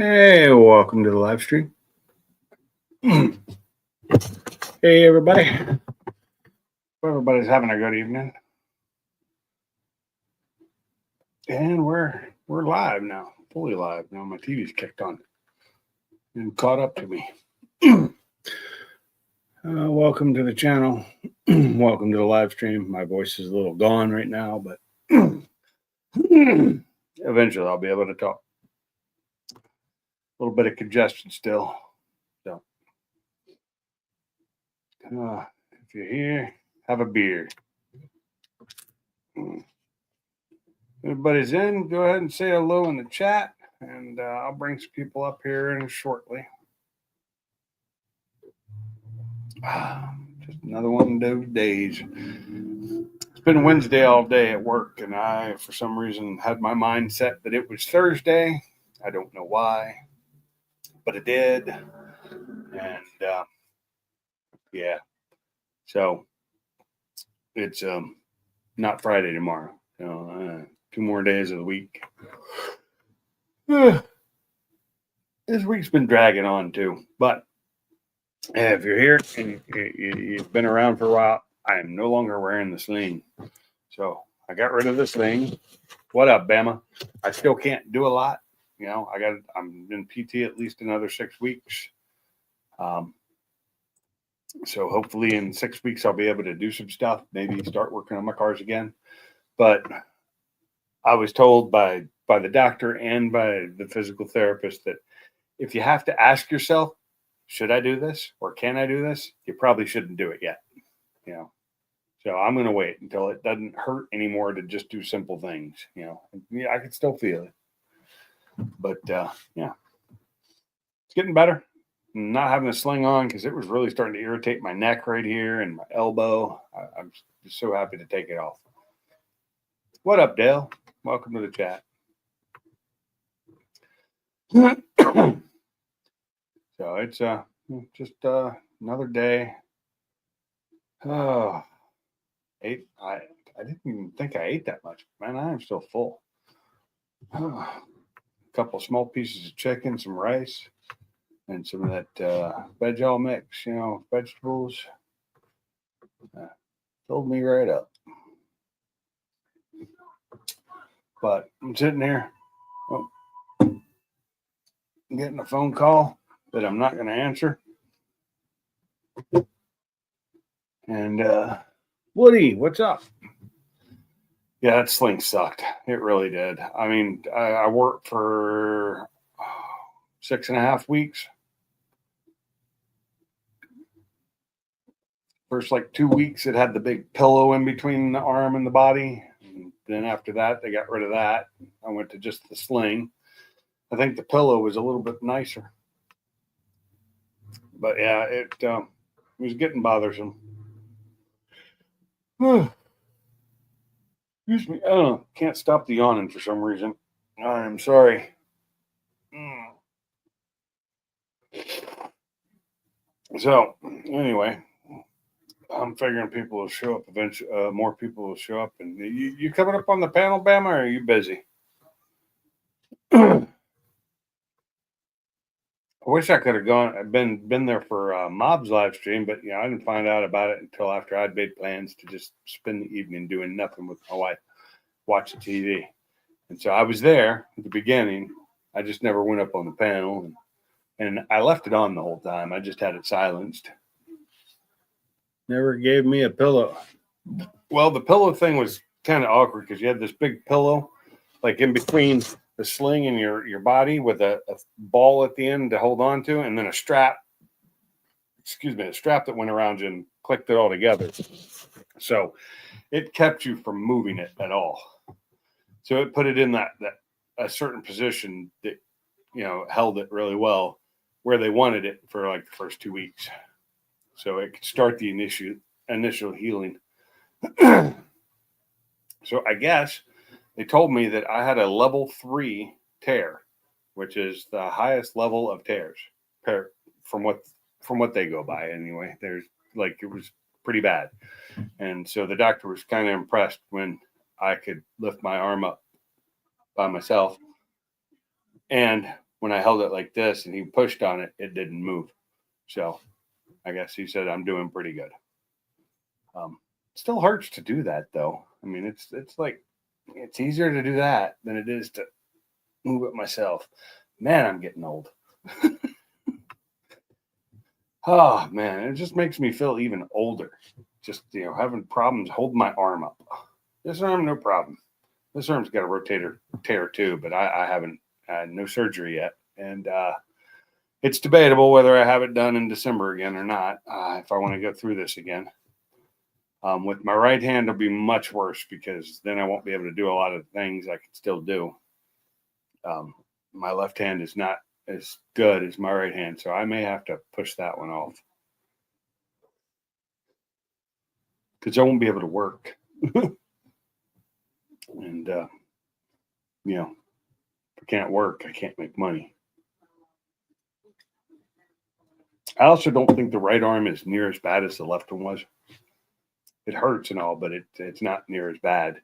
Hey, welcome to the live stream. Hey, everybody. Hope everybody's having a good evening. And we're live now, fully live now. My TV's kicked on and caught up to me. Welcome to the channel. Welcome to the live stream. My voice is a little gone right now, but eventually I'll be able to talk. A little bit of congestion still. So, if you're here, have a beer. Everybody's in, go ahead and say hello in the chat, and I'll bring some people up here in shortly. Just another one of those days. It's been Wednesday all day at work, and I, for some reason, had my mind set that it was Thursday. I don't know why, but it did. And yeah, so it's not Friday tomorrow. So 2 more days of the week. This week's been dragging on too, but if you're here and you've been around for a while, I am no longer wearing the sling. So I got rid of the sling. What up, Bama? I still can't do a lot. You know, I'm in PT at least another 6 weeks. So hopefully in 6 weeks I'll be able to do some stuff, maybe start working on my cars again. But I was told by the doctor and by the physical therapist that if you have to ask yourself, should I do this or can I do this? You probably shouldn't do it yet. You know, so I'm going to wait until it doesn't hurt anymore to just do simple things. You know, yeah, I can still feel it, but yeah, it's getting better. Not having a sling on because it was really starting to irritate my neck right here and my elbow. I'm just so happy to take it off. What up, Dale? Welcome to the chat. So it's just another day. Oh, I didn't even think I ate that much. Man, I am still full. A couple small pieces of chicken, some rice, and some of that veg-all mix, you know, vegetables. Filled me right up. But I'm sitting there getting a phone call that I'm not going to answer. And Woody, what's up? Yeah, that sling sucked. It really did. I mean, I worked for 6.5 weeks. First, like 2 weeks, it had the big pillow in between the arm and the body. And then after that, they got rid of that. I went to just the sling. I think the pillow was a little bit nicer. But yeah, it was getting bothersome. Excuse me. Can't stop the yawning for some reason. I'm sorry. So anyway, I'm figuring people will show up eventually. More people will show up. And you coming up on the panel, Bama, or are you busy? I wish I could have gone. Been there for Mob's live stream, but I didn't find out about it until after I'd made plans to just spend the evening doing nothing with my wife, watching TV. And so I was there at the beginning. I just never went up on the panel, and I left it on the whole time. I just had it silenced. Never gave me a pillow. Well, the pillow thing was kind of awkward because you had this big pillow, like in between the sling and your body with a ball at the end to hold on to, and then a strap that went around you and clicked it all together. So it kept you from moving it at all. So it put it in that a certain position that, held it really well where they wanted it for like the first 2 weeks. So it could start the initial healing. So I guess they told me that I had a level 3 tear, which is the highest level of tears from what they go by anyway. There's it was pretty bad. And so the doctor was kind of impressed when I could lift my arm up by myself. And when I held it like this and he pushed on it, it didn't move. So I guess he said I'm doing pretty good. Still hurts to do that though. I mean, it's like it's easier to do that than it is to move it myself. Man, I'm getting old. Oh man, it just makes me feel even older. Just having problems holding my arm up. This arm, no problem. This arm's got a rotator tear too, but I haven't had no surgery yet, and it's debatable whether I have it done in December again or not. If I want to go through this again, with my right hand, it'll be much worse because then I won't be able to do a lot of things I can still do. My left hand is not as good as my right hand, so I may have to push that one off because I won't be able to work. And if I can't work, I can't make money. I also don't think the right arm is near as bad as the left one was. It hurts and all, but it's not near as bad.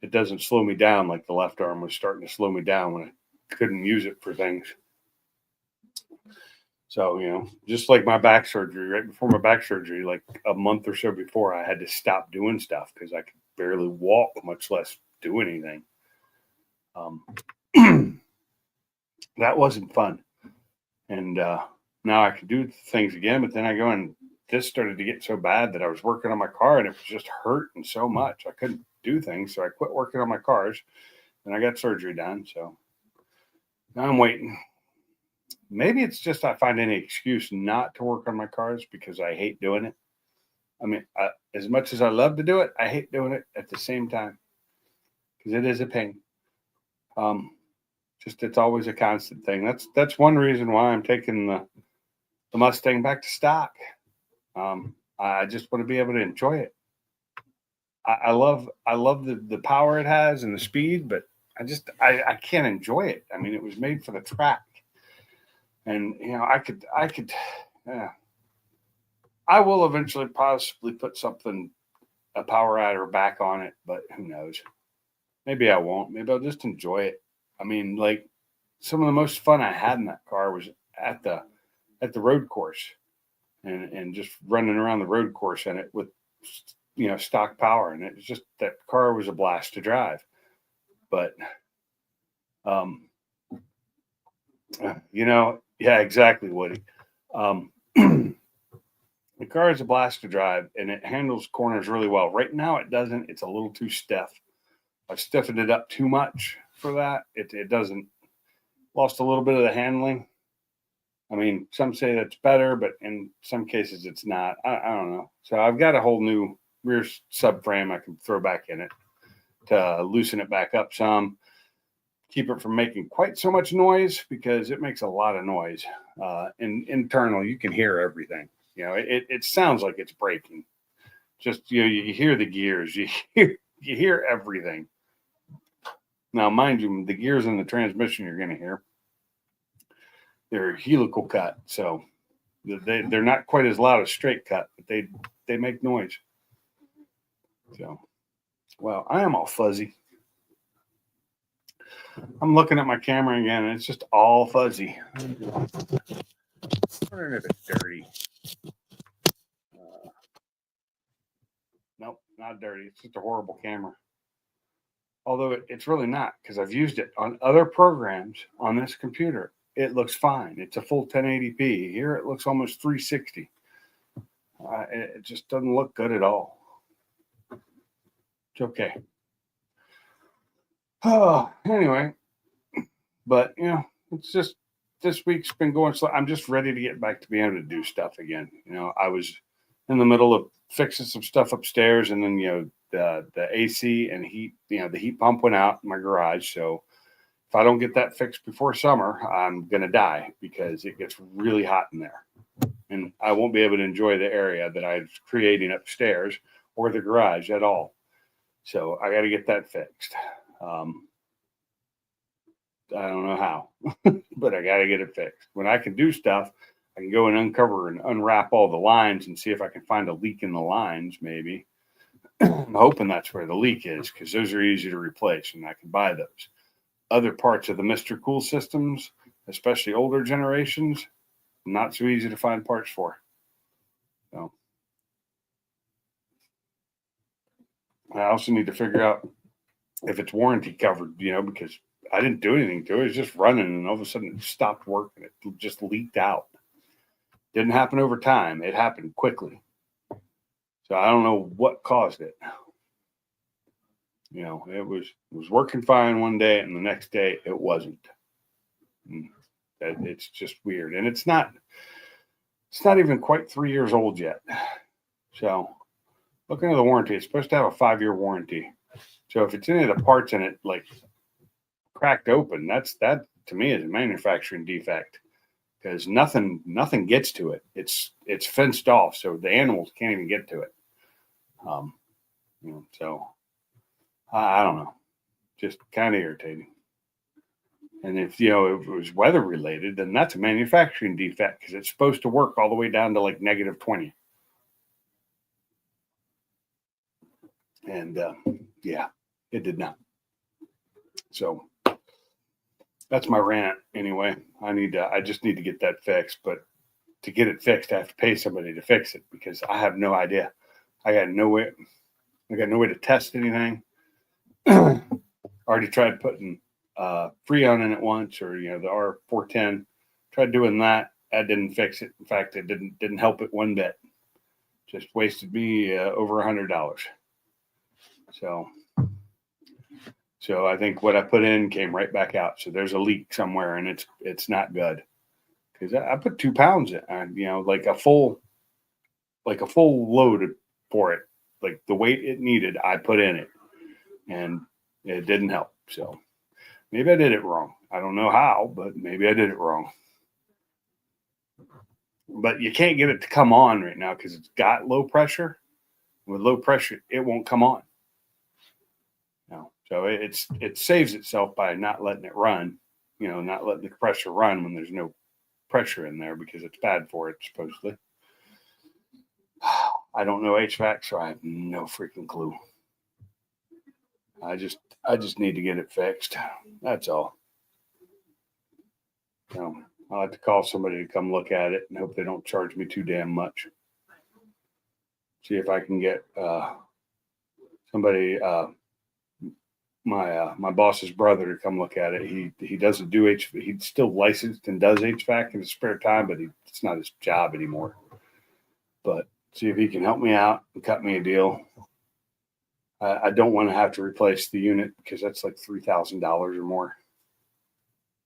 It doesn't slow me down like the left arm was starting to slow me down when I couldn't use it for things. So, just like my back surgery, right before my back surgery, like a month or so before, I had to stop doing stuff because I could barely walk, much less do anything. That wasn't fun. And now I can do things again, but then I go and this started to get so bad that I was working on my car and it was just hurting so much. I couldn't do things. So I quit working on my cars and I got surgery done. So now I'm waiting. Maybe it's just I find any excuse not to work on my cars because I hate doing it. I mean, as much as I love to do it, I hate doing it at the same time because it is a pain. Just it's always a constant thing. That's one reason why I'm taking the Mustang back to stock. I just want to be able to enjoy it. I love the power it has and the speed, but I can't enjoy it. I mean, it was made for the track. And I could I will eventually possibly put a power adder back on it, but who knows? Maybe I won't. Maybe I'll just enjoy it. I mean, like some of the most fun I had in that car was at the road course and just running around the road course in it with stock power, and it's just that car was a blast to drive. But yeah, exactly, Woody. The car is a blast to drive and it handles corners really well. Right now it doesn't. It's a little too stiff. I've stiffened it up too much for that. It doesn't. Lost a little bit of the handling. I mean, some say that's better, but in some cases it's not. I don't know. So I've got a whole new rear subframe I can throw back in it to loosen it back up some. Keep it from making quite so much noise because it makes a lot of noise. Internal, you can hear everything. It sounds like it's braking. Just you hear the gears, you hear everything. Now, mind you, the gears in the transmission you're going to hear, they're helical cut, so they're not quite as loud as straight cut, but they make noise. So, well, I am all fuzzy. I'm looking at my camera again, and it's just all fuzzy. I'm wondering if it's dirty. Nope, not dirty. It's just a horrible camera. Although it's really not, because I've used it on other programs on this computer. It looks fine. It's a full 1080p. Here it looks almost 360. It just doesn't look good at all. It's okay. Oh, anyway, but it's just this week's been going slow. I'm just ready to get back to being able to do stuff again. I was in the middle of fixing some stuff upstairs, and then the AC and heat, the heat pump went out in my garage. So if I don't get that fixed before summer, I'm gonna die because it gets really hot in there, and I won't be able to enjoy the area that I'm creating upstairs or the garage at all. So I got to get that fixed. I don't know how, but I got to get it fixed. When I can do stuff, I can go and uncover and unwrap all the lines and see if I can find a leak in the lines, maybe. I'm hoping that's where the leak is because those are easy to replace and I can buy those. other parts of the Mr. Cool systems, especially older generations, not so easy to find parts for. So I also need to figure out if it's warranty covered, because I didn't do anything to it. It was just running, and all of a sudden it stopped working. It just leaked out. Didn't happen over time. It happened quickly. So I don't know what caused it. It was working fine one day, and the next day it wasn't. It's just weird, and it's not even quite 3 years old yet. So looking at the warranty, it's supposed to have a 5-year warranty. So if it's any of the parts in it like cracked open, that to me is a manufacturing defect, because nothing gets to it. It's fenced off, so the animals can't even get to it. So I don't know, just kind of irritating. And if it was weather related, then that's a manufacturing defect, because it's supposed to work all the way down to like -20. And yeah, it did not. So that's my rant anyway. I just need to get that fixed, but to get it fixed, I have to pay somebody to fix it, because I have no idea. I got no way to test anything. Already tried putting Freon in it once, or the R410. Tried doing that. That didn't fix it. In fact, it didn't help it one bit. Just wasted me over $100. So I think what I put in came right back out. So there's a leak somewhere, and it's not good, because I put 2 pounds in, like a full load for it, like the weight it needed, I put in it, and it didn't help. So maybe I did it wrong. I don't know how, but maybe I did it wrong. But you can't get it to come on right now because it's got low pressure. With low pressure, it won't come on. So it saves itself by not letting it run, not letting the compressor run when there's no pressure in there, because it's bad for it, supposedly. I don't know HVAC, so I have no freaking clue. I just need to get it fixed. That's all. I'll have to call somebody to come look at it, and hope they don't charge me too damn much. See if I can get somebody, my boss's brother, to come look at it. He doesn't do HVAC. He's still licensed and does HVAC in his spare time, but it's not his job anymore. But see if he can help me out and cut me a deal. I don't want to have to replace the unit, because that's like $3,000 or more,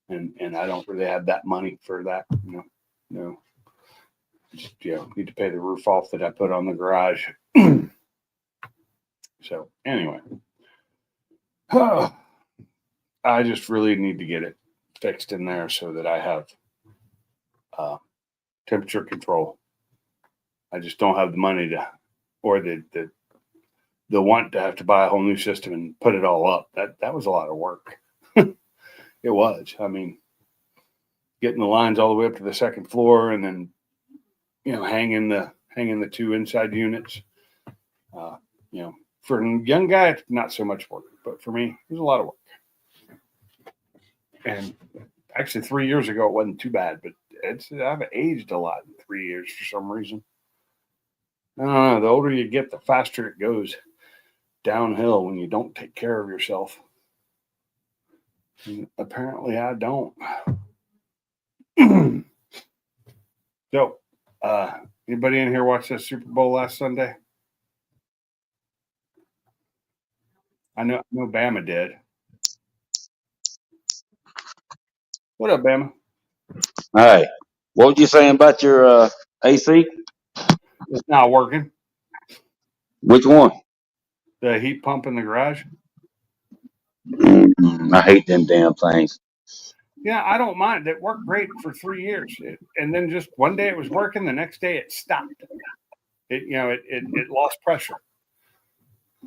and I don't really have that money for that. No. Just need to pay the roof off that I put on the garage. So anyway. I just really need to get it fixed in there so that I have temperature control. I just don't have the money or the want to have to buy a whole new system and put it all up. That was a lot of work. It was. I mean, getting the lines all the way up to the second floor, and then hanging the 2 inside units. For a young guy, it's not so much work, but for me, it was a lot of work. And actually, 3 years ago, it wasn't too bad, but I've aged a lot in 3 years for some reason. I don't know. The older you get, the faster it goes downhill when you don't take care of yourself. And apparently, I don't. So, anybody in here watch that Super Bowl last Sunday? I know Bama did. What up, Bama? Hey, what were you saying about your AC? It's not working. Which one? The heat pump in the garage. I hate them damn things. Yeah, I don't mind. It worked great for 3 years, and then just one day it was working. The next day it stopped. It lost pressure.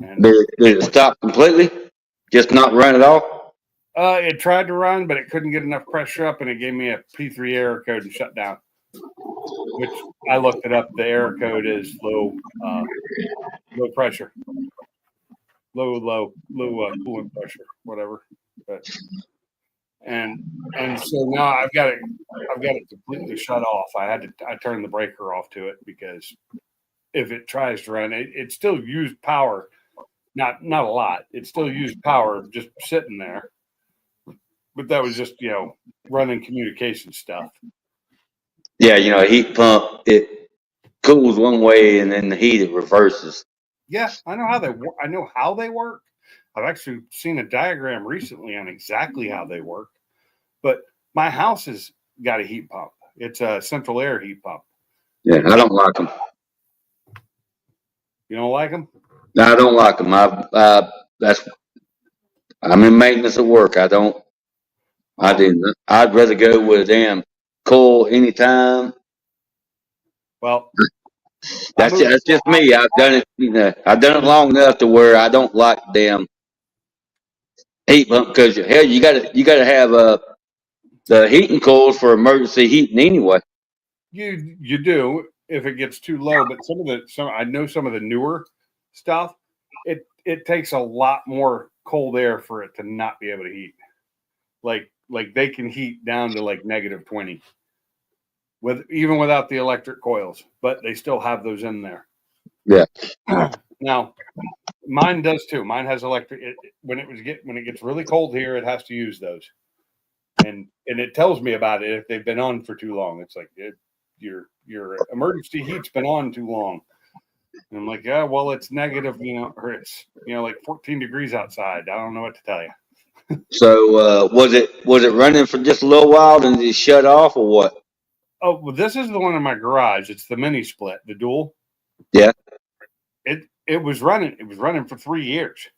And Did it stop completely? Just not run at all? It tried to run, but it couldn't get enough pressure up, and it gave me a P3 error code and shut down. Which I looked it up. The error code is low pressure, low coolant pressure, whatever. But and so now I've got it completely shut off. I turned the breaker off to it because if it tries to run, it still used power, not a lot. It still used power just sitting there, but that was just running communication stuff. Yeah, a heat pump, it cools one way and then the heat it reverses. Yeah, I know how they work. I know how they work. I've actually seen a diagram recently on exactly how they work. But my house has got a heat pump. It's a central air heat pump. Yeah, I don't like them. You don't like them? No, I don't like them. I'm in maintenance at work. I didn't. I'd rather go with a damn coil anytime. Well, That's just me. I've done it. I've done it long enough to where I don't like damn heat pump because hell, you gotta have the heating coils for emergency heating anyway. You do if it gets too low, but I know some of the newer stuff. It takes a lot more cold air for it to not be able to heat. Like they can heat down to like -20 even without the electric coils, but they still have those in there. Yeah. Now, mine does too. Mine has electric. When it gets really cold here, it has to use those, and it tells me about it if they've been on for too long. It's like your emergency heat's been on too long. And I'm like, yeah, well, it's negative, or it's like 14 degrees outside. I don't know what to tell you. So was it running for just a little while and it shut off or what? Oh, well, this is the one in my garage. It's the mini split, the dual. Yeah. It was running. It was running for 3 years.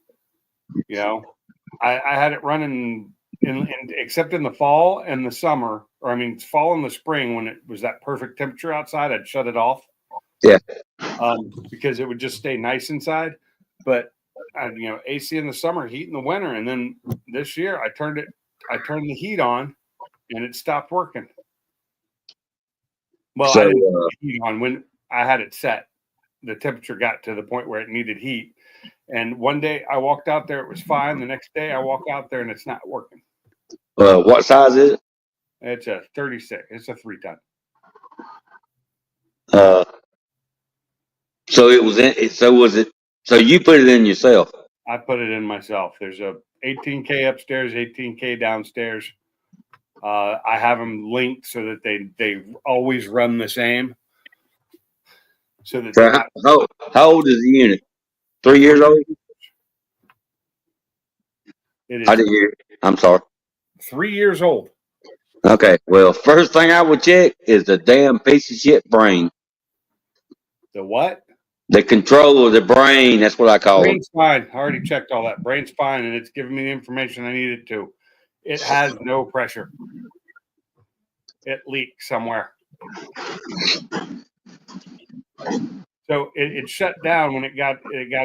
I had it running except in the fall and the summer, or fall and the spring when it was that perfect temperature outside. I'd shut it off. Yeah. Because it would just stay nice inside. But AC in the summer, heat in the winter, and then this year I turned the heat on, and it stopped working. Well, I didn't turn the heat on when I had it set. The temperature got to the point where it needed heat. And one day I walked out there, it was fine. The next day I walk out there and it's not working. What size is it? It's a 36. It's a 3-ton. So it was in. So was it? So you put it in yourself? I put it in myself. There's a 18K upstairs, 18K downstairs. I have them linked so that they always run the same. So that how old is the unit? 3 years old? It is. I didn't hear. I'm sorry. 3 years old. Okay. Well, first thing I would check is the damn piece of shit brain. The what? The control of the brain. That's what I call it. Brain's fine. I already checked all that. Brain's fine, and it's giving me the information I needed to. It has no pressure. It leaks somewhere. So it shut down when it got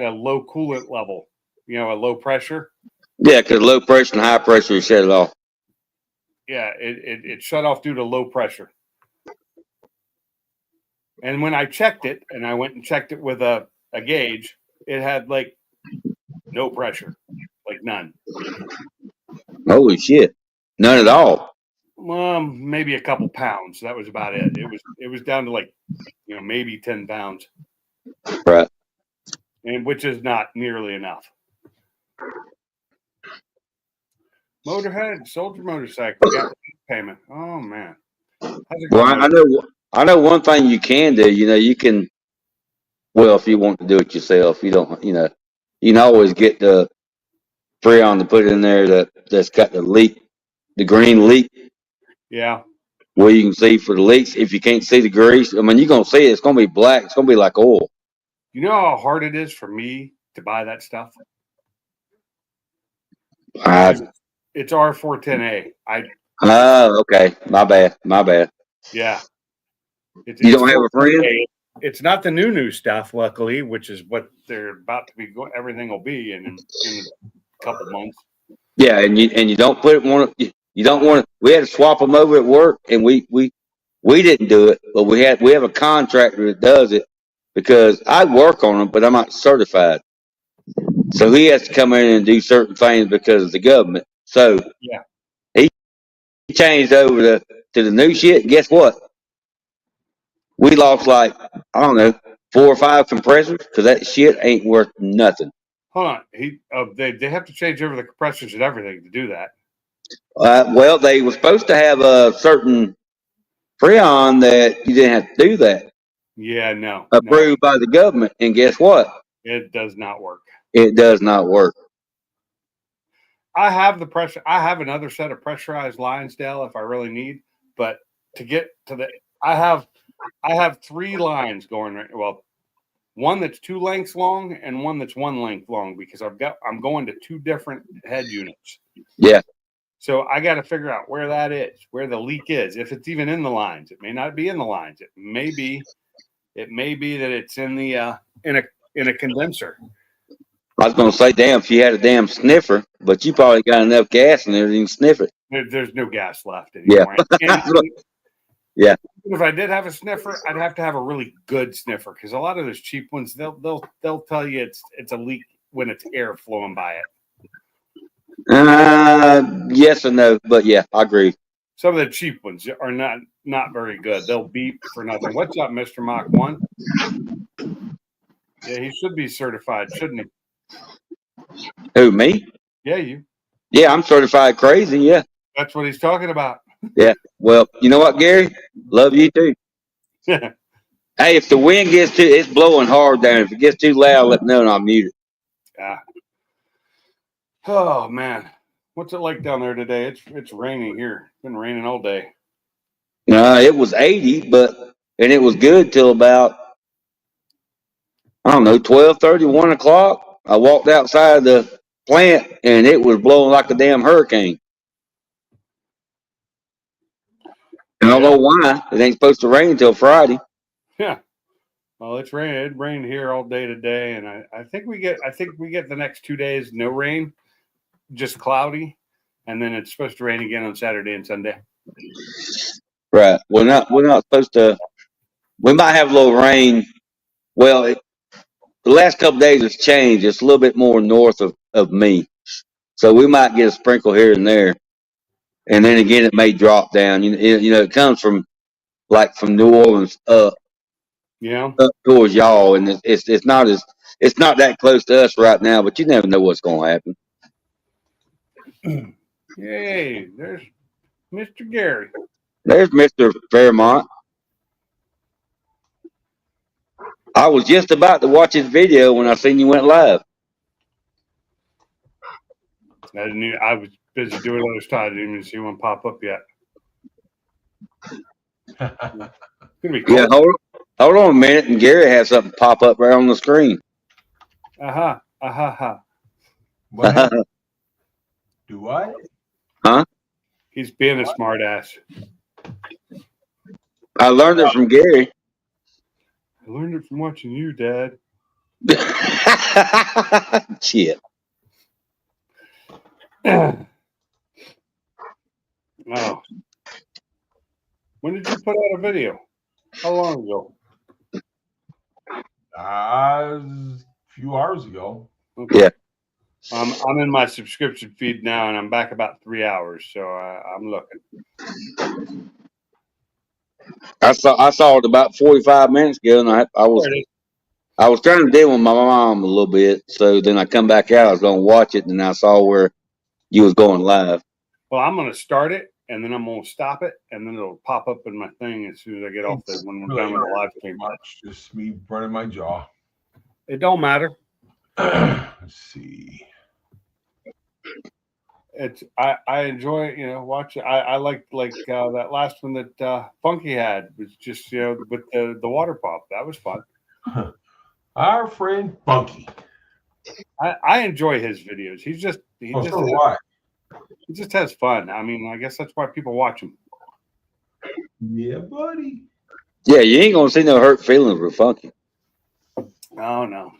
a low coolant level, a low pressure. Yeah, because low pressure and high pressure shut it off. Yeah, it shut off due to low pressure. And when I checked it, and I went and checked it with a gauge, it had like no pressure, like none. Holy shit, none at all. Maybe a couple pounds. That was about it. It was down to like, maybe 10 pounds. Right. And which is not nearly enough. Motorhead, sold your motorcycle, got the payment. Oh man. Well, I know one thing you can do. You can. Well, if you want to do it yourself, you don't. You can always get the Freon to put in there that's got the leak, the green leak. Yeah. Where you can see for the leaks. If you can't see the grease, you're gonna see it. It's gonna be black. It's gonna be like oil. You know how hard it is for me to buy that stuff? It's R410A. Okay. My bad. Yeah. You don't have a friend? It's not the new stuff, luckily, which is what they're about to be going. Everything will be in a couple months. Yeah, and you don't put it on. You don't want to. We had to swap them over at work, and we didn't do it, but we have a contractor that does it because I work on them, but I'm not certified. So he has to come in and do certain things because of the government. So yeah, changed over to the new shit. Guess what? We lost like, I don't know, 4 or 5 compressors because that shit ain't worth nothing. Hold on. They have to change over the compressors and everything to do that. Well, they were supposed to have a certain Freon that you didn't have to do that. Yeah, no. Approved by the government. And guess what? It does not work. It does not work. I have the pressure. I have another set of pressurized lines, Dale, if I really need. But to get to the, I have 3 lines going right. Well, one that's 2 lengths long and one that's 1 length long because I'm going to 2 different head units. Yeah. So I got to figure out where that is, where the leak is, if it's even in the lines. It may not be in the lines. It may be that it's in the in a condenser. I was gonna say, damn, if you had a damn sniffer, but you probably got enough gas in there to even sniff it. There's no gas left anymore. Yeah. Yeah. If I did have a sniffer, I'd have to have a really good sniffer because a lot of those cheap ones, they'll tell you it's a leak when it's air flowing by it. Yes and no, but yeah, I agree. Some of the cheap ones are not very good. They'll beep for nothing. What's up, Mr. Mach 1? Yeah, he should be certified, shouldn't he? Who, me? Yeah, you. Yeah, I'm certified crazy. Yeah. That's what he's talking about. Yeah. Well, you know what, Gary? Love you too. Hey, if the wind gets it's blowing hard down. If it gets too loud, let me know and I'll mute it. Yeah. Oh man, what's it like down there today? It's raining here. It's been raining all day. It was 80, and it was good till about, I don't know, 12:30, 1 o'clock. I walked outside the plant and it was blowing like a damn hurricane. I don't know why. It ain't supposed to rain until Friday. Yeah. Well, it's raining. It rained here all day today, and I think we get the next 2 days no rain, just cloudy, and then it's supposed to rain again on Saturday and Sunday. Right. We're not supposed to. We might have a little rain. Well, the last couple of days it's changed. It's a little bit more north of me, so we might get a sprinkle here and there, and then again it may drop down. It comes from New Orleans up. Yeah. Up towards y'all, and it's not that close to us right now. But you never know what's going to happen. Yay! There's Mr. Gary. There's Mr. Fairmont. I was just about to watch his video when I seen you went live. I was busy doing other stuff. I didn't even see one pop up yet. It's gonna be cool. Yeah, hold on a minute, and Gary has something pop up right on the screen. What? Do what? Huh? He's being a smart ass. I learned it from Gary. I learned it from watching you, Dad. Shit. Oh. When did you put out a video? How long ago? A few hours ago. Okay. Yeah. I'm in my subscription feed now, and I'm back about 3 hours, so I'm looking. I saw it about 45 minutes ago, and I was trying to deal with my mom a little bit, so then I come back out. I was going to watch it, and I saw where you was going live. Well, I'm going to start it, and then I'm going to stop it, and then it'll pop up in my thing as soon as I get off there when we're done with the live stream. Just me burning my jaw. It don't matter. Let's see. I enjoy watch it. I like that last one that Funky had was just with the water pop. That was fun. Our friend Funky. I enjoy his videos. He just has fun. I mean, I guess that's why people watch him. Yeah, buddy. Yeah, you ain't gonna see no hurt feelings with Funky. Oh no.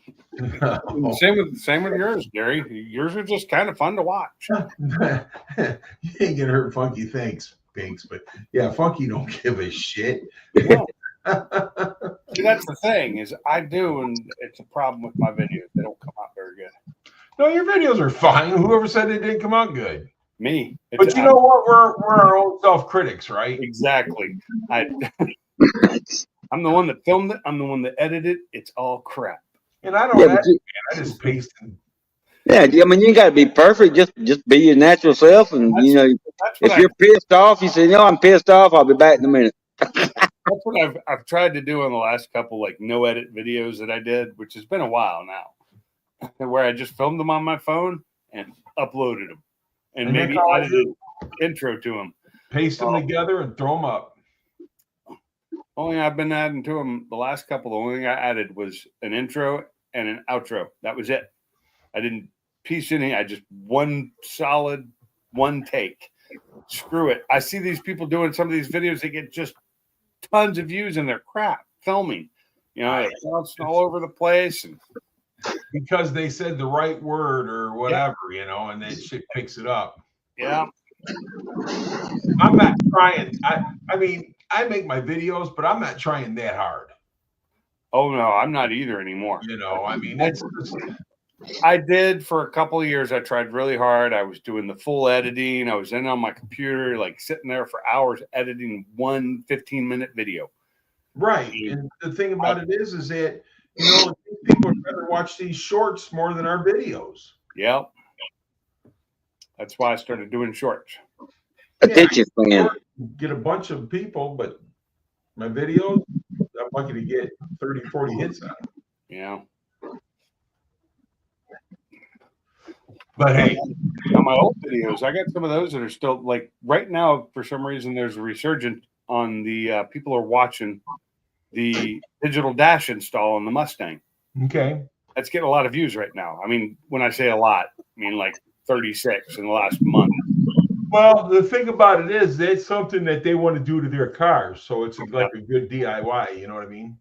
Same with yours, Gary. Yours are just kind of fun to watch. You ain't gonna hurt Funky, thanks, Binks. But yeah, Funky don't give a shit. No. See, that's the thing is I do, and it's a problem with my videos. They don't come out very good. No, your videos are fine. Whoever said they didn't come out good? Me. But you know what? We're our own self critics, right? Exactly. I'm the one that filmed it. I'm the one that edited it. It's all crap. And I don't Yeah, edit, but you, man. I just paste. yeah, I mean, you got to be perfect. Just be your natural self, and That's, you know, that's what if you're pissed off, you say, "You know, I'm pissed off. I'll be back in a minute." that's what I've tried to do in the last couple like no edit videos that I did, which has been a while now, where I just filmed them on my phone and uploaded them, and And maybe that's all I edited do. intro to them. Paste them together and throw them up. Only I've been adding to them the last couple. The only thing I added was an intro and an outro. That was it. I didn't piece any. I just one solid one take. Screw it. I see these people doing some of these videos. They get just tons of views and they're crap filming. You know, they're bouncing all over the place. And Because they said the right word or whatever, you know, and that shit picks it up. yeah, I'm not trying. I mean, I make my videos, but I'm not trying that hard. oh no, I'm not either anymore. You know, I mean, it's just, I did for a couple of years. I tried really hard. I was doing the full editing. I was in on my computer, like sitting there for hours editing one 15-minute video. right. And the thing about it is that, you know, people would rather watch these shorts more than our videos. Yep. That's why I started doing shorts. Attention span. Get a bunch of people, but my videos, I'm lucky to get 30, 40 hits on them. Yeah. But hey, On my old videos, I got some of those that are still like right now. For some reason, there's a resurgence on the people are watching the digital dash install on the Mustang. okay. That's getting a lot of views right now. I mean, when I say a lot, I mean like 36 in the last month. Well, the thing about it is that's something that they want to do to their cars. So it's like a good DIY, you know what I mean?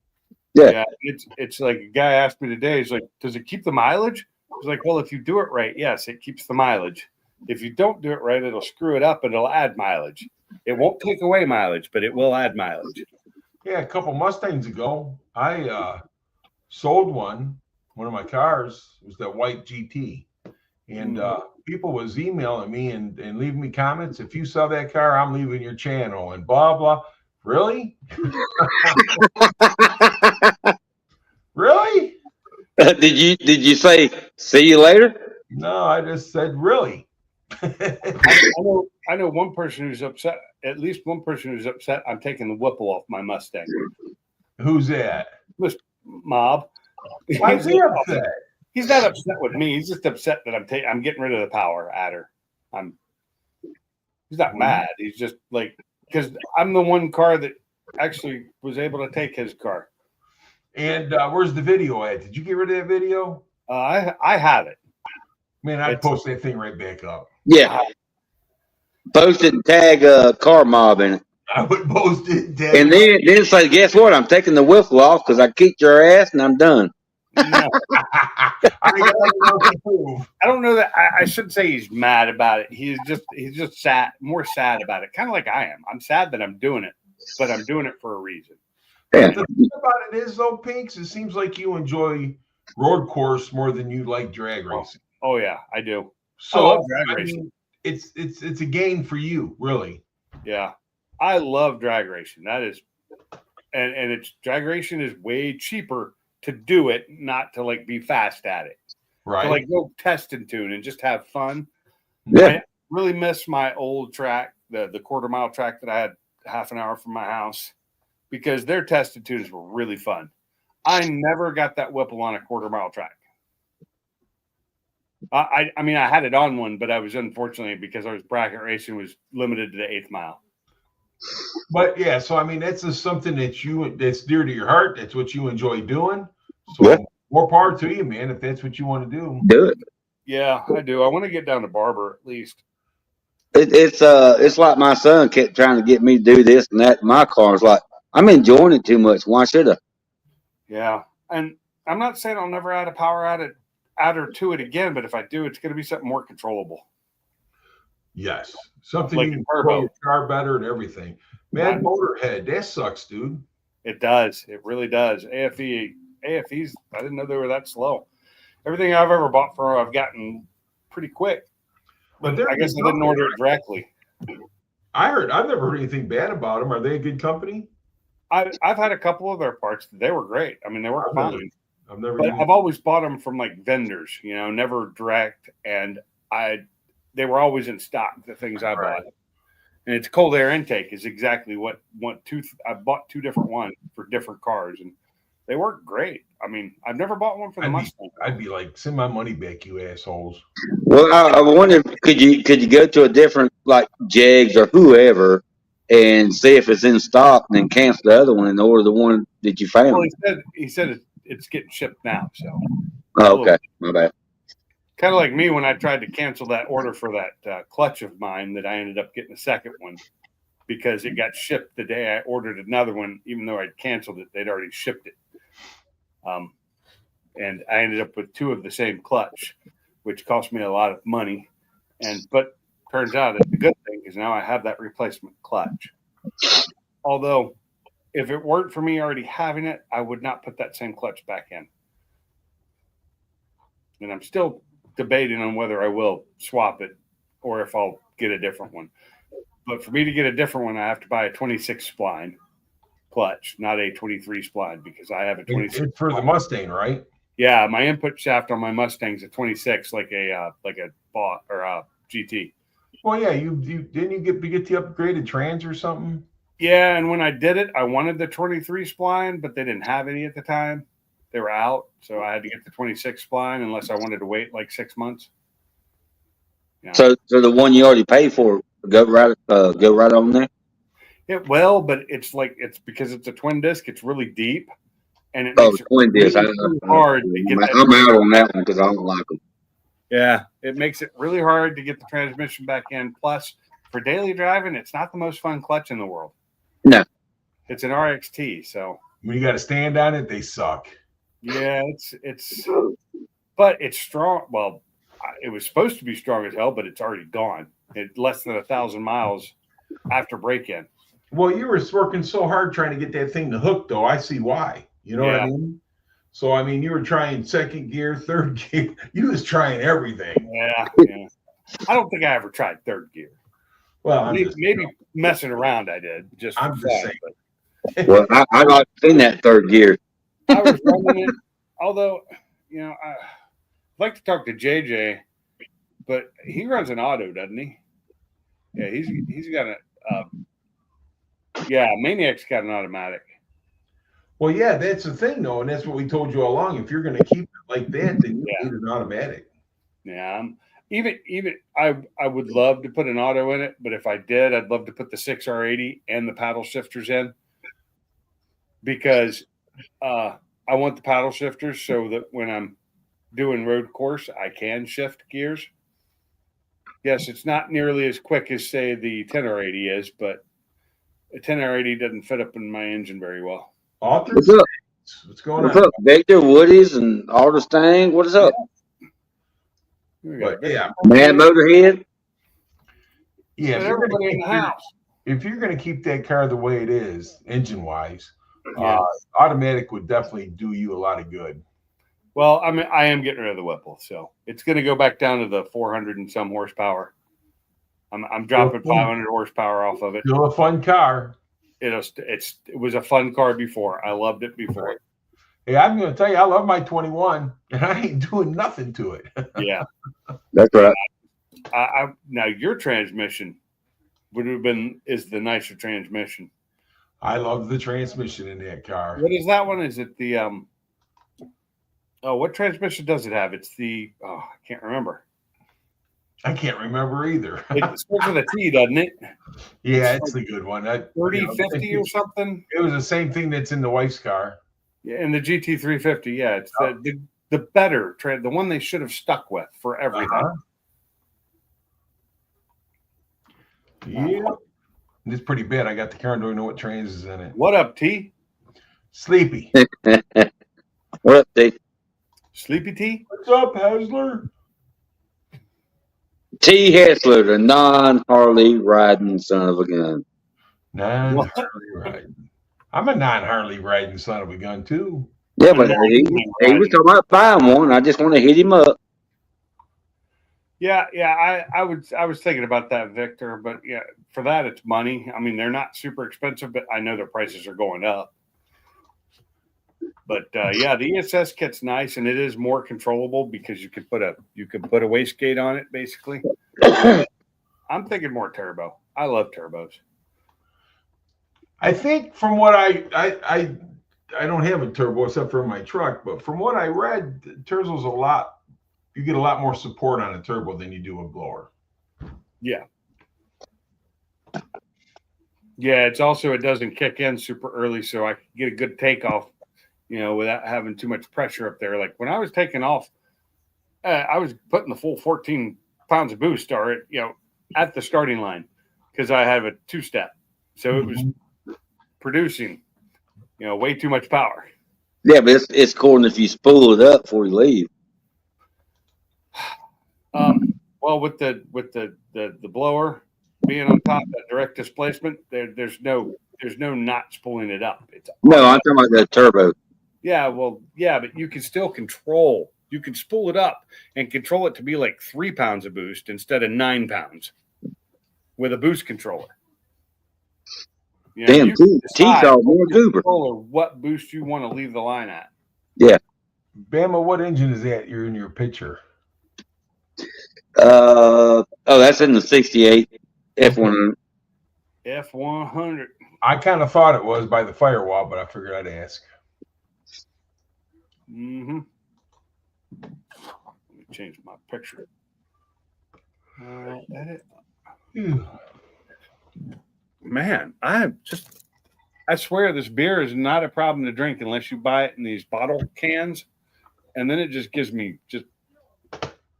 Yeah, it's like a guy asked me today, he's like, does it keep the mileage? I was like, well, if you do it right, yes, it keeps the mileage. If you don't do it right, it'll screw it up and it'll add mileage. It won't take away mileage, but it will add mileage. Yeah, a couple Mustangs ago, I sold one of my cars. It was that white GT. And people was emailing me and leaving me comments. If you sell that car, I'm leaving your channel and blah, blah. Really? Really? Did you say see you later? No, I just said really. I know one person who's upset, at least one person who's upset I'm taking the Whipple off my Mustang. Who's that? This mob. Why is he upset? He's not upset with me. He's just upset that I'm getting rid of the power adder. He's not mad. He's just like, because I'm the one car that actually was able to take his car. And where's the video at? Did you get rid of that video? I have it. Man, I'd post that thing right back up. Yeah. Post it and tag car mob in it. I would post it. And then say, guess what? I'm taking the whiffle off because I kicked your ass and I'm done. No, I got nothing else to prove. I don't know that I shouldn't say he's mad about it. He's just sad, more sad about it. Kind of like I am. I'm sad that I'm doing it, but I'm doing it for a reason. Yeah. The thing about it is, though, Pinks, it seems like you enjoy road course more than you like drag racing. Oh yeah, I do. So I love drag racing. mean, it's a gain for you, really. Yeah, I love drag racing. That is, and it's drag racing is way cheaper to do it, not to like be fast at it. Right. To like go test and tune and just have fun. Yeah. I really miss my old track, the quarter-mile track that I had half an hour from my house, because their test and tunes were really fun. I never got that Whipple on a quarter-mile track. I mean, I had it on one, but I was unfortunately, because I was bracket racing, was limited to the 8th mile. But yeah, so I mean, that's just something that's dear to your heart. That's what you enjoy doing. So Yeah. more power to you, man. If that's what you want to do. Do it. Yeah, I do. I want to get down to Barber at least. It's like my son kept trying to get me to do this and that in my car. It's like, I'm enjoying it too much. Why should I? Yeah, and I'm not saying I'll never add a power adder to it again, but if I do, it's going to be something more controllable. Yes, something Like you a can turbo. control your car better and everything. Man, Motorhead, that sucks, dude. It does. It really does. AFEs, I didn't know they were that slow. Everything I've ever bought from I've gotten pretty quick. But they're I a guess good I didn't company. order it directly. I've never heard anything bad about them. Are they a good company? I've had a couple of their parts. They were great. I mean, they were fine. I've never But used I've always bought them from like vendors, never direct. And they were always in stock, the things I bought. And it's cold air intake is exactly what I bought 2 different ones for different cars, and they work great. I mean, I've never bought one for the Mustang. I'd be like, send my money back, you assholes. Well, I wonder, could you go to a different like Jegs or whoever and see if it's in stock, and then cancel the other one and order the one that you found? Well, he said it's getting shipped now, so Oh, okay, my bad. kind of like me when I tried to cancel that order for that clutch of mine that I ended up getting a second one because it got shipped the day I ordered another one, even though I'd canceled it, they'd already shipped it. And I ended up with 2 of the same clutch, which cost me a lot of money. But turns out that the good thing is now I have that replacement clutch. Although, if it weren't for me already having it, I would not put that same clutch back in. And I'm still debating on whether I will swap it or if I'll get a different one. But for me to get a different one, I have to buy a 26 spline clutch, not a 23 spline, because I have a 26. It's for the Mustang, right? Yeah, my input shaft on my Mustang's a 26, like a bot or a GT. Well, yeah, you didn't you get the upgraded trans or something? Yeah, and when I did it, I wanted the 23 spline, but they didn't have any at the time. They were out, so I had to get the 26 spline unless I wanted to wait like 6 months. Yeah. So the one you already paid for go right on there. It will, but it's because it's a twin disc. It's really deep, and it Oh, makes it twin disc. really hard to get that. I'm out on that one because I don't like them. Yeah, it makes it really hard to get the transmission back in. Plus, for daily driving, it's not the most fun clutch in the world. No, it's an RXT, so when you got to stand on it, they suck. Yeah, but it's strong. Well, it was supposed to be strong as hell, but it's already gone. It's less than 1,000 miles after break-in. Well, you were working so hard trying to get that thing to hook, though. I see why. You know what I mean? So, I mean, you were trying second gear, third gear. You was trying everything. Yeah. I don't think I ever tried third gear. Well, maybe messing around I did. I'm just saying. Well, I like in that third gear. I was running it, although, I'd like to talk to JJ, but he runs an auto, doesn't he? Yeah, he's got Maniac's got an automatic. Well, yeah, that's the thing, though, and that's what we told you all along. If you're going to keep it like that, then you need an automatic. Yeah, even I would love to put an auto in it, but if I did, I'd love to put the 6R80 and the paddle shifters in because I want the paddle shifters so that when I'm doing road course, I can shift gears. Yes, it's not nearly as quick as, say, the 10R80 is, but a 10R80 doesn't fit up in my engine very well. What's up? What's going on? What's up, Victor, Woody's, and all this thing? What is up? But, yeah. Mad Motorhead? Yeah, everybody in the house. If you're going to keep that car the way it is, engine-wise, automatic would definitely do you a lot of good. Well, I am getting rid of the Whipple, so it's going to go back down to the 400 and some horsepower. I'm dropping 500 horsepower off of it. Still a fun car. It was a fun car before. I loved it before. Right. Hey, I'm going to tell you, I love my 21, and I ain't doing nothing to it. Yeah, that's right. Now your transmission is the nicer transmission. I love the transmission in that car. What is that one? Is it the what transmission does it have? It's the I can't remember. I can't remember either. It starts with a T, doesn't it? Yeah, it's the good one. 3050 or something. It was the same thing that's in the wife's car. Yeah, in the GT350. Yeah, it's the better the one they should have stuck with for everything. Yeah, it's pretty bad. I got the car and don't know what trans is in it. What up, T? Sleepy. What up, T? Sleepy T? What's up, Hasler? T. Hessler, the non-Harley riding son of a gun. Non-Harley riding. I'm a non-Harley riding son of a gun too. Yeah, but he was talking about buying one. I just want to hit him up. Yeah, I was thinking about that, Victor, but yeah, for that it's money. I mean, they're not super expensive, but I know their prices are going up. But yeah, the ESS kit's nice, and it is more controllable because you can put a wastegate on it, basically. I'm thinking more turbo. I love turbos. I think from what I don't have a turbo except for my truck, but from what I read, turbo's you get a lot more support on a turbo than you do a blower. Yeah. Yeah, it doesn't kick in super early, so I can get a good takeoff, without having too much pressure up there. Like when I was taking off, I was putting the full 14 pounds of boost at the starting line because I have a 2-step. So it was producing, way too much power. Yeah, but it's cool if you spool it up before you leave. Well, with the blower being on top of that direct displacement, there's no not spooling it up. No, I'm talking about the turbo. Yeah, well, yeah, but you can still control. You can spool it up and control it to be like 3 pounds of boost instead of 9 pounds with a boost controller. Damn, T-Call more goober. What boost you want to leave the line at? Yeah. Bama, what engine is that you're in your picture? That's in the 68 F100. F100. I kind of thought it was by the firewall, but I figured I'd ask. Mm-hmm. Let me change my picture. Edit. Man, I swear this beer is not a problem to drink unless you buy it in these bottle cans, and then it just gives me just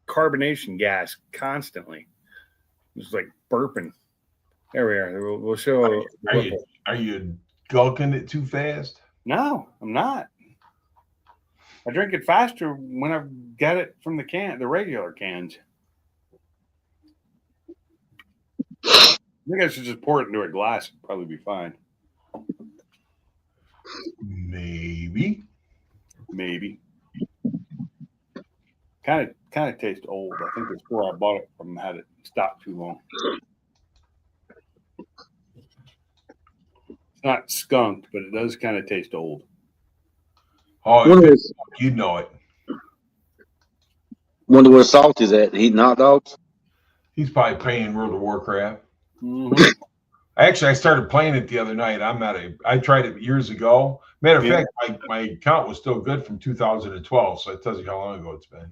carbonation gas constantly. It's like burping. There we are. We'll show. Are you gulking it too fast? No, I'm not. I drink it faster when I get it from the regular cans. I think I should just pour it into a glass. It'd probably be fine. Maybe. Kind of tastes old. I think the store I bought it from had it stocked too long. It's not skunked, but it does kind of taste old. Oh, you know it. Wonder where Salt is at. Eating hot dogs? He's probably playing World of Warcraft. Mm-hmm. Actually, I started playing it the other night. I tried it years ago. Matter of fact, my account was still good from 2012, so it tells you how long ago it's been.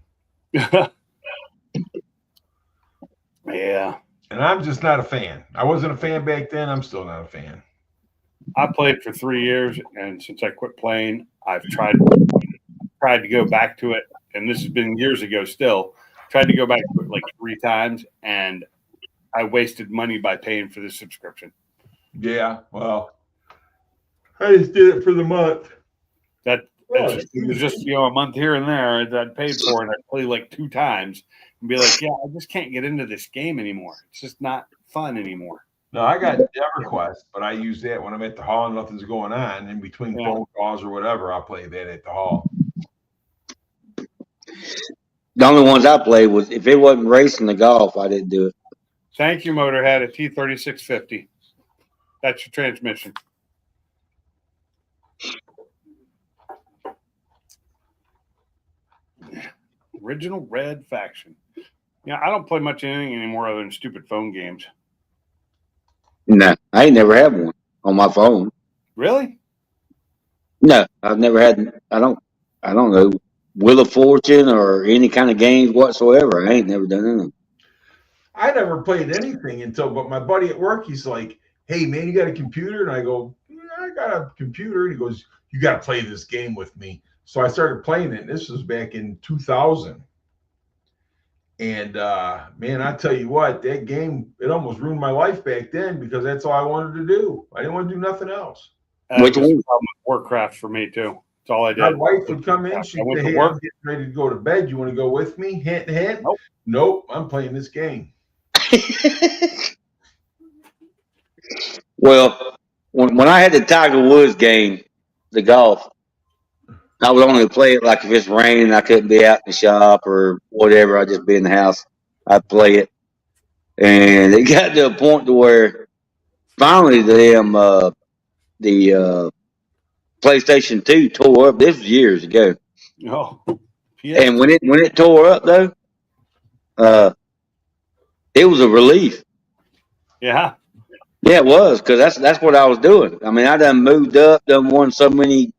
Yeah. And I'm just not a fan. I wasn't a fan back then. I'm still not a fan. I played for 3 years, and since I quit playing, I've tried to go back to it, and this has been years ago still. Tried to go back to it like 3 times, and I wasted money by paying for the subscription. Yeah, well, I just did it for the month. It was just a month here and there that I'd paid for, and I'd play like 2 times and be like, yeah, I just can't get into this game anymore. It's just not fun anymore. No, I got EverQuest, but I use that when I'm at the hall and nothing's going on. In between phone calls or whatever, I'll play that at the hall. The only ones I played was if it wasn't racing the golf, I didn't do it. Thank you, Motorhead, a T3650. That's your transmission. Original Red Faction. Yeah, I don't play much anything anymore other than stupid phone games. No, I ain't never had one on my phone. Really? No, I've never had. I don't know, Wheel of Fortune or any kind of games whatsoever. I ain't never done anything. I never played anything but my buddy at work, he's like, hey, man, you got a computer? And I go, yeah, I got a computer. And he goes, you got to play this game with me. So I started playing it. This was back in 2000. And, man, I tell you what, that game, it almost ruined my life back then because that's all I wanted to do. I didn't want to do nothing else. Which one? Warcraft for me, too. That's all I did. My wife would come in. She'd say, hey, I'm getting ready to go to bed. You want to go with me? Hint, hint. Nope, I'm playing this game. Well, when I had the Tiger Woods game, the golf, I would only play it like if it's raining, I couldn't be out in the shop or whatever. I'd just be in the house. I'd play it. And it got to a point to where finally the PlayStation 2 tore up. This was years ago. Oh, And when it tore up though, it was a relief. yeah. Yeah, it was, because that's what I was doing. I mean, I done moved up, done won so many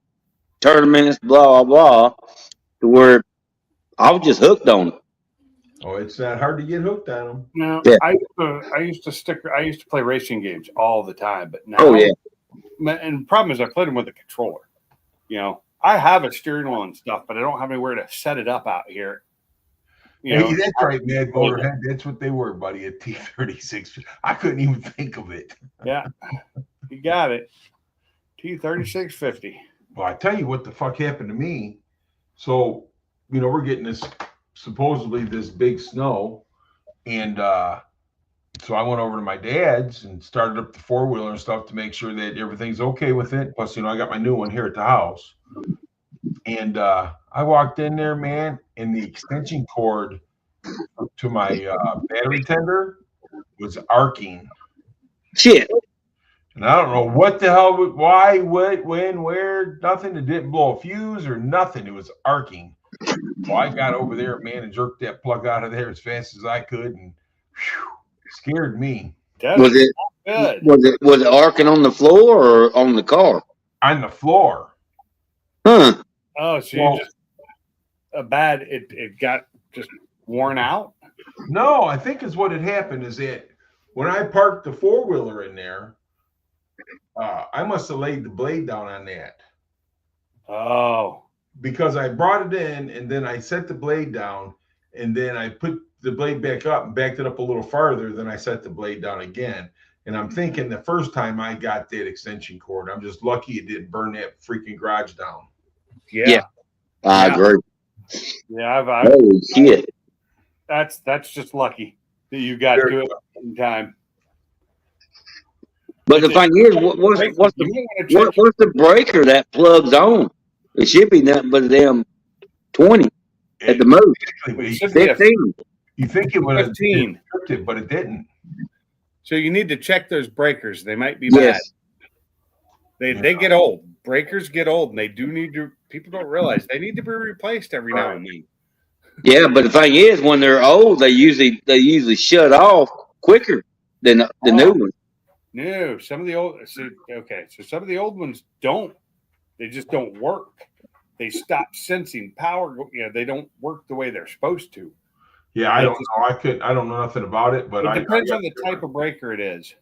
tournaments, blah blah blah, to where I was just hooked on it. Oh, it's not hard to get hooked on them. No, Yeah. I used to play racing games all the time, but now, Oh yeah, and the problem is I played them with a controller. You know, I have a steering wheel and stuff, but I don't have anywhere to set it up out here. You know, Hey, that's right, Mad Motorhead. That's what they were, buddy. A T36. I couldn't even think of it. yeah, you got it. T3650. Well, I tell you what the fuck happened to me. So, we're getting this supposedly this big snow, and so I went over to my dad's and started up the 4-wheeler and stuff to make sure that everything's okay with it. Plus, I got my new one here at the house. And I walked in there, man, and the extension cord to my battery tender was arcing. shit. And I don't know what the hell, why, what, when, where, nothing. It didn't blow a fuse or nothing. It was arcing. So I got over there, man, and jerked that plug out of there as fast as I could, and scared me. That Was is it good. was it arcing on the floor or on the car? On the floor. Huh? Oh, so Well- you just it got just worn out. No, I think is what had happened is that when I parked the 4-wheeler in there, I must have laid the blade down on that Oh, because I brought it in and then I set the blade down and then I put the blade back up and backed it up a little farther. Then I set the blade down again. And I'm thinking the first time I got that extension cord, I'm just lucky it didn't burn that freaking garage down. yeah. I Yeah. agree. Yeah, Holy shit! that's just lucky that you got Very to it in time. But the thing is, what's You the don't wanna check- what's the breaker that plugs on? It should be nothing but a damn 20 at the most. It should be a 15. You think it would have 15. scripted, but it didn't. So you need to check those breakers. They might be bad. Yes. They get old. Breakers get old, and they do need to. People don't realize they need to be replaced every now and then. Yeah, but the thing is, when they're old, they usually shut off quicker than the new one. No, some of the old. So some of the old ones don't. They just don't work. They stop sensing power. They don't work the way they're supposed to. Yeah, I don't know. I don't know nothing about it, but It depends on the type of breaker it is.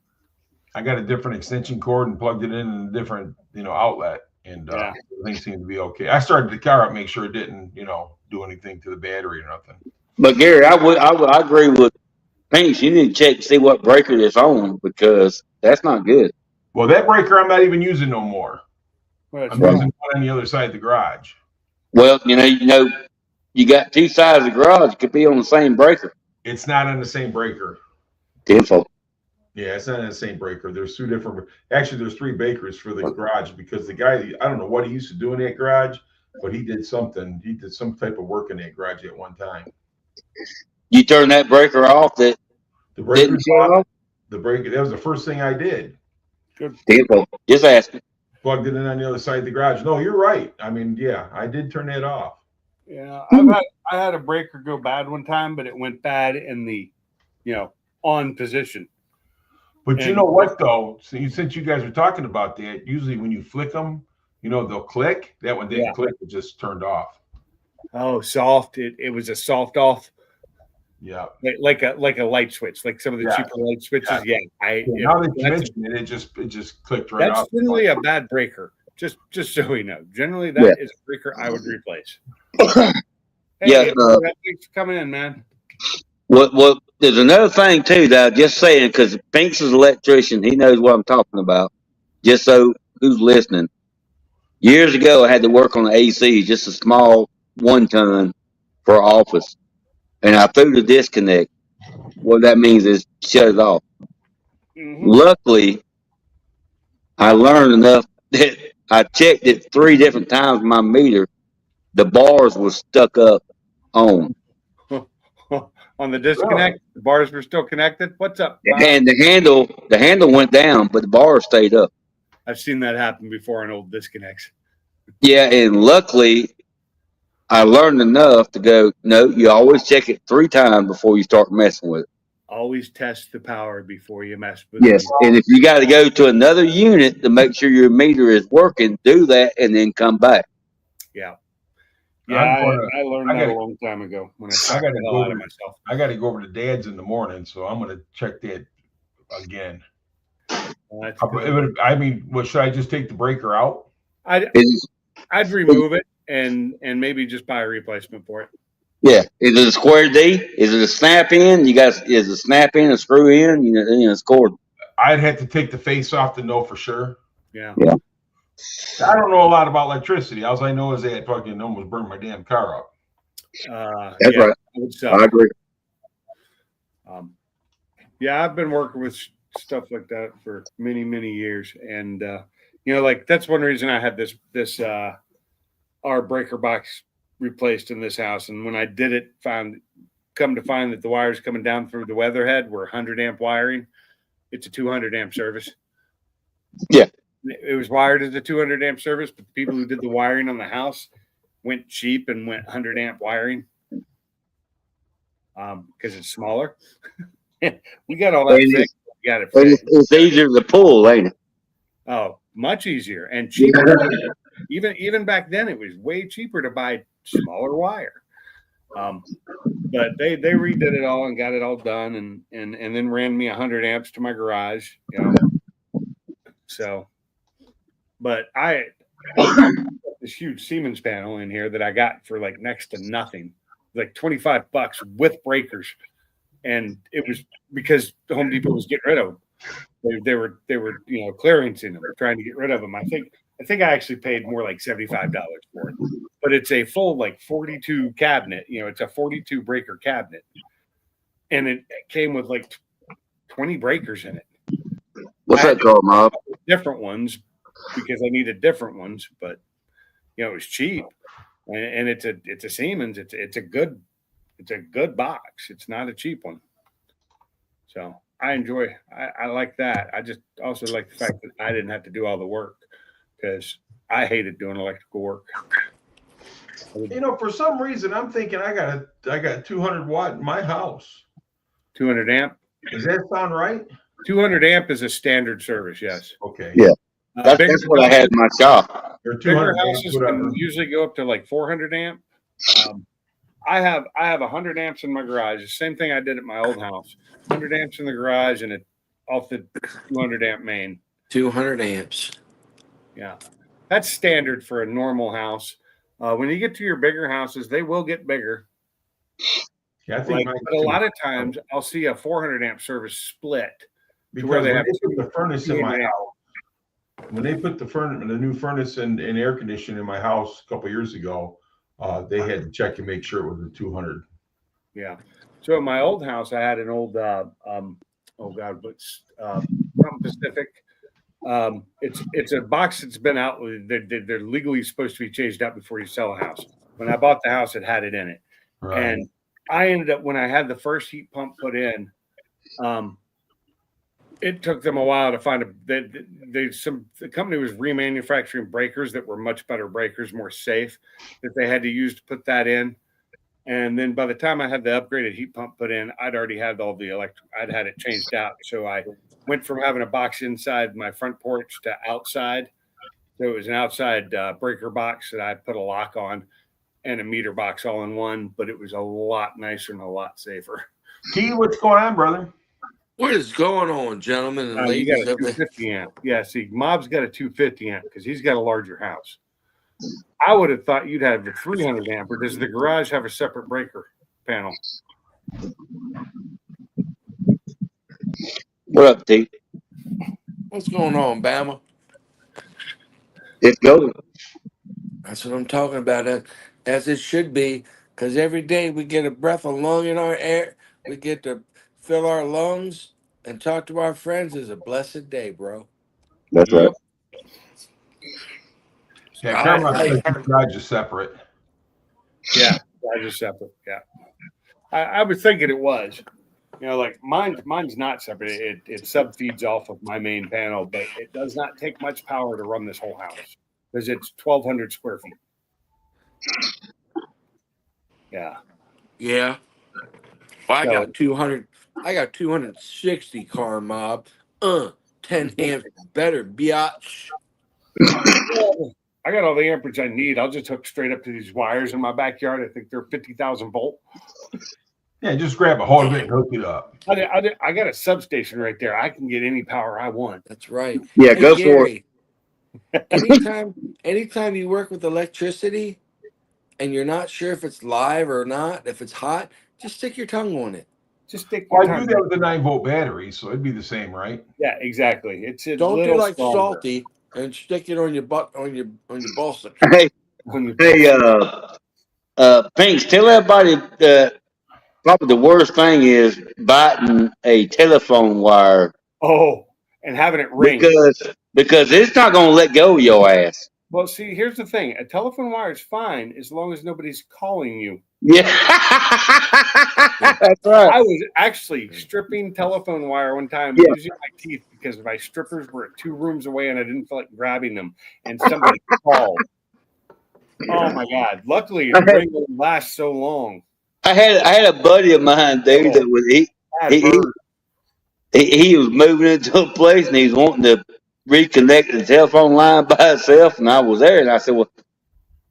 I got a different extension cord and plugged it in a different, outlet, and Yeah. everything seemed to be okay. I started the car up, make sure it didn't, do anything to the battery or nothing. But Gary, I agree with Pinks. You need to check to see what breaker it's on, because that's not good. Well, that breaker I'm not even using no more. Well, it's I'm right. using one on the other side of the garage. Well, you got two sides of the garage. It could be on the same breaker. It's not on the same breaker. Tenfold. Yeah, it's not on the same breaker. There's two different. Actually, there's 3 breakers for the garage because the guy, I don't know what he used to do in that garage, but he did something. He did some type of work in that garage at one time. You turn that breaker off. That The breaker, didn't shut off. the breaker. That was the first thing I did. Tenfold. Just asking. Plugged it in on the other side of the garage. No, you're right. I mean, yeah, I did turn that off. Yeah, I had a breaker go bad one time, but it went bad in the, on position. But you And- know what though? Since you guys are talking about that, usually when you flick them, they'll click. That one didn't Yeah. click; it just turned off. Oh, soft. It was a soft off, Yeah. like a light switch, like some of the Yeah. cheaper light switches. Yeah, Now that you that's, mention it, it just clicked right that's off. generally a bad breaker. Just so we know, generally that is a breaker I would replace. Hey, Yeah, thanks for coming in, man. What? There's another thing too that I'm just saying, because Pinks is an electrician. He knows what I'm talking about. Just so who's listening. Years ago, I had to work on the AC, just a small 1-ton for an office, and I threw the disconnect. What that means is shut it off. Mhm. Luckily, I learned enough that I checked it 3 different times. My meter, the bars were stuck up on. on the disconnect. The bars were still connected. What's up, Bob? And the handle went down, but the bar stayed up. I've seen that happen before on old disconnects. Yeah, and luckily, I learned enough to go. No, you always check it 3 times before you start messing with it. Always test the power before you mess with Yes, it. and if you got to go to another unit to make sure your meter is working, do that and then come back. Yeah. I'm Yeah, gonna- I learned I that gotta- a long time ago when I I sucked gotta the hell go out of over- myself. I got to go over to Dad's in the morning, so I'm going to check that again. That's good. I mean, what should I just take the breaker out? I'd remove it and maybe just buy a replacement for it. Yeah, is it a square D? Is it a snap in? Is a snap in a screw in? It's cord. I'd have to take the face off to know for sure. Yeah. I don't know a lot about electricity. All I know is they had fucking almost burned my damn car up. That's right. It would I suck. agree. Yeah, I've been working with stuff like that for many, many years, and like that's one reason I had this our breaker box replaced in this house. And when I did it, come to find that the wires coming down through the weatherhead were 100 amp wiring. It's a 200 amp service. Yeah. It was wired as a 200 amp service, but the people who did the wiring on the house went cheap and went 100 amp wiring because it's smaller. We got all that And fixed. We got it And fixed. it's easier to pull, ain't it? Oh, much easier and cheaper. Even back then, it was way cheaper to buy smaller wire. But they redid it all and got it all done, and then ran me 100 amps to my garage. So, but I this huge Siemens panel in here that I got for like next to nothing, like $25 with breakers, and it was because Home Depot was getting rid of them. They were clearancing them, trying to get rid of them. I think I actually paid more like $75 for it, but it's a full like 42 cabinet. It's a 42 breaker cabinet, and it came with like 20 breakers in it. What's that called, Mob? Different ones because I needed different ones, but it was cheap, and it's a Siemens. It's a good box. It's not a cheap one. So I like that. I just also like the fact that I didn't have to do all the work because I hated doing electrical work. For some reason, I'm thinking I got 200 watt in my house. 200 amp. Does that sound right? 200 amp is a standard service. Yes. Okay. Yeah. That's what I had in my shop. Or Bigger 200 houses whatever. can usually go up to like 400 amp. I have 100 amps in my garage. The same thing I did at my old house. 100 amps in the garage and it off the 200 amp main. 200 amps. Yeah, that's standard for a normal house. When you get to your bigger houses, they will get bigger. Yeah, I think But a lot of times I'll see a 400 amp service split. because where they when have they put the furnace in my 200 amp. house, when they put the new furnace and air conditioning in my house a couple years ago, they had to check and make sure it was a 200. Yeah. So in my old house, I had an old Pacific. It's a box that's been out. They're legally supposed to be changed out before you sell a house. When I bought the house, it had it in it, and I ended up when I had the first heat pump put in. It took them a while to find the company was remanufacturing breakers that were much better breakers, more safe, that they had to use to put that in. And then by the time I had the upgraded heat pump put in, I'd already had all the electric. I'd had it changed out. So I went from having a box inside my front porch to outside. So it was an outside breaker box that I put a lock on and a meter box all in one, but it was a lot nicer and a lot safer. T, what's going on, brother? What is going on, gentlemen and You ladies? got a 250 amp. Yeah, see, Mob's got a 250 amp because he's got a larger house. I would have thought you'd have the 300 amp, or does the garage have a separate breaker panel? What up, T? What's going on, Bama? It's going. That's what I'm talking about. As it should be, because every day we get a breath of lung in our air. We get to fill our lungs and talk to our friends. Is a blessed day, bro. That's right. Yeah, I- Carmine said the garage is separate. Yeah, garage is separate. Yeah. I was thinking it was. You know, like mine's not separate. It sub feeds off of my main panel, but it does not take much power to run this whole house because it's 1,200 square feet. Yeah. Yeah. Well, I So got 200. I got 260 car mob. 10 amps better, biatch. I got all the amperage I need. I'll just hook straight up to these wires in my backyard. I think they're 50,000 volt. Yeah, just grab a hold of it and hook it up. I got a substation right there. I can get any power I want. That's right. Yeah, Hey, go for it. Gary, anytime you work with electricity and you're not sure if it's live or not, if it's hot, just stick your tongue on it. Just take your Well, I time. do that with the 9-volt battery, so it'd be the same, right? Yeah, exactly. It's a Don't do little like stronger. salty and stick it on your butt on your ball section. Hey, When you- hey, Pinks, tell everybody probably the worst thing is biting a telephone wire Oh, and having it ring. because it's not gonna let go of your ass. Well, see, here's the thing: a telephone wire is fine as long as nobody's calling you. Yeah, that's right. I was actually stripping telephone wire one time Yeah. using my teeth because my strippers were 2 rooms away and I didn't feel like grabbing them. And somebody called. Oh my God! Luckily, it didn't last so long. I had a buddy of mine, dude, that was Bad he, bird. he was moving into a place and he was wanting to reconnect the telephone line by itself, and I was there, and I said,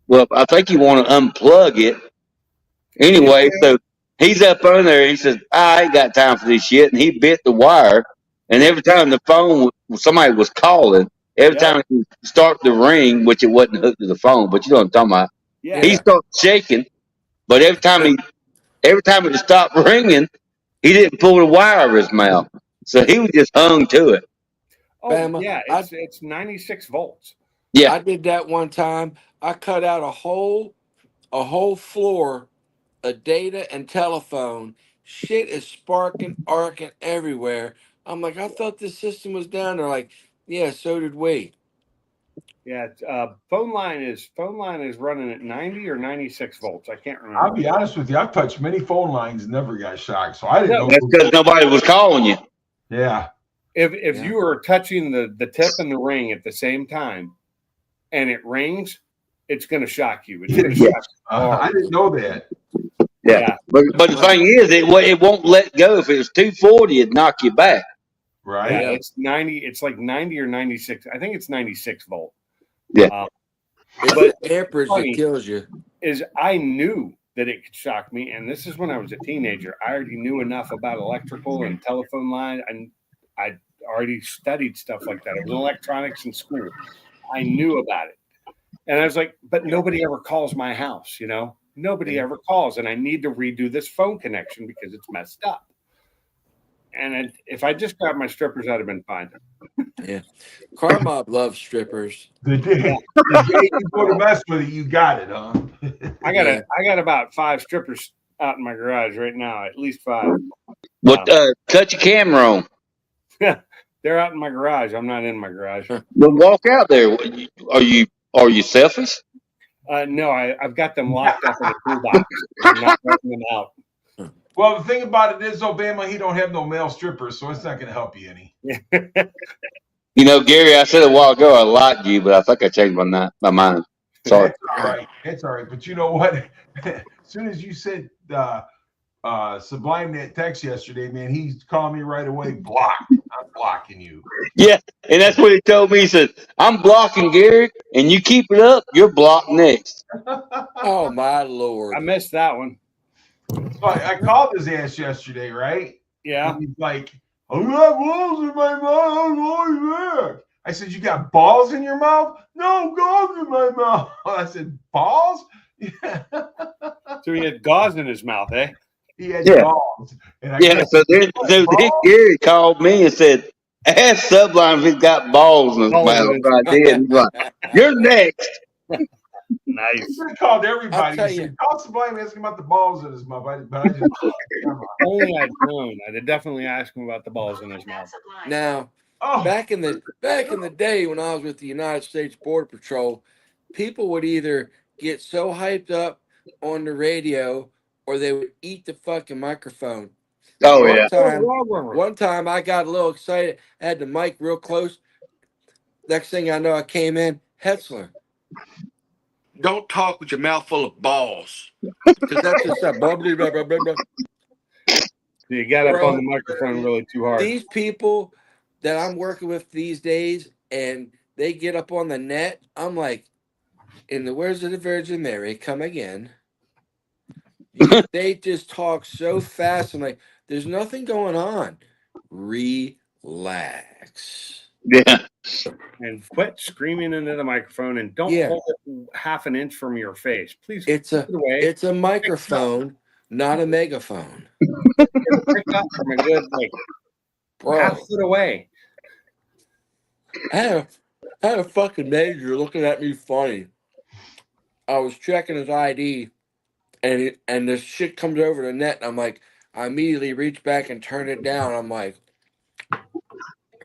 well, I think you want to unplug it anyway. So he's up on there. And he says, I ain't got time for this shit, and he bit the wire. And every time the phone, somebody was calling, every Yeah. time it start to ring, which it wasn't hooked to the phone, but you know what I'm talking about. Yeah. He started shaking, but every time it stopped ringing, he didn't pull the wire out of his mouth, so he was just hung to it. Oh Bama, yeah, it's 96 volts. Yeah. I did that one time. I cut out a whole floor of data and telephone. Shit is sparking, arcing everywhere. I'm like, I thought this system was down. They're like, yeah, so did we. Yeah, phone line is running at 90 or 96 volts. I can't I'll remember. be honest with you. I've touched many phone lines and never got shocked, so I didn't No, know. That's because nobody was calling you. Yeah. If Yeah. you are touching the tip and the ring at the same time, and it rings, it's going to shock you. It's going to Yeah. shock you. I didn't know that. Yeah. But the thing is, it won't let go. If it was 240, it'd knock you back. Right. Yeah, Yeah. it's 90. It's like 90 or 96. I think it's 96 volt. Yeah. It's But the amperage funny. that kills you. Is I knew that it could shock me, and this is when I was a teenager. I already knew enough about electrical and telephone line, and I already studied stuff like that. I was in electronics in school. I knew about it, and I was like, but nobody ever calls my house. You know, nobody ever calls, and I need to redo this phone connection because it's messed up. And if I just grabbed my strippers, I'd have been fine. Car mob loves strippers. The day you go to mess with it, you got it, huh? I got about 5 strippers out in my garage right now, at least 5. Well, cut your camera on. They're out in my garage. I'm not in my garage. Well, walk out there. Are you selfish? No, I've got them locked up in a toolbox. I'm not letting them out. Well, the thing about it is, Obama, he don't have no male strippers, so it's not going to help you any. You know, Gary, I said a while ago I liked you, but I think I changed my mind. Sorry. That's all right. It's all right. But you know what? As soon as you said Sublime that text yesterday, man, he called me right away. Blocked. I'm blocking you. Yeah, and that's what he told me. He said, I'm blocking Gary, and you keep it up, you're blocked next. Oh my lord! I missed that one. So I called his ass yesterday, right? Yeah. And he's like, I got balls in my mouth. I said, you got balls in your mouth? No, balls in my mouth. I said, balls? Yeah. So he had gauze in his mouth, eh? He had Yeah. balls. And I Yeah, said, so then Gary called me and said, ask Sublime if he's got balls in his Balls mouth. in his- So I did. He's like, you're next. Nice. I called everybody. I'll tell He you. said, call Sublime, ask him about the balls in his mouth. But I just, Only I'd known. I'd definitely ask him about the balls in his mouth. Now, oh, back in the day when I was with the United States Border Patrol, people would either get so hyped up on the radio or they would eat the fucking microphone. Oh One yeah. time, one time I got a little excited. I had the mic real close. Next thing I know, I came in, Hetzler. Don't talk with your mouth full of balls, because that's just that blah, blah, blah, blah, blah, blah. You got up on Bro, the microphone really too hard. These people that I'm working with these days, and they get up on the net, I'm like, in the words of the Virgin Mary, come again. They just talk so fast. I'm like, there's nothing going on. Relax. Yeah. And quit screaming into the microphone and don't Yeah. hold it half an inch from your face. Please It's put it away. it's a microphone, not a megaphone. It'll pick up from a good like half Bro, foot away. I had a fucking major looking at me funny. I was checking his ID, and this shit comes over the net, and I'm like, I immediately reach back and turn it down. I'm like,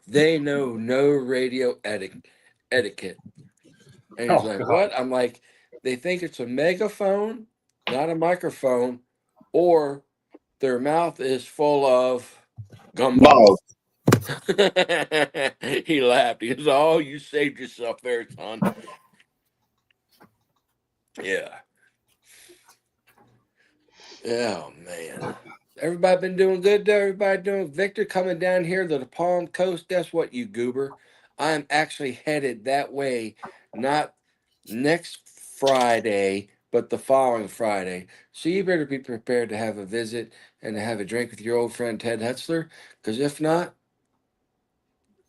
they know no radio etiquette. And he's like, God. what? I'm like, they think it's a megaphone, not a microphone, or their mouth is full of gumballs. He laughed. He goes, oh, you saved yourself there, son. Yeah. Oh, man. Everybody been doing good, though? Everybody doing? Victor coming down here to the Palm Coast. Guess what, you goober? I am actually headed that way, not next Friday, but the following Friday. So you better be prepared to have a visit and to have a drink with your old friend Ted Hetzler. Because if not,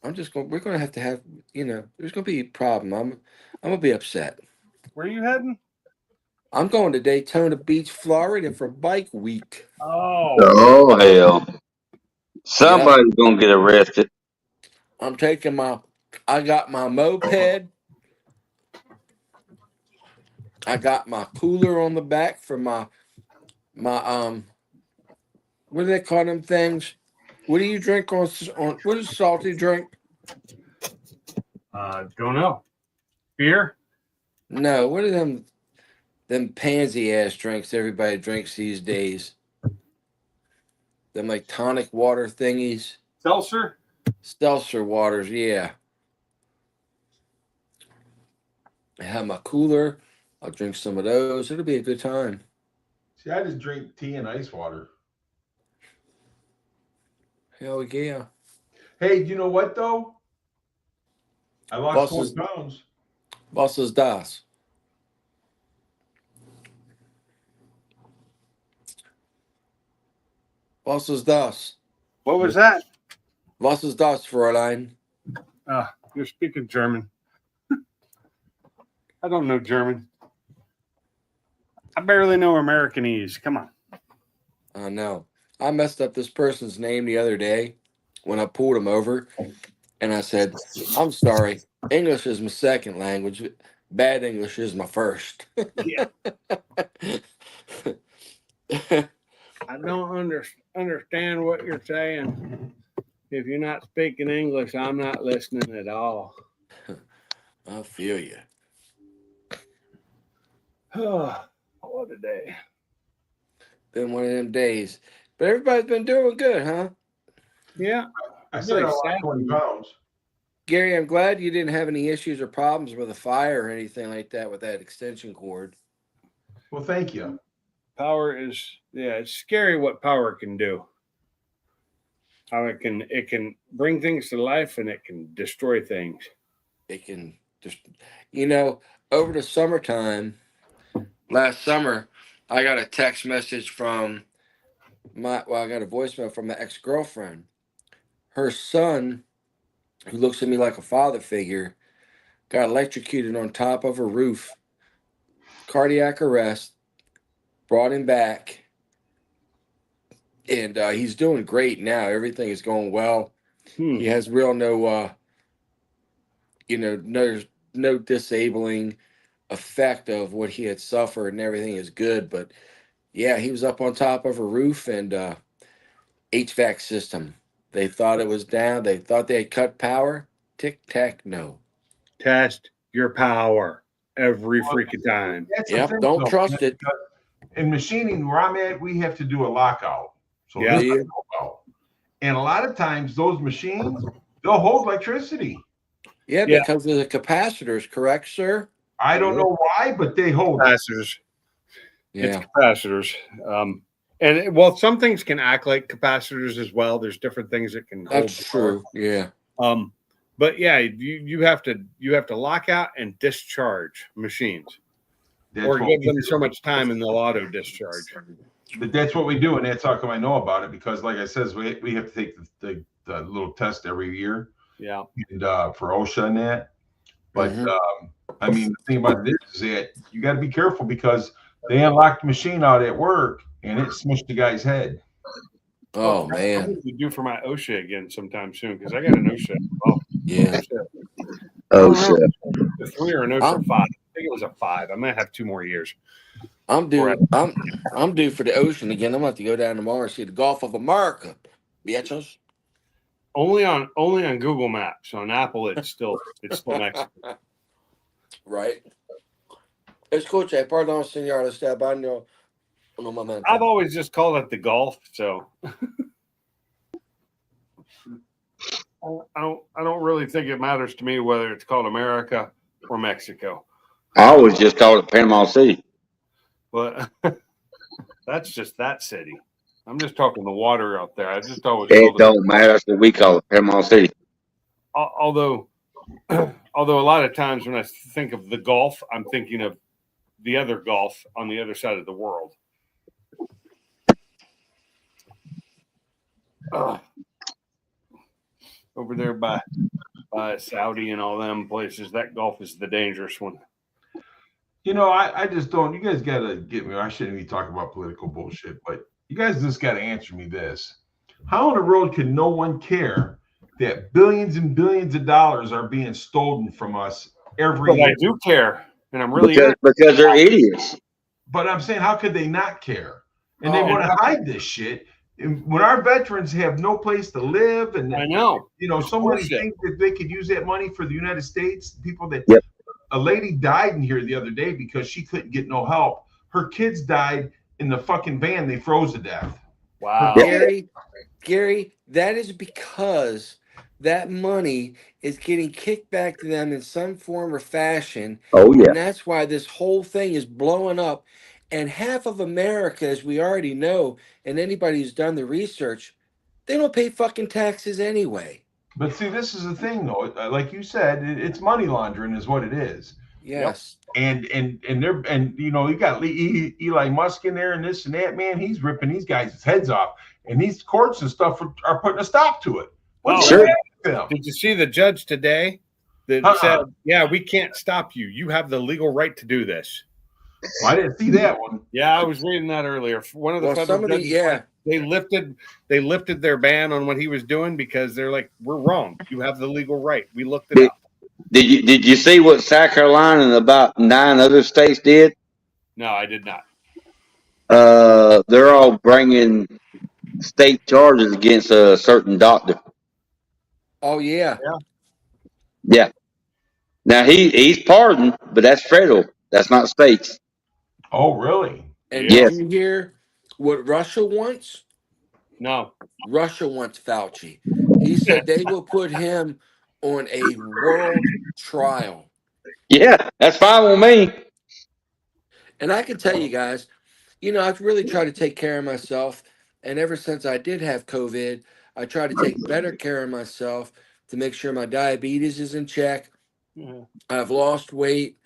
we're gonna have to have, there's gonna be a problem. I'm gonna be upset. Where are you heading? I'm going to Daytona Beach, Florida for Bike Week. Oh, Oh hell. Yep. Somebody's gonna get arrested. I'm taking I got my moped. I got my cooler on the back for my what do they call them things? What do you drink on what is salty drink? don't know. Beer? No, what are them pansy ass drinks everybody drinks these days? Them like tonic water thingies. Seltzer? Seltzer waters, yeah. I have my cooler. I'll drink some of those. It'll be a good time. See, I just drink tea and ice water. Hell yeah. Hey, do you know what though? I lost Bosses- 20 pounds. Was ist das? Was ist das? What was that? Was ist das, Fräulein? You're speaking German. I don't know German. I barely know Americanese. Come on. I know. I messed up this person's name the other day when I pulled him over, and I said, I'm sorry. English is my second language. Bad English is my first. Yeah. I don't understand what you're saying. If you're not speaking English, I'm not listening at all. I feel you. What a day. Been one of them days. But everybody's been doing good, huh? Yeah. I said I Really lost sad. 20 pounds. Gary, I'm glad you didn't have any issues or problems with a fire or anything like that with that extension cord. Well, thank you. Power is, it's scary what power can do. How it can bring things to life and it can destroy things. It can just, over the summertime, last summer, I got a text message from I got a voicemail from my ex-girlfriend. Her son, who looks at me like a father figure, got electrocuted on top of a roof, cardiac arrest, brought him back, and he's doing great now. Everything is going well. He has real no disabling effect of what he had suffered, and everything is good. But yeah, he was up on top of a roof, and HVAC system. They thought it was down. They thought they had cut power. Tic tac, no. Test your power every freaking time. That's the Yep, thing, don't though. trust it. in machining where I'm at, we have to do a lockout. So Yeah. this I know about. And a lot of times those machines, they'll hold electricity. Yeah, Yeah. because of the capacitors, correct, sir? I don't know why, but they hold it. Capacitors. Yeah. It's capacitors. And well, some things can act like capacitors as well. There's different things that can hold. That's true. Yeah. But yeah, you have to lock out and discharge machines, That's or what give we them do. so much time and they'll auto discharge. But that's what we do, and that's how come I know about it, because like I said, we have to take the little test every year, Yeah. and for OSHA and that. But Mhm. I mean, the thing about this is that you got to be careful because they unlocked the machine out at work and it smushed the guy's head. Oh I'm man. going to do for my OSHA again sometime soon because I got an OSHA. Oh, Yeah. Oh shit. a 3 or an OSHA 5. I think it was a 5. I might have 2 more years. I'm due. I'm due for the ocean again. I'm gonna have to go down tomorrow and see the Gulf of America. Bitches. Only on Google Maps. On Apple, it's still Mexico. Right. Escuche, perdón, señor, está baño un momento. I've always just called it the Gulf, so I don't really think it matters to me whether it's called America or Mexico. I always just called it Panama City. But that's just that city. I'm just talking the water out there. I just always It called it. don't matter. That's what we call it, Panama City. Although a lot of times when I think of the Gulf, I'm thinking of the other Gulf on the other side of the world. Over there by Saudi and all them places, that Gulf is the dangerous one. You know, I just don't. You guys got to get me. I shouldn't be talking about political bullshit, but you guys just got to answer me this: how in the world can no one care that billions and billions of dollars are being stolen from us every But year? I do care, and I'm really Because they're idiots. But I'm saying, how could they not care? And they Oh, want to hide this shit. And when our veterans have no place to live, and I know. you know, so many Bullshit. things that they could use that money for the United States. People that Yep. A lady died in here the other day because she couldn't get no help. Her kids died in the fucking van. They froze to death. Wow. Gary, that is because that money is getting kicked back to them in some form or fashion. Oh yeah. And that's why this whole thing is blowing up. And half of America, as we already know, and anybody who's done the research, they don't pay fucking taxes anyway. But see, this is the thing, though. Like you said, it's money laundering, is what it is. Yes. And you know, you got Eli Musk in there and this and that. Man, he's ripping these guys' heads off, and these courts and stuff are putting a stop to it. What's Sure. them? Did you see the judge today that said, "Yeah, we can't stop you. You have the legal right to do this." Well, I didn't see that one. Yeah, I was reading that earlier. One of the Well, federal somebody, judges, they lifted their ban on what he was doing because they're like, "We're wrong. You have the legal right. We looked it up." Did you see what South Carolina and about 9 other states did? No, I did not. They're all bringing state charges against a certain doctor. Oh, yeah. Yeah. Now he's pardoned, but that's federal. That's not states. Oh, really? And Yes. did you hear what Russia wants? No. Russia wants Fauci. He said they will put him on a world trial. Yeah, that's fine with me. And I can tell you guys, you know, I've really tried to take care of myself. And ever since I did have COVID, I try to take better care of myself to make sure my diabetes is in check. I've lost weight,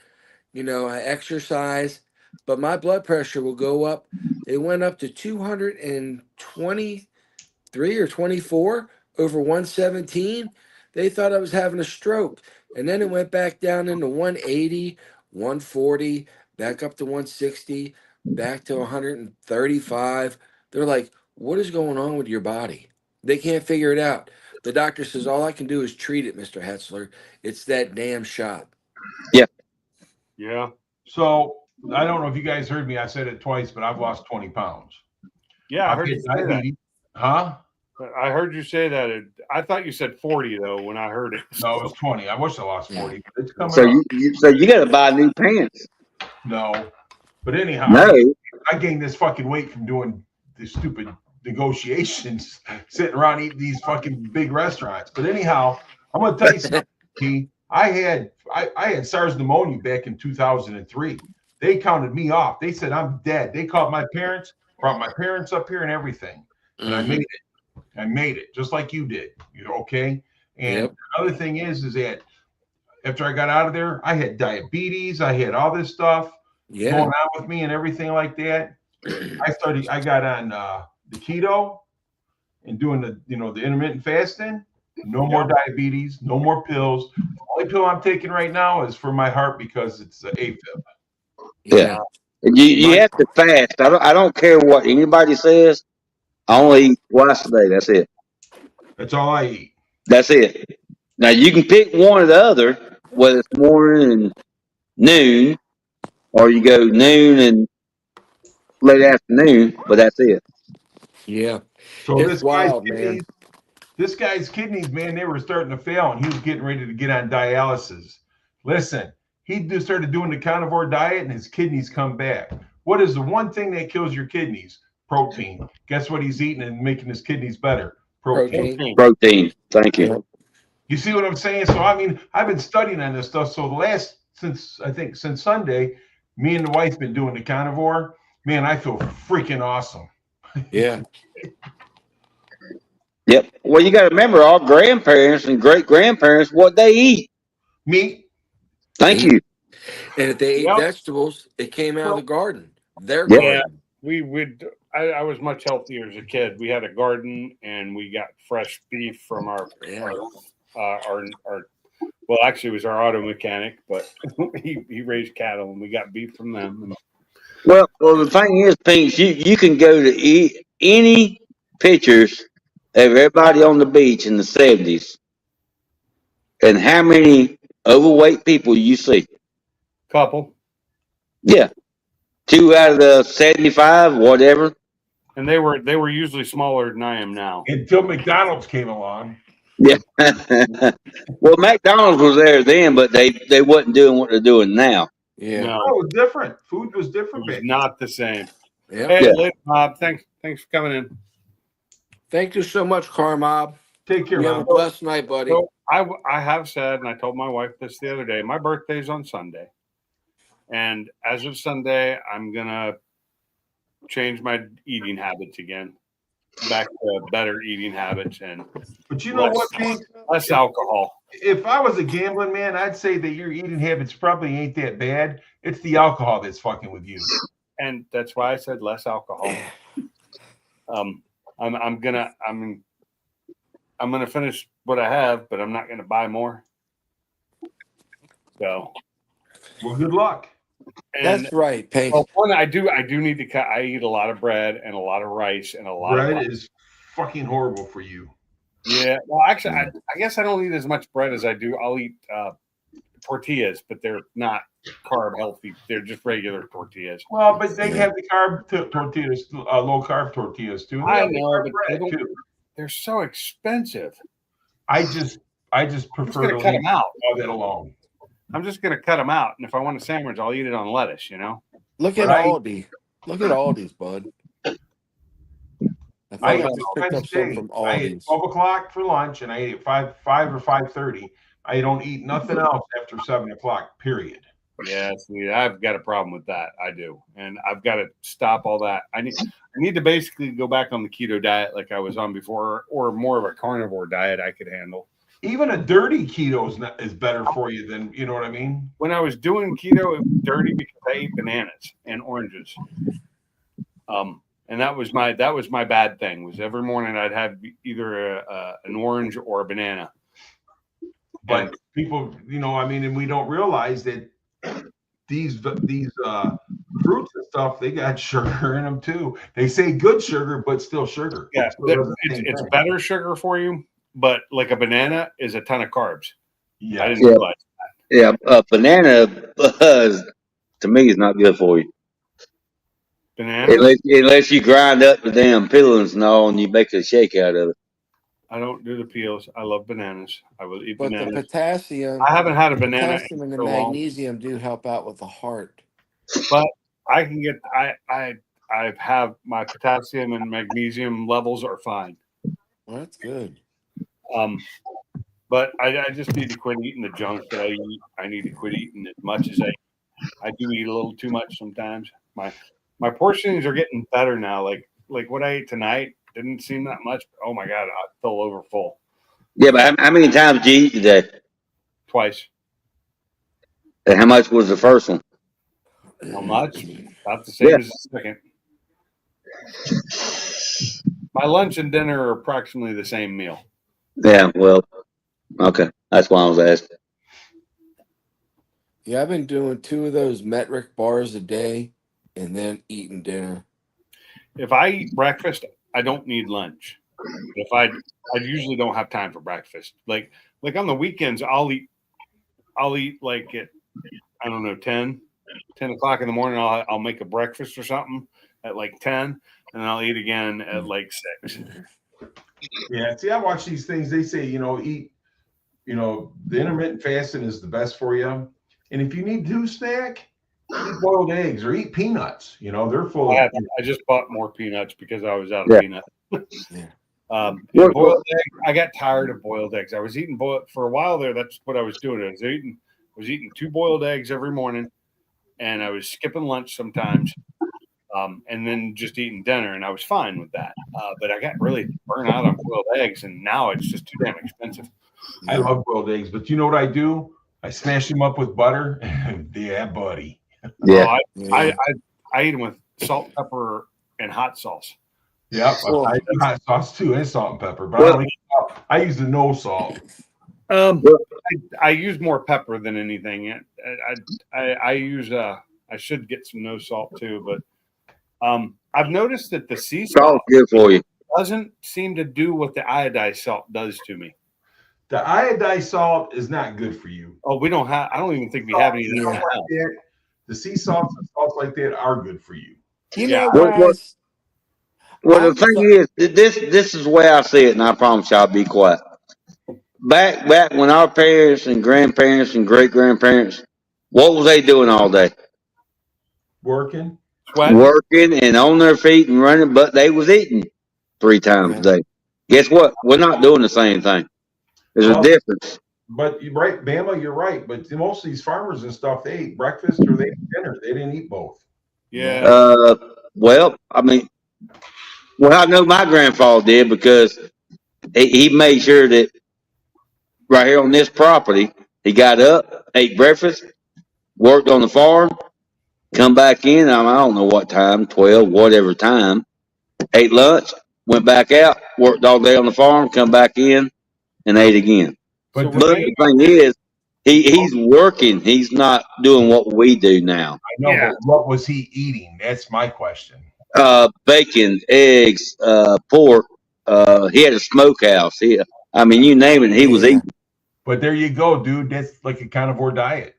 you know, I exercise, but my blood pressure will go up. It went up to 223 or 24 over 117. They thought I was having a stroke. And then it went back down into 180, 140, back up to 160, back to 135. They're like, what is going on with your body? They can't figure it out. The doctor says, all I can do is treat it, Mr. Hetzler. It's that damn shot. Yeah. So I don't know if you guys heard me. I said it twice, but I've lost 20 pounds. Yeah, I I've heard had you say that. diabetes. Huh? I heard you say that. I thought you said 40 though when I heard it. No, it was 20. I wish I lost 40, but it's coming So up. you got to buy new pants. No. But anyhow, No, I gained this fucking weight from doing the stupid negotiations, sitting around eating these fucking big restaurants. But anyhow, I'm gonna tell you something. P. I had SARS pneumonia back in 2003. They counted me off. They said I'm dead. They called my parents, brought my parents up here and everything, and I made it. I made it just like you did. You know, okay. And Yep. another thing is that after I got out of there, I had diabetes. I had all this stuff Yeah. going on with me and everything like that. I got on the keto and doing the intermittent fasting. No more diabetes, no more pills. The only pill I'm taking right now is for my heart because it's AFib. Yeah. You have to fast. I don't care what anybody says. I only eat twice a day. That's it. That's all I eat. That's it. Now you can pick one or the other, whether it's morning and noon, or you go noon and late afternoon, but that's it. Yeah. So It's wild, man. This guy's kidneys, man, they were starting to fail, and he was getting ready to get on dialysis. Listen, he just started doing the carnivore diet, and his kidneys come back. What is the one thing that kills your kidneys? Protein. Guess what he's eating and making his kidneys better? Protein. Protein. Thank you. Yeah. You see what I'm saying? So I mean, I've been studying on this stuff. So since Sunday, me and the wife been doing the carnivore. Man, I feel freaking awesome. Yeah. Yep. Well, you got to remember, our grandparents and great grandparents, what they eat. Meat. Thank you. And if they ate Yep. vegetables, it came out of the garden. Their Yep. garden. We would. I was much healthier as a kid. We had a garden, and we got fresh beef from our well, actually, it was our auto mechanic, but he raised cattle, and we got beef from them. Well, the thing is, Pinks, you can go to any pictures of everybody on the beach in the 70s, and how many overweight people you see. Couple, Yeah. 2 out of the 75, whatever. and they were usually smaller than I am now. Until McDonald's came along. Yeah. Well, McDonald's was there then, but they wasn't doing what they're doing now. Yeah. No, Oh, it was different. Food was it different was back not the same. Yeah. Hey, Yeah. later, Bob. Thanks for coming in. Thank you so much, Carmob. Take care, You have a man. blessed night, buddy. So I have said, and I told my wife this the other day, my birthday's on Sunday. And as of Sunday, I'm going to change my eating habits again, back to better eating habits and But you know what, Pete? less alcohol. If I was a gambling man, I'd say that your eating habits probably ain't that bad. It's the alcohol that's fucking with you. And that's why I said less alcohol. I'm gonna finish what I have, but I'm not gonna buy more. So, Well, good luck. and That's right, Pink. well, one, I do need to cut. I eat a lot of bread and a lot of rice and a lot of Bread is fucking horrible for you. yeah. Well, actually, I guess I don't eat as much bread as I do. I'll eat tortillas, but they're not carb healthy. They're just regular tortillas. Well, but they have the tortillas, low carb tortillas too. I They have the know, carb but bread, they don't- too. They're so expensive. I just I'm just prefer gonna to cut leave them out. all that alone. I'm just gonna cut them out, and if I want a sandwich, I'll eat it on lettuce. You know. Look at Right. Aldi. Look at Aldi's, bud. I think I I ate just picked up some from I ate Aldi's. 12 o'clock for lunch, and I ate at 5 or 5:30. I don't eat nothing else after 7 o'clock. Period. Yeah, see, I've got a problem with that. I do, and I've got to stop all that. I need to basically go back on the keto diet like I was on before, or more of a carnivore diet I could handle. Even a dirty keto is better for you than, you know what I mean? When I was doing keto, it was dirty because I ate bananas and oranges. And that was my bad thing. Was every morning I'd have either an orange or a banana. But people, I mean, and we don't realize that these fruits and stuff, they got sugar in them too. They say good sugar, but still sugar. Yeah, Still does the same it's thing. better sugar for you, but like a banana is a ton of carbs. Yeah. I didn't Yeah. realize. Yeah, banana to me is not good for you. Banana? Unless you grind up the damn peelings and all, and you make a shake out of it. I don't do the peels. I love bananas. I will eat But the bananas. potassium, I haven't had a banana potassium and in the so long, magnesium do help out with the heart. but I can get. I I have my potassium and magnesium levels are fine. Well, that's good. But I just need to quit eating the junk that I eat. I need to quit eating as much as I do eat a little too much sometimes. My portions are getting better now. Like what I ate tonight didn't seem that much. Oh my god, I fell over full Yeah, but how many times did you eat today? twice. And how much was the first one? How much? About the Yeah. same as the second. My lunch and dinner are approximately the same meal. Yeah, well, okay. That's why I was asking. Yeah, I've been doing 2 of those metric bars a day and then eating dinner. If I eat breakfast, I don't need lunch. If I usually don't have time for breakfast. Like on the weekends, I'll eat like at I don't know 10 o'clock in the morning. I'll make a breakfast or something at like 10, and I'll eat again at like 6. Yeah, see, I watch these things. They say, eat, the intermittent fasting is the best for you. And if you need to snack, eat boiled eggs or eat peanuts. They're full of. I just bought more peanuts because I was out of Yeah. peanuts. Yeah. And What- boiled eggs, I got tired of boiled eggs. I was eating for a while there. That's what I was doing. I was eating 2 boiled eggs every morning, and I was skipping lunch sometimes, and then just eating dinner, and I was fine with that. But I got really burnt out on boiled eggs, and now it's just too damn expensive. I love boiled eggs, but you know what I do? I smash them up with butter. Yeah, buddy. Yeah. I eat them with salt, pepper, and hot sauce. Yeah, Well- I do hot sauce too, and salt and pepper. But Well- I don't eat salt. I use the no salt. I use more pepper than anything. I use I should get some no salt too, but I've noticed that the sea It's all salt good for you. doesn't seem to do what the iodized salt does to me. The iodized salt is not good for you. Oh, we don't have. I don't even think we have any. Stuff like that, the sea salts and salts like that are good for you. You Yeah. know, What- guys, Well, the I'm thing is, this is the way I see it, and I promise you I'll be quiet. Back when our parents and grandparents and great grandparents, what was they doing all day? Working. Sweat. Working and on their feet and running, but they was eating 3 times a day. Guess what? We're not doing the same thing. There's a Well- difference. But you're right, Bama, you're right. But most of these farmers and stuff, they ate breakfast or they ate dinner. They didn't eat both. Yeah. Well, I mean, I know my grandfather did because he made sure that right here on this property, he got up, ate breakfast, worked on the farm, come back in. I don't know what time, 12, whatever time, ate lunch, went back out, worked all day on the farm, come back in, and ate again. So But we're But saying- the thing is, he's working. He's not doing what we do now. I know, Yeah. but what was he eating? That's my question. Bacon, eggs, pork. He had a smokehouse. I mean, you name it, he was Yeah. eating. But there you go, dude. That's like a carnivore diet.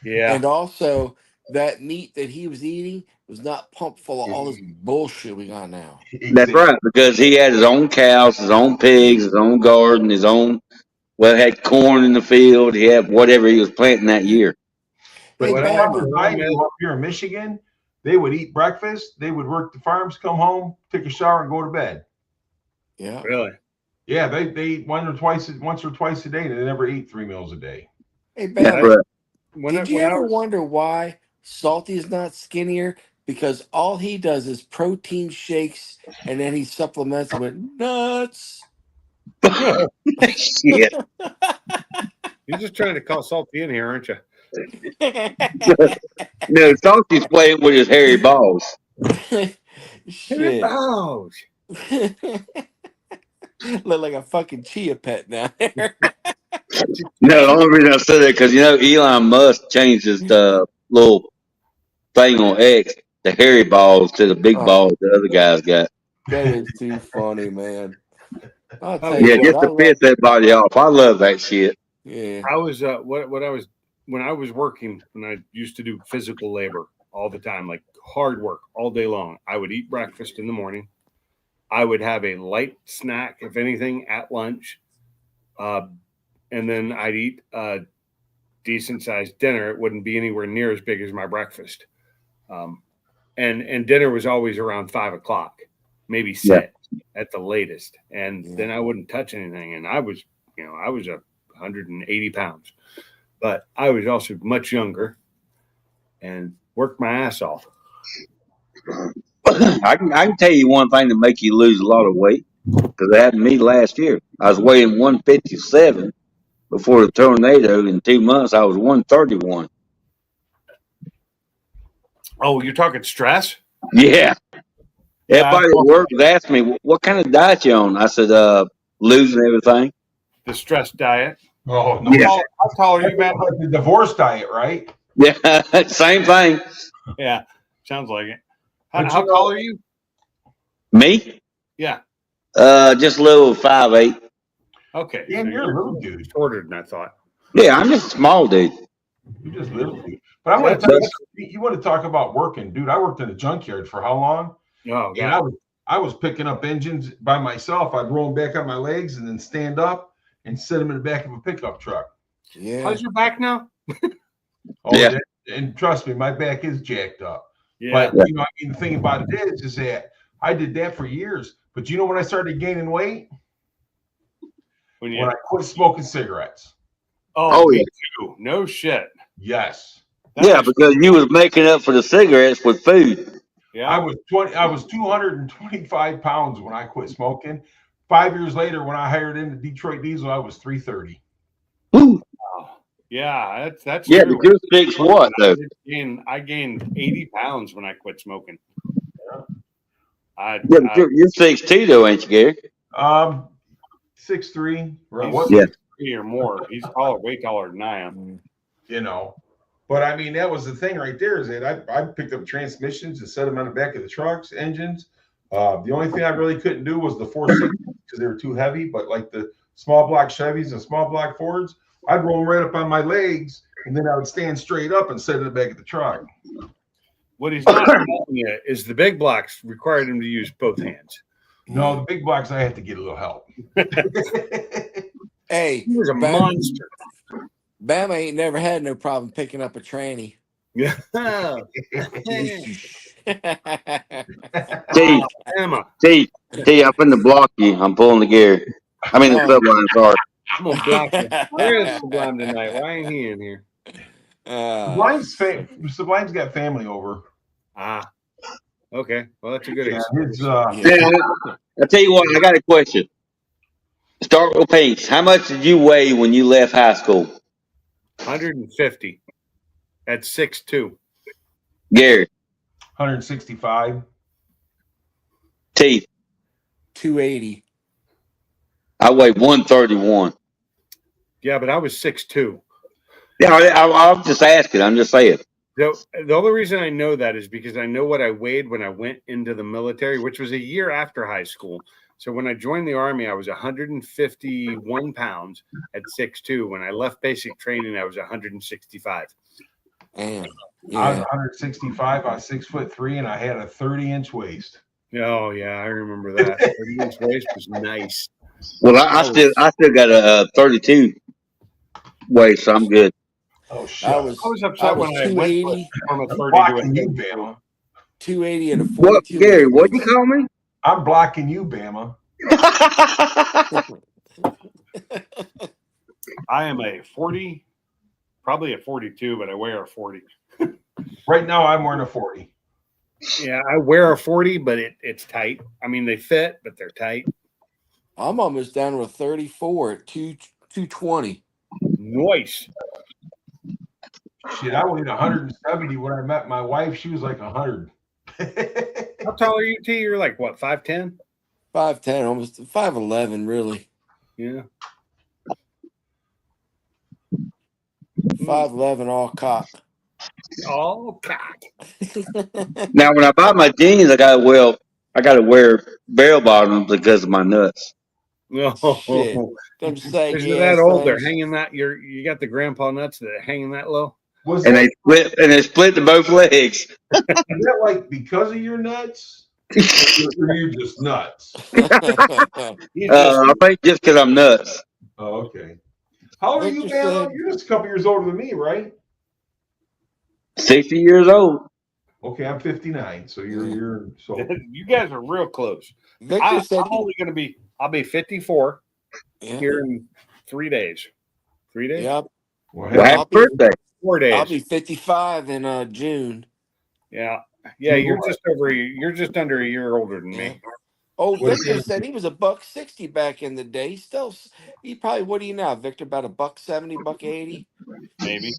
yeah. and also that meat that he was eating was not pumped full of all this bullshit we got now. That's right, because he had his own cows, his own pigs, his own garden, his own. Well, had corn in the field. He had whatever he was planting that year. But Hey, the Bama. farmers I knew up here in Michigan, they would eat breakfast, they would work the farms, come home, take a shower, and go to bed. Yeah. Really. Yeah, they eat once or twice a day. They never eat 3 meals a day. Hey, That's Bama, right. did you ever wonder why Salty is not skinnier? Because all he does is protein shakes and then he supplements with nuts. Shit. You're just trying to call Salty in here, aren't you? No, Salty's playing with his hairy balls. Shit. Oh, Look like a fucking chia pet now. No, the only reason I said that because Elon Musk changed his little thing on X, the hairy balls to the big Oh. balls the other guys got. That is too funny, man. I'll tell Yeah, you just what, to piss everybody off. I love that shit. yeah. I was what I was when I was working when I used to do physical labor all the time, like hard work all day long. I would eat breakfast in the morning. I would have a light snack, if anything, at lunch, and then I'd eat a decent sized dinner. It wouldn't be anywhere near as big as my breakfast. and dinner was always around 5 o'clock, maybe Yeah. 6 at the latest, and then I wouldn't touch anything. And I was 180 pounds, but I was also much younger and worked my ass off. I can tell you one thing to make you lose a lot of weight because it happened to me last year. I was weighing 157 before the tornado. In 2 months, I was 131. Oh, you're talking stress? Yeah. Yeah, Everybody at work was asking me, what kind of diet you on? I said, losing everything. the stress diet. Oh no! Yeah. How tall are you, man? Like the divorce diet, right? Yeah, same thing. Yeah, sounds like it. But How you know- tall are you? Me? Yeah. Just a little 5'8". Okay. Damn, so you're a little dude. shorter than I thought. Yeah, I'm just a small dude. You just little dude. But I want to tell you, you want to talk about working, dude. I worked in a junkyard for how long? Oh, And I was picking up engines by myself. I'd roll them back on my legs and then stand up and sit them in the back of a pickup truck. Yeah. How's your back now? Oh, Yeah. and trust me, my back is jacked up. Yeah. But you know, I mean, the thing about it is that I did that for years. But you know when I started gaining weight? When When I quit smoking cigarettes. Oh, me yeah. too. No shit. Yes. That Yeah, was- because you was making up for the cigarettes with food. yeah. I was 225 pounds when I quit smoking. 5 years later, when I hired into Detroit Diesel, I was 330. Woo. Yeah, that's Yeah, true. but you're 6 what though? I gained 80 pounds when I quit smoking. Yeah, but you're 6'2" though, ain't you, Gary? 6'3", or He's what? Yeah. 6'3" or more. He's taller, way taller than I am. You know. But I mean, that was the thing right there is that I picked up transmissions and set them on the back of the trucks, engines. The only thing I really couldn't do was the 460 because they were too heavy. But like the small block Chevys and small block Fords, I'd roll them right up on my legs, and then I would stand straight up and sit in the back of the truck. What he's not telling you is the big blocks required him to use both hands. No, the big blocks I had to get a little help. Hey, He was a Bama, monster. Bama ain't never had no problem picking up a tranny. Yeah. T, Emma, T, I'm finna block you. I'm pulling the Gary. I mean the Oh. subline, sorry. I'm gonna block him. Where is Sublime tonight? Why ain't he in here? Sublime's got family over. Ah, okay. Well, that's a good Yeah, excuse. his, Yeah, I tell you what, I got a question. Start with Pinks. How much did you weigh when you left high school? 150 at 6'2". Gary, 165. T, 280. I weighed 131. Yeah, but I was 6'2". Yeah, I'm just asking. I'm just saying. The only reason I know that is because I know what I weighed when I went into the military, which was a year after high school. So when I joined the Army, I was 151 pounds at 6'2". When I left basic training, I was 165. Damn. I was Yeah. 165. I was 6'3", and I had a 30-inch waist. Oh, yeah, I remember that. 30-inch waist was nice. Well, I still got a 32 waist, so I'm good. Oh shit! I was I was upset when I went 280, from a 30 to blocking a you, Bama. 280 at a What, 42. Gary? What'd you call me? I'm blocking you, Bama. I am a 40, probably a 42, but I wear a 40. Right now, I'm wearing a 40. Yeah, I wear a 40, but it's tight. I mean, they fit, but they're tight. I'm almost down to a 34 at 220. Nice. Shit, I weighed 170 when I met my wife. She was like 100. How tall are you, T? You're like, what, 5'10"? 5'10, almost 5'11, really. Yeah. 5'11 all cock. Oh, cock. Now, when I buy my jeans, I gotta wear barrel bottoms because of my nuts. No. Shit. Them Because saggy you're that ass old, they're things. hanging that. You got the grandpa nuts that are hanging that low. Was And that, they split to both legs. is that like because of your nuts? Or you're just nuts? He's just, I think just because I'm nuts. Oh, okay. How old are you, Victor Bama? said- You're just a couple years older than me, right? 60 years old. Okay, I'm 59. So you're so You guys are real close. Victor said I'm only going to be. I'll be 54 yeah, here in 3 days. 3 days. yep. well, Well, happy I'll be birthday. 4 I'll days. be 55 in June. Yeah. Yeah. You're just over. You're just under a year older than Yeah. me. Oh, What Victor is said he was $1.60 back in the day. He probably, what are you now, Victor? About $1.70, $1.80. Maybe.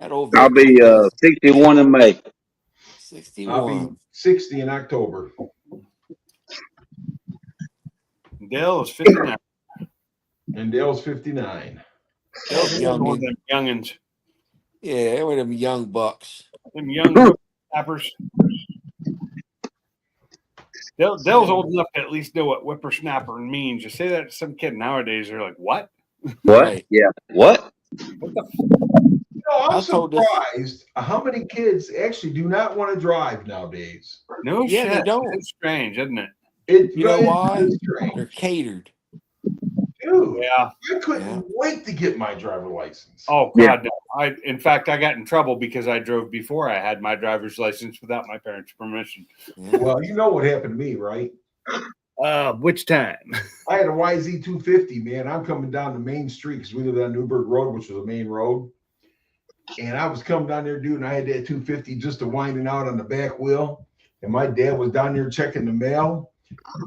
That old I'll Victor be says 61 in May. I'll be 61. 60 in October. Dale is 59. And Dale's 59. Dale's That one of youngin. them youngins. Yeah, they were them young bucks. Them young whippersnappers. Dale's old enough to at least know what whippersnapper means. You say that to some kid nowadays, they're like, "What? What? Right. Yeah. What? What the?" I'm I told this. surprised how many kids actually do not want to drive nowadays. No Yeah, shit. they don't. It's strange, isn't it? You know why? It's strange. They're catered. Dude, Yeah. I couldn't Yeah. wait to get my driver license. Oh Yeah. God, no. In fact, I got in trouble because I drove before I had my driver's license without my parents' permission. Yeah. Well, you know what happened to me, right? Which time? I had a YZ250, man. I'm coming down the main street because we lived on Newburgh Road, which was a main road. And I was coming down there, dude, and I had that 250 just winding out on the back wheel. And my dad was down there checking the mail.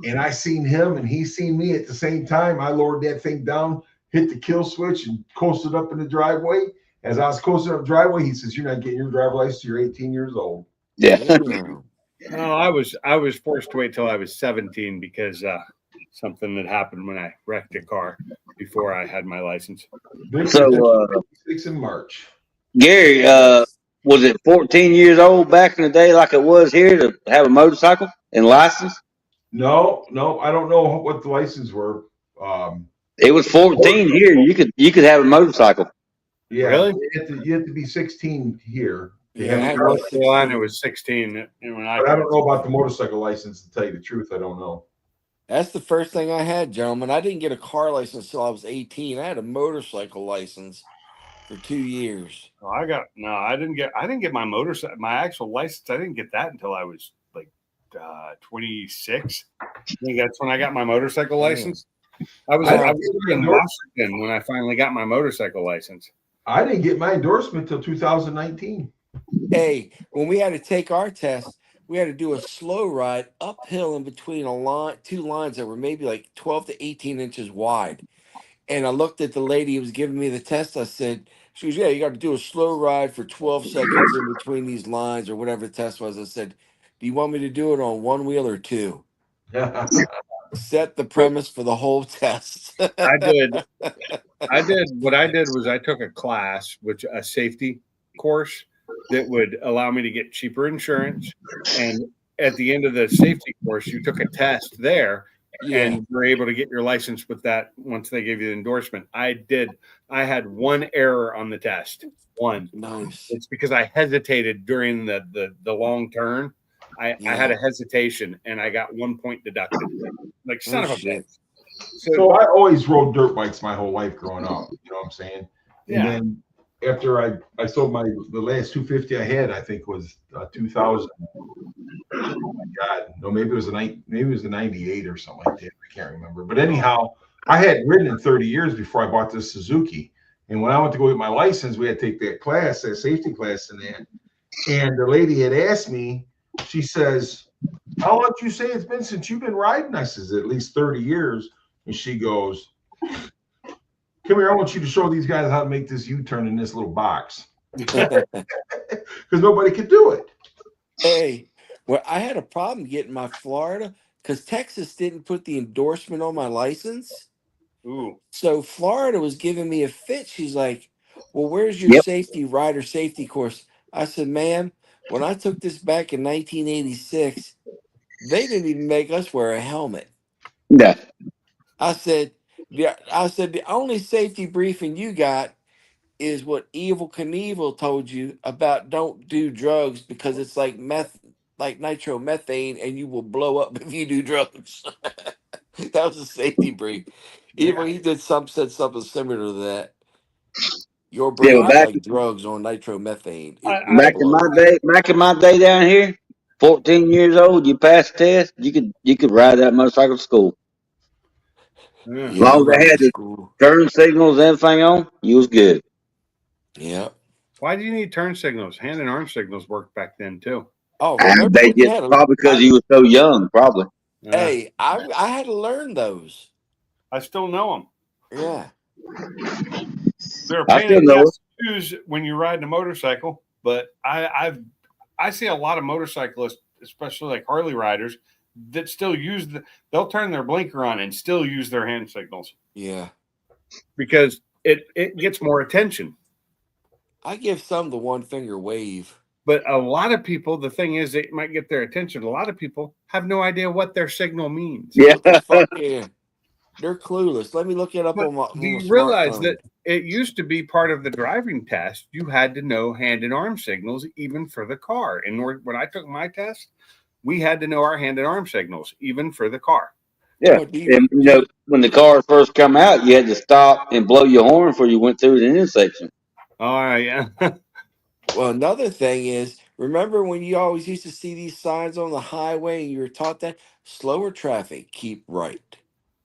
And I seen him and he seen me at the same time. I lowered that thing down, hit the kill switch, and coasted up in the driveway. As I was coasting up the driveway, he says, "You're not getting your driver's license. You're 18 years old." Yeah. Damn. No, I was forced to wait till I was 17 because something that happened when I wrecked a car before I had my license. So, 6 in March. Gary, was it 14 years old back in the day, like it was here, to have a motorcycle and license? No, I don't know what the licenses were. It was 14 here. You could have a motorcycle. Yeah, Really? you have to be 16 here. To Yeah, I have had a my North license. Carolina was 16 when But I don't know about the motorcycle license. To tell you the truth, I don't know. That's the first thing I had, gentlemen. I didn't get a car license until I was 18. I had a motorcycle license for 2 years. I didn't get my motorcycle, my actual license. I didn't get that until I was like 26. I think that's when I got my motorcycle license. I was in Washington when I finally got my motorcycle license. I didn't get my endorsement till 2019. Hey, when we had to take our test, we had to do a slow ride uphill in between two lines that were maybe like 12 to 18 inches wide. And I looked at the lady who was giving me the test. I said, she goes, "Yeah, you got to do a slow ride for 12 seconds in between these lines," or whatever the test was. I said, "Do you want me to do it on one wheel or two?" Set the premise for the whole test. I did. What I did was I took a class, a safety course that would allow me to get cheaper insurance. And at the end of the safety course, you took a test there Yeah. and were able to get your license with that once they gave you the endorsement. I had one error on the test. One. Nice. It's because I hesitated during the long turn. I had a hesitation and I got 1 point deducted. Like, son of a shit. bitch. So I always rode dirt bikes my whole life growing up. You know what I'm saying? Yeah. And then after I sold the last 250 I had, I think was 2000. Oh my God, no, maybe it was a 98 or something like that. I can't remember. But anyhow, I hadn't ridden in 30 years before I bought this Suzuki. And when I went to go get my license, we had to take that safety class in that. And the lady had asked me, she says, "How long do you say it's been since you've been riding?" I says, "At least 30 years. And she goes, "Come here, I want you to show these guys how to make this U-turn in this little box." Because nobody could do it. Hey, well, I had a problem getting my Florida because Texas didn't put the endorsement on my license. Ooh. So Florida was giving me a fit. She's like, "Well, where's your rider safety course?" I said, "Ma'am, when I took this back in 1986, they didn't even make us wear a helmet." Yeah. I said, the only safety briefing you got is what Evel Knievel told you about don't do drugs because it's like nitromethane and you will blow up if you do drugs. That was a safety brief. Evil, he said something similar to that. Your Yeah, brain but is like drugs on nitromethane. It will I explode. back in my day down here, 14 years old, you passed the test, you could ride that motorcycle to school. yeah. As Yeah, I long as they rode had to the school. turn signals and everything on, you was good. Yeah. Why do you need turn signals? Hand and arm signals worked back then too. Oh, And remember they when you just had a? probably because I, you was so young, probably. Hey, I had to learn those. I still know them. Yeah. They're a I pain still in the know ass to use when you're riding a motorcycle, but I see a lot of motorcyclists, especially like Harley riders, that still use they'll turn their blinker on and still use their hand signals Yeah. because it gets more attention. I give some the one finger wave. But a lot of people, the thing is, it might get their attention. A lot of people have no idea what their signal means. Yeah. What the fuck? Yeah. They're clueless. Let me look it up But on my, do you realize smartphone. that it used to be part of the driving test? You had to know hand and arm signals even for the car. And when I took my test, we had to know our hand and arm signals even for the car. Yeah. What And when the cars first come out, you had to stop and blow your horn before you went through the intersection. Oh yeah, Well, another thing is, remember when you always used to see these signs on the highway and you were taught that slower traffic, keep right.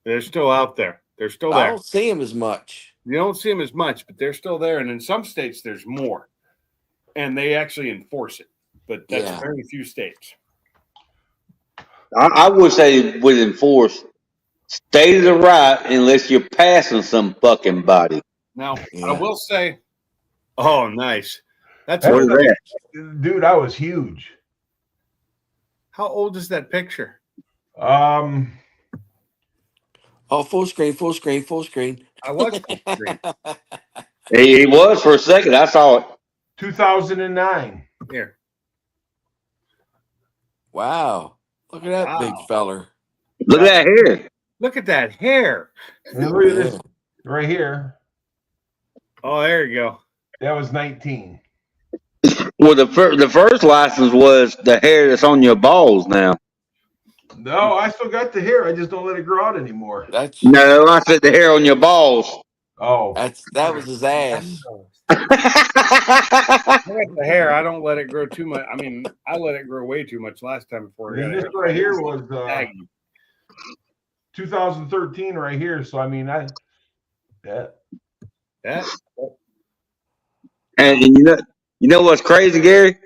they're still out there. They're still I there. don't see them as much. You don't see them as much, but they're still there. And in some states, there's more, and they actually enforce it. But that's Yeah. very few states. I wish they would enforce stay to the right unless you're passing some fucking body. Now, I Yeah. will say, oh, nice. That's What is that? Dude, I was huge. how old is that picture? Um, Oh, full screen, full screen, full screen. I was green. He was for a second. I saw it. 2009. Here. Wow. Look at that big Wow. feller. Look at that hair. Look at that hair. And look at Yeah. this right here. Oh, there you go. That was 19. Well, the first license was the hair that's on your balls now. No, I still got the hair. I just don't let it grow out anymore. That's No, I said the hair on your balls. Oh, that was his ass. I got the hair. I don't let it grow too much. I mean, I let it grow way too much last time before I got and it. this right here was Aggie. 2013 right here. So I mean, Yeah. And you know what's crazy, Gary?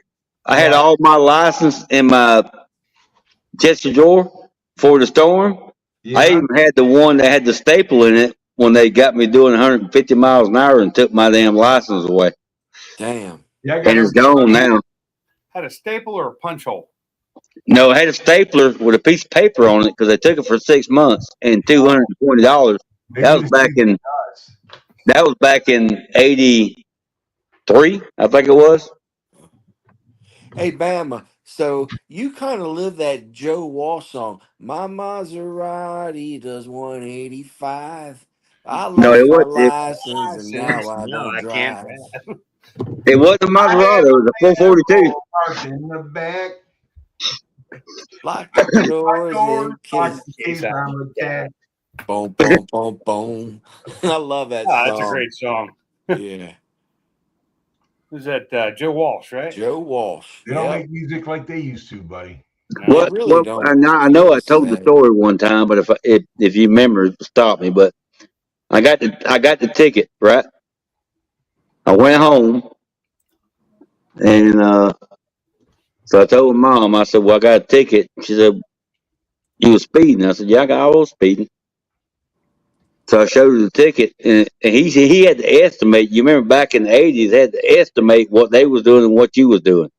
I had all my license in my chest drawer for the storm. I yeah. even had the one that had the staple in it when they got me doing 150 miles an hour and took my damn license away. Damn. Yeah, I got And it's everything. gone now. Had a staple or a punch hole? No, I had a stapler with a piece of paper on it because they took it for 6 months and $220. They That need was to back see in us. that was back in '83, I think it was. Hey, Bama. So you kind of live that Joe Walsh song. My Maserati does 185. I No, lost my license and now I No, don't I can't. drive. it wasn't a I Maserati. have It was a 442. parked in the back. Lock the doors Doors in locked case. in case I'm attacked. Boom, boom, boom, boom. I love that Ah, song. that's a great song. Yeah. Who's that? Joe Walsh, right? Joe Walsh. They don't Yep. make music like they used to, buddy. No. What? really What? don't. I know I It's told the sad. story one time, but if you remember, stop me. But I got the ticket right. I went home and so I told mom. I said, "Well, I got a ticket." She said, "You was speeding." I said, "Yeah, I was speeding." So I showed her the ticket, and he had to estimate. You remember back in the '80s, had to estimate what they was doing and what you was doing.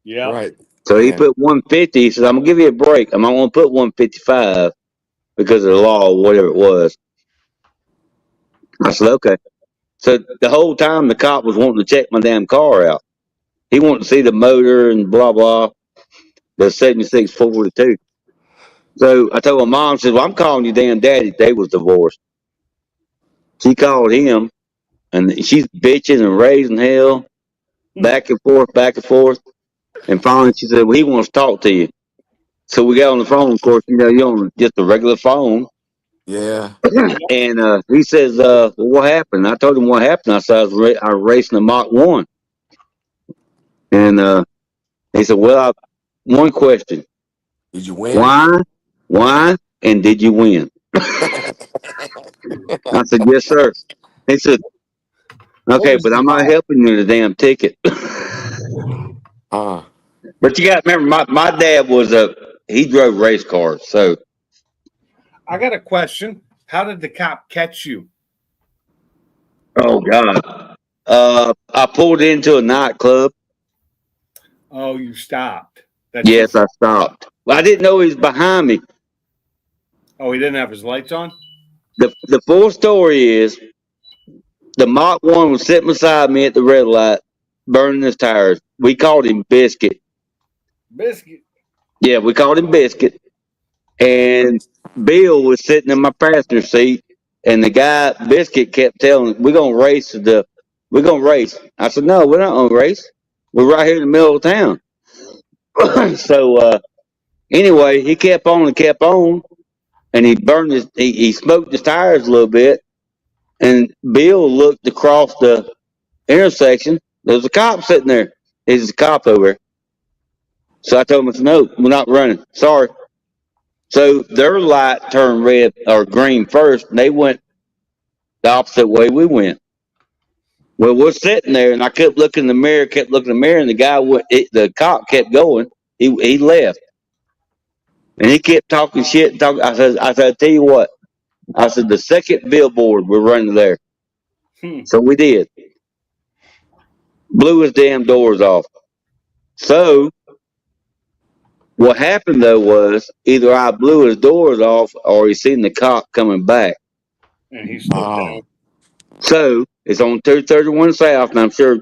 Yeah. Right. So he Yeah. put 150. He said, "I'm gonna give you a break. I'm not gonna put 155 because of the law or whatever it was." I said, "Okay." So the whole time the cop was wanting to check my damn car out. He wanted to see the motor and blah blah. The 76 442. So I told my mom, she said, "Well, I'm calling your damn daddy." They was divorced. She called him, and she's bitching and raising hell, back and forth, back and forth. And finally, she said, "Well, he wants to talk to you." So we got on the phone. Of course, you're on just a regular phone. Yeah. And he says, well, what happened? I told him what happened. I said, I was racing a Mach 1. And he said, well, one question. Did you win? Why? And did you win? I said, yes, sir. He said, What okay, was but the I'm not Mach? helping you with the damn ticket. Uh, But you got to remember, my dad he drove race cars. So, I got a question. How did the cop catch you? oh, God. I pulled into a nightclub. Oh, you stopped. That's your. Yes, I stopped. Well, I didn't know he was behind me. Oh, he didn't have his lights on. The full story is the Mach 1 was sitting beside me at the red light, burning his tires. We called him Biscuit. Biscuit. Yeah, we called him Biscuit. And Bill was sitting in my passenger seat, and the guy Biscuit kept telling, "We're gonna race we're gonna race." I said, "No, we're not gonna race. We're right here in the middle of town." So anyway, he kept on and kept on, and he smoked his tires a little bit, and Bill looked across the intersection. There was a cop sitting there. There's a cop over there. So I told him, "No, we're not running. Sorry." So their light turned red or green first, and they went the opposite way we went. Well, we're sitting there, and I kept looking in the mirror, and the cop kept going. He left, and he kept talking shit. I tell you what. I said, the second billboard, we're running there. So we did. Blew his damn doors off. So what happened though was either I blew his doors off or he seen the cop coming back. And he slowed down. oh, So it's on 231 South, and I'm sure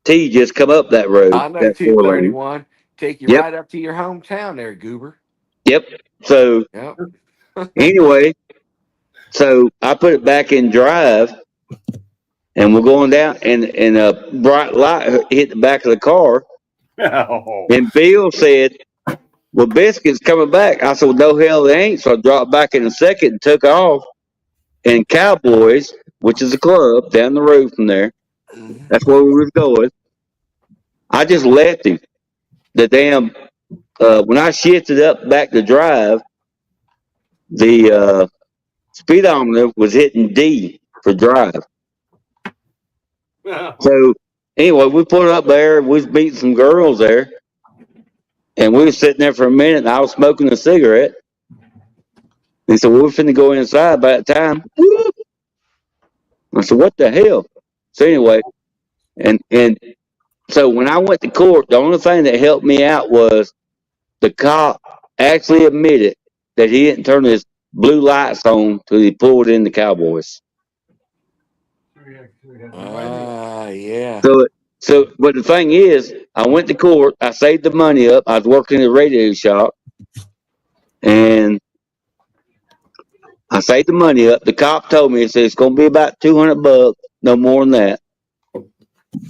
T just come up that road, I know that 4 lane. 231. Take you Yep, right up to your hometown there, Goober. yep. So Yep. anyway, so I put it back in drive, and we're going down, and a bright light hit the back of the car, Oh. and Bill said, "Well, Biscuit's coming back." I said, "Well, no hell they ain't." So I dropped back in a second and took off. And Cowboys, which is a club down the road from there, that's where we was going. I just left him. The damn when I shifted up back to drive, the speedometer was hitting D for drive. So anyway, we put up there. We was meeting some girls there, and we was sitting there for a minute. And I was smoking a cigarette. And so we were finna go inside by that time. I said, "What the hell?" So anyway, and so when I went to court, the only thing that helped me out was the cop actually admitted that he didn't turn his blue lights on till he pulled in the Cowboys. Yeah. But the thing is, I went to court. I saved the money up. I was working in a radio shop, and I saved the money up. The cop told me, he said, it's going to be about $200, no more than that.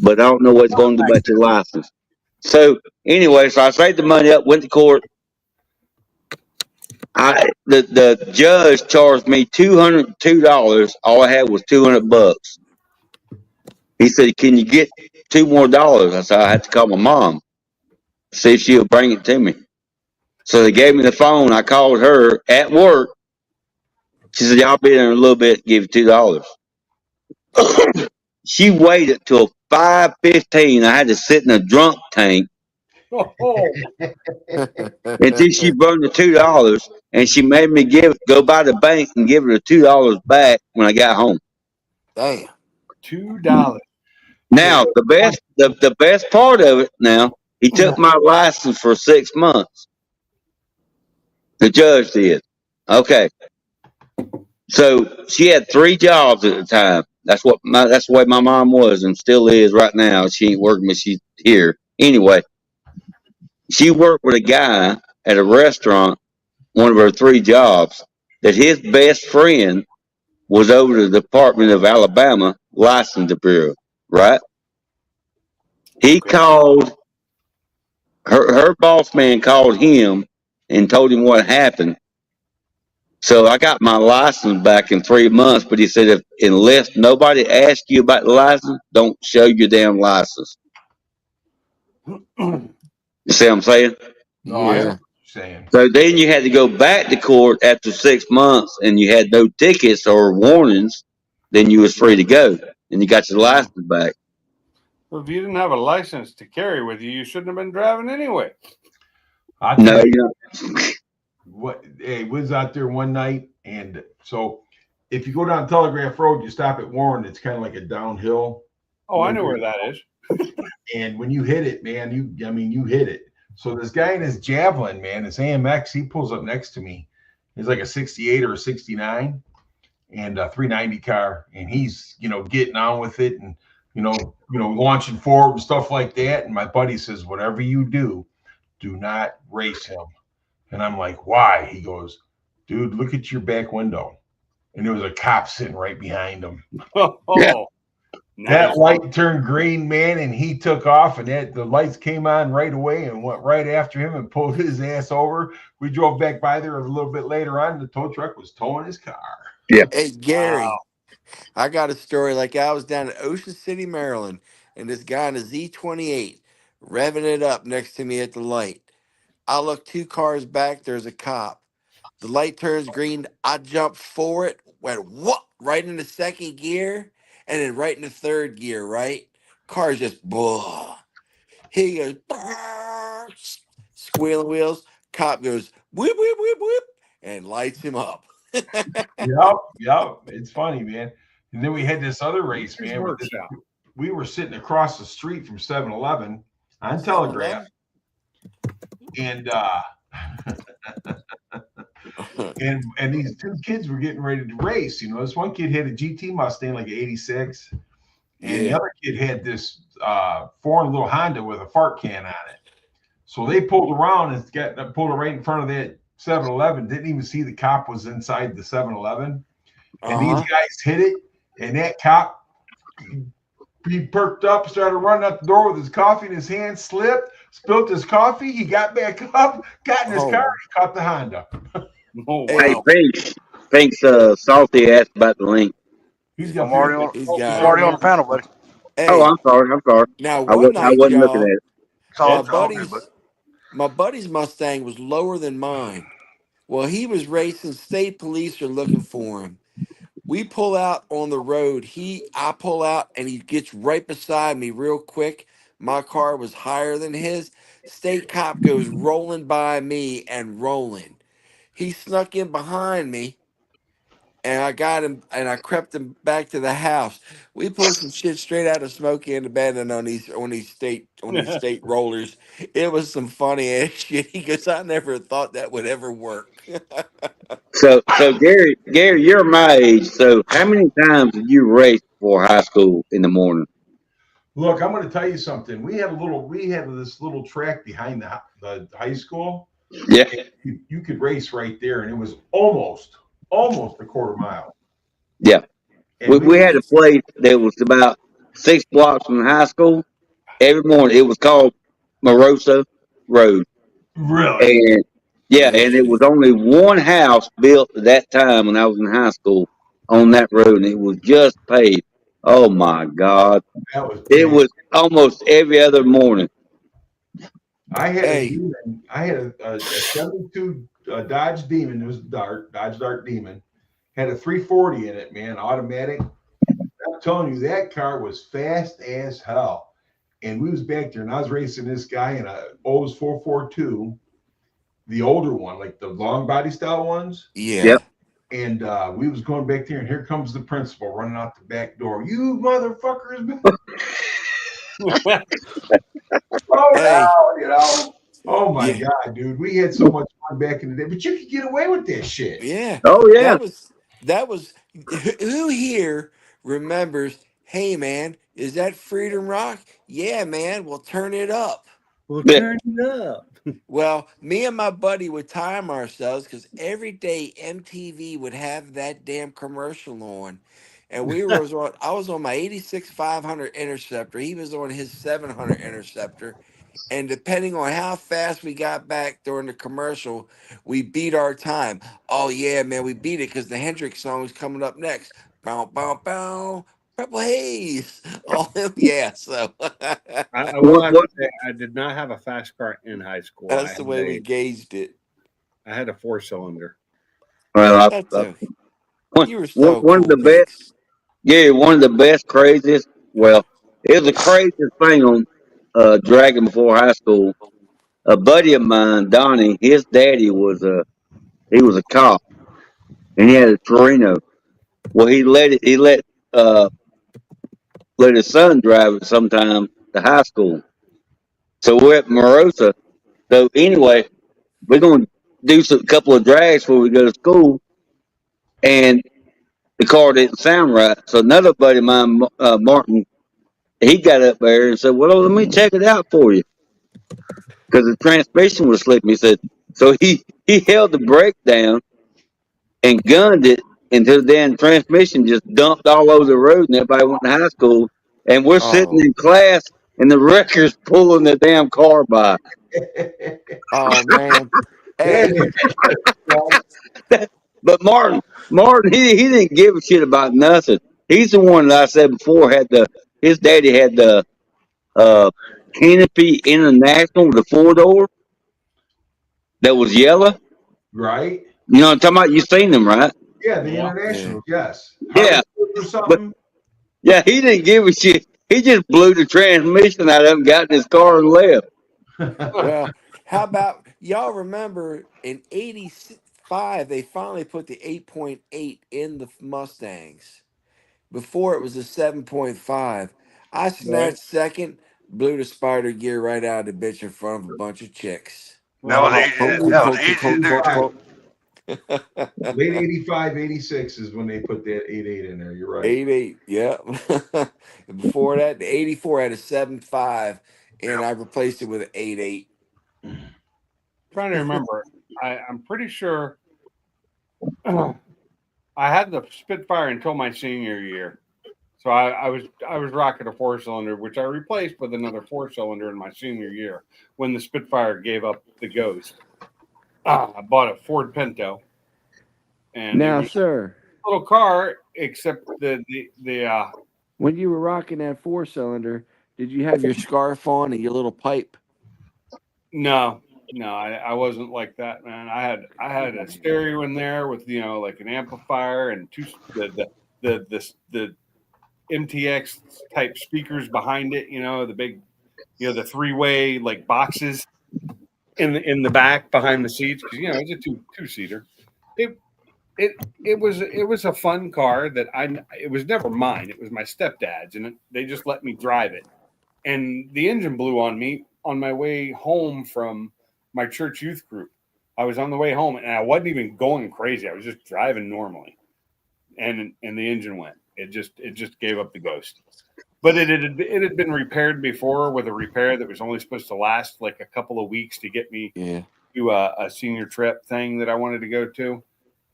But I don't know what it's going to do about your license. So anyway, so I saved the money up, went to court. The judge charged me $202. All I had was $200. He said, "Can you get $2 more?" I said, "I had to call my mom, see if she'll bring it to me." So they gave me the phone. I called her at work. She said, "Y'all be there in a little bit. Give you $2." She waited till 5:15. I had to sit in a drunk tank until she burned the $2, and she made me go by the bank and give her the $2 back when I got home. Damn. $2. Now the best part of it. Now he took my license for 6 months. The judge did. Okay, so she had 3 jobs at the time. That's the way my mom was and still is right now. She ain't working, but she's here anyway. She worked with a guy at a restaurant. One of her 3 jobs. That his best friend was over the Department of Alabama Licensing Bureau. Right? He called her boss man called him and told him what happened. So I got my license back in 3 months, but he said if unless nobody asks you about the license, don't show your damn license. You see what I'm saying? No, I know what Yeah. you're saying. So then you had to go back to court after 6 months, and you had no tickets or warnings. Then you was free to go, and you got your license back. Well, if you didn't have a license to carry with you, you shouldn't have been driving anyway. I tell No, you you what, hey, we was out there one night, and so if you go down Telegraph Road, you stop at Warren. It's kind of like a downhill. Oh, I know where that is. And when you hit it, man, you hit it. So this guy in his Javelin, man, his AMX, he pulls up next to me. He's like a 68 or a 69 and a 390 car. And he's, getting on with it and, launching forward and stuff like that. And my buddy says, whatever you do not race him. And I'm like, why? He goes, dude, look at your back window. And there was a cop sitting right behind him. Oh, Yeah. nice. That light turned green, man, and he took off, and the lights came on right away and went right after him and pulled his ass over. We drove back by there a little bit later on, and the tow truck was towing his car. Hey, Gary, I got a story. Like I was down at Ocean City, Maryland, and this guy in a Z28 revving it up next to me at the light. I look 2 cars back, there's a cop. The light turns green. I jump for it, went what? Right into second gear, and then right into third gear, right? Car's just blah. He goes, "Brrr," squealing wheels. Cop goes, whip, whip, whip, whip, and lights him up. Yep. It's funny, man. And then we had this other race, man. Works out. We were sitting across the street from 7-Eleven on Telegraph, and and these two kids were getting ready to race. This one kid had a GT Mustang, like an 86, and the other kid had this foreign little Honda with a fart can on it. So they pulled around and pulled it right in front of that 7-Eleven. Didn't even see the cop was inside the 7-Eleven. And these guys hit it, and that cop, he perked up, started running out the door with his coffee in his hand, slipped, spilt his coffee. He got back up, got in his car, and caught the Honda. Oh, Hey, wow. Pink's salty ass about the link. He's got I'm already on. He's I'm got already it. on the panel, buddy. Oh, Hey, I'm sorry. now I one night, wasn't looking at y'all, it. It's all, my it's all good, buddy. buddy's Mustang was lower than mine. Well, he was racing. State police are looking for him. We pull out on the road. I pull out, and he gets right beside me real quick. My car was higher than his. State cop goes rolling by me and rolling. He snuck in behind me, and I got him, and I crept him back to the house. We pulled some shit straight out of Smokey and the Bandit on these state rollers. It was some funny ass shit. He goes, I never thought that would ever work. So Gary, you're my age. So how many times did you race before high school in the morning? Look, I'm going to tell you something. We had this little track behind the high school. Yeah. You could race right there, and it was almost a quarter mile. Yeah. And We had a place that was about 6 blocks from high school. Every morning, it was called Moroso Road. Really? And and it was only one house built at that time when I was in high school on that road, and it was just paved. Oh my God. That was It was almost every other morning. I had Hey. a Demon. I had a 72 Dodge Demon. It was Dodge Dart Demon. Had a 340 in it, man, automatic. I'm telling you, that car was fast as hell. And we was back there, and I was racing this guy in a O's 442, the older one, like the long body style ones. Yeah. Yep. And we was going back there, and here comes the principal running out the back door. You motherfuckers! Oh my God, dude. We had so much fun back in the day, but you could get away with that shit. Yeah. Oh yeah. That was who here remembers, hey man, is that Freedom Rock? Yeah, man, we'll turn it up. We'll Yeah. turn it up. Well, me and my buddy would time ourselves because every day MTV would have that damn commercial on. and I was on my 86 500 Interceptor. He was on his 700 Interceptor. And depending on how fast we got back during the commercial, we beat our time. Oh yeah, man, we beat it because the Hendrix song is coming up next. Bow, bow, bow. Purple Haze. Oh yeah. So I will What, have to what, say, I did not have a fast car in high school. that's the way we gauged it. I had a 4-cylinder. well, That's I, a, one, you were one so one of cool, the best, Meeks. yeah, one of the best, craziest. Well, it was the craziest thing on Dragon before high school. A buddy of mine, Donnie, his daddy he was a cop, and he had a Torino. Well, uh let his son drive it sometime to high school. So we're at Morosa. So anyway, we're gonna do a couple of drags before we go to school, and the car didn't sound right. So another buddy of mine, Martin, he got up there and said, "Well, let me check it out for you," because the transmission was slipping. He said, so he held the brake down and gunned it until the damn transmission just dumped all over the road, and everybody went to high school. And we're sitting Oh, in class, and the wrecker's pulling the damn car by. oh man. Yeah, Hey, But Martin, he didn't give a shit about nothing. He's the one that I said before his daddy had the uh, Canopy International, the 4-door that was yellow. right? You know what I'm talking about? You seen them, right? Yeah, the Yeah. international, yes. Yeah, Or but something. yeah, he didn't give a shit. He just blew the transmission out of him, got in his car, and left. well, how about y'all remember in '85 they finally put the 8.8 in the Mustangs. Before it was a 7.5. I Right. snatched second, blew the spider gear right out of the bitch in front of a bunch of chicks. That was Oh, easy. Clunk, Oh, clunk, That was clunk, easy to clunk, do clunk, too. clunk. late 85, 86 is when they put that 88 in there. You're right. 88, yeah. Before that, the 84 had a 7.5, and I replaced it with an 8.8. trying to remember. I'm pretty sure I had the Spitfire until my senior year. So I was rocking a 4-cylinder, which I replaced with another 4-cylinder in my senior year when the Spitfire gave up the ghost. I bought a Ford Pinto, and it Now, was sir, a little car, except the when you were rocking that 4-cylinder, did you have your scarf on and your little pipe? no, I wasn't like that, man. I had a stereo in there with like an amplifier and the MTX type speakers behind it. The big the 3-way like boxes in the back behind the seats because it's a two-seater. It it was a fun car that it was never mine. It was my stepdad's, and they just let me drive it. And the engine blew on me on my way home from my church youth group. I was on the way home, and I wasn't even going crazy. I was just driving normally, and the engine went. It just gave up the ghost. But it had been repaired before with a repair that was only supposed to last like a couple of weeks to get me Yeah. to a senior trip thing that I wanted to go to,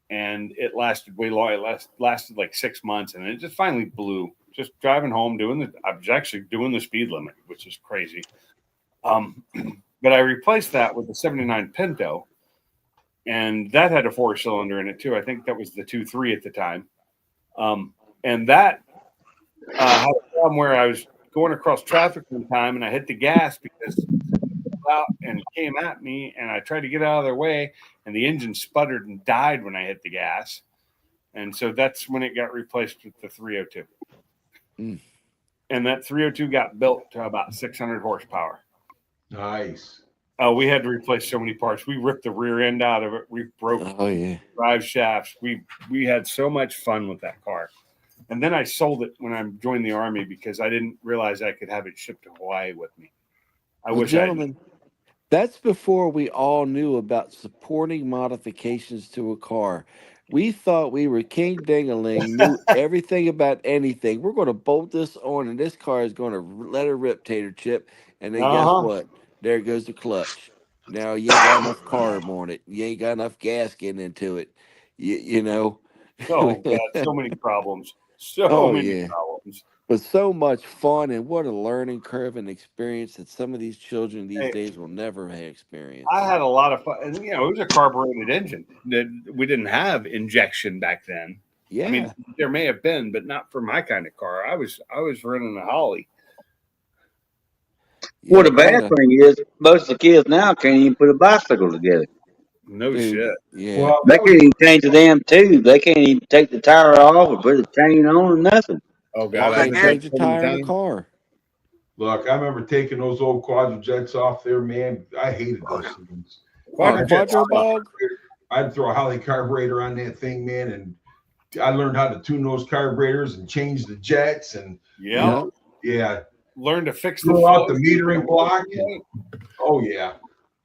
and it lasted way long. It lasted like 6 months, and it just finally blew. Just driving home, I was actually doing the speed limit, which is crazy. But I replaced that with the '79 Pinto, and that had a 4-cylinder in it too. I think that was the 2.3 at the time, and that had a problem where I was going across traffic one time, and I hit the gas because out and came at me, and I tried to get out of their way, and the engine sputtered and died when I hit the gas, and so that's when it got replaced with the 302. Mm. And that 302 got built to about 600 horsepower. Nice. We had to replace so many parts. We ripped the rear end out of it. We broke Oh yeah. drive shafts. We had so much fun with that car. And then I sold it when I joined the Army because I didn't realize I could have it shipped to Hawaii with me. Well, gentlemen, that's before we all knew about supporting modifications to a car. We thought we were king ding-a-ling, knew everything about anything. We're going to bolt this on, and this car is going to let her rip, Tater Chip. And then guess what? There goes the clutch. Now you ain't got enough carb on it. You ain't got enough gas getting into it. You know. Oh God, so many problems. So Oh, many yeah. problems. But so much fun, and what a learning curve and experience that some of these children these Hey, days will never have I experienced. had a lot of fun. And, it was a carbureted engine. We didn't have injection back then. I mean, Yeah. there may have been, but not for my kind of car. I was running a Holly. Well, the Yep. I had bad a thing is most of the kids now can't even put a bicycle together. No dude. shit. Yeah. Well, They can't even change the damn tube. They can't even take the tire off or put a chain on or nothing. Oh They God, I've can't been change a so many tire in a times. car. look, I remember taking those old Quadrajets off there, man. I hated Oh, those yeah. things. Quadrajet Quadro sucked. bog. I'd throw a Holly carburetor on that thing, man, and I learned how to tune those carburetors and change the jets, and Yeah. yeah, Learn to fix the throw out the floats. metering block. And, oh yeah,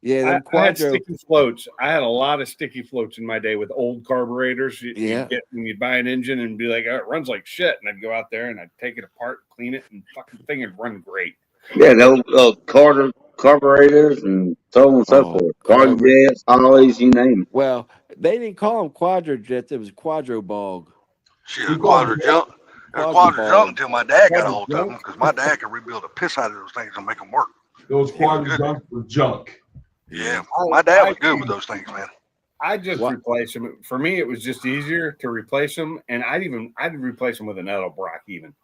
Yeah, I them had Quadro. sticky floats. I had a lot of sticky floats in my day with old carburetors. Yeah. You'd get when you buy an engine and be like, oh, it runs like shit. And I'd go out there and I'd take it apart, clean it, and fucking thing would run great. Yeah, those carburetors and so on and so Oh, forth. carburet. Quadrajets, Hollies, you name it. Well, they didn't call them Quadro jets. It was Quadro bog. Shit, we a called quadra it jump. It was Quadro quadra jump bog. until my dad got a Quadra hold of junk. them because my dad could rebuild a piss out of those things and make them work. those He was good. Quadrajets were junk. Yeah, I, my dad I, was good with those things, man. I just What? replace them. For me, it was just easier to replace them, and I'd replace them with an Edelbrock even.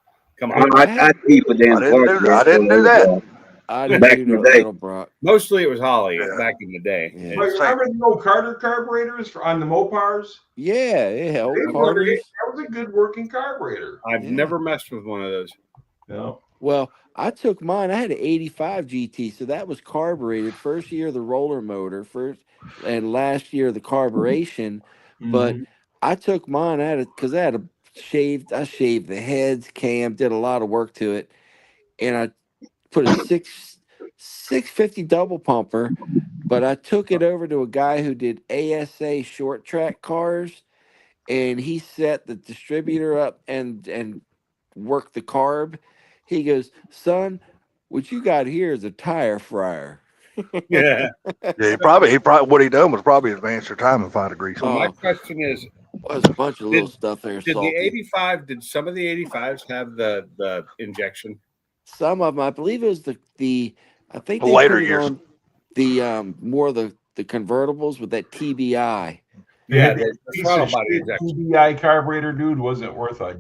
Come on. I'd keep a damn I didn't do Quadrajet. that. I didn't Back do in the no day. Edelbrock. Mostly it was Holly Yeah. back in the day. Yeah. Like, Same. remember the old Carter carburetors on the Mopars? Yeah, old They were- Carters. That was a good working carburetor. I've Yeah. never messed with one of those. No. Well, I took mine. I had an 85 GT, so that was carbureted. First year the roller motor, and last year the carburation. But Mhm. I took mine. I had it because I had I shaved the heads, cam, did a lot of work to it, and I put a 650 double pumper. But I took it over to a guy who did ASA short track cars, and he set the distributor up and worked the carb. He goes, son, what you got here is a tire fryer. Yeah. Yeah, he probably what he done was probably advance your time in 5 degrees. So my Oh, question is, there's a bunch of little Did- stuff there, did the salty. 85? Did some of the 85s have the injection? Some of them, I believe it was the I think The they later put it years. on the more the convertibles with that TBI. Yeah, That the piece throttle of body shit injection. TDI carburetor, dude, wasn't worth a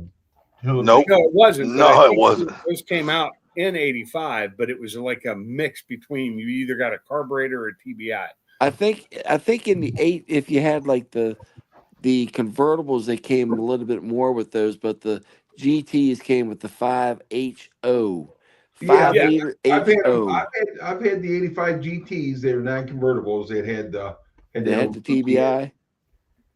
hill of Nope. No, it wasn't. but No, I it think wasn't. Those came out in 85, but it was like a mix between you either got a carburetor or a TBI. I think in the 8, if you had like the convertibles, they came a little bit more with those, but the GTs came with the 5HO. Yeah, 5 yeah. liter I've had, HO. I've had the 85 GTs. They were non-convertibles. They had They had the TBI.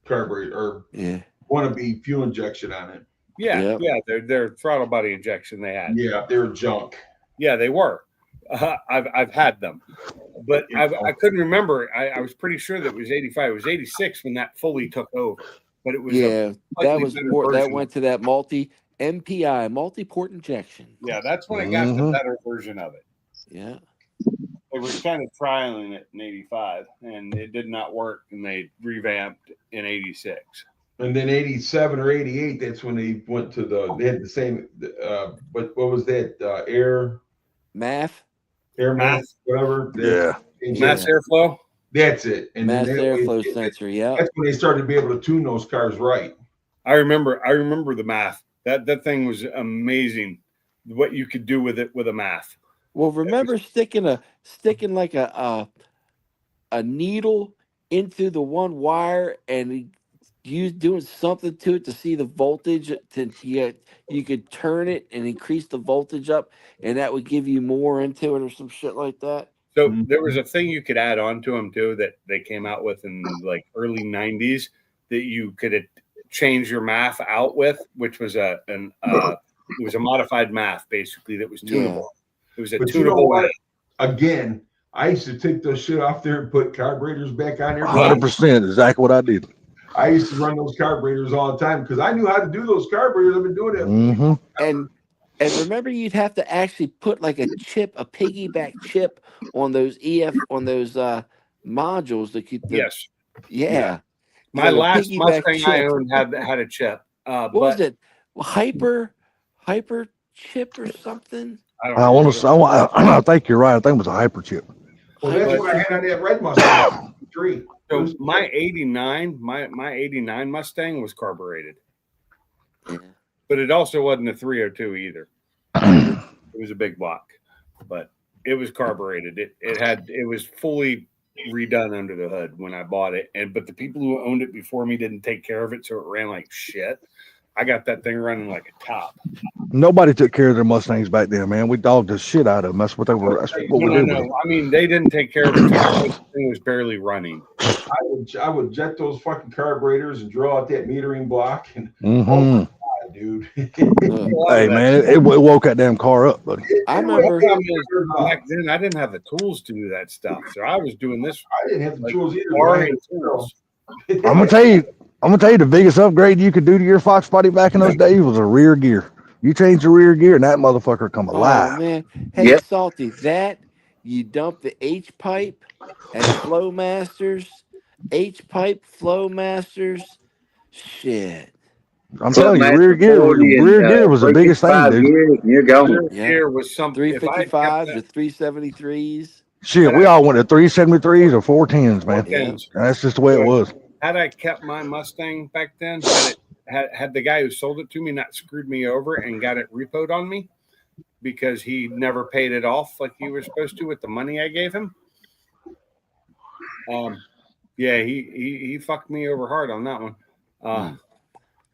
carburetor or Yeah. wannabe fuel injection on it. Yeah, Yep. yeah, their throttle body injection they had. Yeah, they were junk. Yeah, they were. I've had them, but I couldn't remember. I was pretty sure that it was 85. It was 86 when that fully took over, but it was Yeah, that slightly was better more. That version. went to that MPI, multi-port injection. Yeah, that's when it got the Mhm. better version of it. Yeah. They were kind of trialing it in 85, and it did not work, and they revamped in 86. And then 87 or 88, that's when they went to they had the same, what was that? Air Math, mass, whatever. Yeah. Mass airflow. That's it. And mass then that way- airflow sensor. Yeah. that's when they started to be able to tune those cars right. I remember the math. That thing was amazing. What you could do with it with a math. Well, remember sticking like a needle into the one wire and doing something to it to see the voltage you could turn it and increase the voltage up, and that would give you more into it or some shit like that. So Mhm. there was a thing you could add on to them too that they came out with in like early 90s that you could change your math out with, which was it was a modified math basically that was tunable. It was a But you know tunable what? math. Again, I used to take those shit off there and put carburetors back on there. 100%, exactly what I did. I used to run those carburetors all the time because I knew how to do those carburetors. I've been doing it. Mm-hmm. And remember, you'd have to actually put like a piggyback chip on those modules that could. Yes. Yeah. My Like a last piggyback Mustang I chip. owned had a chip. What was it? hyper chip or something. I don't I want to. remember. I think you're right. I think it was a hyper chip. Well, that's Hyper what I chip. had on that red Mustang. Three. So my 89, my 89 Mustang was carbureted, Yeah. but it also wasn't a 302 either. It was a big block, but it was carbureted. It was fully redone under the hood when I bought it. But the people who owned it before me didn't take care of it, so it ran like shit. I got that thing running like a top. Nobody took care of their Mustangs back then, man. We dogged the shit out of them. That's what they were. That's what we did with them. I mean, they didn't take care of it. The thing was barely running. I would jet those fucking carburetors and drill out that metering block. And Mm-hmm. God, dude. Hey, man, it woke that damn car up, buddy. I remember. Back then, I didn't have the tools to do that stuff, so I was doing this. I didn't have the Like, tools either. borrowing tools. I'm gonna tell you the biggest upgrade you could do to your Fox body back in those days was a rear gear. You change the rear gear and that motherfucker come Oh alive. man, hey Yep. Salty, that you dump the H pipe and Flowmasters, H pipe Flowmasters, shit. I'm telling you, rear gear was the biggest thing, dude. Years, and you're going. Yeah. Here was something. If I had kept 355s that- or 373s. Shit, we all went to 373s or 410s, man. Yeah. That's just the way it was. Had I kept my Mustang back then, had the guy who sold it to me not screwed me over and got it repoed on me because he never paid it off like he was supposed to with the money I gave him. Yeah, he fucked me over hard on that one.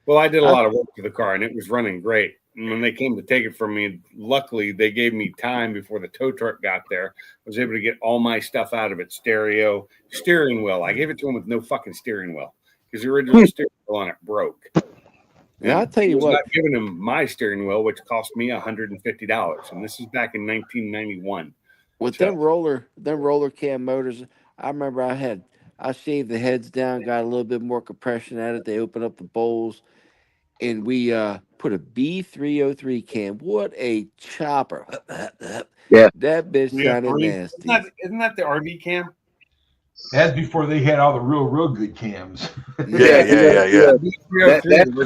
Well, I did a lot of work to the car and it was running great. And when they came to take it from me, luckily they gave me time before the tow truck got there. I was able to get all my stuff out of it, stereo, steering wheel. I gave it to him with no fucking steering wheel because the original steering wheel on it broke. Now I'll tell you I was what. not giving him my steering wheel, which cost me $150, and this is back in 1991. With So- them roller cam motors, I remember I shaved the heads down, got a little bit more compression at it. They opened up the bowls, and we put a B303 cam. What a chopper! Yeah. That bitch sounded nasty. Isn't that the RV cam? That's before they had all the real good cams. Yeah.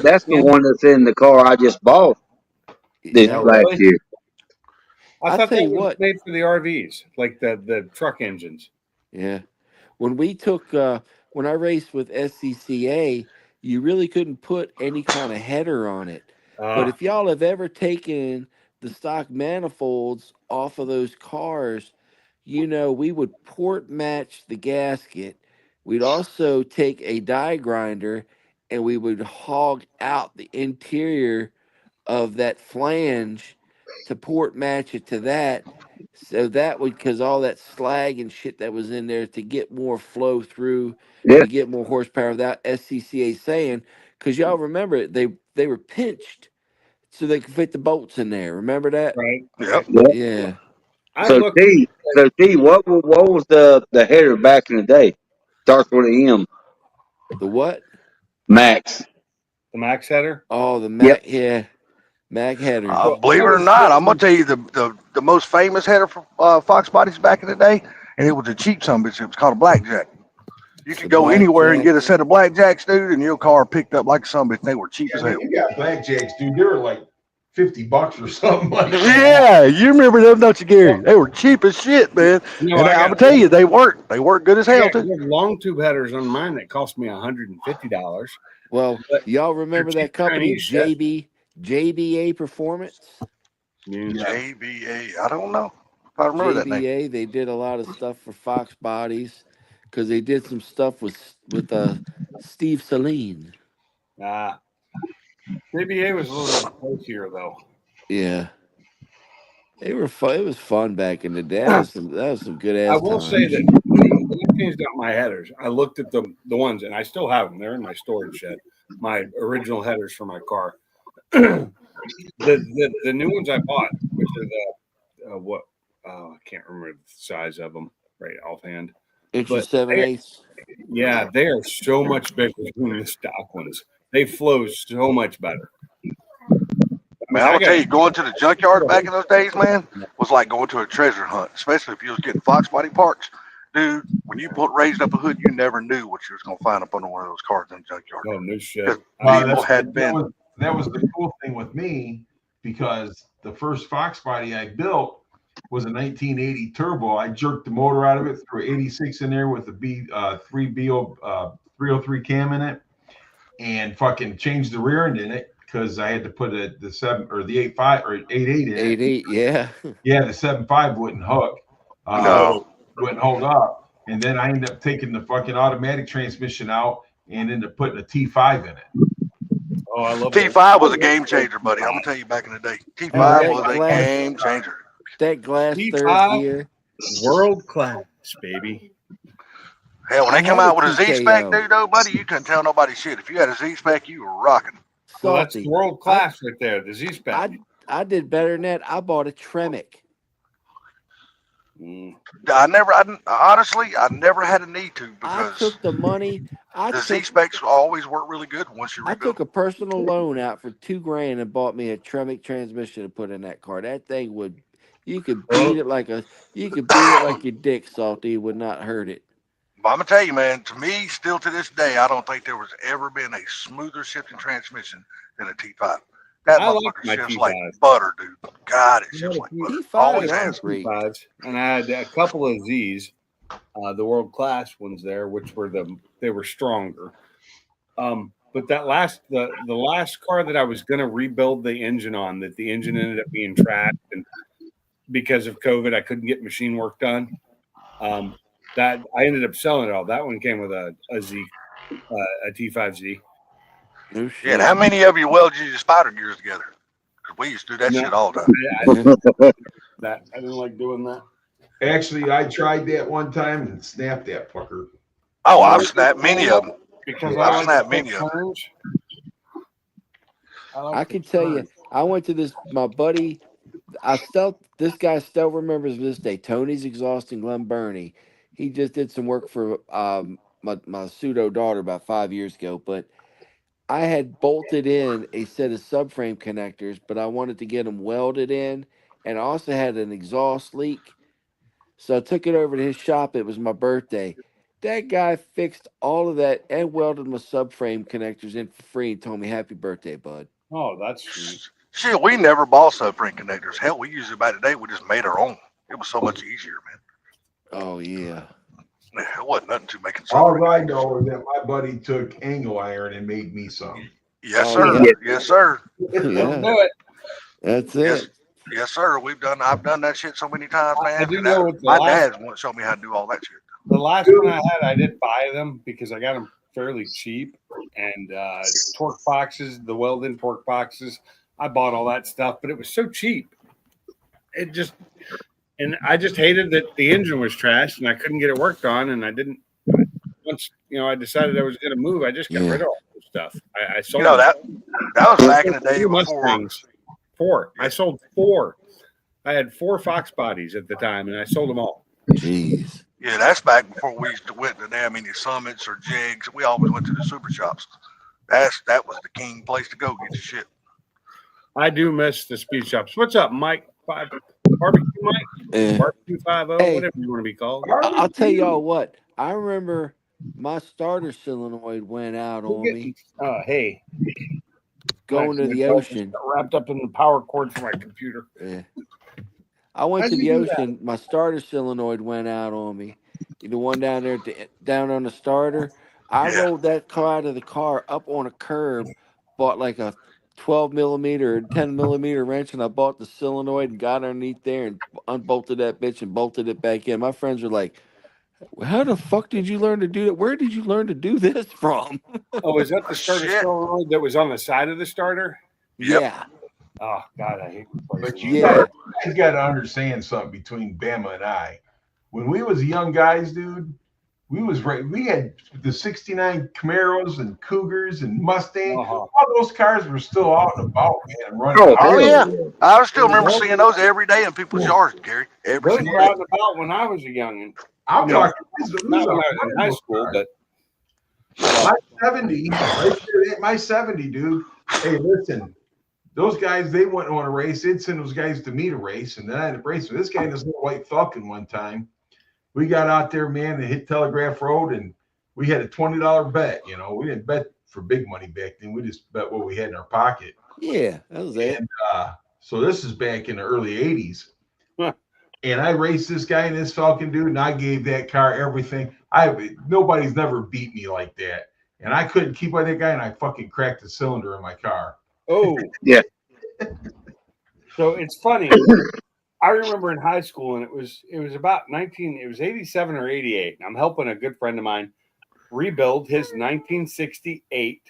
That's the one that's in the car I just bought this Yeah. last year. I I'll thought tell that you was what. made for the RVs, like the truck engines. Yeah. When we took when I raced with SCCA, you really couldn't put any kind of header on it. But if y'all have ever taken the stock manifolds off of those cars, you know, we would port match the gasket. We'd also take a die grinder and we would hog out the interior of that flange to port match it to that. So that would, because all that slag and shit that was in there to get more flow through, Yeah. to get more horsepower without SCCA saying, because y'all remember they were pinched so they could fit the bolts in there. Remember that? right? Yep. Yeah. I So looked. T, what was the header back in the day? Starts with an M. The what? Max. The Max header. Oh, the Mac. Yeah. Mac headers. Believe it or not, I'm gonna tell you the most famous header for Fox bodies back in the day, and it was a cheap son of a bitch. It was called a blackjack. You could go anywhere and get a set of blackjacks, dude, and your car picked up like some bitch. They were cheap as hell. You got blackjacks, dude. They were like $50 or something like that. Yeah, you remember them, don't you, Gary? They were cheap as shit, man. No, And I'm gonna tell you, they worked. They worked good as hell I too. got long tube headers on mine that cost me $150. Well, But y'all remember they're that company, Chinese shit. JBA Performance? Yeah. JBA, I don't know if I remember that name. JBA, they did a lot of stuff for Fox bodies because they did some stuff with Steve Saline. JBA was a little pricier though. Yeah. They were fun. It was fun back in the day. That was some good ass. I will say that when I changed out my headers, I looked at the ones, and I still have them. They're in my storage shed. My original headers for my car. The new ones I bought, which are the I can't remember the size of them right offhand. Inch but 7/8. Yeah, they are so much bigger than the stock ones. They flow so much better. Man, I'm gonna tell you, going to the junkyard back in those days, man, was like going to a treasure hunt, especially if you was getting Fox body parts. Dude, when you raised up a hood, you never knew what you was gonna find up under one of those cars in the junkyard. Oh no shit! People had been that was the cool thing with me, because the first Fox body I built was a 1980 turbo. I jerked the motor out of it, threw 86 in there with a B303 cam in it, and fucking changed the rear end in it because I had to put the 7 or the 8.5 or 8.8 in it. 8.8, yeah. Yeah, the 7.5 wouldn't hook. No. Wouldn't hold up. And then I ended up taking the fucking automatic transmission out and ended up putting a T5 in it. Oh, I love T5 was a game changer, buddy. I'm gonna tell you back in the day. T5 was a game changer. That glass T5? third gear. World class, baby. Hell, when I they come had out a with a Z-Spec, TKO. dude, though, buddy, you couldn't tell nobody shit. If you had a Z-Spec, you were rocking. Well, that's Salty. world class right there. The Z-Spec. I did better than that. I bought a Tremec. Honestly, I never had a need to I because took the money. the Z-Specs always work really good once you I rebuild. took a personal loan out for $2,000 and bought me a Tremec transmission to put in that car. That thing would, you could beat it like your dick, Salty. It would not hurt it. But I'm gonna tell you, man, to me, still to this day, I don't think there was ever been a smoother shifting transmission than a T5. That I like motherfucker my shifts T5. like butter, dude. God, it shifts like butter. T5 Always are has. great. And I had a couple of Z's, the world class ones there, which were they were stronger. But that the last car that I was going to rebuild the engine on, that the engine ended up being trashed, and because of COVID, I couldn't get machine work done. That I ended up selling it all. That one came with a Z, a T5Z. No shit. Yeah, and how many of you welded your spider gears together? Because we used to do that No. shit all the time. I didn't like doing that. Actually, I tried that one time and snapped that fucker. Oh, I've snapped many of them. Because I've I like snapped to many take of them. turns. I can tell you, I went to this, my buddy, this guy still remembers this day, Tony's Exhaust in Glen Burnie. He just did some work for my pseudo daughter about 5 years ago, but I had bolted in a set of subframe connectors, but I wanted to get them welded in, and I also had an exhaust leak. So I took it over to his shop. It was my birthday. That guy fixed all of that and welded my subframe connectors in for free and told me, "Happy birthday, bud." Oh, that's sweet. Shit, we never bought subframe connectors. Hell, we used it back today. We just made our own. It was so much easier, man. Oh, yeah. It wasn't nothing to making All subframe. I know is that my buddy took angle iron and made me some. Yes, Oh, sir. yeah. Yes, sir. Yeah, Do it. that's Yes, it. yes, sir. I've done that shit so many times, man. I do And know what the my last- dad won't show me how to do all that shit. The last one I had, I did buy them because I got them fairly cheap. And torque boxes, the Weldon torque boxes, I bought all that stuff, but it was so cheap. I just hated that the engine was trashed and I couldn't get it worked on. And I didn't, once, I decided I was going to move, I just got rid of all the stuff. I sold that was back in the day two before. Mustangs. 4. I sold 4. I had 4 Fox bodies at the time and I sold them all. Jeez. Yeah, that's back before we used to went to damn any Summits or Jigs. We always went to the super shops. That was the king place to go get your shit. I do miss the speed shops. What's up, Mike? Barbecue Mike? Barbecue 50, Hey. whatever you want to be called. I'll tell y'all what. I remember my starter solenoid went out on me Hey. going to the ocean. Got wrapped up in the power cord for my computer. Yeah. I went How'd to the you do that? ocean. My starter solenoid went out on me. The one down there, down on the starter. I Yeah. rolled that car out of the car up on a curb, bought like a 12 millimeter or 10 millimeter wrench, and I bought the solenoid and got underneath there and unbolted that bitch and bolted it back in. My friends were like, "How the fuck did you learn to do that? Where did you learn to do this from?" Oh, is that the starter Shit. solenoid that was on the side of the starter? Yep. Yeah. Oh, God, I hate But replacing you them. guys got to understand something between Bama and I. When we was young guys, dude, we had the 69 Camaros and Cougars and Mustangs. Uh-huh. All those cars were still out and about, man, running. Oh, Oh, yeah. hard. I still remember seeing those every day in people's yards, Gary. Every Those single were day. out and about when I was a youngin'. I'm Yeah. talking. These Not are when I was in high school, but my 70, right there, my 70, dude. Hey, listen, those guys, they wouldn't want to race. They'd send those guys to me to race, and then I had to race with this guy in this little white Falcon one time. We got out there, man, and hit Telegraph Road, and we had a $20 bet. We didn't bet for big money back then. We just bet what we had in our pocket. Yeah, that was it. And so this is back in the early 80s. Huh. And I raced this guy in this Falcon, dude, and I gave that car everything. Nobody's never beat me like that. And I couldn't keep up with that guy, and I fucking cracked the cylinder in my car. Oh, Yeah. So it's funny. I remember in high school, and it was about 87 or 88. And I'm helping a good friend of mine rebuild his 1968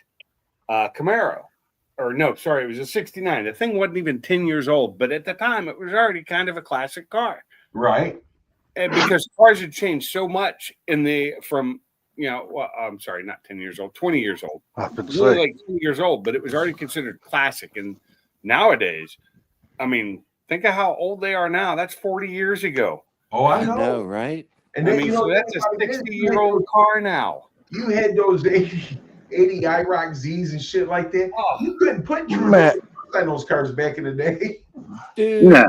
Camaro. Or no, sorry, it was a 69. The thing wasn't even 10 years old, but at the time it was already kind of a classic car. Right. And because cars had changed so much from I'm sorry, not 10 years old, 20 years old. I've been It was only saying. like 20 years old, but it was already considered classic. And nowadays, I mean, think of how old they are now. That's 40 years ago. Oh, I know. Right? And I then, mean, you know, so that's a 60-year-old car now. You had those 80 IROC Zs and shit like that. Oh. You couldn't put your Man. on those cars back in the day. Dude, No.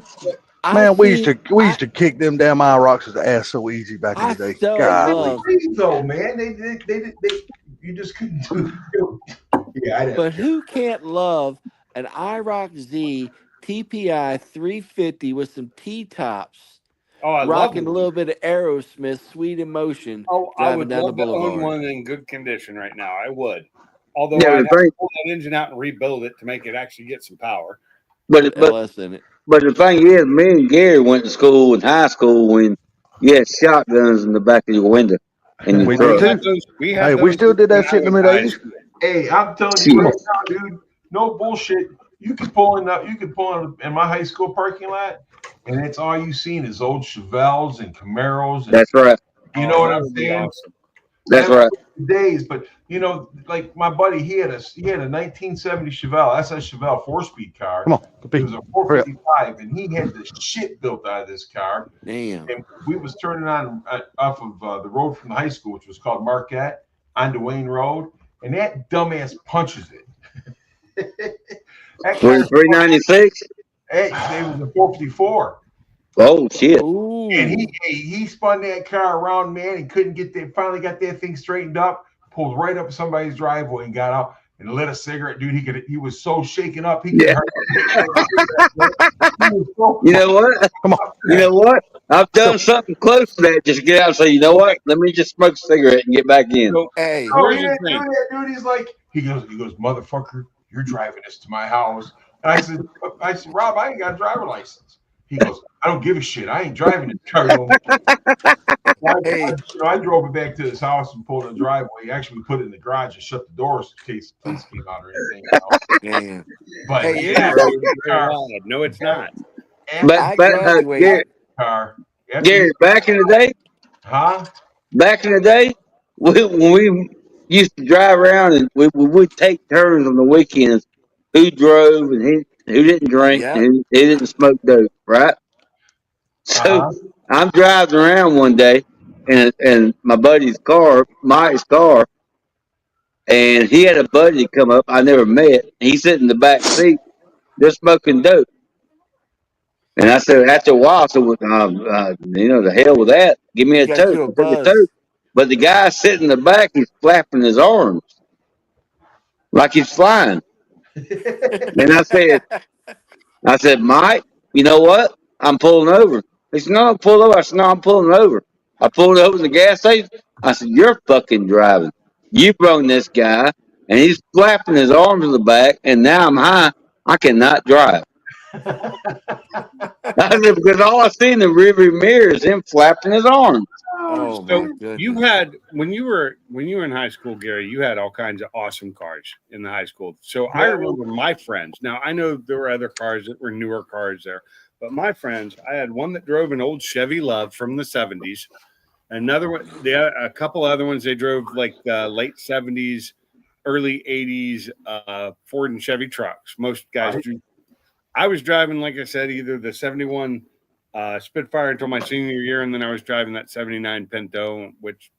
Man, we used to kick them damn IROCs' ass so easy back in I the day. so God. love- Though, man, they you just couldn't do it. Yeah, I didn't. But who can't love an IROC Z TPI 350 with some T-tops, Oh, I love rocking it. a little bit of Aerosmith, Sweet Emotion, Oh, I driving would down love the to own boulevard. one in good condition right now. I would. Although Yeah, I'd the have to thing- pull that engine out and rebuild it to make it actually get some power. But LS in it. the thing is, me and Gary went to school in high school when you had shotguns in the back of your window in your We truck. did too. We Hey, we those still did that when I shit in the went to high mid-80s. school. Hey, I'm telling Shit. you right now, dude. No bullshit. You could pull in my high school parking lot, and it's all you seen is old Chevelles and Camaros. And, That's right. you know what that I'm would be saying? awesome. That's That right. was the days, but you know, like my buddy, he had a 1970 Chevelle, SS Chevelle 4-speed car. Come on, It compete. was a 455, and he had the shit built out of this car. Damn. And we was turning on off of the road from the high school, which was called Marquette, onto Wayne Road, and that dumbass punches it. That car, 396. it was a 454. Oh shit. Ooh. And he spun that car around, man, and couldn't get that. Finally got that thing straightened up. Pulled right up somebody's driveway and got out and lit a cigarette, dude. He was so shaken up. He could hardly. You know what? Come on. You know what? I've done something close to that. Just get out and say, you know what? Let me just smoke a cigarette and get back in. So, Hey, Oh, Here's yeah, the thing. dude. He's like, he goes, motherfucker, you're driving this to my house. And I said, Rob, I ain't got a driver license. He goes, I don't give a shit. I ain't driving this car no more. Hey. I drove it back to his house and pulled in the driveway. Actually, put it in the garage and shut the doors in case the police came out or anything. damn. But Hey, yeah, Very car, loud. No, it's not. But I graduated. car. Gary, back in the day, Huh? when we used to drive around and we would take turns on the weekends, who drove and who didn't drink Yep. and who didn't smoke dope, right? So Uh-huh. I'm driving around one day and my buddy's car, Mike's car, and he had a buddy come up I never met. He's sitting in the back seat, they're smoking dope. And I said, after a while, I said, well, the hell with that. Give me a Got toke. you a I took a buzz. toke. But the guy sitting in the back, he's flapping his arms like he's flying. And I said, Mike, you know what? I'm pulling over. He said, no, pull over. I said, no, I'm pulling over. I pulled over to the gas station. I said, you're fucking driving. You brung this guy, and he's flapping his arms in the back, and now I'm high. I cannot drive. I said, because all I see in the rearview mirror is him flapping his arms. Oh, So my goodness. you had when you were in high school, Gary, you had all kinds of awesome cars in the high school. So I remember my friends. Now I know there were other cars that were newer cars there, but my friends, I had one that drove an old Chevy Love from the 70s. Another one, a couple other ones they drove like late 70s, early 80s Ford and Chevy trucks. Most guys drew. I was driving, like I said, either the 71 Spitfire until my senior year, and then I was driving that 79 Pinto, which,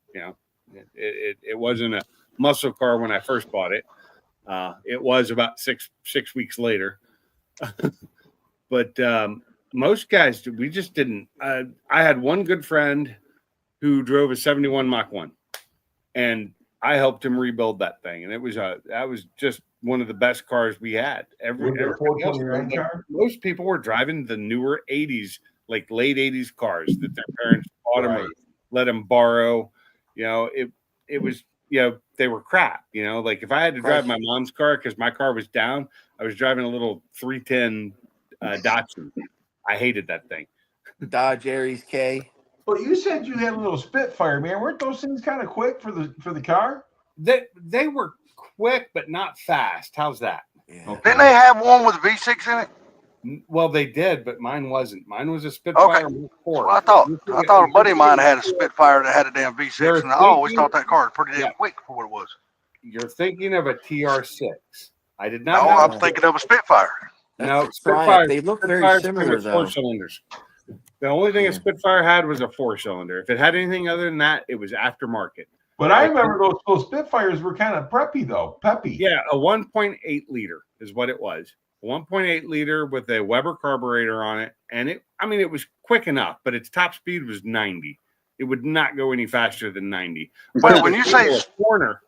it wasn't a muscle car when I first bought it. It was about six weeks later. But most guys, we just didn't. I had one good friend who drove a 71 Mach 1. And I helped him rebuild that thing, and that was just one of the best cars we had. Was it a Everybody else, 429 like, car? most people were driving the newer '80s, like late '80s cars that their parents bought them or Right. let them borrow. You know, it was, you know, they were crap. You know, like if I had to drive my mom's car because my car was down, I was driving a little 310 Datsun. I hated that thing. Dodge Aries K. But you said you had a little Spitfire, man. Weren't those things kind of quick for the car? They were quick, but not fast. How's that? Yeah. Okay. Didn't they have one with a V6 in it? Well, they did, but mine wasn't. Mine was a Spitfire. Okay. Mark Well, IV. I thought a buddy of mine had a Spitfire that had a damn V6, You're and I always thinking- thought that car was pretty damn Yeah. quick for what it was. You're thinking of a TR6. I did not. No, have I'm a- thinking of a Spitfire. No, That's the Triumph. Spitfire. They look very Spitfires came similar with though. 4 cylinders. The only thing a Yeah. Spitfire had was a 4-cylinder. If it had anything other than that, it was aftermarket. But I remember those Spitfires were kind of preppy though, peppy. Yeah, a 1.8 liter is what it was. A 1.8 liter with a Weber carburetor on it, and it was quick enough, but its top speed was 90. It would not go any faster than 90. But when you say a corner,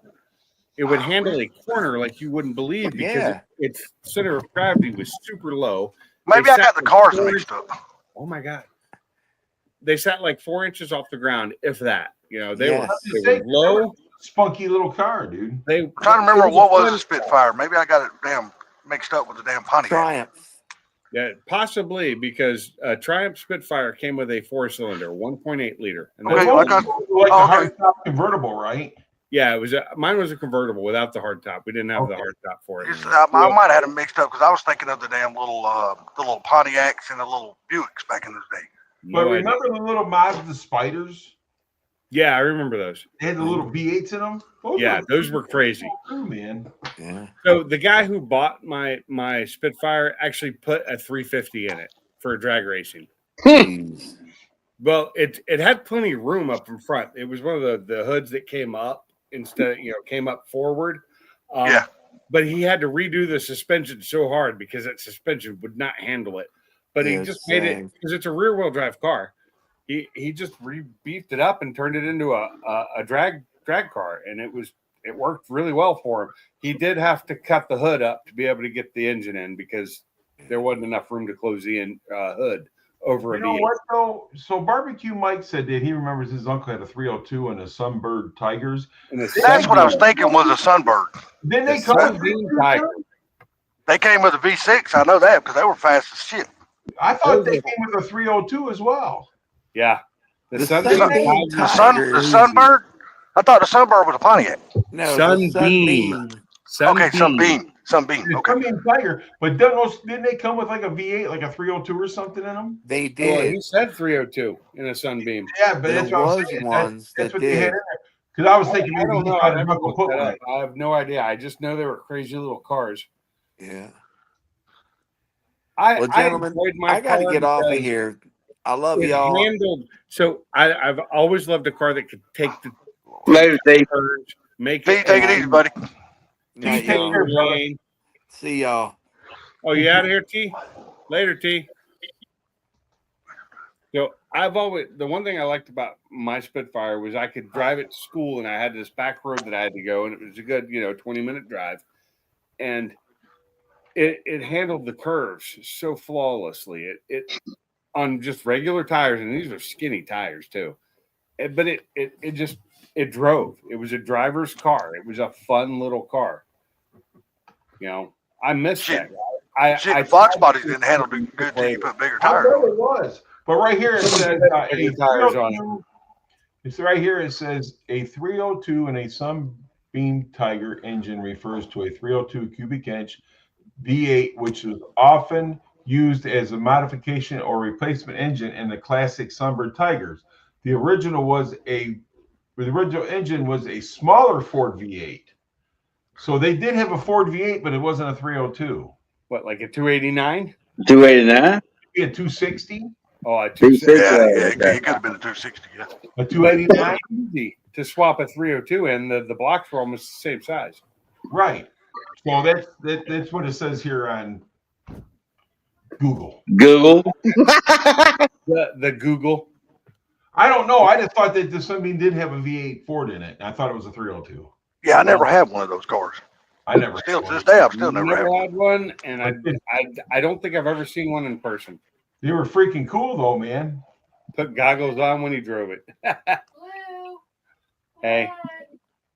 it would handle a corner like you wouldn't believe because Yeah. its center of gravity was super low. maybe They I sat got the with cars 4 mixed up. Oh my god! They sat like 4 inches off the ground, if that. You know, they Yes. were low. Spunky little car, dude. They I'm trying to remember it what was fun- a Spitfire. Maybe I got it damn mixed up with the damn Pontiac. Triumph. Yeah, possibly because Triumph Spitfire came with a 4-cylinder, 1.8 liter. And Okay, that- like Like Oh, a okay. hard top convertible, right? yeah, it was. Mine was a convertible without the hard top. We didn't have the Okay. hard top for it. I might have had them mixed up because I was thinking of the damn little Pontiacs and the little Buicks back in those days. But No idea. remember the little Mazda Spiders? Yeah, I remember those. They had the little V8s in them. Yeah, those were crazy. Cool, man. Yeah. So the guy who bought my Spitfire actually put a 350 in it for drag racing. Jeez. Well, it had plenty of room up in front. It was one of the hoods that came up instead, came up forward. Yeah. But he had to redo the suspension so hard because that suspension would not handle it. But he Yeah, just made it same. because it's a rear wheel drive car. He just beefed it up and turned it into a drag car, and it worked really well for him. He did have to cut the hood up to be able to get the engine in because there wasn't enough room to close the hood over You a know V8. what though? So Barbecue Mike said that he remembers his uncle had a 302 and a Sunbird Tigers. And a That's what I was Sunbeam- thinking was a Sunbird. Didn't they the come with Sunbeam 302? Tiger. They came with a V6. I know that because they were fast as shit. I thought they came with a 302 as well. Yeah. The Sunbeam Sunbeam The Tiger. Sunbird. I thought the Sunbird was a Pontiac. No, Sunbeam. the Sunbeam. Okay, Sunbeam. Sunbeam. The Okay. Sunbeam Tiger, but didn't they come with like a V8, like a 302 or something in them? They Well, did. he said 302 in a Sunbeam. Yeah, but There that's what I'm was saying. ones That's that what they had in did. there. Because I was thinking I maybe don't he know. thought I his never uncle looked put that one up. I have no idea. I just know they were crazy little cars. Yeah. I Well, gentlemen, enjoyed my I got to car get off of because here. I love it y'all. handled. So I've always loved a car that could take the Later, Steve. curves, make T, it. take it easy, buddy. Night, Take y'all. your lane. See y'all. Oh, you out of here, T? Later, T. So the one thing I liked about my Spitfire was I could drive it to school and I had this back road that I had to go and it was a good, 20-minute drive. And it handled the curves so flawlessly. It on just regular tires, and these are skinny tires too. But it drove. It was a driver's car. It was a fun little car. I missed Shit. that. Shit, Fox bodies didn't handle it good till you put bigger I tires know on. it was. But right here it says a Bigger tires on 302. It's right here. It says a 302 and a Sunbeam Tiger engine refers to a 302 cubic inch V8, which is often used as a modification or replacement engine in the classic Sunbird Tigers. The original engine was a smaller Ford V8. So they did have a Ford V8, but it wasn't a 302. What, like a 289? 289? Be a 260, Oh, a 260. 260. Yeah, it okay. could have been a 260. Yeah. a 289. Easy to swap a 302 in. The blocks were almost the same size. Right. So that's what it says here on Google. Google. The Google. I don't know. I just thought that the Sunbeam did have a V8 Ford in it. I thought it was a 302. Yeah, I never had one of those cars. I never Still had to this one. day, I've still never had one. had one, and I don't think I've ever seen one in person. They were freaking cool though, man. Put goggles on when he drove it. Hey,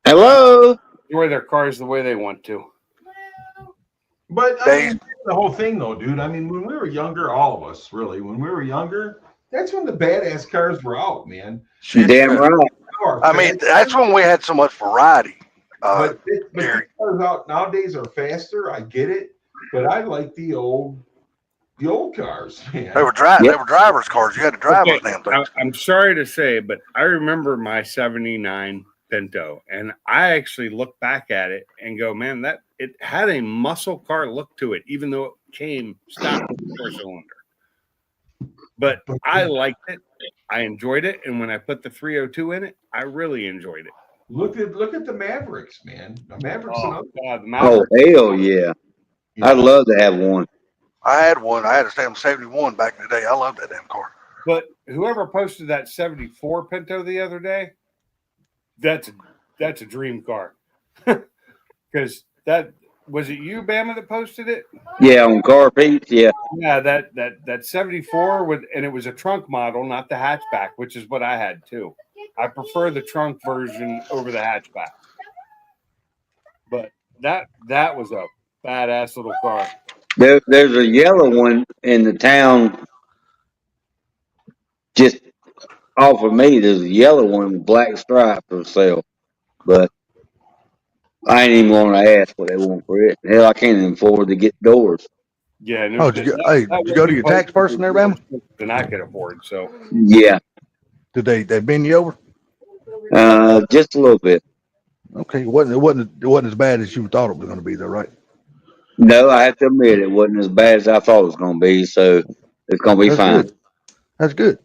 Hello. enjoy their cars the way they want to. But I They- mean, the whole thing though, dude. I mean, when we were younger, all of us really, when we were younger, that's when the badass cars were out, man. You damn right. I mean, that's when we had so much variety. But Gary. the cars out nowadays are faster. I get it, but I like the old cars, man. They were drivers' cars. You had to drive those damn things. I'm sorry to say, but I remember my 79 Pinto, and I actually look back at it and go, man, that it had a muscle car look to it, even though it came stock four cylinder. But I liked it. I enjoyed it, and when I put the 302 in it, I really enjoyed it. Look at the Mavericks, man. The Mavericks. Oh, God, the Oh, Maverick. hell yeah. I'd love to have one. I had one. I had a Sam 71 back in the day. I love that damn car. But whoever posted that 74 Pinto the other day, that's a dream car. Because that was it you, Bama, that posted it? Yeah, on Car Pete's, yeah. Yeah, that 74 with, and it was a trunk model, not the hatchback, which is what I had too. I prefer the trunk version over the hatchback. But that was a badass little car. There's a yellow one in the town just off of me. There's a yellow one with black stripe for sale. But I ain't even going to ask what they want for it. Hell, I can't even afford to get doors. Yeah. Oh, did you go to your tax person there, Bama? Than I could afford. So Yeah, Did they bend you over? just a little bit. Okay, it wasn't as bad as you thought it was going to be, though, right? No, I have to admit it wasn't as bad as I thought it was going to be. So it's going to be That's fine. good. That's good.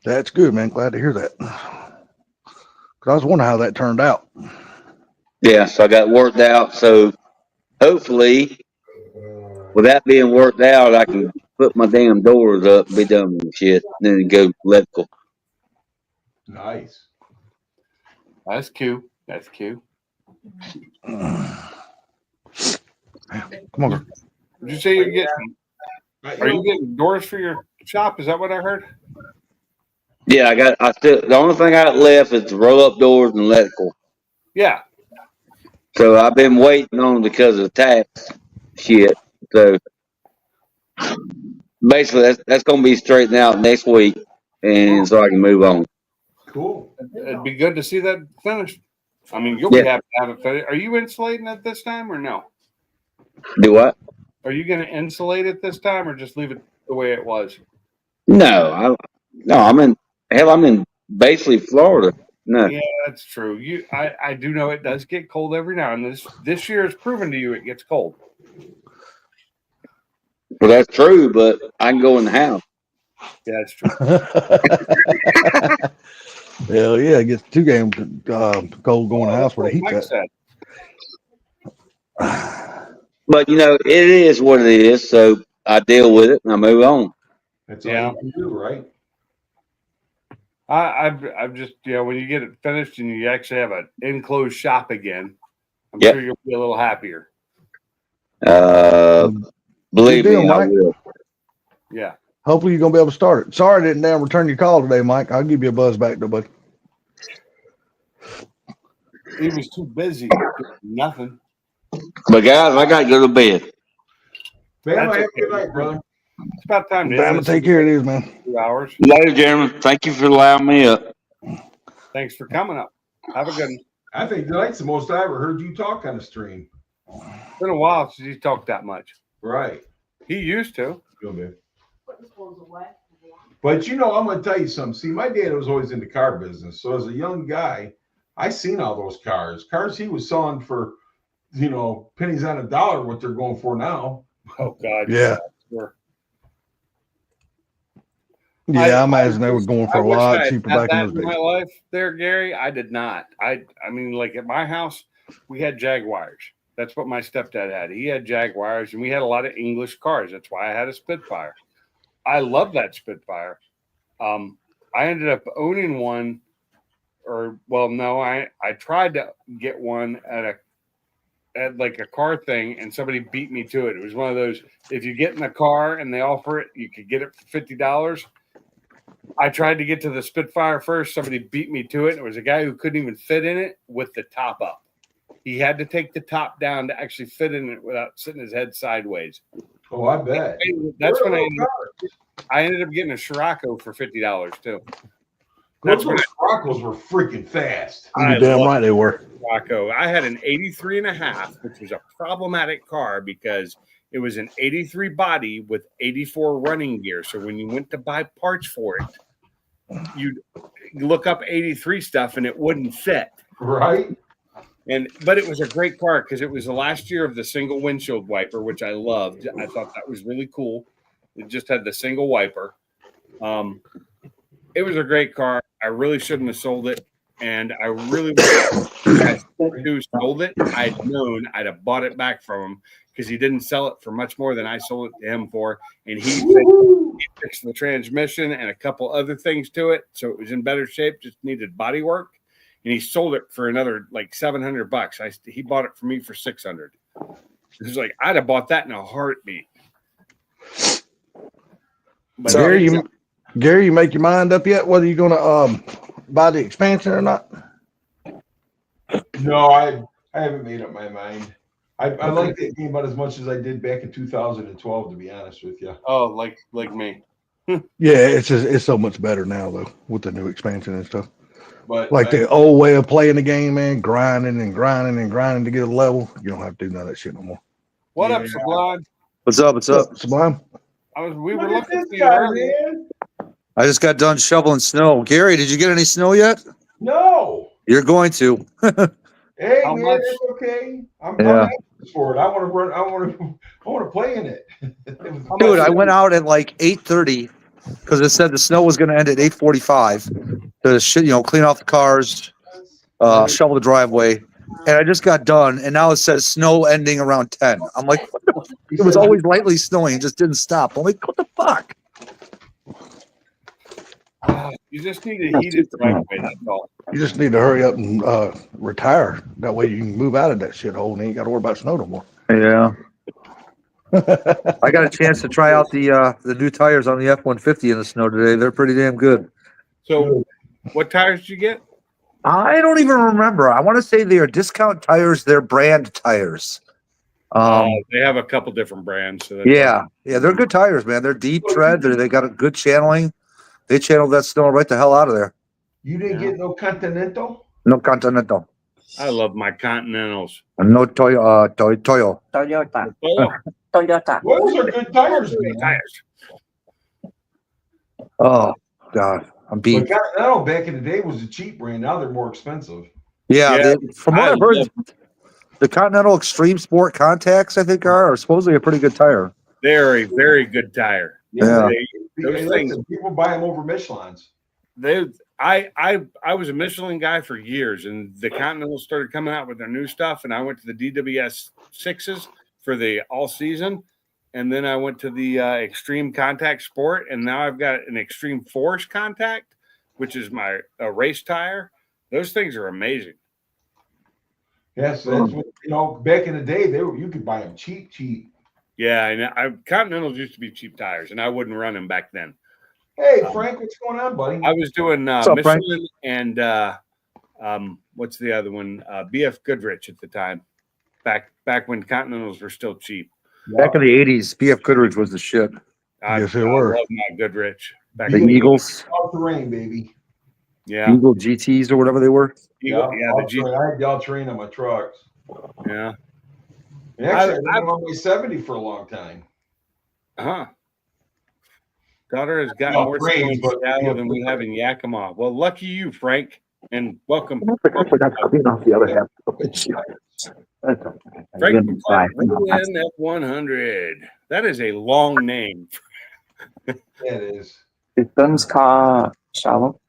That's good, man. Glad to hear that. 'Cause I was wondering how that turned out. Yeah, so I got worked out. So hopefully, with that being worked out, I can put my damn doors up, be done with the shit, then go electrical. Nice. that's cute. That's cute. Come on, girl. Did you say you're getting? Are you getting doors for your shop? Is that what I heard? Yeah, the only thing I got left is the roll up doors and electrical. Yeah. So I've been waiting on because of the tax shit. So basically, that's going to be straightened out next week, and so I can move on. Cool. It'd be good to see that finished. I mean, you'll Yeah. be happy to have it finished. Are you insulating it this time or no? Do what? Are you going to insulate it this time or just leave it the way it was? No, I'm in basically Florida. No, Yeah, that's true. I do know it does get cold every now and then. This year has proven to you it gets cold. well that's true, but I can go in the house. Yeah, that's true. Hell yeah, it gets 2 games cold going to the house where the heat's Mike at. said. But it is what it is. So I deal with it and I move on. That's all Yeah. you can do, right? I've just when you get it finished and you actually have an enclosed shop again, I'm Yep. sure you'll be a little happier. Believe Good deal, me, I Mike. will. Yeah. Hopefully you're gonna be able to start it. Sorry I didn't damn return your call today, Mike. I'll give you a buzz back though, buddy. He was too busy doing nothing. But guys, I got to go to bed. Bam, That's have a good okay. night, brother. It's about time to Bama, end this take care of this, man. 2 hours. Later, gentlemen. Thank you for allowing me up. Thanks for coming up. Have a good one. I think tonight's the most I ever heard you talk on a stream. It's been a while since you talked that much. Right. He used to. Go, babe. But I'm gonna tell you something. See, my dad was always in the car business. So as a young guy, I seen all those cars. Cars he was selling for, pennies on a dollar, what they're going for now. Oh God. Yeah. Sure. Yeah, I imagine they were going for I a wish lot I had cheaper had back in that those in my days. life there, Gary. I did not. I mean, like at my house, we had Jaguars. That's what my stepdad had. He had Jaguars, and we had a lot of English cars. That's why I had a Spitfire. I love that Spitfire. I ended up owning one I tried to get one at like a car thing, and somebody beat me to it. It was one of those, if you get in a car and they offer it, you could get it for $50. I tried to get to the Spitfire first. Somebody beat me to it. It was a guy who couldn't even fit in it with the top up. He had to take the top down to actually fit in it without sitting his head sideways. Oh, I bet. That's when I ended up getting a Scirocco for $50 too. Those Scirocco's were freaking fast. You're damn right they were. Scirocco. I had an 83.5, which was a problematic car because it was an 83 body with 84 running gear. So when you went to buy parts for it, you'd look up 83 stuff and it wouldn't fit. Right. But it was a great car because it was the last year of the single windshield wiper, which I loved. I thought that was really cool. It just had the single wiper. It was a great car. I really shouldn't have sold it. And I really who sold it. I'd known I'd have bought it back from him because he didn't sell it for much more than I sold it to him for. And he fixed the transmission and a couple other things to it. So it was in better shape, just needed body work. And he sold it for another like $700. He bought it for me for $600. It was like, I'd have bought that in a heartbeat. But Gary, you make your mind up yet whether you're gonna buy the expansion or not? No, I haven't made up my mind. I like that game about as much as I did back in 2012, to be honest with you. Oh, like me. Yeah, it's so much better now though with the new expansion and stuff. But Like the old way of playing the game, man, grinding and grinding and grinding to get a level. You don't have to do none of that shit no more. What up, Sublime? What's up? What's up? Sublime? We were look looking at for this you guy, earlier. man. I just got done shoveling snow. Gary, did you get any snow yet? No. You're going to. Hey, How man, much? it's okay. I'm Yeah. anxious for it. I want to run. I want to play in it. Dude, I went out at like 8:30 because it said the snow was going to end at 8:45 to clean off the cars, shovel the driveway, and I just got done, and now it says snow ending around 10. I'm like, what the it was always lightly snowing, it just didn't stop. I'm like, what the fuck? You just need a heated driveway, that's all. You just need to hurry up and retire. That way you can move out of that shithole and you ain't got to worry about snow no more. Yeah. I got a chance to try out the new tires on the F-150 in the snow today. They're pretty damn good. So, what tires did you get? I don't even remember. I want to say they are discount tires. They're brand tires. They have a couple different brands. So Yeah, they're good tires, man. They're deep tread. They got a good channeling. They channeled that snow right the hell out of there. You didn't get no Continental? No Continental. I love my Continentals. No Toyo. Toyota. Oh, Toyota. Those are good tires, man. tires. Oh God, I'm But beat. Continental back in the day was a cheap brand. Now they're more expensive. Yeah, Yeah, from what I I've heard, love- the Continental Extreme Sport contacts, I think, are supposedly a pretty good tire. They're a very good tire. Yeah. Those things. People buy them over Michelin's. I was a Michelin guy for years, and the Continentals started coming out with their new stuff, and I went to the DWS 6s for the all season, and then I went to the Extreme Contact Sport, and now I've got an Extreme Force Contact, which is my race tire. Those things are amazing. Yes, that's what, back in the day, you could buy them cheap. Yeah, and Continentals used to be cheap tires, and I wouldn't run them back then. Hey, Frank, what's going on, buddy? I was doing up, Frank? Michelin and what's the other one? BF Goodrich at the time, back when Continentals were still cheap. Back in the 80s, BF Goodrich was the shit. Yes, they were. I love my Goodrich. Back The in Eagles, All terrain, baby. yeah, Eagle GTs or whatever they were. Eagle, yeah, the G, I had the all terrain on my trucks. yeah, And actually, I've been on my 70 for a long time. huh. Daughter has got Well, more brains, snow in but- Seattle than we have in Yakima. Well, lucky you, Frank, and welcome. I forgot to clean off the other half. Frank McClellan F100. That is a long name. Yeah, it is. Systems car shallow.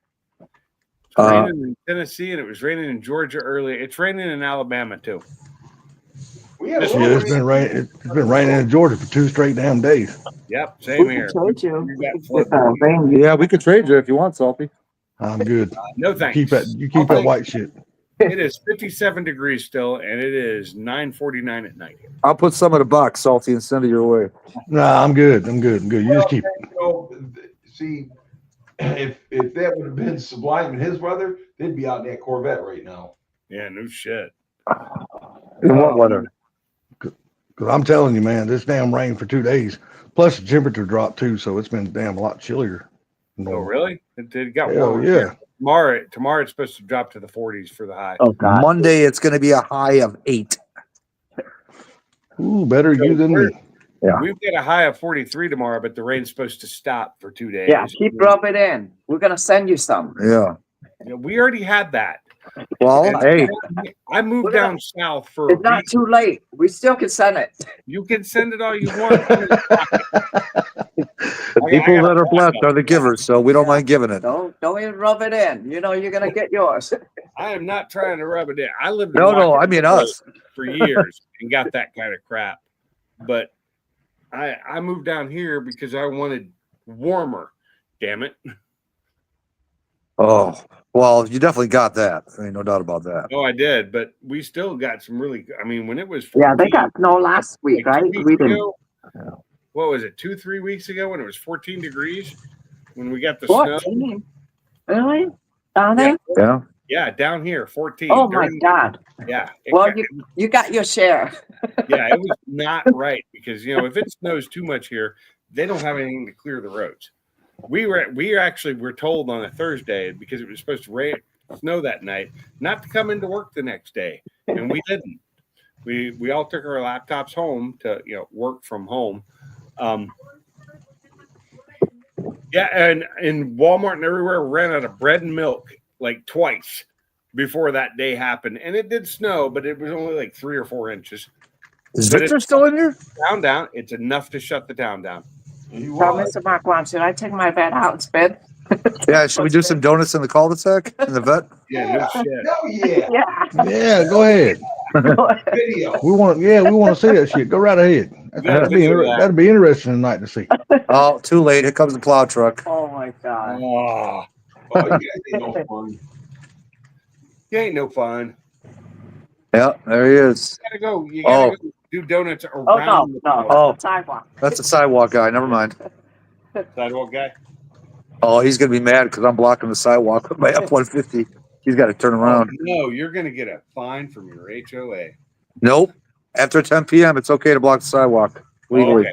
It's raining in Tennessee, and it was raining in Georgia earlier. It's raining in Alabama too. We had a Yeah, little It's been raining. It's been raining in Georgia for 2 straight damn days. Yep, same here. Told you. You got flood. Rain. Yeah, we could trade you if you want, Salty. I'm good. No thanks. You keep I'll that take- white shit. It is 57 degrees still, and it is 9:49 at night. I'll put some in a box, Salty, and send it your way. Nah, I'm good. I'm good. I'm good. You just keep it. You know, see, if that would have been Sublime and his brother, they'd be out in that Corvette right now. Yeah, no shit. In what weather? Because I'm telling you, man, this damn rain for 2 days. Plus the temperature dropped too, so it's been damn a lot chillier. Oh, really? It got Hell warmer. yeah. Tomorrow it's supposed to drop to the 40s for the high. Oh God. Monday, it's going to be a high of 8. Ooh, better you than me. Yeah. We've got a high of 43 tomorrow, but the rain's supposed to stop for 2 days. Yeah, keep rubbing it in. We're gonna send you some. Yeah. Yeah, we already had that. Well, And hey, I moved We're gonna- down south for a It's not week. too late. We still can send it. You can send it all you want. the people that are blessed are the givers, so we don't mind giving it. Don't even rub it in. You know you're gonna get yours. I am not trying to rub it in. I lived in No, I Washington mean us. for years and got that kind of crap. But I moved down here because I wanted warmer. Damn it. Oh, well, you definitely got that. There ain't no doubt about that. Oh, I did, but we still got some really. I mean, when it was 14, Yeah, they got snow last week, like, right? 2 We weeks didn't. ago, what was it? 2-3 weeks ago when it was 14 degrees when we got the snow. 14. Really? Down there? Yeah. Yeah, down here 14. Oh my during- God. Yeah. Well, you got your share. Yeah, it was not right because if it snows too much here, they don't have anything to clear the roads. We actually were told on a Thursday because it was supposed to snow that night not to come into work the next day, and we didn't. We all took our laptops home to work from home. Yeah, and in Walmart and everywhere, we ran out of bread and milk like twice before that day happened, and it did snow, but it was only like 3 or 4 inches. Is But Victor still in here? Down, it's enough to shut the town down. You Tell was. Mr. Markwan, should I take my vet out instead? Yeah, should we do some donuts in the cul-de-sac in the vet? Yeah, no shit. Hell yeah. Yeah. Yeah, go ahead. Video. We want to see that shit. Go right ahead. That'd be interesting tonight to see. Oh, too late. Here comes the plow truck. Oh my God. Oh, Oh, you guys ain't no fun. you ain't no fun. Yeah, there he is. You gotta go. You gotta go do donuts Oh around no. Oh. Sidewalk. That's the sidewalk guy. Never mind. the sidewalk guy. Oh, he's going to be mad because I'm blocking the sidewalk with my F-150. He's got to turn around. No, you're gonna get a fine from your HOA. Nope. After 10 p.m., it's okay to block the sidewalk legally. Okay.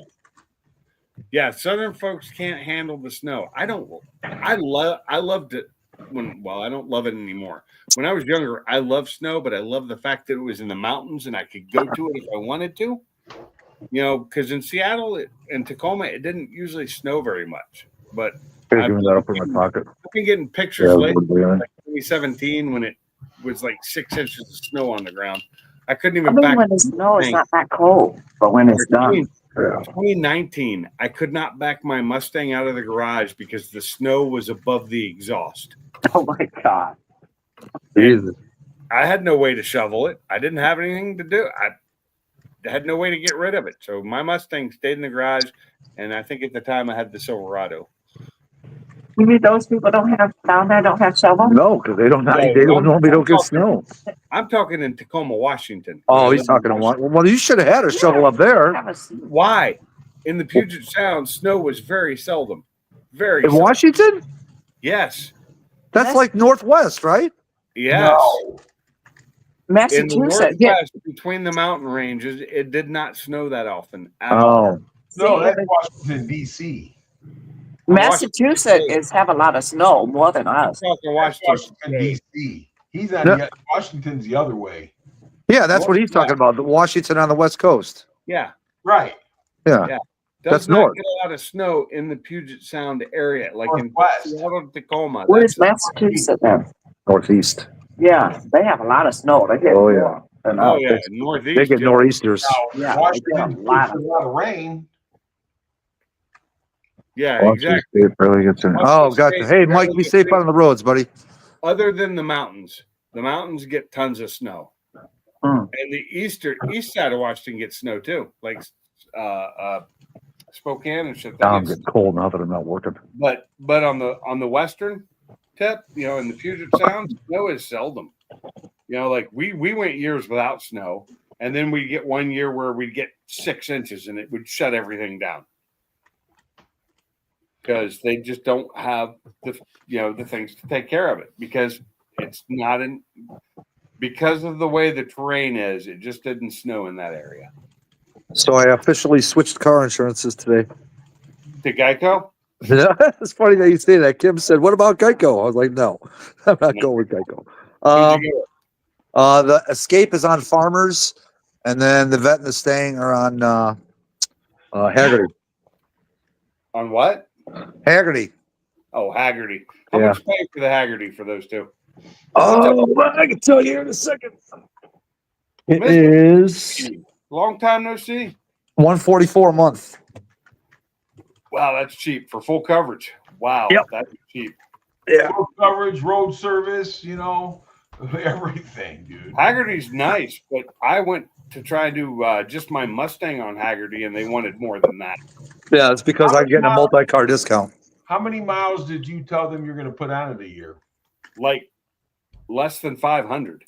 Yeah, Southern folks can't handle the snow. I loved it I don't love it anymore. When I was younger, I loved snow, but I loved the fact that it was in the mountains and I could go to it if I wanted to. Because in Seattle and Tacoma, it didn't usually snow very much. But Here, give me that up in my pocket. I've been getting pictures Yeah, lately, we're like 2017, when it was like 6 inches of snow on the ground. I couldn't I even mean, back. when the snow is not that cold, but when it's done. 2019, I could not back my Mustang out of the garage because the snow was above the exhaust. Oh my God. Jesus. I had no way to shovel it. I didn't have anything to do. I had no way to get rid of it. So my Mustang stayed in the garage, and I think at the time I had the Silverado. You mean those people don't have shovels? No, because they don't normally don't get snow. I'm talking in Tacoma, Washington. Oh, he's talking to one. Well, you should have had a shovel up there. Have a seat. Why? In the Puget Sound, snow was very seldom. Very In seldom. Washington? Yes. That's like Northwest, right? Yes. No. In the Massachusetts. Yeah. Northwest, between the mountain ranges, it did not snow that often at all. Oh. No, See, that's Washington, D.C. Massachusetts have a lot of snow more than I'm us. talking Washington, Washington State. D.C. He's on No. Washington's the other way. Yeah, that's what he's talking about. The Washington on the West Coast. Yeah. Right. Yeah. Does That's not north. get a lot of snow in the Puget Sound area, like in Northwest. Seattle, Tacoma. Where's That's- Massachusetts then? Northeast. Yeah, they have a lot of snow. They get Oh, yeah. more than Oh us. yeah, Northeast. They get yeah. nor'easters. Now, Yeah, they Washington get a lot gets a lot of rain. Yeah, exactly. Oh, gotcha. Hey, Mike, be safe on the roads, buddy. Other than the mountains get tons of snow, and the east side of Washington gets snow too, like Spokane and shit. Now I'm getting cold now that I'm not working. But on the western, tip, in the Puget Sound, snow is seldom. Like we went years without snow, and then we get one year where we'd get 6 inches and it would shut everything down. Because they just don't have the things to take care of it, because it's not because of the way the terrain is, it just didn't snow in that area. So I officially switched car insurances today. To Geico? It's funny that you say that. Kim said, "What about Geico?" I was like, "No, I'm not going with Geico." Who'd you go with? The Escape is on Farmers, and then the Vet and the Stang are on Haggerty. On what? Haggerty. Oh, Haggerty. How Yeah. much pay for the Haggerty for those two? Oh, I can tell you here in a second. It Mr. is Long time no see. $144 a month. Wow, that's cheap for full coverage. Wow, Yep. that's cheap. Yeah. Road coverage, road service, everything, dude. Haggerty's nice, but I went to try to do just my Mustang on Haggerty, and they wanted more than that. Yeah, it's because I'm getting a multi-car discount. How many miles did you tell them you're going to put on it a year? Like less than 500.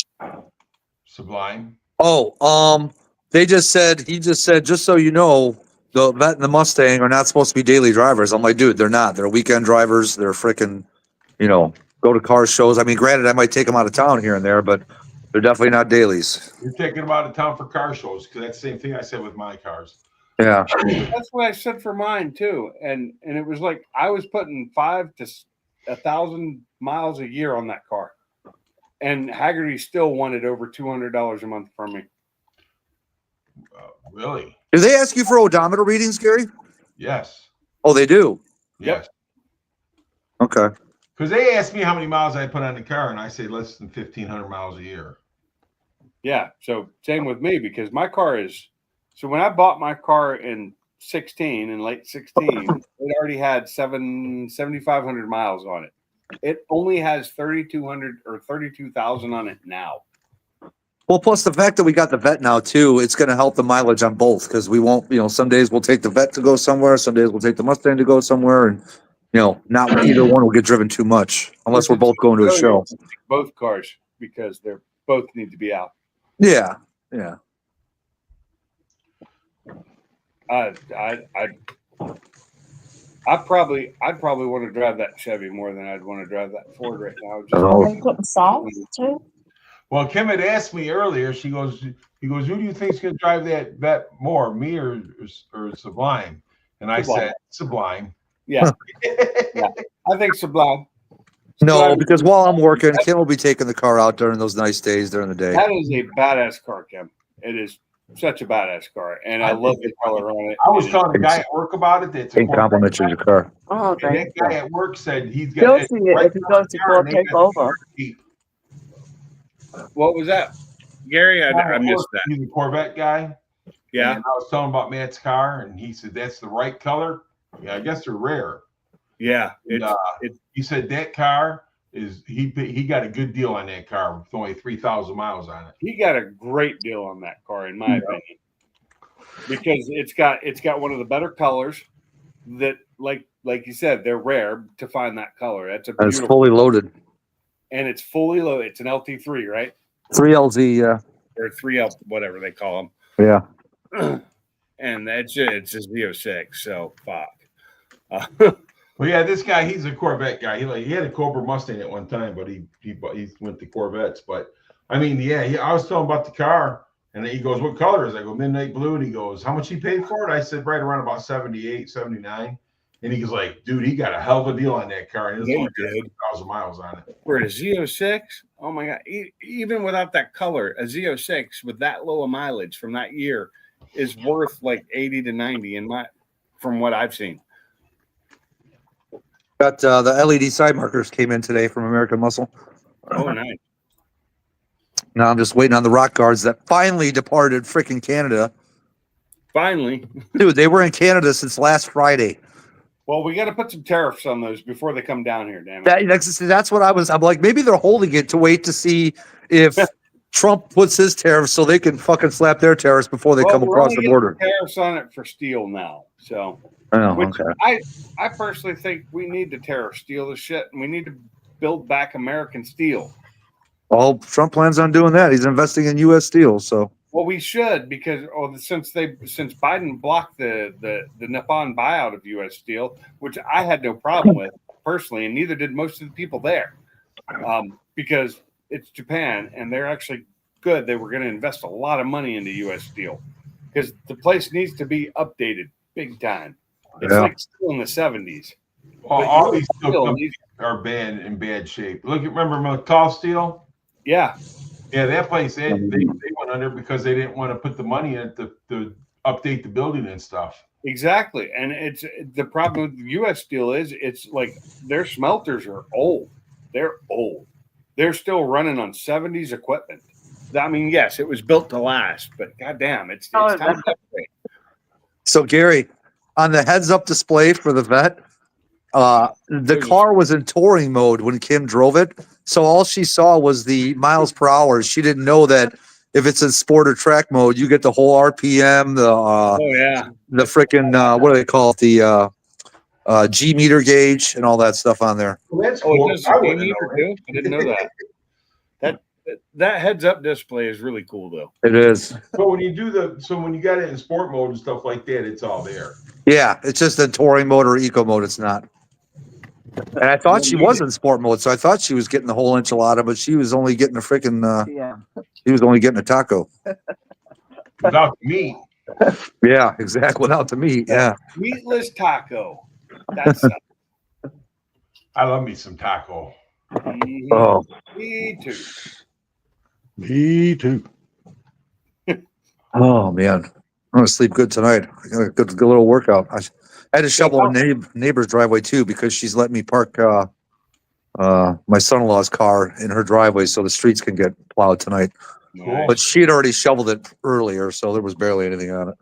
Sublime. Oh, he just said, just so you know, the Vet and the Mustang are not supposed to be daily drivers. I'm like, dude, they're not. They're weekend drivers. They're freaking, go to car shows. I mean, granted, I might take them out of town here and there, but they're definitely not dailies. You're taking them out of town for car shows, because that's the same thing I said with my cars. Yeah. That's what I said for mine too, and it was like I was putting 5 to 1,000 miles a year on that car, and Haggerty still wanted over $200 a month from me. Really? Do they ask you for odometer readings, Gary? Yes. Oh, they do. Yes. Okay. Because they asked me how many miles I put on the car, and I say less than 1,500 miles a year. Yeah, so same with me, because my car is. So when I bought my car in late 16, it already had 7,500 miles on it. It only has 3,200 or 32,000 on it now. Well, plus the fact that we got the Vet now too, it's going to help the mileage on both, because we won't, some days we'll take the Vet to go somewhere, some days we'll take the Mustang to go somewhere, and not either one will get driven too much unless we're both going to a show. Both cars, because they're both need to be out. Yeah. Yeah. I'd probably want to drive that Chevy more than I'd want to drive that Ford right now. Oh. Are you putting salt too? Well, Kim had asked me earlier. He goes, who do you think's going to drive that vet more, me or Sublime? And I said, Sublime. Yeah. Yeah. I think Sublime. No, because while I'm working, Kim will be taking the car out during those nice days during the day. That is a badass car, Kim. It is such a badass car, and I love the color on it. I was telling a guy at work about it. That's Can't compliment your car. Oh, And thank that guy you. at work said he's You'll got see it if he goes to go take over. What was that, Gary? I missed that. He's a Corvette guy. Yeah. And I was telling him about Matt's car, and he said that's the right color. Yeah, I guess they're rare. Yeah. And, he said that car is he got a good deal on that car with only 3,000 miles on it. He got a great deal on that car, in my opinion, because it's got one of the better colors that, like you said, they're rare to find that color. That's a And it's beautiful, fully loaded. and it's fully loaded. It's an LT3, right? 3LZ, yeah. Or 3L, whatever they call Yeah. them. And it's a Z06, so fuck. Well, yeah, this guy, he's a Corvette guy. He had a Cobra Mustang at one time, but he went to Corvettes. But I mean, yeah, I was telling him about the car, and he goes, "What color is it?" I go, "Midnight blue." And he goes, "How much he paid for it?" I said, "Right around about 78, 79." And he goes, like, "Dude, he got a hell of a deal on that car. And it's Yeah, only he got did. 2,000 miles on it." For a Z06, oh my god! Even without that color, a Z06 with that low a mileage from that year is worth like 80 to 90 from what I've seen. Got the LED side markers came in today from American Muscle. Oh, nice. Now I'm just waiting on the rock guards that finally departed freaking Canada. Finally. Dude, they were in Canada since last Friday. Well, we got to put some tariffs on those before they come down here, damn it. That's what I'm like, maybe they're holding it to wait to see if Trump puts his tariffs so they can fucking slap their tariffs before they come we're across only the getting border. Tariffs on it for steel now. So, Oh, which okay. I personally think we need to tariff steel this shit, and we need to Build Back American Steel. Well, Trump plans on doing that. He's investing in U.S. Steel. So Well, we should because since Biden blocked the Nippon buyout of U.S. Steel, which I had no problem with personally, and neither did most of the people there, because it's Japan and they're actually good. They were going to invest a lot of money into U.S. Steel because the place needs to be updated big time. It's Yeah. like still in the 70s. Well, But all US these Steel steel companies needs- are in bad shape. Look, remember McTall Steel? yeah, Yeah, that place they went under because they didn't want to put the money in it to update the building and stuff. exactly. And it's the problem with U.S. Steel is it's like their smelters are old. They're old. They're still running on 70s equipment. I mean, yes, it was built to last, but goddamn, it's time to upgrade. So Gary, on the heads-up display for the vet, the car was in touring mode when Kim drove it. So all she saw was the miles per hour. She didn't know that if it's in sport or track mode, you get the whole RPM, Oh yeah, the freaking what do they call it? The G meter gauge and all that stuff on there. Well, that's oh, cool. it does I the wouldn't meter know too. I didn't know that. That heads-up display is really cool though. It is. But when you when you got it in sport mode and stuff like that, it's all there. Yeah, it's just in touring mode or eco mode. It's not. And I thought she was in sport mode, so I thought she was getting the whole enchilada, but she was only getting a freaking. Yeah. He was only getting a taco. Without the meat. Yeah, exactly. Without the meat. Yeah. Meatless taco. That's I love me some taco. Oh. me too. Me too. Oh man, I'm gonna sleep good tonight. I got a good little workout. I had to shovel a neighbor's driveway too because she's let me park my son-in-law's car in her driveway so the streets can get plowed tonight. Cool. But she had already shoveled it earlier, so there was barely anything on it.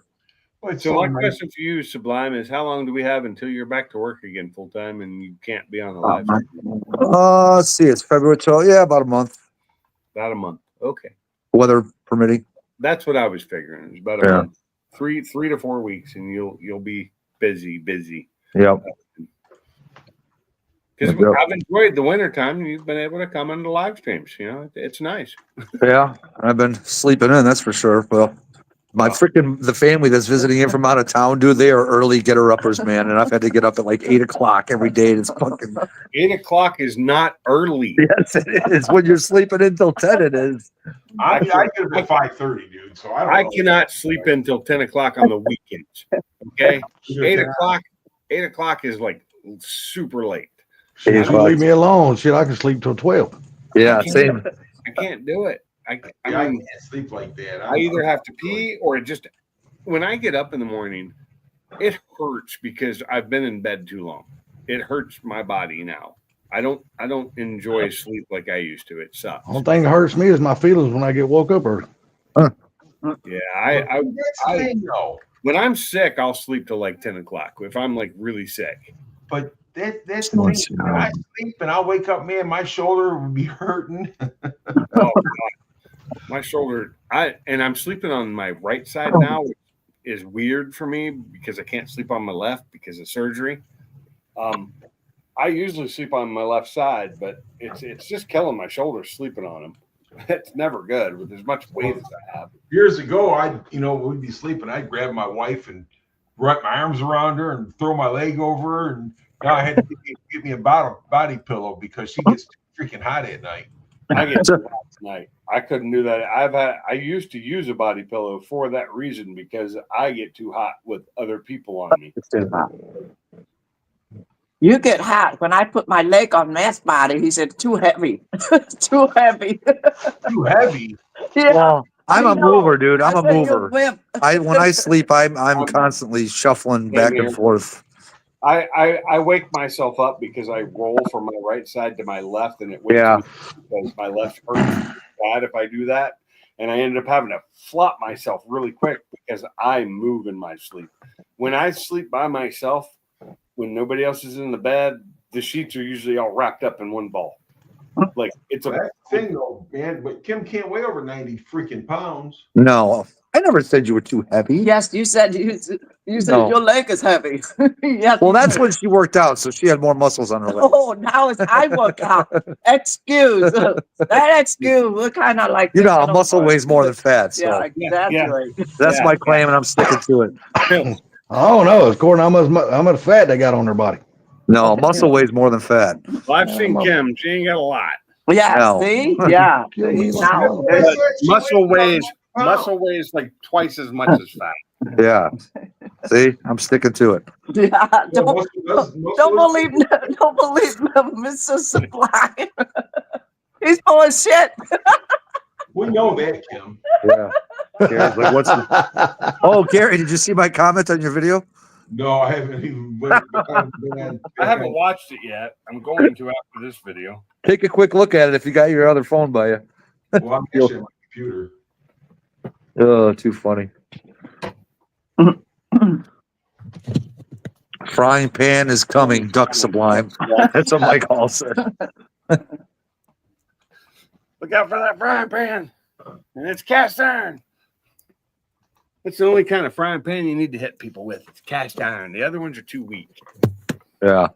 Well, it's So so my nice. question for you, Sublime, is how long do we have until you're back to work again full time and you can't be on the live stream? Let's see, it's February 12th. Yeah, about a month, About a month. Okay. weather permitting. That's what I was figuring. It was about a Yeah. month. 3 to 4 weeks and you'll be busy. Yep. Because Yep. I've enjoyed the wintertime and you've been able to come into live streams. You know, it's nice. Yeah, I've been sleeping in, that's for sure. Well, my freaking the family that's visiting in from out of town, dude, they are early getter uppers, man. And I've had to get up at like 8 o'clock every day. It's fucking 8 o'clock is not early. yes, it is. When you're sleeping until 10, it is. I get up at 5:30, dude. So I don't know. cannot sleep until 10 o'clock on the weekends. Okay. 8 o'clock is like super late. Shit, you leave me alone. Shit, I can sleep till 12. Yeah, same. I can't do it. I Yeah, I mean, can't sleep like that. I either have to pee or it just when I get up in the morning, it hurts because I've been in bed too long. It hurts my body now. I don't enjoy sleep like I used to. It sucks. Only thing that hurts me is my feelings when I get woke up early. Yeah, I That's the thing, though. when I'm sick, I'll sleep till like 10 o'clock. If I'm like really sick. But that's the thing. When I sleep and I'll wake up, man, my shoulder would be hurting. Oh, God. My shoulder. I'm sleeping on my right side now, which is weird for me because I can't sleep on my left because of surgery. I usually sleep on my left side, but it's just killing my shoulders sleeping on them. It's never good with as much weight as I have. Years ago, we'd be sleeping. I'd grab my wife and wrap my arms around her and throw my leg over her. And now I had to get me a body pillow because she gets too freaking hot at night. I get too hot tonight. I couldn't do that. I used to use a body pillow for that reason because I get too hot with other people on me. You get hot. When I put my leg on Matt's body, he said, too heavy. Too heavy. Too heavy. Yeah. Well, I'm I a know. mover, dude. I'm I a said, "You mover. wimp." When I sleep, I'm constantly shuffling back and forth. I wake myself up because I roll from my right side to my left, and it wakes Yeah. me because my left hurts bad if I do that, and I ended up having to flop myself really quick because I move in my sleep. When I sleep by myself, when nobody else is in the bed, the sheets are usually all wrapped up in one ball. Like it's a That's the thing, though, man. But Kim can't weigh over 90 freaking pounds. No, I never said you were too heavy. Yes, you said No. your leg is heavy. Yes. Well, you that's said- when she worked out, so she had more muscles on her leg. Oh, now it's I work out. Excuse that excuse. We're kind of like You know, thinking muscle over it. weighs more than fat, so Yeah, exactly. that's Yeah, my claim, and I'm sticking to it. I don't know. According to how much fat they got on their body. No, muscle weighs more than fat. Well, I've seen Kim. She ain't got a lot. Yeah. No. See. Yeah. Kill me See, like now, hell. there's- Muscle weighs like twice as much as fat. Yeah. See, I'm sticking to it. yeah. Well, Don't muscle believe Mr. Supply. He's full of shit. We know that, Kim. Yeah. Gary's like, what's the... Oh, Gary, did you see my comment on your video? No, I haven't even. I haven't watched it yet. I'm going to after this video. Take a quick look at it if you got your other phone by you. Well, I'm actually on my computer. Oh, too funny. Frying pan is coming, Duck Sublime. That's what Mike Hall said. Look out for that frying pan. And it's cast iron. It's the only kind of frying pan you need to hit people with. It's cast iron. The other ones are too weak. Yeah.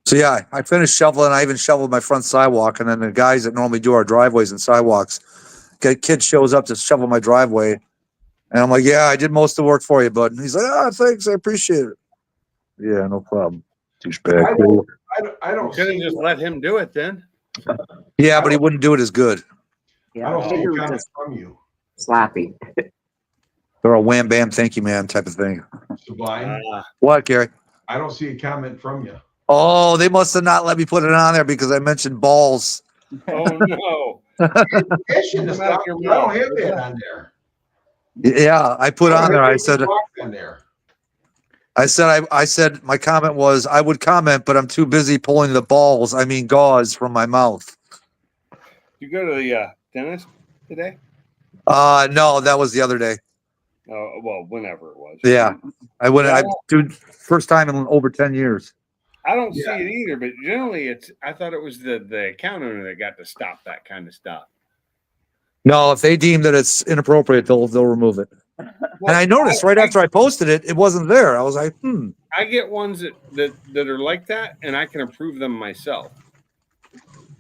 So yeah, I finished shoveling. I even shoveled my front sidewalk, and then the guys that normally do our driveways and sidewalks, kid shows up to shovel my driveway, and I'm like, "Yeah, I did most of the work for you, bud." And he's like, "Ah, thanks, I appreciate it." Yeah, no problem. Douchebag. I don't Could have see, just let him do it then. Yeah, but he wouldn't do it as good. I Yeah. don't see Maybe a we comment just from you. sloppy. They're a wham bam, thank you, man, type of thing. Sublime. What, Gary? I don't see a comment from you. Oh, they must have not let me put it on there because I mentioned balls. Oh no. That shouldn't have Come out stopped. your I don't mouth. have that on there. Yeah, I put on there. I said, On there. I said, my comment was, I would comment, but I'm too busy pulling the balls. I mean, gauze from my mouth. You go to the dentist today? No, that was the other day. Oh, well, whenever it was. Yeah, I went. Yeah. Dude, first time in over 10 years. I don't Yeah. see it either, but generally I thought it was the account owner that got to stop that kind of stuff. No, if they deem that it's inappropriate, they'll remove it. And I noticed right after I posted it, it wasn't there. I was like, I get ones that are like that, and I can approve them myself.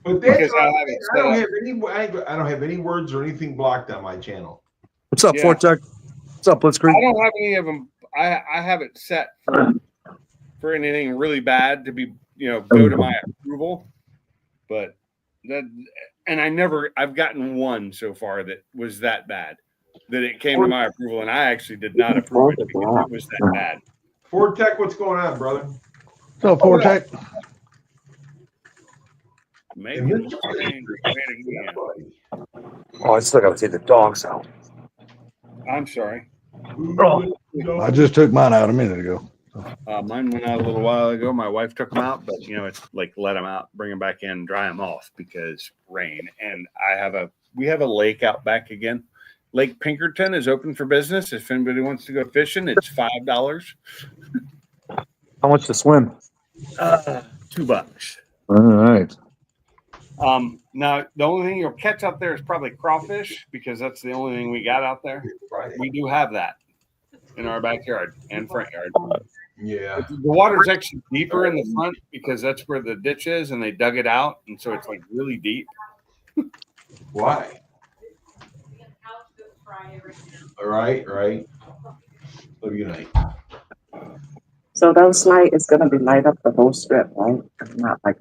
But that's Because I have it I set don't up. have any. I don't have any words or anything blocked on my channel. what's up, Yeah. Fortech? What's up, I Blitzkrieg? don't have any of them. I have it set for anything really bad to be, go to my approval. But that, and I've gotten one so far that was that bad that it came to my approval, and I actually did not approve it because it was that bad. Ford Tech, what's going on, brother? So Fortech, Maybe it's angry. Oh, I still got to take the dogs out. I'm sorry. I just took mine out a minute ago. Mine went out a little while ago. My wife took them out, but it's like let them out, bring them back in, dry them off because rain. And we have a lake out back again. Lake Pinkerton is open for business. If anybody wants to go fishing, it's $5. How much to swim? $2. All right. Now the only thing you'll catch out there is probably crawfish because that's the only thing we got out there. We do have that in our backyard and front yard. Yeah. The water's actually deeper in the front because that's where the ditch is, and they dug it out, and so it's like really deep. Why? All right. Love you night. So those light is gonna be light up the whole strip, right? Not like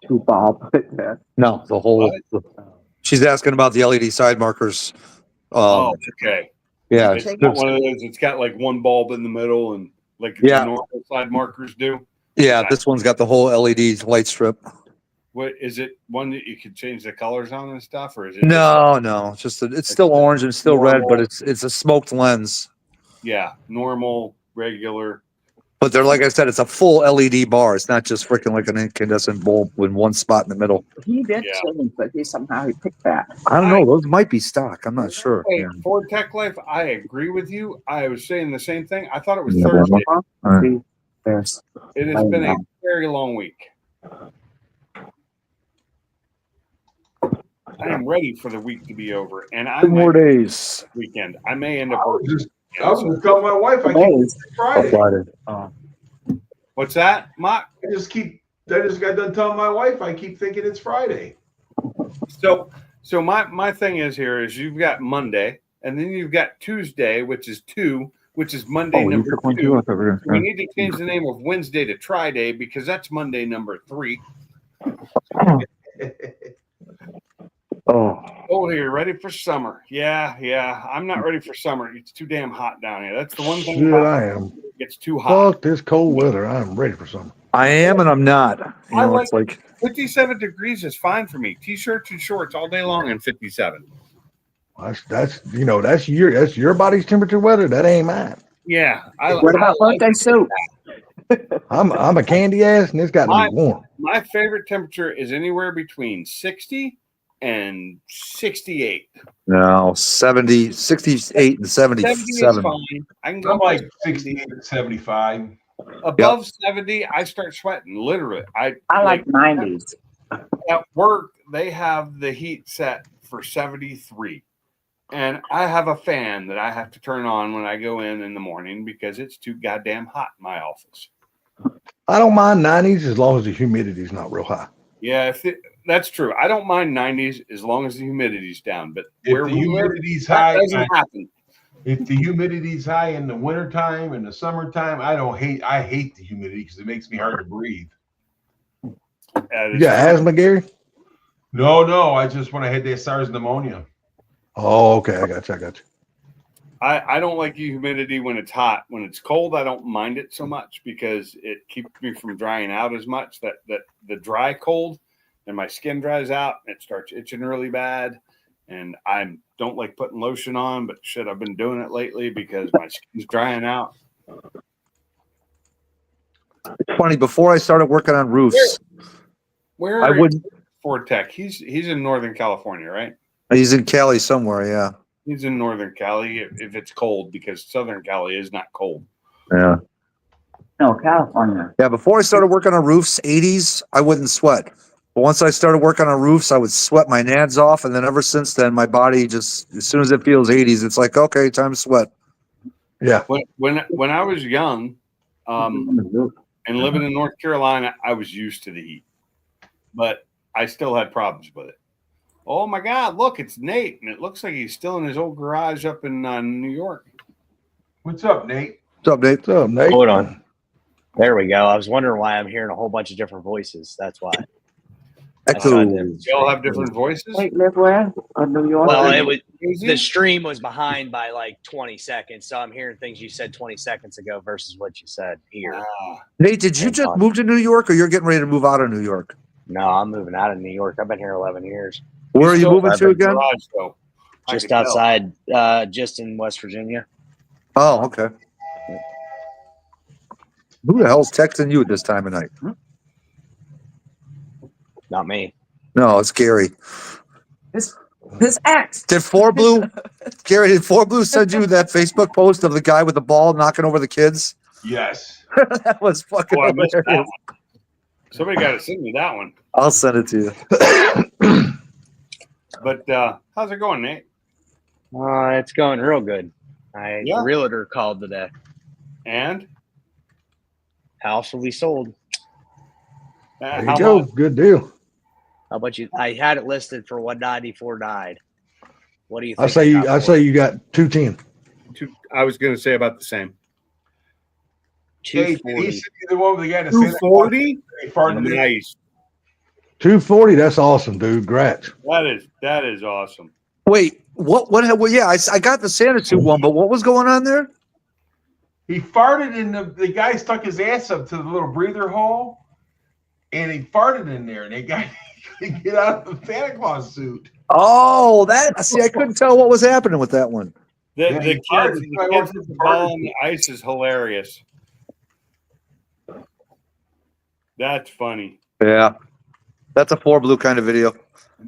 two bulb there. No, the whole. She's asking about the LED side markers. Oh, okay. Yeah. It's not one of those. It's got like one bulb in the middle, and like Yeah. the normal side markers do. Yeah, this one's got the whole LED light strip. What is it? One that you could change the colors on and stuff, or is it? No, it's just it's still orange and it's still red, but normal. it's a smoked lens. Yeah, normal, regular. But they're like I said, it's a full LED bar. It's not just freaking like an incandescent bulb with one spot in the middle. He did Yeah. change, but he picked that. I don't know. Those might be stock. I'm not sure. Hey, Yeah. Ford Tech Life, I agree with you. I was saying the same thing. I thought it was Yeah, Thursday. Alright. See, there's It has been a very long week. I am ready for the week to be over, and I 2 more might days. weekend. I may end up I was working. just telling my wife I keep Days. Friday. Friday. Oh. What's that, Mock? I just got done telling my wife I keep thinking it's Friday. So my thing is here is you've got Monday, and then you've got Tuesday, which is 2, which is Monday Oh, you number took one 2. too? I thought we were So we need to change the name of Wednesday to Friday because that's Monday number 3. Oh, Oh, you're ready for summer? Yeah. I'm not ready for summer. It's too damn hot down here. That's the one thing. Shit, about I am. it. It's too hot. Fuck this cold weather. I'm ready for summer. I am and I'm not. You I know, like- it's like 57 degrees is fine for me. T-shirts and shorts all day long in 57. That's your body's temperature weather. That ain't mine. Yeah. What about birthday suit? I'm a candy ass, and it's got to be warm. My favorite temperature is anywhere between 60 and 68. no 70, 68 and 70 is 77. fine. I can go I'm like above 68 to 75. above 70. I start sweating. Literally, I like 90s. at work they have the heat set for 73, and I have a fan that I have to turn on when I go in the morning because it's too goddamn hot in my office. I don't mind 90s as long as the humidity's not real high. Yeah, that's true. I don't mind 90s as long as the humidity's down. But If where the we live, humidity's that high, doesn't happen. if the humidity's high in the wintertime and the summertime, I hate the humidity because it makes me hard to breathe. That You is got true. asthma, Gary? No, I just when I had that SARS pneumonia. Oh, okay. I got you. I don't like the humidity when it's hot. When it's cold, I don't mind it so much because it keeps me from drying out as much. That the dry cold and my skin dries out and it starts itching really bad. And I don't like putting lotion on, but shit, I've been doing it lately because my skin's drying out. It's funny, before I started working on roofs, Where I wouldn't. Ford Tech? He's in Northern California, right? He's in Cali somewhere. Yeah. He's in Northern Cali if it's cold because Southern Cali is not cold. Yeah. No, California. Yeah. Before I started working on roofs, 80s, I wouldn't sweat. But once I started working on roofs, I would sweat my nads off. And then ever since then, my body just, as soon as it feels 80s, it's like, okay, time to sweat. Yeah. When I was young, and living in North Carolina, I was used to the heat, but I still had problems with it. Oh my God, look, it's Nate, and it looks like he's still in his old garage up in New York. What's up, Nate? What's up, Nate? What's up, Nate? Hold on. There we go. I was wondering why I'm hearing a whole bunch of different voices. That's why. I Echo. tried to- They all have different voices. Wait, live where? New York? Well, it was Crazy? the stream was behind by like 20 seconds, so I'm hearing things you said 20 seconds ago versus what you said here. Nate, did you just move to New York or you're getting ready to move out of New York? No, I'm moving out of New York. I've been here 11 years. Where are you Still moving have to a again? garage, though. I Just could tell. outside, just in West Virginia. Oh, okay. Who the hell's texting you at this time of night? Not me. No, it's Gary. His ex. Did Four Blue, Gary, did Four Blue send you that Facebook post of the guy with the ball knocking over the kids? Yes. That was fucking Oh, I missed that hilarious. one. Somebody got to send me that one. I'll send it to you. But how's it going, Nate? It's going real good. Yeah. The realtor called today. And House will be sold. There how you go. much? Good deal. How about you? I had it listed for 194 died. What do you I think? say it you. got I for? say you got 210. I was going to say about the same. Hey, did he 240. send you the one with the guy that said 240. he farted in? Nice. 240. That's awesome, dude. Grats. That is awesome. Wait, what? Well, yeah, I got the Sanitude one, but what was going on there? He farted in the guy stuck his ass up to the little breather hole, and he farted in there, and the guy couldn't get out of the Santa Claus suit. Oh, that. See, I couldn't tell what was happening with that one. The, Yeah, the he kids, farted. the kids with the ball on the ice is hilarious. That's funny. Yeah, that's a Four Blue kind of video.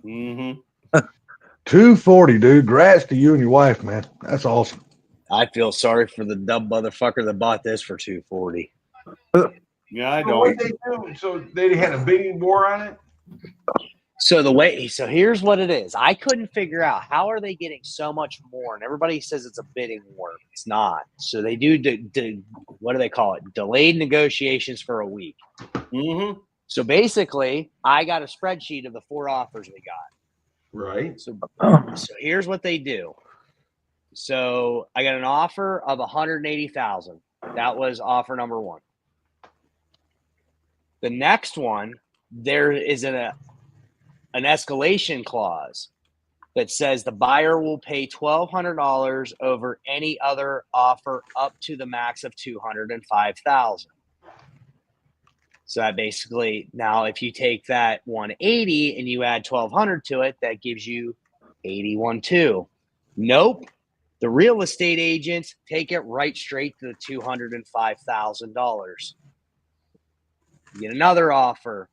Mm-hmm. 240, dude. Grats to you and your wife, man. That's awesome. I feel sorry for the dumb motherfucker that bought this for 240. Yeah, I So what don't. they do? So they had a bidding war on it. So here's what it is. I couldn't figure out how are they getting so much more, and everybody says it's a bidding war. It's not. So they do what do they call it? Delayed negotiations for a week. Mm-hmm. So basically, I got a spreadsheet of the 4 offers we got. Right. So here's what they do. So I got an offer of 180,000. That was offer number 1. The next one, there is an escalation clause that says the buyer will pay $1,200 over any other offer up to the max of $205,000. So that basically, now if you take that 180 and you add 1,200 to it, that gives you 81.2. Nope. The real estate agents take it right straight to the $205,000. You get another offer.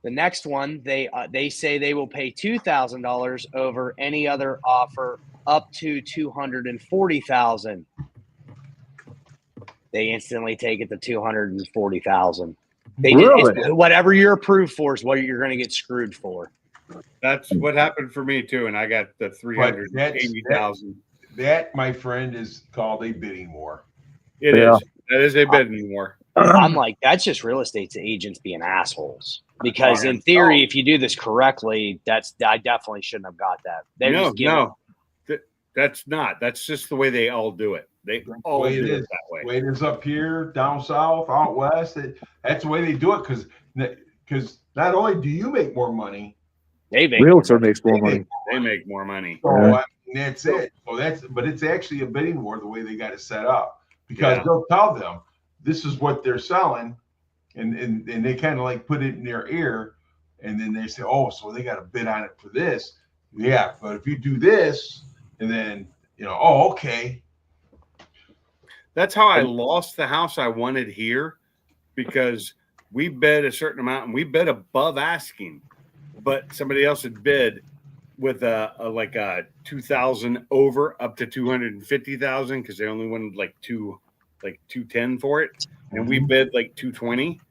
The next one, they say they will pay $2,000 over any other offer up to $240,000. They instantly take it to $240,000. Really? Whatever you're approved for is what you're going to get screwed for. That's what happened for me too, and I got the 380,000. That, my friend, is called a bidding war. It Yeah. is. That is a bidding war. I'm like, that's just real estate agents being assholes. Because in theory, if you do this correctly, I definitely shouldn't have got that. That's not. That's just the way they all do it. They all way do it it is. that way. Way it is up here, down south, out west. That's the way they do it because not only do you make more money, Realtor makes more money. They make more money. so I mean, that's it. But it's actually a bidding war the way they got it set up because they'll tell them this is what they're selling, and they kind of like put it in their ear, and then they say, oh, so they got to bid on it for this. Yeah, but if you do this, and then oh, okay. That's how I lost the house I wanted here, because we bid a certain amount and we bid above asking, but somebody else had bid with a 2,000 over up to 250,000 because they only wanted like 210 for it, and we bid like 220,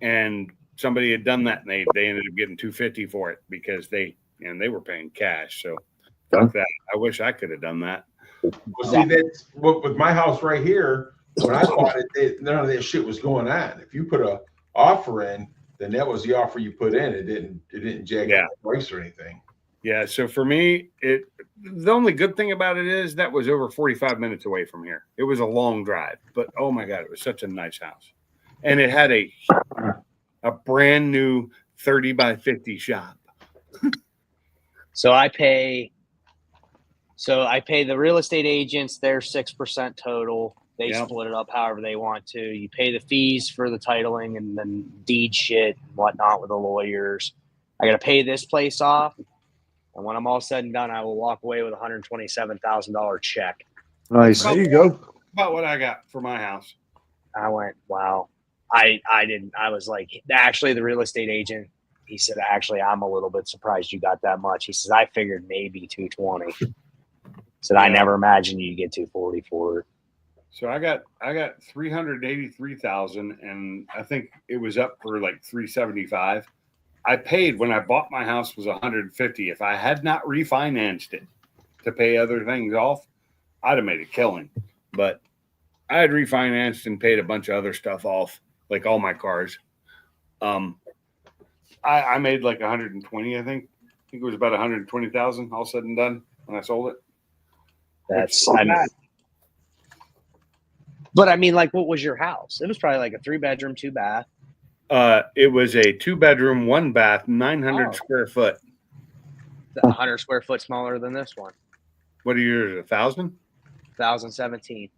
and somebody had done that and they ended up getting 250 for it because they were paying cash. So fuck that. I wish I could have done that. Well, see, that's what with my house right here. When I bought it, none of that shit was going on. If you put a offer in, then that was the offer you put in. It didn't jack up the price or anything. Yeah. So for me, the only good thing about it is that was over 45 minutes away from here. It was a long drive, but oh my God, it was such a nice house, and it had a brand new 30 by 50 shop. So I pay the real estate agents their 6% total. They split it up however they want to. You pay the fees for the titling and then deed shit and whatnot with the lawyers. I got to pay this place off. And when I'm all said and done, I will walk away with a $127,000 check. Nice. There you go. About what I got for my house. I went, wow. I was like, actually, the real estate agent, he said, actually, I'm a little bit surprised you got that much. He says, I figured maybe 220. Said, I never imagined you'd get 240 for it. So I got 383,000, and I think it was up for like 375. I paid when I bought my house was 150. If I had not refinanced it to pay other things off, I'd have made a killing. But I had refinanced and paid a bunch of other stuff off, like all my cars. I made like 120. I think it was about 120,000 all said and done when I sold it. But I mean, like, what was your house? It was probably like a 3-bedroom, 2-bath. It was a 2-bedroom, 1-bath, 900 square foot. 100 square foot smaller than this one. What are yours? 1,000? 1,017.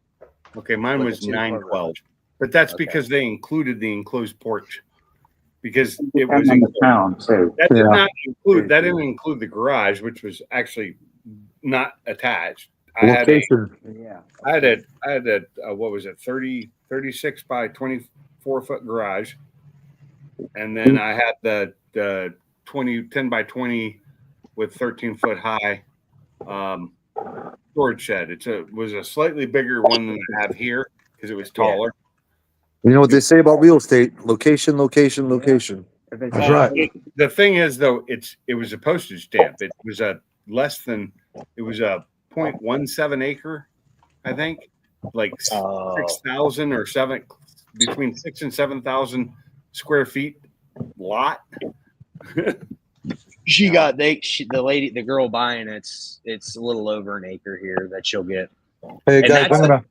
Okay, mine With was a 2-car 912, but that's because they included the enclosed porch. Because it And was in the town too. that did not include that didn't include the garage, which was actually not attached. I had a what was it, 36 by 24 foot garage, and then I had the 10 by 20 with 13 foot high storage shed. It was a slightly bigger one than I have here because it was taller. You know what they say about real estate? Location, location, location. If it's That's right. The thing is, though, it was a postage stamp. It was a 0.17 acre, I think, like Oh. 6,000 or between 6 and 7,000 square feet lot. The girl buying it's a little over an acre here that she'll get. Hey And guys, that's I'm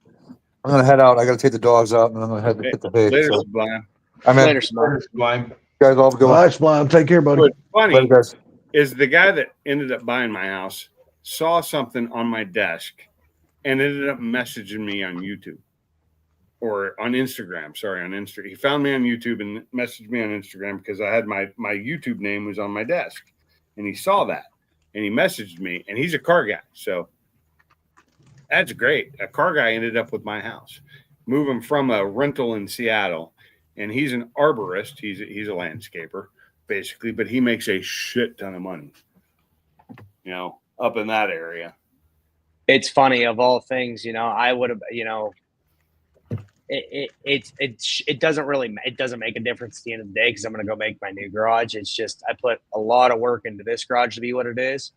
gonna head out. I gotta take the dogs out and I'm gonna head to hit the bait. Later, So, Sublime. I'm in. Later, Smart. Sublime. Guys, all have a good All one. right, Sublime. Take care, buddy. What's funny Later, guys. is the guy that ended up buying my house saw something on my desk and ended up messaging me on YouTube or on Instagram. Sorry, on Instagram. He found me on YouTube and messaged me on Instagram because I had my YouTube name was on my desk, and he saw that and he messaged me. And he's a car guy, so that's great. A car guy ended up with my house, moving from a rental in Seattle, and he's an arborist. He's a landscaper basically, but he makes a shit ton of money, up in that area. It's funny, of all things, I would have, it doesn't make a difference at the end of the day because I'm going to go make my new garage. It's just I put a lot of work into this garage to be what it is.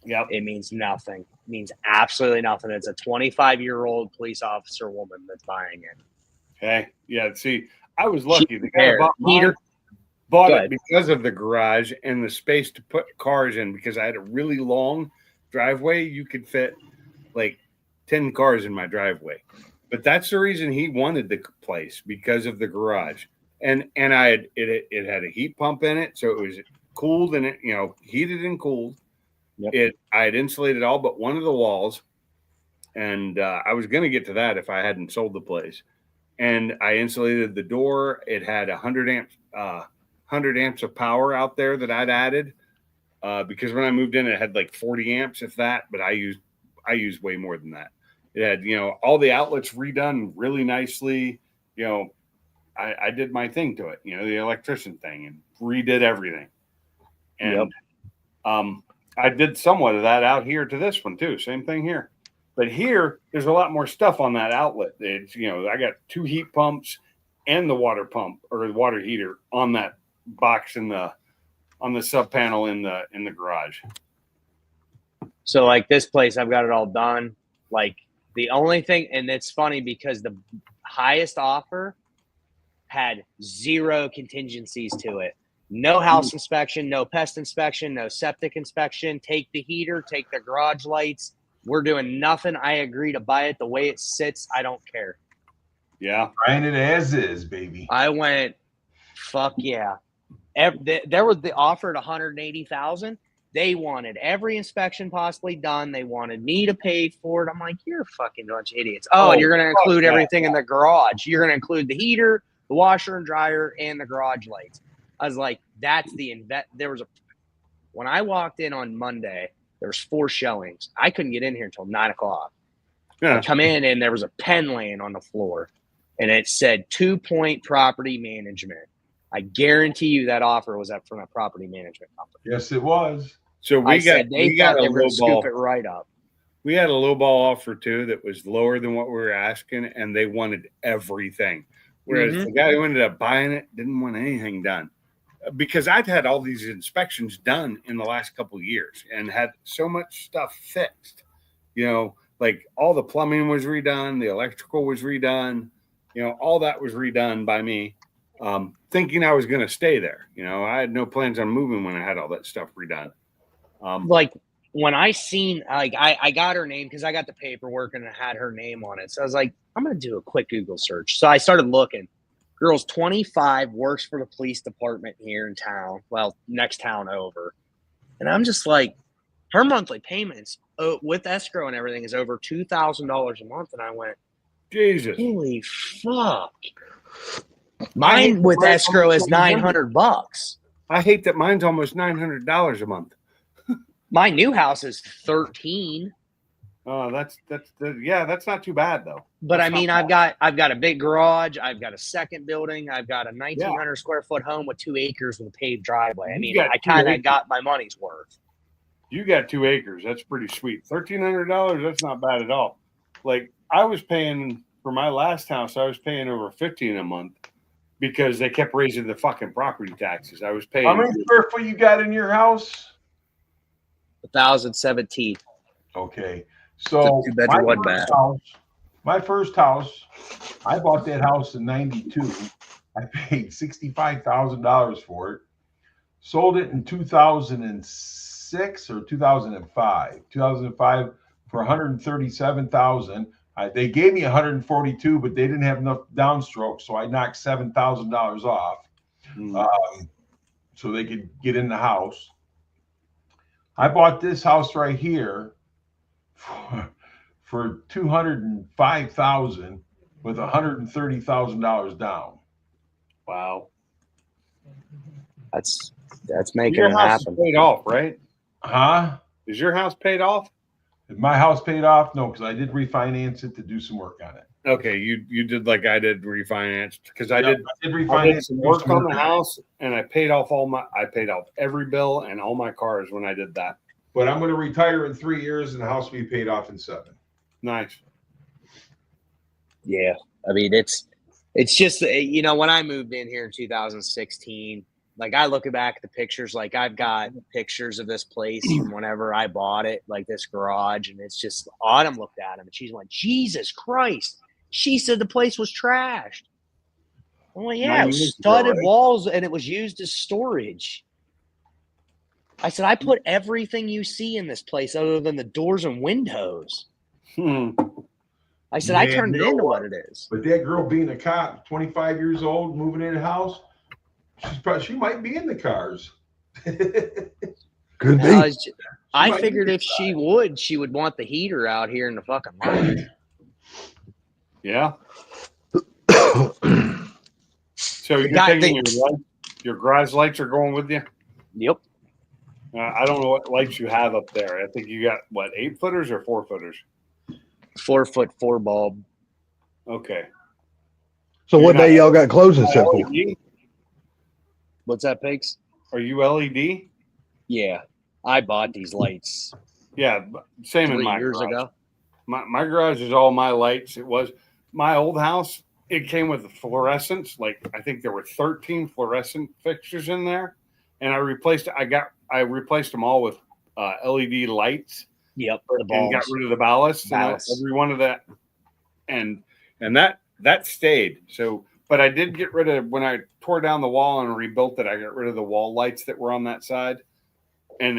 Yep. It means nothing. It means absolutely nothing. It's a 25-year-old police officer woman that's buying it. Okay. Yeah. See, I was lucky. The guy There. that bought Heater. bought Go it ahead. because of the garage and the space to put cars in, because I had a really long driveway. You could fit like 10 cars in my driveway. But that's the reason he wanted the place, because of the garage. And it had a heat pump in it, so it was cooled and heated and cooled. Yep. I had insulated all but one of the walls, and I was going to get to that if I hadn't sold the place. And I insulated the door. It had 100 amps of power out there that I'd added because when I moved in, it had like 40 amps, if that. But I used way more than that. It had all the outlets redone really nicely. I did my thing to it. The electrician thing, and redid everything. And I did somewhat of that out here to this one too. Same thing here. But here, there's a lot more stuff on that outlet. It's, I got 2 heat pumps and the water pump or the water heater on that box on the sub panel in the garage. So like this place, I've got it all done. Like the only thing, and it's funny because the highest offer had 0 contingencies to it. No house inspection, no pest inspection, no septic inspection. Take the heater, take the garage lights. We're doing nothing. I agree to buy it the way it sits. I don't care. Yeah. Buying it as is, baby. I went, fuck yeah. There was the offer at $180,000. They wanted every inspection possibly done. They wanted me to pay for it. I'm like, you're a fucking bunch of idiots. Oh, and you're going to include everything in the garage. You're going to include the heater, the washer and dryer, and the garage lights. I was like, that's the when I walked in on Monday, there was 4 showings. I couldn't get in here until 9 o'clock. Yeah. I come in and there was a pen laying on the floor, and it said 2 Point Property Management. I guarantee you that offer was up from a property management company. Yes, it was. So They thought they were going to scoop it right up. We had a low ball offer too that was lower than what we were asking, and they wanted everything. Whereas the guy who ended up buying it didn't want anything done. Because I'd had all these inspections done in the last couple of years and had so much stuff fixed, like all the plumbing was redone, the electrical was redone, all that was redone by me, thinking I was going to stay there. I had no plans on moving when I had all that stuff redone. Like when I seen, like I got her name because I got the paperwork and it had her name on it. So I was like, I'm going to do a quick Google search. So I started looking. Girl's 25, works for the police department here in town. Well, next town over. And I'm just like, her monthly payments with escrow and everything is over $2,000 a month. And I went, Jesus. holy fuck. Mine with escrow is $900. I hate that mine's almost $900 a month. My new house is 13. Oh, that's not too bad though. But That's I mean, I've got a big garage. I've got a second building. I've got a 1,900 square foot home with 2 acres with a paved driveway. I mean, I kind of got my money's worth. You got 2 acres. That's pretty sweet. $1,300. That's not bad at all. Like I was paying for my last house, I was paying over $15 a month, because they kept raising the fucking property taxes. I was paying. How many square foot you got in your house? 1,017. Okay. So It's a two-bedroom, one bath. My first house, I bought that house in 92. I paid $65,000 for it. Sold it in 2006 or 2005. 2005 for $137,000. They gave me 142, but they didn't have enough downstroke, so I knocked $7,000 off, so they could get in the house. I bought this house right here for $205,000 with $130,000 down. Wow. That's making Your it house happen. is paid off, right? Huh? Is your house paid off? Is my house paid off? No, because I did refinance it to do some work on it. Okay, you did like I did, refinanced, because I Yeah, did I did I refinance did some to do work some on the on it. house, and I paid off every bill and all my cars when I did that. But I'm going to retire in 3 years, and the house will be paid off in 7. Nice. Yeah, I mean it's just when I moved in here in 2016, like I look back at the pictures, like I've got pictures of this place from whenever I bought it, like this garage, and it's just Autumn looked at him and she's like, Jesus Christ. She said the place was trashed. I'm like, yeah, 9 it was years ago, studded right? walls and it was used as storage. I said, I put everything you see in this place other than the doors and windows. I said, I Man, turned it you know into what what? it is. But that girl being a cop, 25 years old, moving in a house, she might be in the cars. Could I, be. was I might figured be if she would want the heater out here in the fucking March. Yeah. So you're guy taking thinks- your garage lights are going with you? Yep. I don't know what lights you have up there. I think you got what, 8-footers or 4-footers? 4-foot 4 bulb. Okay. So what day y'all got closing set for? LED? What's that, Pigs? Are you LED? Yeah. I bought these lights Yeah, same in 3 my years garage. ago. My garage is all my lights. It was my old house. It came with the fluorescents. Like I think there were 13 fluorescent fixtures in there, and I replaced them all with LED lights. Yep. The And bulbs. got rid of the ballast. Ballast. And every one of that, and that stayed. So, but I did get rid of when I tore down the wall and rebuilt it. I got rid of the wall lights that were on that side, and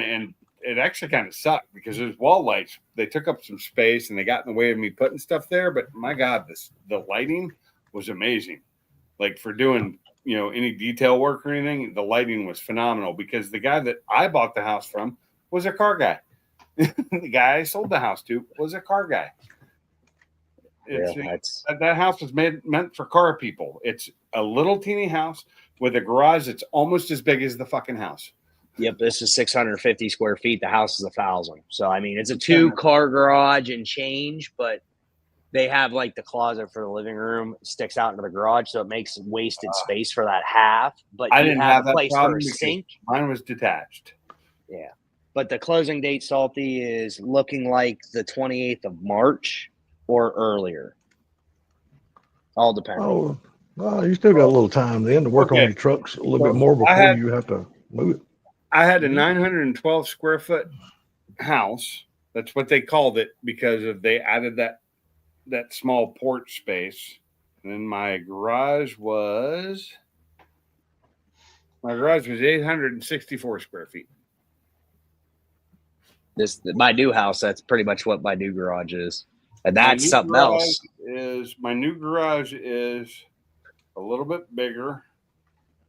it actually kind of sucked because those wall lights, they took up some space and they got in the way of me putting stuff there. But my God, the lighting was amazing. Like for doing, any detail work or anything, the lighting was phenomenal because the guy that I bought the house from was a car guy. The guy I sold the house to was a car guy. That house was meant for car people. It's a little teeny house with a garage that's almost as big as the fucking house. Yep, this is 650 square feet. The house is 1,000. So I mean, it's a 2-car garage and change, but they have like the closet for the living room sticks out into the garage, so it makes wasted space for that half. But I you didn't have have a that place for problem a because sink. mine was detached. Yeah, but the closing date, Salty, is looking like the 28th of March or earlier. All depends. Oh, well, you still got a little time then to work on Okay. your trucks a little So bit more before I had- you have to move it. I had a 912 square foot house. That's what they called it because they added that small porch space. And then my garage was 864 square feet. My new house, that's pretty much what my new garage is. And My that's new something garage else. My new garage is a little bit bigger.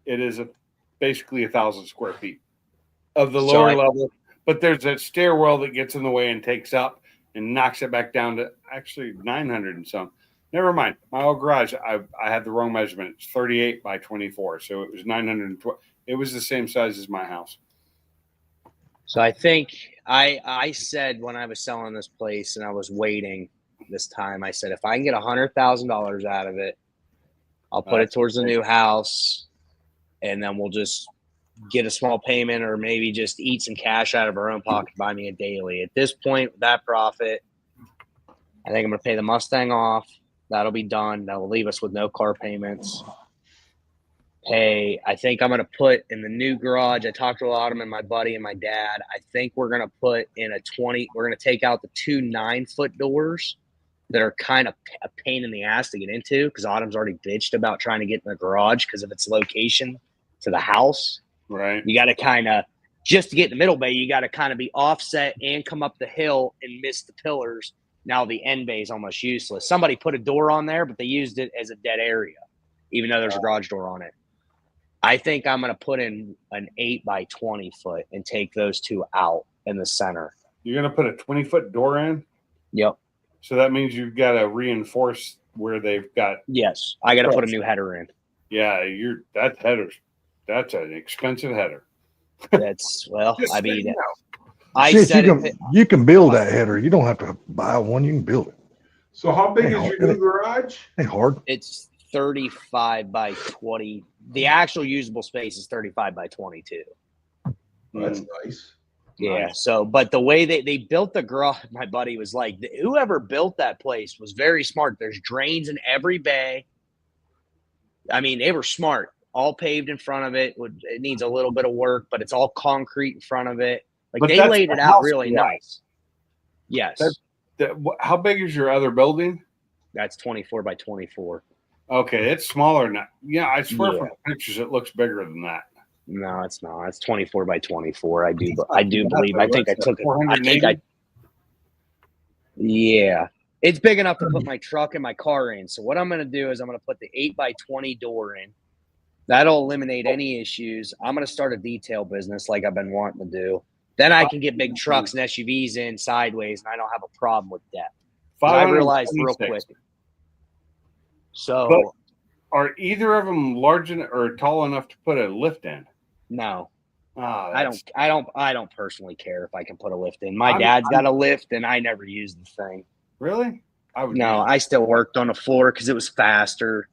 It is basically 1,000 square feet of the lower level, but there's a stairwell that gets in the way and takes up and knocks it back down to actually 900 and some. Never mind. My old garage, I had the wrong measurement. It's 38 by 24, so it was 912. It was the same size as my house. So I think I said when I was selling this place and I was waiting this time, I said, if I can get $100,000 out of it, I'll put it towards the new house, and then we'll just get a small payment or maybe just eat some cash out of our own pocket, buy me a daily. At this point, with that profit, I think I'm going to pay the Mustang off. That'll be done. That will leave us with no car payments. hey, I think I'm going to put in the new garage. I talked to a lot of them and my buddy and my dad. I think we're going to put in we're going to take out the 2 9-foot doors that are kind of a pain in the ass to get into because Autumn's already bitched about trying to get in the garage because of its location to the house. Right. You got to kind of, just to get in the middle bay, you got to kind of be offset and come up the hill and miss the pillars. Now the end bay is almost useless. Somebody put a door on there, but they used it as a dead area, even though there's a garage door on it. I think I'm going to put in an 8 by 20 foot and take those 2 out in the center. You're going to put a 20-foot door in? Yep. So that means you've got to reinforce where they've got. Yes. I got to put a new header in. Yeah, that's an expensive header. That's, well, Just I mean, saying. I Shit, said you can build that header. You don't have to buy one. You can build it. So how big Hey, is your new garage? Ain't hard. it's 35 by 20. The actual usable space is 35 by 22. That's nice. Yeah. Nice. So, but the way they built the garage, my buddy was like, whoever built that place was very smart. There's drains in every bay. I mean, they were smart. All paved in front of it. It needs a little bit of work, but it's all concrete in front of it. Like But they that's laid the it out house really garage. nice. Yes. How big is your other building? That's 24 by 24. Okay, it's smaller now. Yeah, I swear Yeah. from the pictures it looks bigger than that. No, it's not. It's 24 by 24. I do believe. I think I took it. I think 480? Yeah. It's big enough to put my truck and my car in. So what I'm going to do is I'm going to put the 8 by 20 door in. That'll eliminate any issues. I'm going to start a detail business like I've been wanting to do. Then I can get big trucks and SUVs in sideways, and I don't have a problem with depth. But I realized real quick. 526. So But are either of them large or tall enough to put a lift in? no, Ah, I don't personally care if I can put a lift in. My dad's got a lift, and I never used the thing. Really? No, I still worked on the floor because it was faster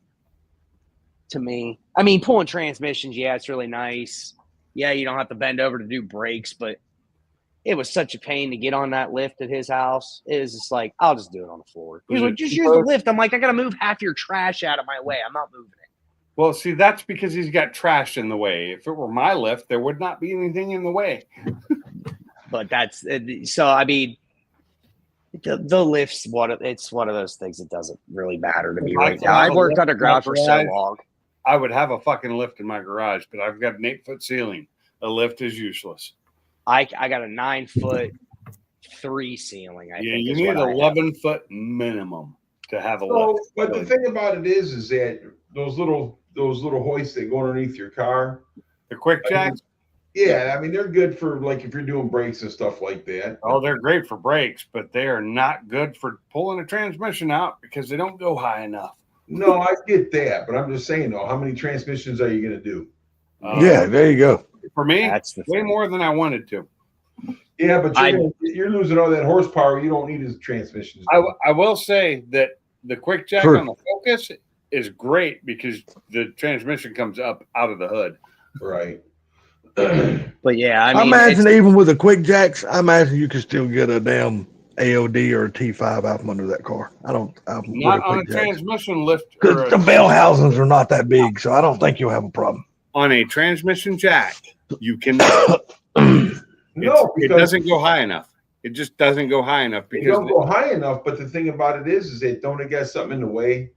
to me. I mean, pulling transmissions, yeah, it's really nice. Yeah, you don't have to bend over to do brakes, but it was such a pain to get on that lift at his house. It was just like, I'll just do it on the floor. He was like, just use the lift. I'm like, I got to move half your trash out of my way. I'm not moving it. Well, see, that's because he's got trash in the way. If it were my lift, there would not be anything in the way. But that's so. I mean, the lift's it's one of those things that doesn't really matter to me If I right could now. have I've a worked lift in underground my for so garage, long. I would have a fucking lift in my garage, but I've got an 8-foot ceiling. A lift is useless. I got a 9-foot 3 ceiling. I Yeah, think you is need what I have. 11-foot minimum to have a So, lift. but the thing about it is that those little hoists that go underneath your car. The quick jacks, Yeah, I mean they're good for like if you're doing brakes and stuff like that. oh, they're great for brakes, but they are not good for pulling a transmission out because they don't go high enough. No, I get that, but I'm just saying though, how many transmissions are you going to do? Yeah, there you go. For me, That's the way thing. more than I wanted to. Yeah, but you're losing all that horsepower. You don't need his transmissions. I will say that the quick jack True. on the Focus is great because the transmission comes up out of the hood. Right. But yeah, I I mean, imagine it's- even with the quick jacks, I imagine you could still get a damn AOD or a T5 out from under that car. Not on a transmission lift or Because the bell housings are not that big, so I don't think you'll have a problem. on a transmission jack. You cannot. No, It because doesn't go high enough. It just doesn't go high enough they because don't go high enough. But the thing about it is that don't it got something in the way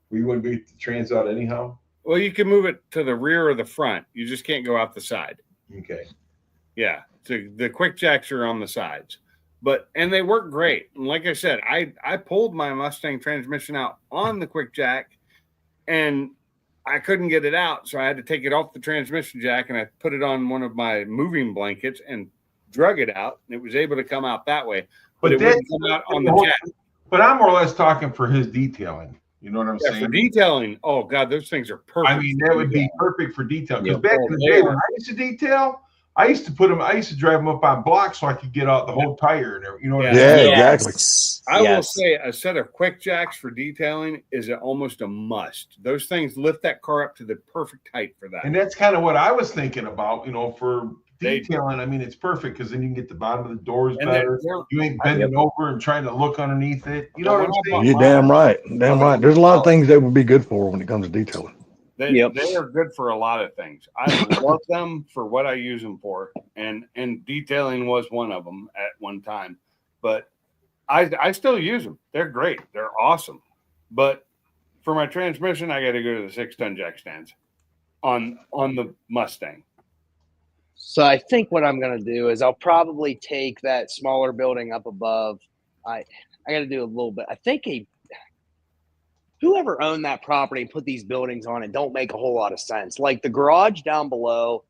where you wouldn't be the trans out anyhow? well, you can move it to the rear or the front. You just can't go out the side. Okay. Yeah, so the quick jacks are on the sides, and they work great. And like I said, I pulled my Mustang transmission out on the quick jack, and I couldn't get it out, so I had to take it off the transmission jack and I put it on one of my moving blankets and drug it out, and it was able to come out that way. But it wouldn't come out on the jack. But I'm more or less talking for his detailing. You know what I'm Yeah, saying? for detailing, oh god, those things are perfect. I mean, that would be perfect for detail. Because Yeah. back Oh, in the they day are. when I used to detail, I used to drive them up on blocks so I could get out the whole tire and everything. You know what Yeah. I mean? Yeah, exactly. I will Yes. say a set of quick jacks for detailing is almost a must. Those things lift that car up to the perfect height for that. And that's kind of what I was thinking about, for They- detailing. I mean, it's perfect because then you can get the bottom of the doors And better. they're- You ain't bending over and trying to look underneath it. You know what I'm saying? You're damn right. Damn right. There's a lot of things that would be good for when it comes to detailing. They are good for a lot of things. I love them for what I use them for, and detailing was one of them at one time. But I still use them. They're great. They're awesome. But for my transmission, I got to go to the 6-ton jack stands on the Mustang. So I think what I'm going to do is I'll probably take that smaller building up above. I got to do a little bit. I think whoever owned that property and put these buildings on it don't make a whole lot of sense. Like the garage down below,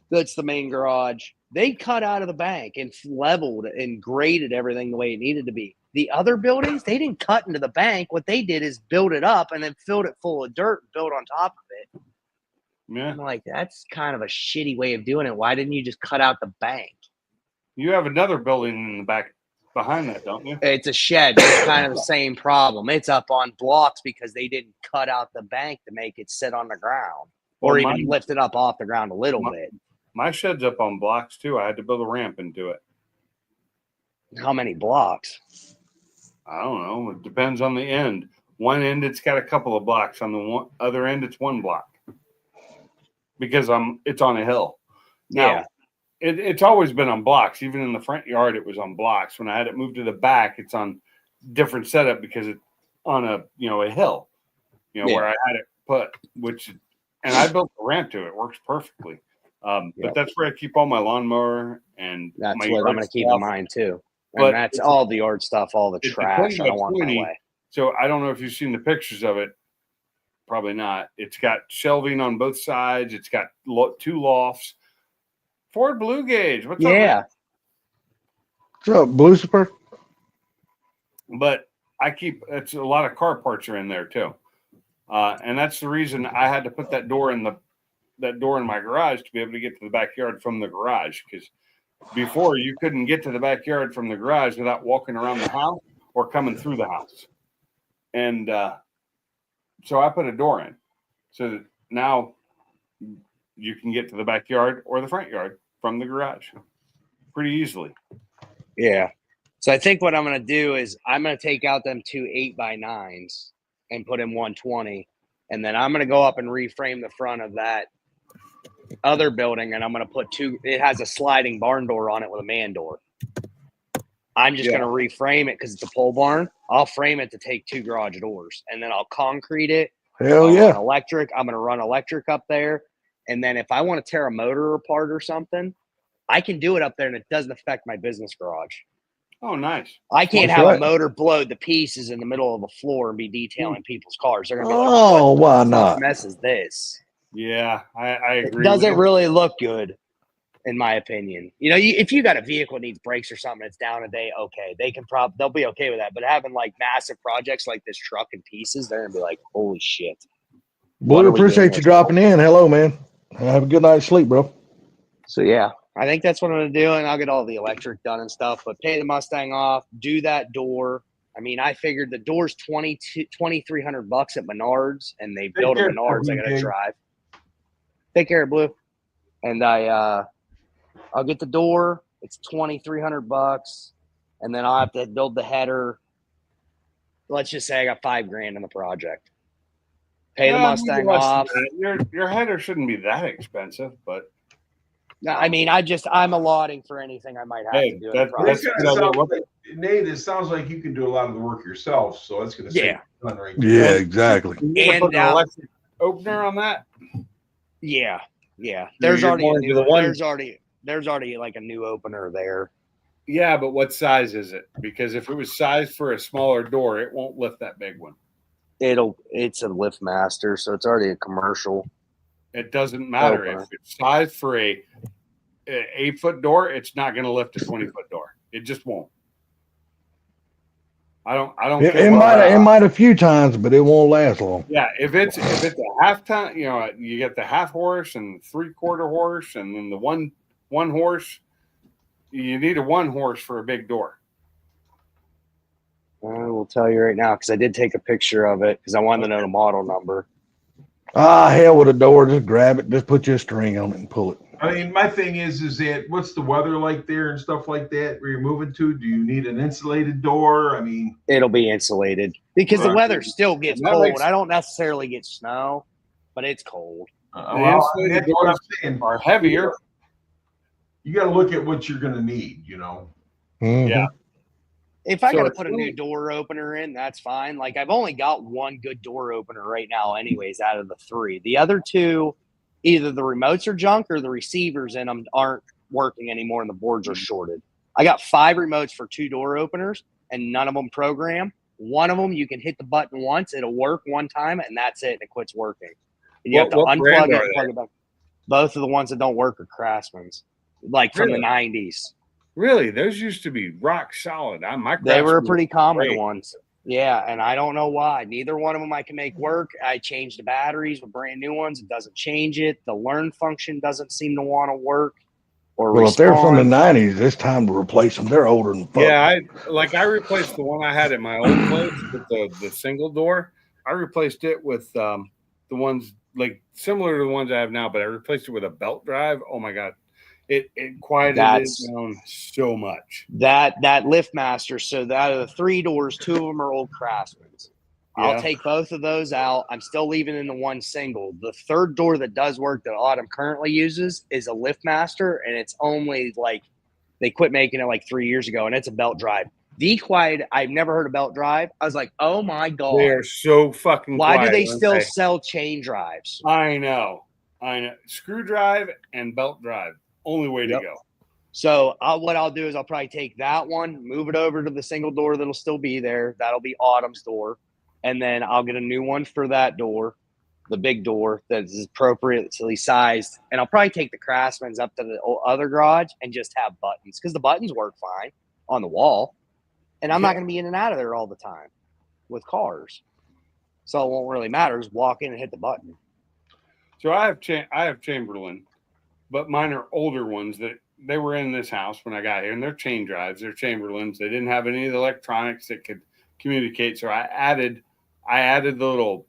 that's the main garage. They cut out of the bank and leveled and graded everything the way it needed to be. The other buildings, they didn't cut into the bank. What they did is build it up and then filled it full of dirt and built on top of it. Yeah. I'm like, that's kind of a shitty way of doing it. Why didn't you just cut out the bank? You have another building in the back behind that, don't you? It's a shed. It's kind of the same problem. It's up on blocks because they didn't cut out the bank to make it sit on the ground or Well, even mine- lift it up off the ground a little bit. My shed's up on blocks too. I had to build a ramp into it. How many blocks? I don't know. It depends on the end. One end, it's got a couple of blocks. On the other end, it's one block because it's on a hill. Now, Yeah. it's always been on blocks. Even in the front yard, it was on blocks. When I had it moved to the back, it's on different setup because it's on a hill. Where I had it put, and I built a ramp to it. It works perfectly. But that's where I keep all my lawnmower and That's my what yard I'm going to keep in stuff. mind too. But And that's all the yard stuff, all the it's a trash. I 20 by don't want in 20. my way. So I don't know if you've seen the pictures of it. Probably not. It's got shelving on both sides. It's got 2 lofts. Ford Blue Gauge. What's up? Yeah. Man? What's up, Lucifer? But it's a lot of car parts are in there too. And that's the reason I had to put that door in my garage to be able to get to the backyard from the garage. Because before you couldn't get to the backyard from the garage without walking around the house or coming through the house. And so I put a door in so that now you can get to the backyard or the front yard from the garage pretty easily. Yeah. So I think what I'm going to do is I'm going to take out them 2 8x9s and put in 120. And then I'm going to go up and reframe the front of that other building. And I'm going to put it has a sliding barn door on it with a man door. I'm just going to reframe it because it's a pole barn. I'll frame it to take 2 garage doors and then I'll concrete it. Hell I'll yeah. run electric. I'm going to run electric up there. And then if I want to tear a motor apart or something, I can do it up there and it doesn't affect my business garage. Oh, nice. I can't That's have right. a motor blow to pieces in the middle of the floor and be detailing people's cars. They're going to be like, Oh, why what the not? fuck mess is this? Yeah, I agree. It doesn't with really look good, in my opinion. If you got a vehicle that needs brakes or something, it's down a day, okay. They'll be okay with that. But having like massive projects like this truck in pieces, they're going to be like, holy shit. What Boy, are we appreciate doing you this dropping in. Hello, man. Have a good night's sleep, bro. So yeah, I think that's what I'm going to do, and I'll get all the electric done and stuff. But pay the Mustang off, do that door. I mean, I figured the door's $2,300 at Menards, and they build a care, Menards. I got to WJ. drive. Take care, Blue. And I'll get the door. It's $2,300, and then I'll have to build the header. Let's just say I got $5,000 in the project. Pay the Mustang maybe less than off. that. Your header shouldn't be that expensive, but No, I mean, I'm allotting for anything I might have Hey, to do. that- in the This project. that's- kinda sounds what- like, Nate, it sounds like you can do a lot of the work yourself, so that's going to save Yeah. you money right there. Yeah, exactly. you gonna And put an now- electric opener on that. Yeah. There's you're already going to the one- there's already like a new opener there. Yeah, but what size is it? Because if it was sized for a smaller door, it won't lift that big one. It's a Lift Master, so it's already a commercial. It doesn't matter Opener. if it's sized for a 8-foot door. It's not going to lift a 20-foot door. It just won't. I don't. It care might a few times, but it won't last long. Yeah, if it's a half ton, you get the half horse and 3/4 horse, and then the one horse. You need a 1 horse for a big door. I will tell you right now because I did take a picture of it because I wanted to know the model number. Ah, hell with a door. Just grab it. Just put your string on it and pull it. I mean, my thing is that what's the weather like there and stuff like that where you're moving to? Do you need an insulated door? I mean, It'll be insulated because the Right. weather still gets That cold. makes- I don't necessarily get snow. but it's cold. Well, I mean, that's what I'm saying. Are heavier. You got to look at what you're going to need, you know. Yeah. If I So got to it's put a new door opener in, that's fine. Like I've only got one good door opener right now, anyways, out of the 3. The other 2, either the remotes are junk or the receivers in them aren't working anymore, and the boards are shorted. I got 5 remotes for 2 door openers, and none of them program. One of them, you can hit the button once, it'll work one time, and that's it, and it quits working. And you have to What brand unplug it are and plug it back. Both of the ones that don't work are Craftsman's, like from Really? the 90s. Really, those used to be rock solid. My They were Craftsman pretty common great. ones. Yeah, and I don't know why. Neither one of them I can make work. I changed the batteries with brand new ones. It doesn't change it. The learn function doesn't seem to want to work or Well, if they're from the respond. '90s, it's time to replace them. They're older than fuck. Yeah, I replaced the one I had at my old place with the single door. I replaced it with the ones like similar to the ones I have now, but I replaced it with a belt drive. Oh my god, it quieted it down so much. That LiftMaster. So out of the 3 doors, 2 of them are old Craftsman's. I'll Yeah. take both of those out. I'm still leaving in the one single. The 3rd door that does work that Autumn currently uses is a LiftMaster, and it's only like they quit making it like 3 years ago, and it's a belt drive. The quiet, I've never heard of belt drive. I was like, oh my god, They are so fucking why quiet, do they aren't still they? sell chain drives? I know. Screw drive and belt drive, only way Yep. to go. So what I'll do is I'll probably take that one, move it over to the single door that'll still be there. That'll be Autumn's door. And then I'll get a new one for that door, the big door that is appropriately sized. And I'll probably take the Craftsman's up to the other garage and just have buttons because the buttons work fine on the wall. And I'm not going to be in and out of there all the time with cars. So it won't really matter. Just walk in and hit the button. So I have Chamberlain, but mine are older ones that they were in this house when I got here, and they're chain drives. They're Chamberlains. They didn't have any of the electronics that could communicate. So I added the little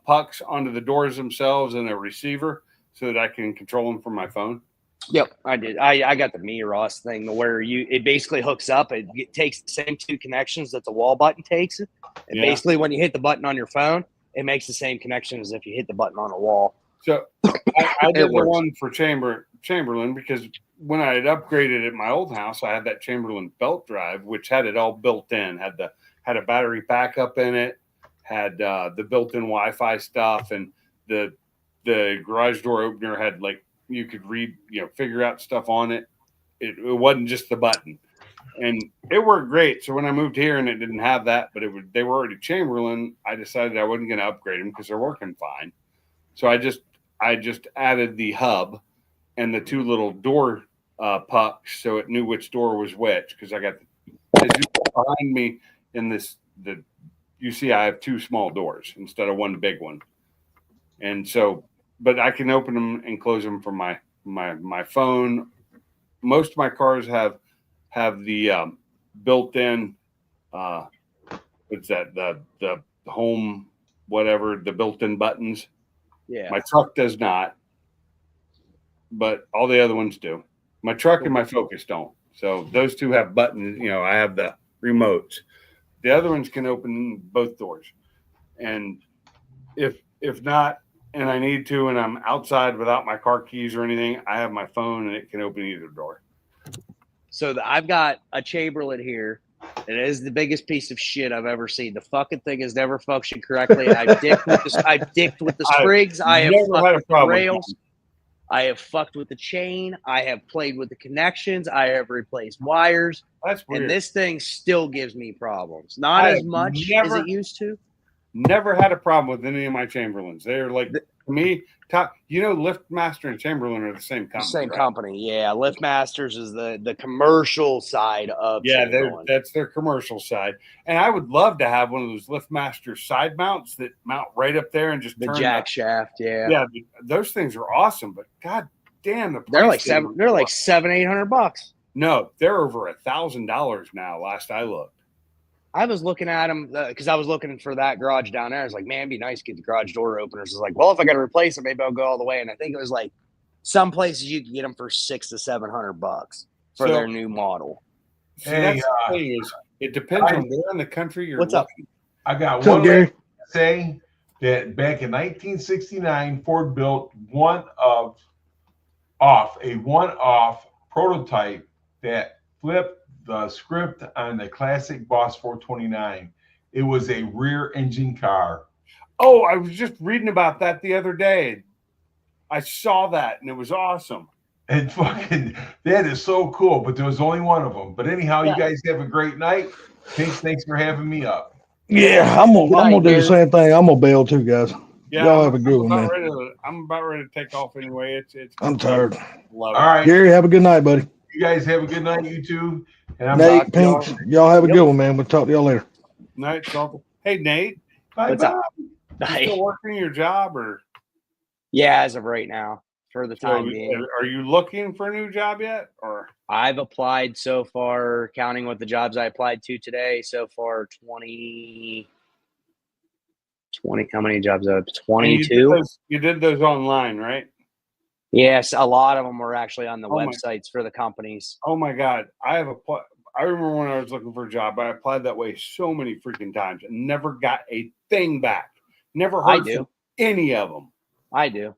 pucks onto the doors themselves and a receiver so that I can control them from my phone. Yep, I did. I got the Miros thing where it basically hooks up. It takes the same 2 connections that the wall button takes. And Yeah. basically, when you hit the button on your phone, it makes the same connection as if you hit the button on a wall. So I did the works. one for Chamberlain because when I had upgraded at my old house, I had that Chamberlain belt drive, which had it all built in, had a battery backup in it, had the built-in Wi-Fi stuff, and the garage door opener had like you could read, figure out stuff on it. It wasn't just the button, and it worked great. So when I moved here and it didn't have that, but they were already Chamberlain, I decided I wasn't going to upgrade them because they're working fine. So I just added the hub and the 2 little door pucks so it knew which door was which, because I got as you look behind me in you see I have 2 small doors instead of one big one. And so, but I can open them and close them from my phone. Most of my cars have the built-in what's that, the home whatever, the built-in buttons. Yeah. My truck does not, but all the other ones do. My truck and my Focus don't. So those 2 have buttons. I have the remotes. The other ones can open both doors. And if not, and I need to, and I'm outside without my car keys or anything, I have my phone and it can open either door. So I've got a Chamberlain here. It is the biggest piece of shit I've ever seen. The fucking thing has never functioned correctly. I've dicked with the sprigs. I have never fucked had a with the problem with rails. I have fucked with the chain. I have played with the connections. I have replaced wires. That's weird. And this thing still gives me problems. Not I as have much as never- it used to. Never had a problem with any of my Chamberlains. They're like, to me, top. LiftMaster and Chamberlain are the same company. Same right? company, yeah. LiftMasters is the commercial side of Chamberlain. That's their commercial side. And I would love to have one of those LiftMaster side mounts that mount right up there and just the turn jack shaft, yeah. Yeah, those things are awesome. But god damn, They're like price $700-800. No, they're over $1,000 now. Last I looked. I was looking at them because I was looking for that garage down there. I was like, man, it'd be nice to get the garage door openers. I was like, well, if I got to replace them, maybe I'll go all the way. And I think it was like some places you can get them for $600 to $700 for their new model. So that's the thing is, it depends on where in the country you're. What's up? I got What's up, one Gary? say that back in 1969, Ford built a one-off prototype that flipped the script on the classic Boss 429. It was a rear engine car. Oh, I was just reading about that the other day. I saw that and it was awesome. And fucking, that is so cool. But there was only one of them. But anyhow, you guys have a great night. Thanks for having me up. Yeah, I'm gonna do the same thing. I'm gonna bail too, guys. Yeah, Y'all have a good one, man. I'm about ready to take off anyway. It's I'm tired. Love All it. right. Gary, have a good night, buddy. You guys have a good night, you two. And I'm Nate, Pinks, y'all have a good one, man. We'll talk to y'all later. Night, Salter. Hey, Nate, What's up? you Bye. still working your job, or Yeah, as of right now, for the so time being. are you looking for a new job yet? Or I've applied so far, counting with the jobs I applied to today, so far 20, how many jobs up? and 22. you did those online, right? Yes, a lot of them were actually on the Oh my- websites for the companies. Oh my God, I remember when I was looking for a job, I applied that way so many freaking times and never got a thing back. Never I heard do. from any of them. I do.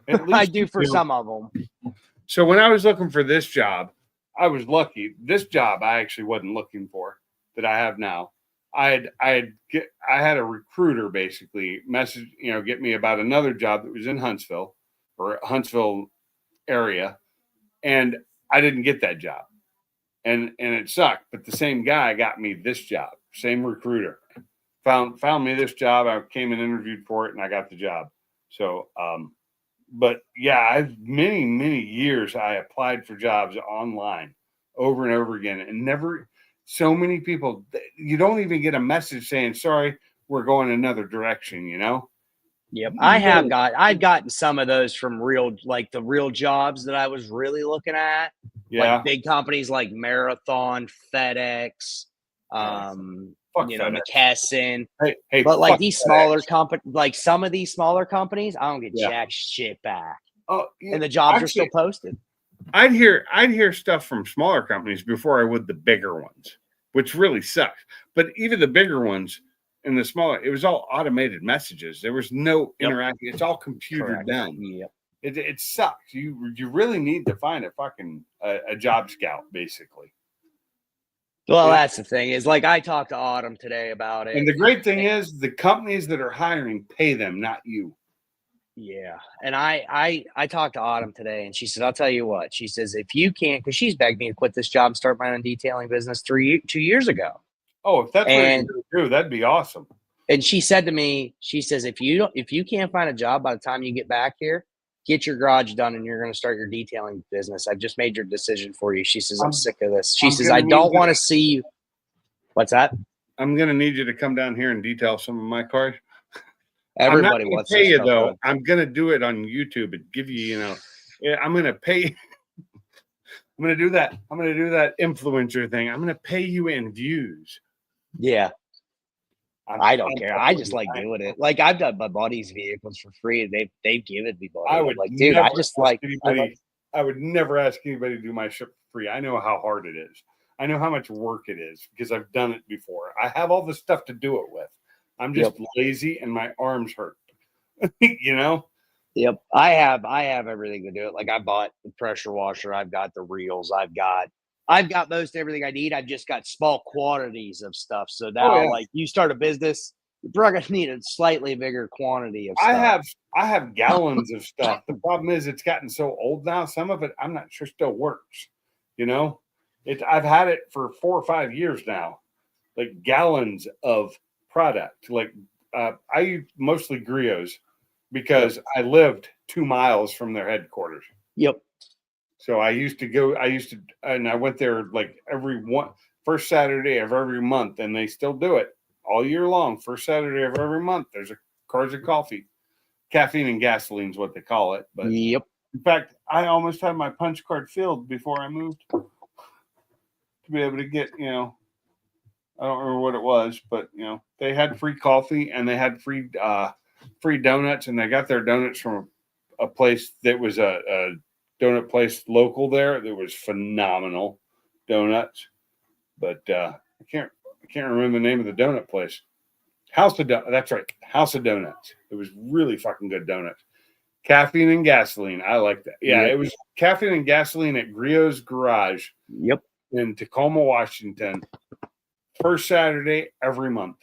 At least I do for you know. some of them. So when I was looking for this job, I was lucky. This job I actually wasn't looking for that I have now. I had a recruiter basically message, get me about another job that was in Huntsville or Huntsville area, and I didn't get that job. And it sucked, but the same guy got me this job, same recruiter. Found me this job. I came and interviewed for it and I got the job. So but yeah, I've many years I applied for jobs online over and over again, and never so many people. You don't even get a message saying sorry, we're going another direction. Yep. I've gotten some of those from the real jobs that I was really looking at. Yeah, Like big companies like Marathon, FedEx, Fuck FedEx. McKesson. Hey, But like fuck these FedEx. smaller companies, like some of these smaller companies, I don't get Yeah. jack shit back. Oh, yeah, And the jobs are actually, still posted. I'd hear stuff from smaller companies before I would the bigger ones, which really sucks. But even the bigger ones and the smaller, it was all automated messages. There was no interaction. It's all computer Correct. done. Yep. It sucks. You really need to find a fucking a job scout, basically. Well, Yeah. that's the thing is like I talked to Autumn today about it. And the great thing is the companies that are hiring pay them, not you. Yeah. And I talked to Autumn today and she said, I'll tell you what. She says, if you can't, because she's begged me to quit this job and start my own detailing business 2 years ago. Oh, if that's what And- you're going to do, that'd be awesome. And she said to me, she says, if you can't find a job by the time you get back here, get your garage done and you're going to start your detailing business. I've just made your decision for you. She says, I'm sick of this. She says, I don't want to see you. What's that? I'm going to need you to come down here and detail some of my cars. Everybody I'm not wants to pay this you stuff though. done. I'm gonna do it on YouTube and give you, I'm gonna pay. I'm gonna do that. I'm gonna do that influencer thing. I'm gonna pay you in views. Yeah. I don't care. I just like I- doing it. Like I've done my buddy's vehicles for free, and they've given me money. I I'm would like, dude, never I just ask like. anybody. I would never ask anybody to do my ship for free. I know how hard it is. I know how much work it is because I've done it before. I have all the stuff to do it with. I'm just lazy and my arms hurt. Yep, I have everything to do it. Like I bought the pressure washer. I've got the reels. I've got most everything I need. I've just got small quantities of stuff. So now, like you start a business, you're probably gonna need a slightly bigger quantity of stuff. I have gallons of stuff. The problem is it's gotten so old now. Some of it I'm not sure still works. I've had it for 4 or 5 years now. Like gallons of product. Like I use mostly Griots because I lived 2 miles from their headquarters. Yep. So and I went there like first Saturday of every month, and they still do it all year long. First Saturday of every month, there's a cars of coffee. Caffeine and gasoline is what they call it. But Yep. in fact, I almost had my punch card filled before I moved to be able to get, I don't remember what it was, but they had free coffee and they had free donuts, and they got their donuts from a place that was a donut place local there that was phenomenal donuts. But I can't remember the name of the donut place. That's right. House of Donuts. It was really fucking good donuts. Caffeine and gasoline. I like that. Yeah, Yep. it was caffeine and gasoline at Griot's Garage Yep. in Tacoma, Washington. First Saturday every month.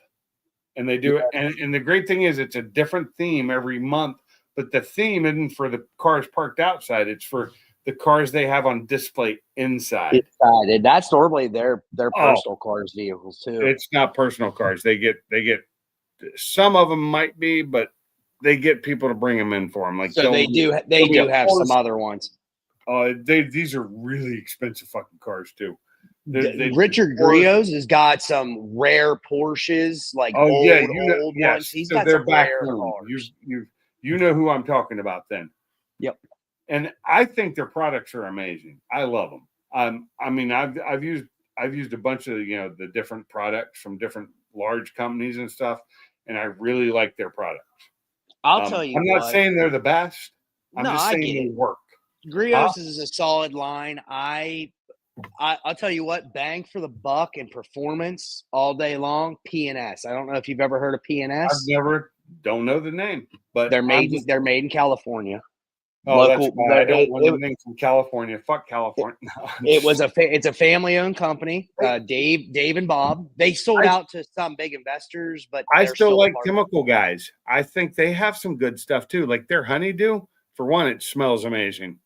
And they do it. And the great thing is it's a different theme every month, but the theme isn't for the cars parked outside. It's for the cars they have on display inside. Inside. That's normally their personal cars, vehicles too. It's not personal cars. They get some of them might be, but they get people to bring them in for them. Like So they do have some other ones. These are really expensive fucking cars too. Richard Griot's has got some rare Porsches, like old ones. He's got some rare cars. You know who I'm talking about then. Yep. And I think their products are amazing. I love them. I mean, I've used a bunch of the different products from different large companies and stuff, and I really like their products. I'll tell you. I'm not saying they're the best. I'm just saying they work. Griot's is a solid line. I'll tell you what, bang for the buck and performance all day long. P&S. I don't know if you've ever heard of P&S. Don't know the name, but they're made in California. Oh, that's why I don't want anything from California. Fuck California. It's a family-owned company. Dave and Bob. They sold out to some big investors, but I still like Chemical Guys. I think they have some good stuff too. Like their honeydew, for one, it smells amazing.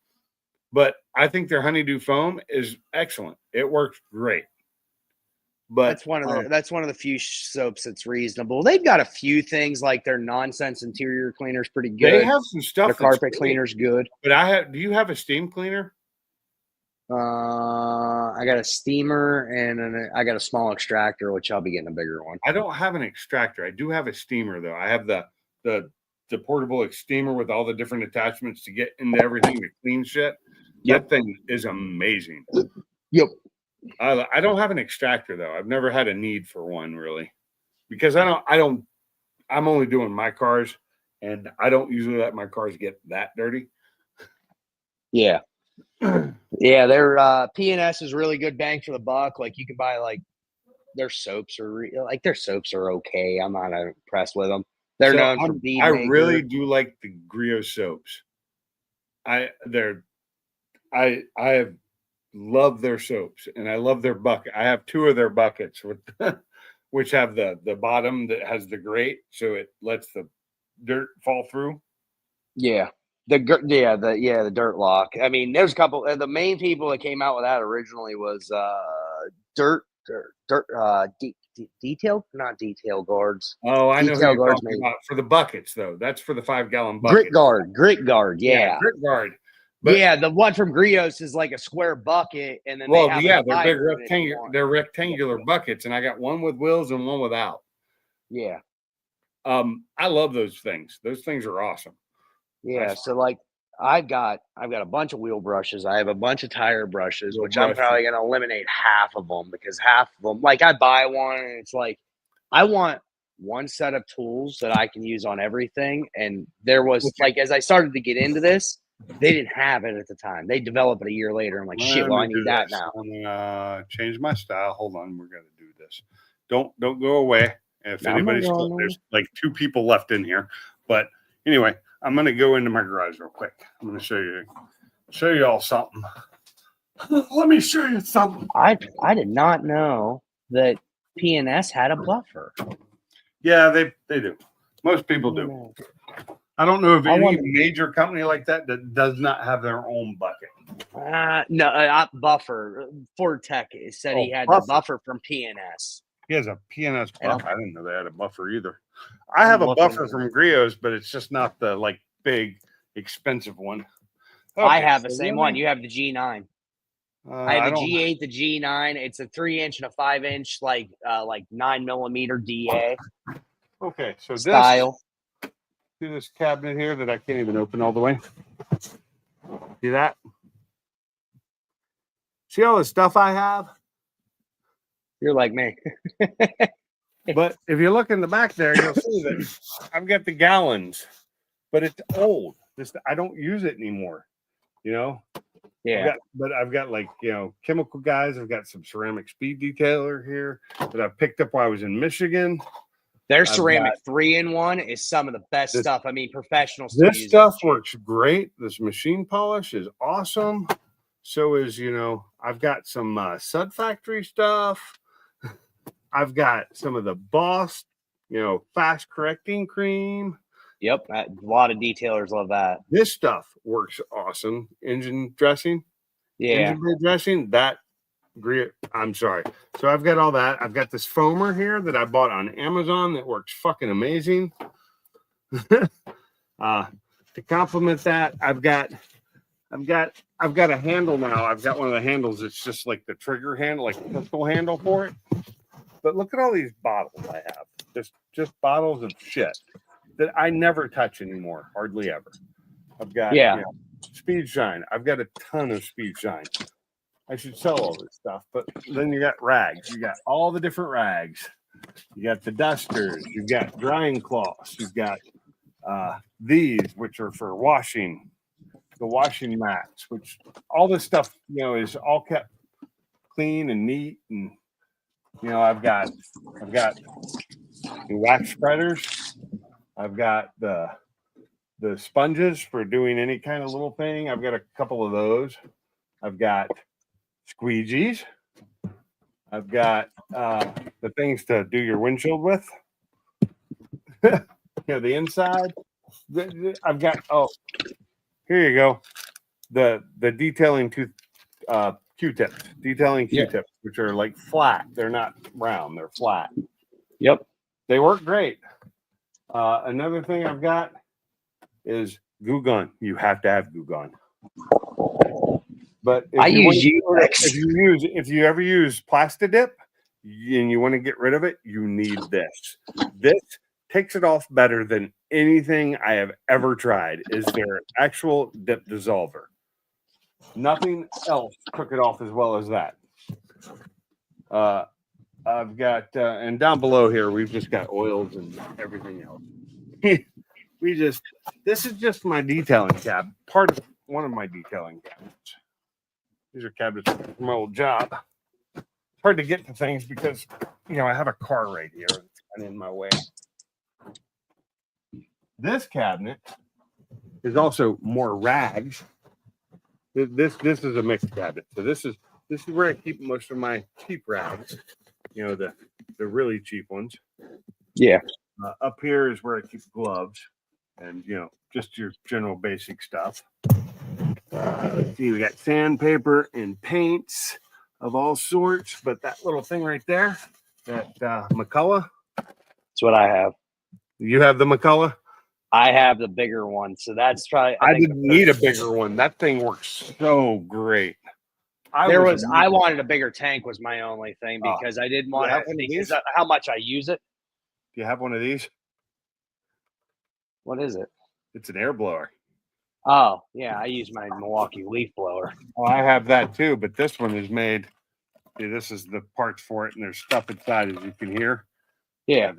But I think their honeydew foam is excellent. It works great. But that's one of the few soaps that's reasonable. They've got a few things like their nonsense interior cleaner's pretty good. They have some stuff. Their carpet cleaner's good. But do you have a steam cleaner? I got a steamer and I got a small extractor, which I'll be getting a bigger one. I don't have an extractor. I do have a steamer though. I have the portable steamer with all the different attachments to get into everything to clean shit. That thing is amazing. Yep. I don't have an extractor though. I've never had a need for one really, because I'm only doing my cars, and I don't usually let my cars get that dirty. Yeah. Yeah, their P&S is really good bang for the buck. Like you can buy their soaps are okay. I'm not impressed with them. They're known for being. I really do like the Griot soaps. I have loved their soaps, and I love their bucket. I have 2 of their buckets with which have the bottom that has the grate, so it lets the dirt fall through. Yeah. The dirt lock. I mean, there's a couple. The main people that came out with that originally was not detail guards. Oh, I know who Detail you're guards talking about for the buckets though. That's for the 5-gallon bucket. Grit guard. Yeah, Grit guard. But, the one from Griot's is like a square bucket, and then they're big rectangular. They're rectangular buckets, and I got one with wheels and one without. Yeah. I love those things. Those things are awesome. Yeah, so like I've got a bunch of wheel brushes. I have a bunch of tire brushes, which I'm probably going to eliminate half of them, because half of them, like I buy one and it's like I want one set of tools that I can use on everything. And there was like, as I started to get into this, they didn't have it at the time. They developed it a year later. I'm like, shit, well, I need that now. I'm gonna change my style. Hold on, we're gonna do this. Don't go away. If anybody's still, there's like 2 people left in here, but anyway. I'm going to go into my garage real quick. I'm going to show you all something. Let me show you something. I did not know that P&S had a buffer. Yeah, they do. Most people do. I don't know of any major company like that does not have their own bucket. No, buffer. Ford Tech said he had the buffer from P&S. He has a P&S buffer. I didn't know they had a buffer either. I have a buffer from Griot's, but it's just not the like big expensive one. Okay, I have the same one. You have the G9. I have the G8, the G9. It's a 3-inch and a 5-inch, like 9mm DA. Okay, so style. See this cabinet here that I can't even open all the way. See that? See all the stuff I have? You're like me. But if you look in the back there, you'll see that I've got the gallons, but it's old. I don't use it anymore, Yeah. I've got like, Chemical Guys. I've got some ceramic speed detailer here that I picked up while I was in Michigan. Their I've ceramic got 3-in-1 is some of the best this- stuff. I mean, professionals still This use stuff it. works great. This machine polish is awesome. So is, I've got some Sud Factory stuff. I've got some of the Boss, fast correcting cream. Yep, a lot of detailers love that. This stuff works awesome. Engine dressing, Yeah, engine bay dressing. I'm sorry. So I've got all that. I've got this foamer here that I bought on Amazon that works fucking amazing. To complement that, I've got a handle now. I've got one of the handles. It's just like the trigger handle, like a pistol handle for it. But look at all these bottles I have. Just bottles of shit that I never touch anymore, hardly ever. I've got Speed Shine. I've got a ton of Speed Shine. I should sell all this stuff, but then you got rags. You got all the different rags. You got the dusters. You've got drying cloths. You've got these, which are for washing, the washing mats, which all this stuff, is all kept clean and neat. And, I've got wax spreaders. I've got the sponges for doing any kind of little thing. I've got a couple of those. I've got squeegees. I've got the things to do your windshield with. The inside. I've got here you go. The detailing Q-tips, Q-tips, which are like flat. They're not round, they're flat. Yep. They work great. Another thing I've got is Goo Gun. You have to have Goo Gun. But if you ever use Plastidip and you want to get rid of it, you need this. This takes it off better than anything I have ever tried. Is their actual dip dissolver. Nothing else took it off as well as that. I've got and down below here we've just got oils and everything else. This is just my detailing cab, one of my detailing cabinets. These are cabinets from my old job. It's hard to get to things because I have a car right here that's kind of in my way. This cabinet is also more rags. This is a mixed cabinet. So this is where I keep most of my cheap rags. The really cheap ones. Yeah. Up here is where I keep gloves and just your general basic stuff. Let's see, we got sandpaper and paints of all sorts, but that little thing right there, that McCullough. That's what I have. You have the McCullough? I have the bigger one, so that's probably. I didn't need a bigger one. That thing works so great. I wanted a bigger tank was my only thing because I didn't want to because how much I use it. Do you have one of these? What is it? It's an air blower. Oh, yeah, I use my Milwaukee leaf blower. Oh, I have that too, but this one is made. See, this is the parts for it, and there's stuff inside, as you can hear. Yeah,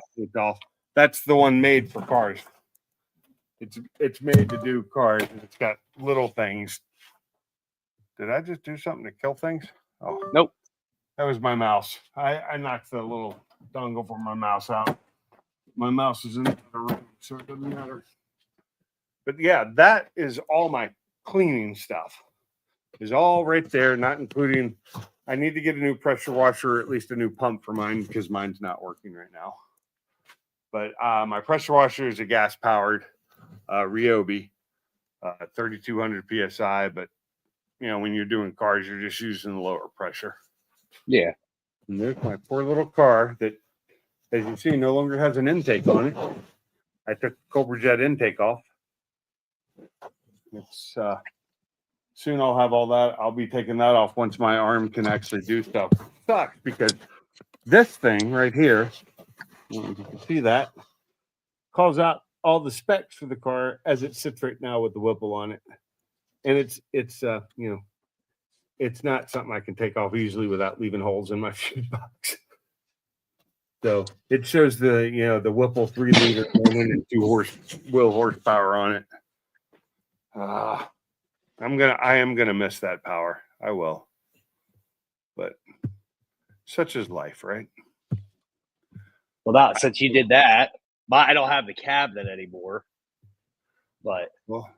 that's the one made for cars. It's made to do cars, and it's got little things. Did I just do something to kill things? Oh, nope. That was my mouse. I knocked the little dongle for my mouse out. My mouse is in the room, so it doesn't matter. But yeah, that is all my cleaning stuff. Is all right there, not including. I need to get a new pressure washer, or at least a new pump for mine because mine's not working right now. But my pressure washer is a gas powered Ryobi, 3,200 psi. But when you're doing cars, you're just using the lower pressure. Yeah. And there's my poor little car that, as you see, no longer has an intake on it. I took Cobra Jet intake off. It's soon I'll have all that. I'll be taking that off once my arm can actually do stuff. It sucks because this thing right here, you can see that, calls out all the specs for the car as it sits right now with the Whipple on it. And it's it's not something I can take off easily without leaving holes in my fuse box. So it shows the Whipple 3-liter engine and 2 wheel horsepower on it. I am gonna miss that power. I will. But such is life, right? Well, that since you did that, but I don't have the cabinet anymore. But Well,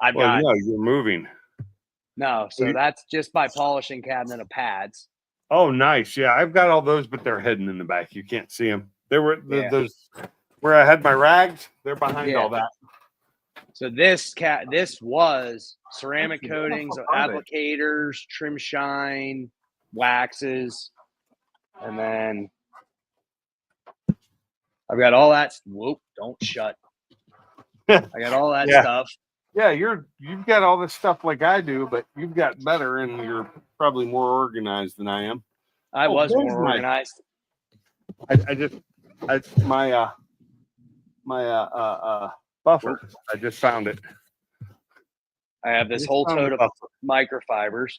I've got yeah, you're moving. no. So that's just my polishing cabinet of pads. Oh, nice. Yeah, I've got all those, but they're hidden in the back. You can't see them. They were Yeah. those where I had my rags. They're behind Yeah. all that. So this was ceramic Actually, coatings, what are they? applicators, trim shine, waxes, and then I've got all that. Whoop! Don't shut. I got all that Yeah. stuff. Yeah, you've got all this stuff like I do, but you've got better, and you're probably more organized than I am. I was there's more my- organized. My buffer. I just found it. I have this whole tote of microfibers.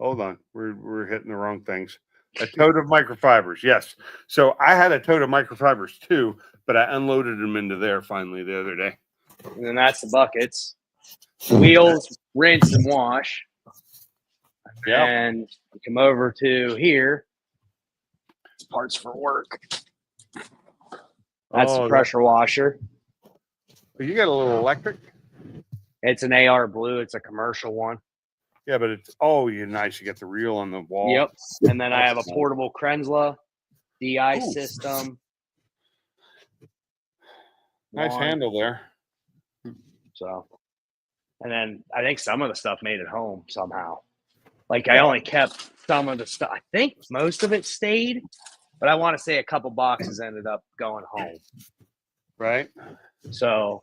Hold on, we're hitting the wrong things. A tote of microfibers, yes. So I had a tote of microfibers too, but I unloaded them into there finally the other day. And then that's the buckets. Wheels, rinse and wash. Yeah. And we come over to here. It's parts for work. That's the pressure washer. You got a little electric? It's an AR Blue. It's a commercial one. Yeah, but it's you're nice. You got the reel on the wall. Yep. And then I have a portable Krensla DI system. Nice One. handle there. So, and then I think some of the stuff made it home somehow. Like I only kept some of the stuff. I think most of it stayed, but I want to say a couple boxes ended up going home. Right. So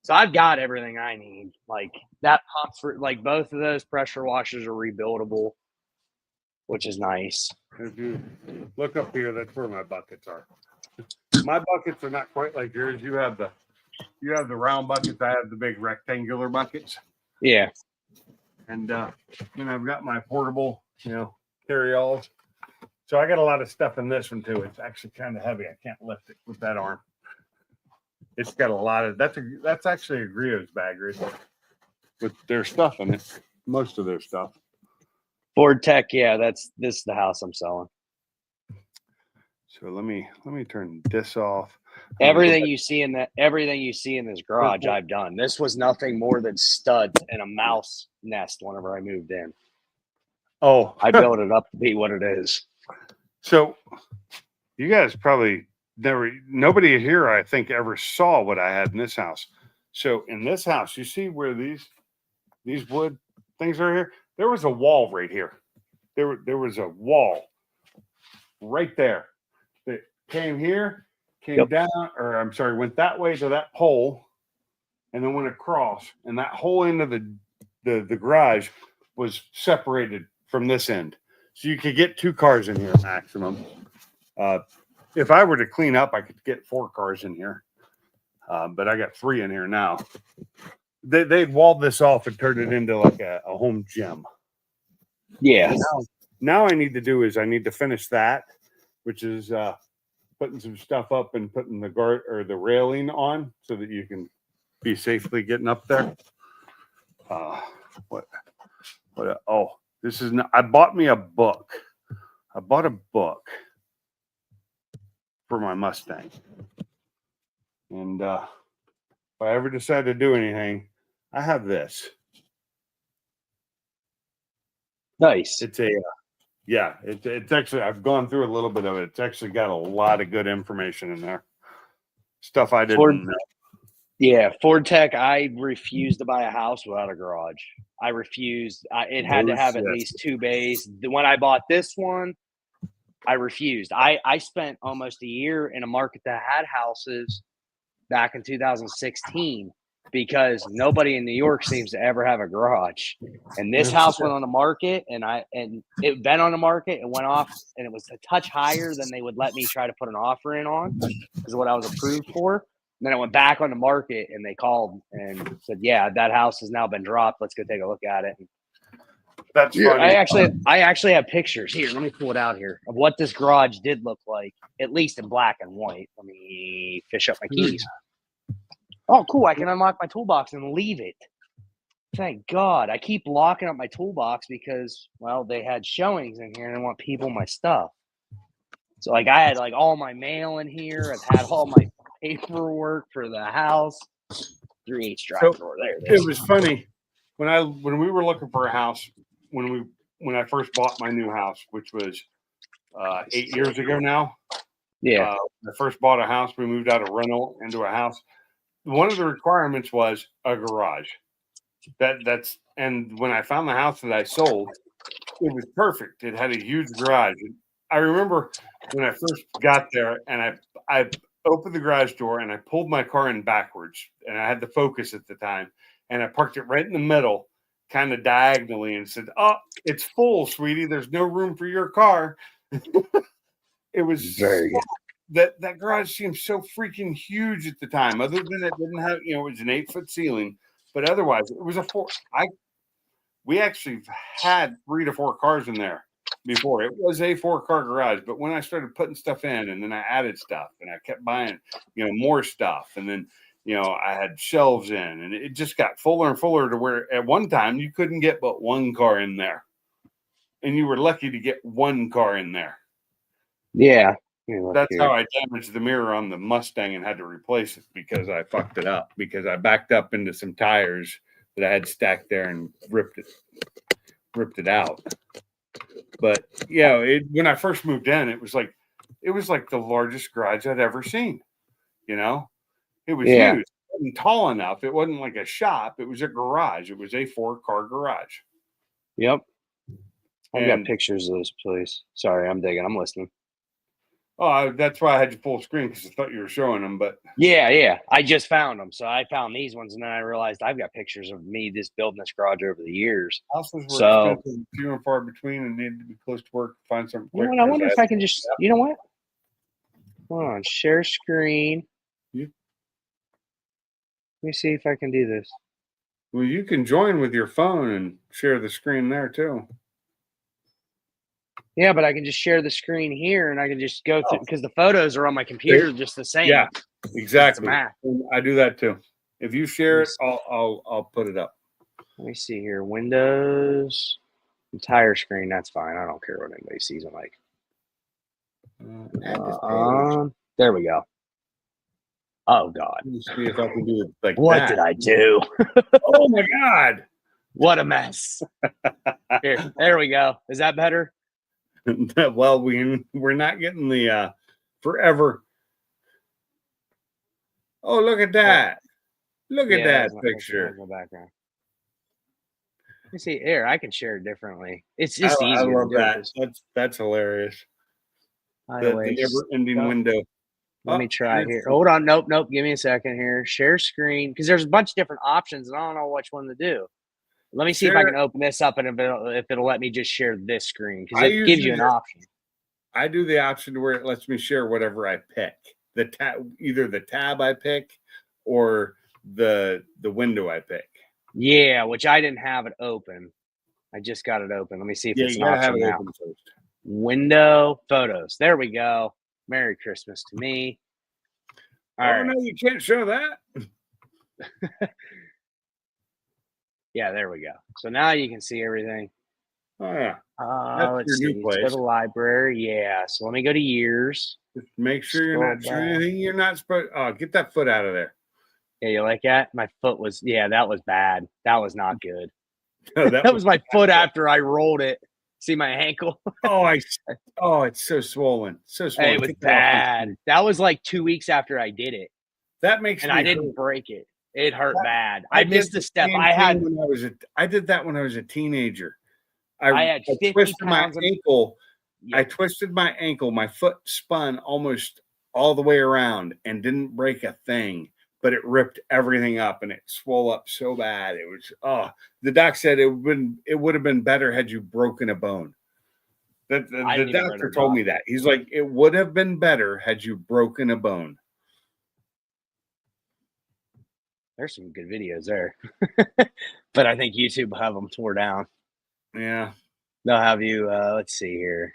I've got everything I need. Like that pump for like both of those pressure washers are rebuildable, which is nice. If you look up here, that's where my buckets are. My buckets are not quite like yours. You have the round buckets. I have the big rectangular buckets. Yeah. And I've got my portable, carry-alls. So I got a lot of stuff in this one too. It's actually kind of heavy. I can't lift it with that arm. It's got a lot of that's actually a Grio's bag right there with their stuff in it. Most of their stuff. Ford Tech, yeah, this is the house I'm selling. So let me turn this off. Everything you see in this garage, I've done. This was nothing more than studs and a mouse nest whenever I moved in. Oh, I built it up to be what it is. So you guys probably nobody here, I think, ever saw what I had in this house. So in this house, you see where these wood things are here? There was a wall right here. There was a wall right there that came here, down, or I'm sorry, went that way to that pole, and then went across. And that whole end of the garage was separated from this end. So you could get 2 cars in here maximum. If I were to clean up, I could get 4 cars in here. But I got 3 in here now. They'd walled this off and turned it into like a home gym. Yeah. Now I need to do is I need to finish that, which is putting some stuff up and putting the guard or the railing on so that you can be safely getting up there. This is not, I bought me a book. I bought a book for my Mustang. And if I ever decide to do anything, I have this. Nice. It's it's actually, I've gone through a little bit of it. It's actually got a lot of good information in there. Stuff I didn't know. Yeah, Ford Tech, I refused to buy a house without a garage. I refused. It had to have at least 2 bays. When I bought this one, I refused. I spent almost a year in a market that had houses back in 2016 because nobody in New York seems to ever have a garage. And this house went on the market, and it been on the market and went off, and it was a touch higher than they would let me try to put an offer in on because what I was approved for. And then I went back on the market, and they called and said, "Yeah, that house has now been dropped. Let's go take a look at it." That's funny. I actually have pictures here. Let me pull it out here of what this garage did look like, at least in black and white. Let me fish up my keys. Oh, cool! I can unlock my toolbox and leave it. Thank God. I keep locking up my toolbox because, well, they had showings in here and they want people my stuff. So like I had like all my mail in here. I've had all my paperwork for the house. 3H drive So door. There it it is. was funny when we were looking for a house when I first bought my new house, which was 8 years ago now. Yeah. I first bought a house. We moved out of rental into a house. One of the requirements was a garage. And when I found the house that I sold, it was perfect. It had a huge garage. I remember when I first got there and I opened the garage door and I pulled my car in backwards and I had the Focus at the time and I parked it right in the middle, kind of diagonally, and said, "Oh, it's full, sweetie. There's no room for your car." It was Very good. that garage seemed so freaking huge at the time. Other than it didn't have, it was an 8-foot ceiling, but otherwise it was a four. We actually had 3 to 4 cars in there before. It was a 4-car garage, but when I started putting stuff in, and then I added stuff, and I kept buying, more stuff, and then I had shelves in, and it just got fuller and fuller to where at one time you couldn't get but 1 car in there, and you were lucky to get 1 car in there. Yeah. That's how I damaged the mirror on the Mustang and had to replace it because I fucked it up because I backed up into some tires that I had stacked there and ripped it out. But when I first moved in, it was like the largest garage I'd ever seen. It was huge. It wasn't tall enough. It wasn't like a shop. It was a garage. It was a 4-car garage. Yep. I've got pictures of this place. Sorry, I'm digging. I'm listening. Oh, that's why I had you full screen because I thought you were showing them. But yeah, I just found them. So I found these ones, and then I realized I've got pictures of me just building this garage over the years. Houses were expensive, few and far between, and needed to be close to work to find something quick. I wonder if I can just, you know what? Hold on, share screen. Yeah. Let me see if I can do this. Well, you can join with your phone and share the screen there too. Yeah, but I can just share the screen here, and I can just go through because the photos are on my computer just the same. Yeah, exactly. Math. I do that too. If you share it, I'll put it up. Let me see here. Windows, entire screen. That's fine. I don't care what anybody sees. I'm like, there we go. Oh God! Let me see if I can do it like what that. did I do? Oh my God! What a mess. Here, there we go. Is that better? Well, we're not getting the forever. Oh, look at that! Look at that picture. Background. Let me see. Here, I can share it differently. It's just easier. I love to do that. That's hilarious. The Highway never-ending stuff. window. Let me try here. Hold on. Nope. Give me a second here. Share screen because there's a bunch of different options, and I don't know which one to do. Let me see if I can open this up and if it'll let me just share this screen because it gives you an option. I do the option where it lets me share whatever I pick. Either the tab I pick or the window I pick. Yeah, which I didn't have it open. I just got it open. Let me see if it's an option now. Window photos. There we go. Merry Christmas to me. All right. No, you can't show that. Yeah, there we go. So now you can see everything. Oh yeah. Let's see. Let's go to the library. Yeah. So let me go to years. Just make sure you're not showing anything you're not supposed. Oh, get that foot out of there. Yeah, you like that? My foot was. Yeah, that was bad. That was not good. No, that was my foot after I rolled it. See my ankle? It's so swollen. So swollen. Hey, it was bad. That was like 2 weeks after I did it. That makes and I didn't break it. It hurt bad. I missed a step. I did that when I was a teenager. I had 50 twisted pounds my ankle. Yeah. I twisted my ankle. My foot spun almost all the way around and didn't break a thing, but it ripped everything up and it swelled up so bad. It was the doc said it would have been better had you broken a bone. The doctor told me that. He's like, it would have been better had you broken a bone. There's some good videos there. But I think YouTube will have them tore down. Yeah. They'll have you, let's see here.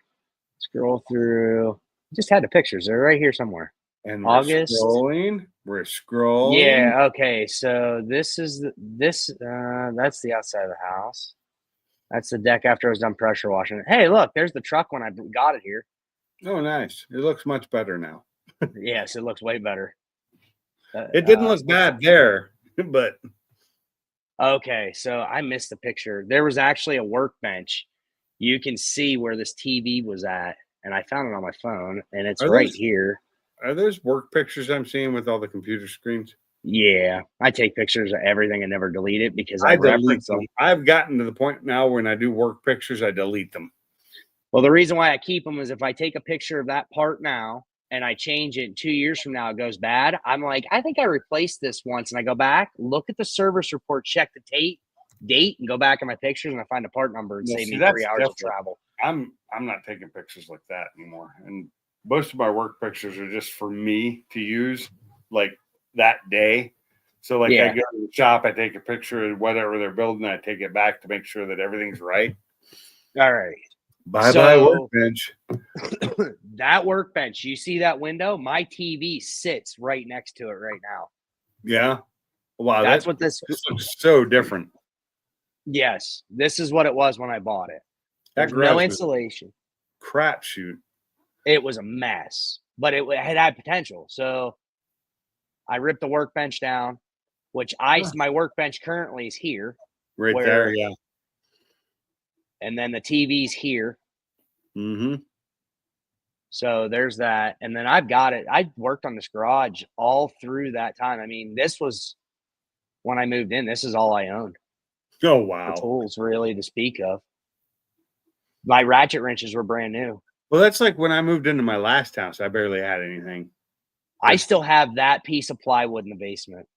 Scroll through. Just had the pictures. They're right here somewhere. And August. We're scrolling. Yeah, okay. So this is that's the outside of the house. That's the deck after I was done pressure washing it. Hey, look, there's the truck when I got it here. Oh, nice. It looks much better now. Yes, it looks way better. It didn't look bad there, but Okay, so I missed the picture. There was actually a workbench. You can see where this TV was at, and I found it on my phone, and it's Are right those- here. are those work pictures I'm seeing with all the computer screens? Yeah, I take pictures of everything and never delete it because I I delete reference them. them. I've gotten to the point now when I do work pictures, I delete them. Well, the reason why I keep them is if I take a picture of that part now and I change it 2 years from now, it goes bad. I'm like, I think I replaced this once, and I go back, look at the service report, check the date, and go back in my pictures, and I find a part number and Yeah, save see, me that's 3 hours of different. travel. I'm not taking pictures like that anymore. And most of my work pictures are just for me to use like that day. So like Yeah. I go to the shop, I take a picture of whatever they're building, I take it back to make sure that everything's right. All right. Bye So- workbench. That workbench, you see that window? My TV sits right next to it right now. Yeah. Wow, That's that what this looks so different. Yes, this is what it was when I bought it. That There's no garage was insulation. crap shoot. It was a mess, but it had potential. So I ripped the workbench down, which my workbench currently is here, Right Where- there, yeah. and then the TV's here. Mm-hmm. So there's that. And then I've got it. I worked on this garage all through that time. I mean, this was when I moved in. This is all I owned. Oh For wow. tools really to speak of. My ratchet wrenches were brand new. Well, that's like when I moved into my last house, I barely had anything. I still have that piece of plywood in the basement.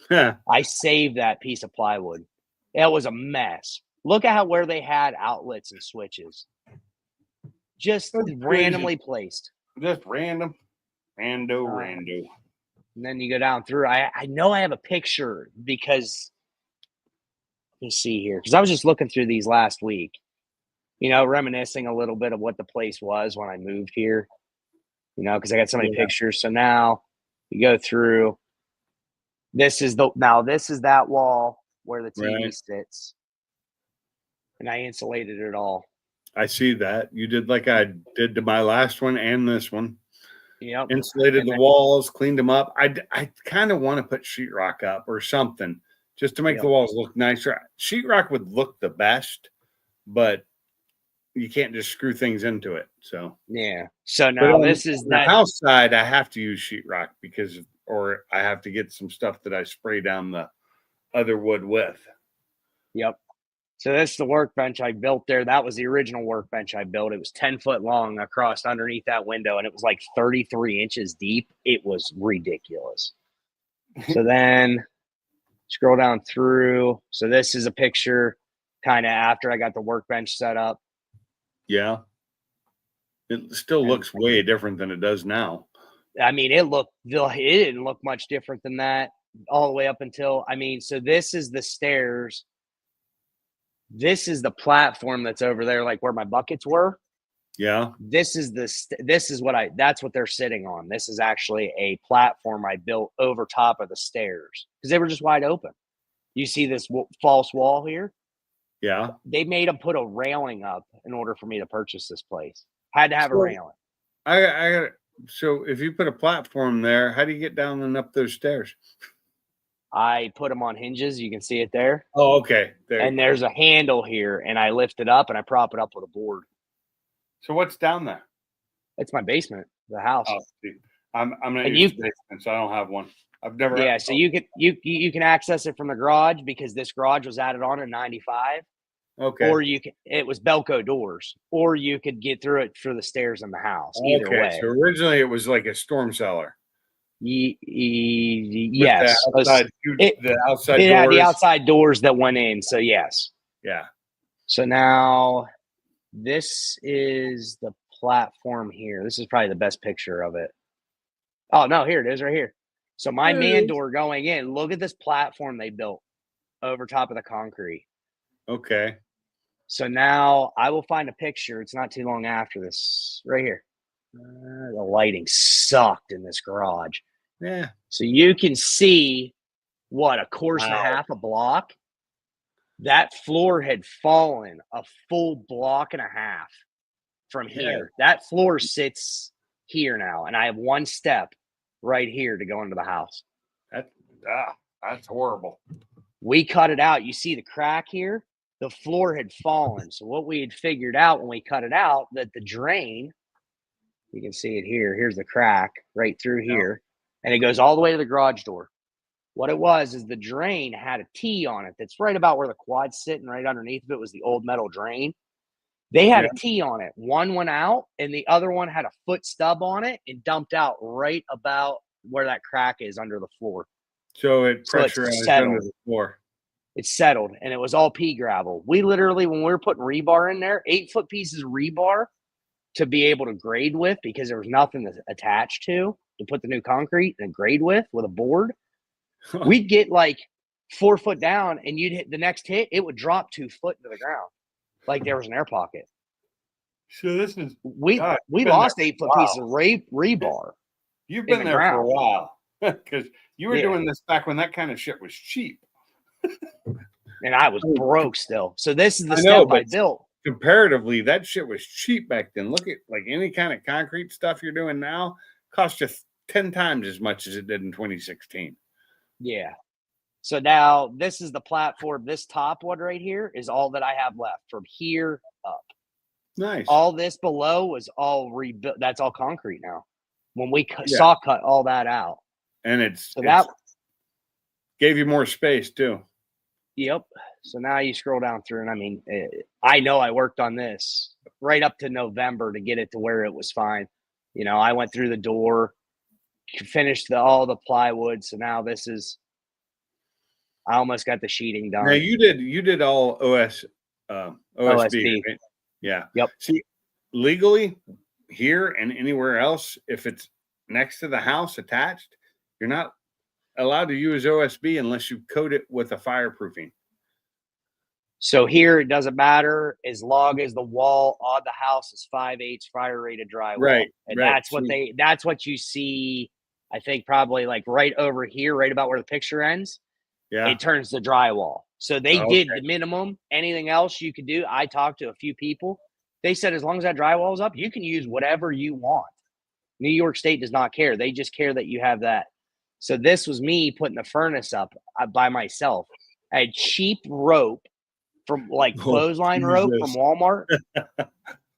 Yeah. I saved that piece of plywood. It was a mess. Look at where they had outlets and switches. Just That's crazy. randomly placed. Just random. Rando. And then you go down through. I know I have a picture because let me see here. Because I was just looking through these last week. Reminiscing a little bit of what the place was when I moved here. Because I got so many Yeah. pictures. So now you go through. This is that wall where the TV Right. sits. And I insulated it all. I see that. You did like I did to my last one and this one. Yep. Insulated And the then- walls, cleaned them up. I kind of want to put sheetrock up or something just to make Yep. the walls look nicer. Sheetrock would look the best, but you can't just screw things into it. So Yeah. So But now on this is the that. house side, I have to use sheetrock or I have to get some stuff that I spray down the other wood with. Yep. So that's the workbench I built there. That was the original workbench I built. It was 10 foot long across underneath that window, and it was like 33 inches deep. It was ridiculous. So then scroll down through. So this is a picture kind of after I got the workbench set up. Yeah. It still looks way different than it does now. I mean, it didn't look much different than that all the way up until, so this is the stairs. This is the platform that's over there, like where my buckets were. Yeah. That's what they're sitting on. This is actually a platform I built over top of the stairs because they were just wide open. You see this false wall here? Yeah. They made them put a railing up in order for me to purchase this place. Had to have a So- railing. I got so if you put a platform there, how do you get down and up those stairs? I put them on hinges. You can see it there. Oh, okay. There. And there's a handle here, and I lift it up and I prop it up with a board. So what's down there? It's my basement, the house. Oh, see. I'm not And used to basement, so I don't have one. I've never. Yeah, so you can access it from the garage because this garage was added on in '95, Okay. or it was Belco doors, or you could get through it through the stairs in the house. Either Okay. way, So originally it was like a storm cellar. with yes, The outside, the outside it had doors. the outside doors that went in. So yes. Yeah. So now this is the platform here. This is probably the best picture of it. Oh no, here it is right here. So my There it man is. door going in, look at this platform they built over top of the concrete. Okay. So now I will find a picture. It's not too long after this right here. The lighting sucked in this garage. Yeah. So you can see what, a course and a Wow. half a block. That floor had fallen a full block and a half. from Yeah. here. That floor sits here now, and I have one step right here to go into the house. That's horrible. We cut it out. You see the crack here? The floor had fallen. So what we had figured out when we cut it out, that the drain, you can see it here. Here's the crack right through here. And it goes all the way to the garage door. What it was is the drain had a T on it that's right about where the quad's sitting, right underneath of it was the old metal drain. They had a T on it. One went out and the other one had a foot stub on it and dumped out right about where that crack is under the floor. So it So it's pressurized settled. under the floor. It's settled and it was all pea gravel. We literally, when we were putting rebar in there, 8-foot pieces of rebar to be able to grade with, because there was nothing to attach to put the new concrete and grade with a board. We'd get like 4 foot down and you'd hit the next hit, it would drop 2 foot into the ground like there was an air pocket. So this is We God, we been lost there 8-foot for a pieces of rebar. you've in been the there for a ground. while because you were Yeah. doing this back when that kind of shit was cheap. And I was broke still. So this is the I know, step I but- built. Comparatively, that shit was cheap back then. Look at like any kind of concrete stuff you're doing now cost you 10 times as much as it did in 2016. Yeah. So now this is the platform. This top one right here is all that I have left from here up. Nice. All this below was all rebuilt. That's all concrete now. When we Yeah. saw cut all that out. And it's So that, gave you more space too. yep. So now you scroll down through, and I mean, I know I worked on this right up to November to get it to where it was fine. You know, I went through the door, finished all the plywood. So now this is, I almost got the sheeting done. Now you did all OSB. OSB. Right? Yeah. Yep. See, legally here and anywhere else, if it's next to the house attached, you're not allowed to use OSB unless you coat it with a fireproofing. So here it doesn't matter as long as the wall on the house is 5/8 fire rated drywall. Right, And right. that's what you see, I think probably like right over here, right about where the picture ends. Yeah. It turns to drywall. So they Okay. did the minimum. Anything else you could do, I talked to a few people. They said as long as that drywall is up, you can use whatever you want. New York State does not care. They just care that you have that. So this was me putting the furnace up by myself. I had cheap rope from like Oh, clothesline rope from Jesus. Walmart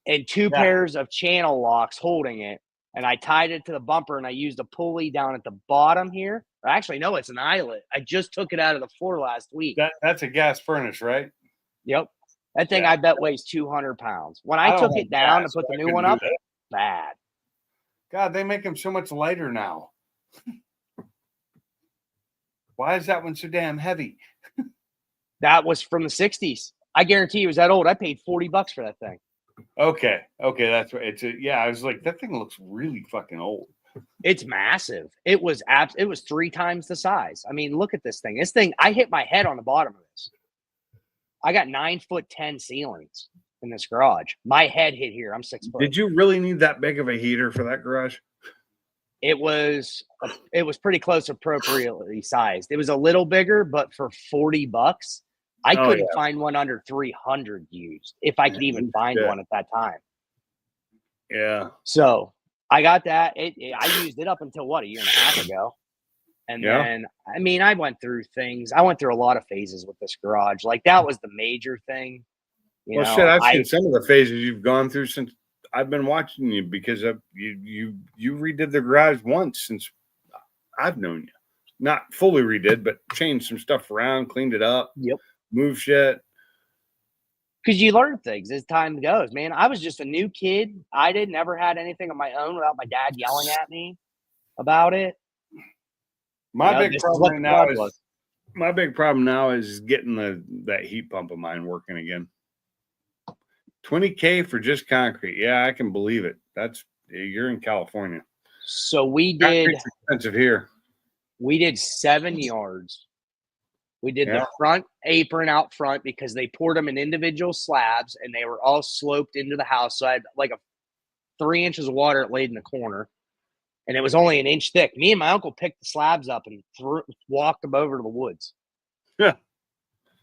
and 2 Yeah. pairs of channel locks holding it. And I tied it to the bumper and I used a pulley down at the bottom here. Or actually, no, it's an eyelet. I just took it out of the floor last week. That's a gas furnace, right? Yep. That thing Yeah. I bet weighs 200 pounds. When I I don't took have it down gas, to put so the I new couldn't one do up, that. bad. God, they make them so much lighter now. Why is that one so damn heavy? That was from the 60s. I guarantee you it was that old. I paid $40 for that thing. Okay, that's right. I was like, that thing looks really fucking old. It's massive. It was 3 times the size. I mean, look at this thing. I hit my head on the bottom of this. I got 9'10" ceilings in this garage. My head hit here. I'm 6 foot. Did you really need that big of a heater for that garage? It was pretty close appropriately sized. It was a little bigger, but for $40, I Oh, couldn't find one under 300 used, if I could even find Yeah. one at that time. Yeah. So I got that. I used it up until what, a year and a half ago. And Yeah. then, I mean, I went through things. I went through a lot of phases with this garage. Like that was the major thing. You Well, know, shit, I've seen some of the phases you've gone through since I've been watching you because you redid the garage once since I've known you. Not fully redid, but changed some stuff around, cleaned it up. Yep. Moved shit. Because you learn things as time goes, man. I was just a new kid. I never had anything of my own without my dad yelling at me about it. My You know, big this is problem what right the now garage is was. my big problem now is getting that heat pump of mine working again. $20K for just concrete. Yeah, I can believe it. You're in California. So we did Concrete's expensive here. 7 yards. We did Yeah. the front apron out front because they poured them in individual slabs and they were all sloped into the house. So I had like 3 inches of water laid in the corner, and it was only an inch thick. Me and my uncle picked the slabs up and walked them over to the woods. Yeah.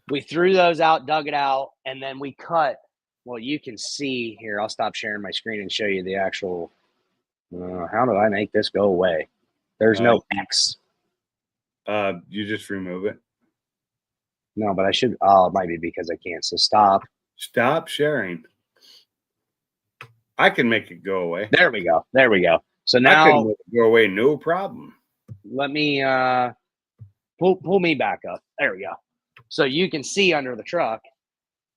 We threw those out, dug it out, and then we cut Well, you can see here. I'll stop sharing my screen and show you the actual. How do I make this go away? There's no X. You just remove it. No, but I should. Oh, it might be because I can't. So stop. Stop sharing. I can make it go away. There we go. There we go. So I can now make it go away, no problem. let me pull me back up. There we go. So you can see under the truck,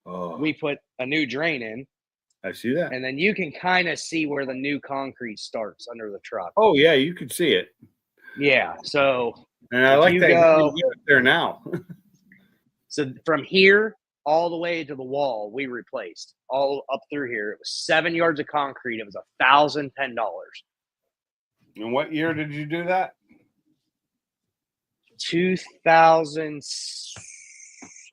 Oh, we put a new drain in, I see that. and then you can kind of see where the new concrete starts under the truck. Oh yeah, you can see it, Yeah. So and I If like you that go- you get it there now. so from here all the way to the wall, we replaced all up through here. It was 7 yards of concrete. It was $1,010. And what year did you do that? 2000.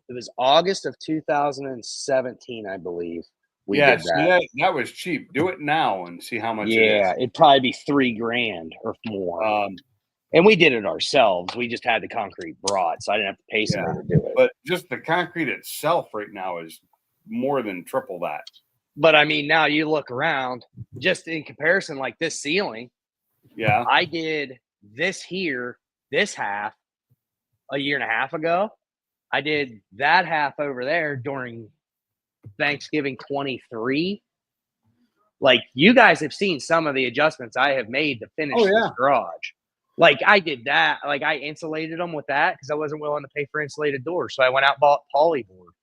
It was August of 2017, I believe. We did see, that. that was cheap. Do it now and see how much Yeah, it it'd probably be $3,000 or more. is. And we did it ourselves. We just had the concrete brought, so I didn't have to pay somebody to do it. But just the concrete itself right now is more than triple that. But I mean, now you look around, just in comparison, like this ceiling, Yeah. I did this here, this half, a year and a half ago. I did that half over there during Thanksgiving 23. Like, you guys have seen some of the adjustments I have made to finish Oh, this yeah. garage. Like, I did that. Like, I insulated them with that because I wasn't willing to pay for insulated doors. So I went out and bought polyboard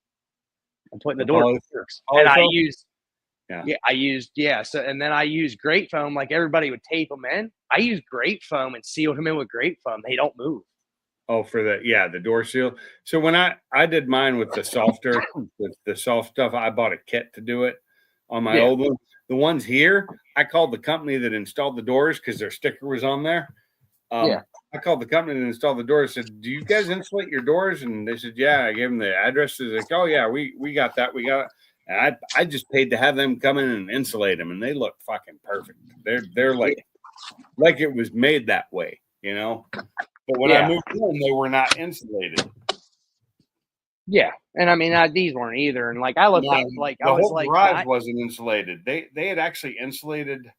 and put in the The door poly- works. And I polyfoam? used, Yeah. So, and then I used grate foam. Like, everybody would tape them in. I used grate foam and sealed them in with grate foam. They don't move. Oh, for the door seal. So when I did mine with the softer, with the soft stuff, I bought a kit to do it on my Yeah. old one. The ones here, I called the company that installed the doors because their sticker was on there. Yeah. I called the company that installed the doors. Said, "Do you guys insulate your doors?" And they said, "Yeah." I gave them the address. They're like, "Oh yeah, we got that. We got it." And I just paid to have them come in and insulate them, and they look fucking perfect. They're like it was made that way, you know. But when I Yeah. moved in, they were not insulated. Yeah. And I mean, these weren't either. And like, I looked up, like, The I was whole like, garage wasn't insulated. They had actually insulated.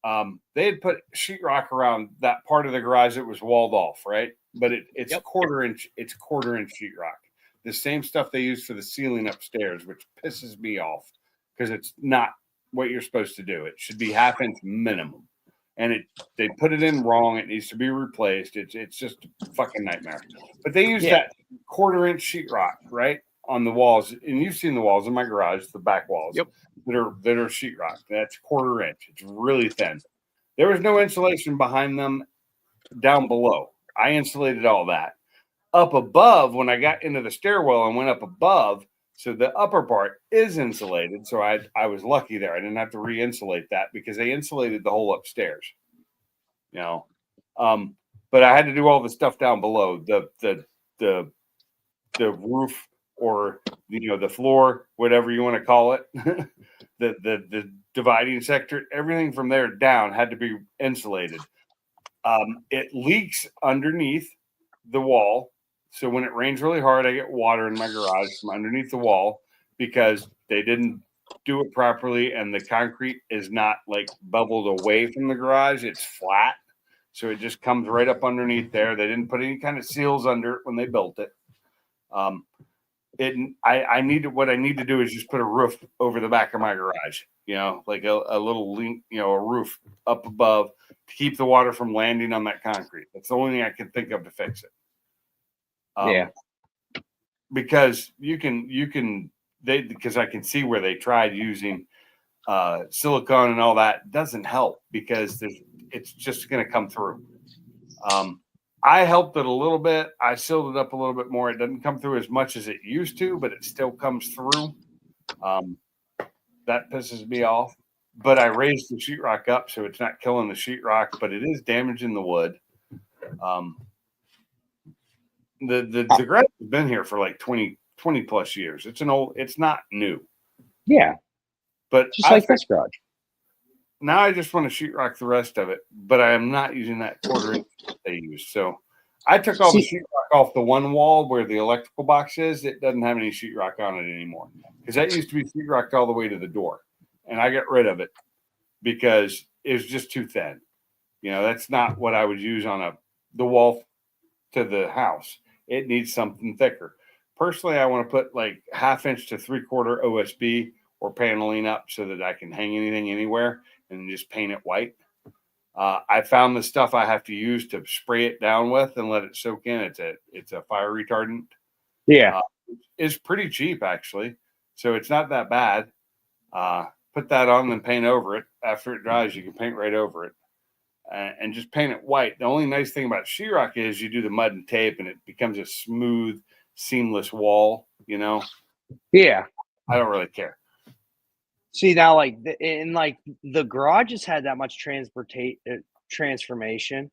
They had put sheetrock around that part of the garage that was walled off, right? But it's Yep. quarter inch sheetrock. The same stuff they use for the ceiling upstairs, which pisses me off because it's not what you're supposed to do. It should be half inch minimum, and they put it in wrong. It needs to be replaced. It's just a fucking nightmare. But they use that quarter inch sheetrock, right, on the walls, and you've seen the walls in my garage, the back walls. Yep. That are sheetrock. That's quarter inch. It's really thin. There was no insulation behind them down below. I insulated all that. Up above, when I got into the stairwell and went up above, so the upper part is insulated. So I was lucky there. I didn't have to re-insulate that because they insulated the whole upstairs. You know, but I had to do all the stuff down below, the roof, or the floor, whatever you want to call it. The dividing sector, everything from there down had to be insulated. It leaks underneath the wall. So when it rains really hard, I get water in my garage from underneath the wall because they didn't do it properly. And the concrete is not like bubbled away from the garage. It's flat. So it just comes right up underneath there. They didn't put any kind of seals under it when they built it. I needed, what I need to do is just put a roof over the back of my garage, like a little link, a roof up above to keep the water from landing on that concrete. That's the only thing I can think of to fix it. Because because I can see where they tried using silicone and all that. Doesn't help because it's just going to come through. I helped it a little bit. I sealed it up a little bit more. It doesn't come through as much as it used to, but it still comes through. That pisses me off. But I raised the sheetrock up so it's not killing the sheetrock, but it is damaging the wood. The grass has been here for like 20 plus years. It's not new. Yeah. But Just like this garage. Now I just want to sheetrock the rest of it, but I am not using that quarter inch that they use. So I took all the See- sheetrock off the one wall where the electrical box is. It doesn't have any sheetrock on it anymore because that used to be sheetrocked all the way to the door, and I got rid of it because it was just too thin. You know, that's not what I would use on the wall to the house. It needs something thicker. Personally, I want to put like 1/2 inch to 3/4 OSB or paneling up so that I can hang anything anywhere and just paint it white. I found the stuff I have to use to spray it down with and let it soak in. It's a fire retardant. Yeah. It's pretty cheap actually, so it's not that bad. Put that on and paint over it. After it dries, you can paint right over it. And just paint it white. The only nice thing about sheetrock is you do the mud and tape and it becomes a smooth, seamless wall. You know, Yeah. I don't really care. See now, like the garage has had that much transformation,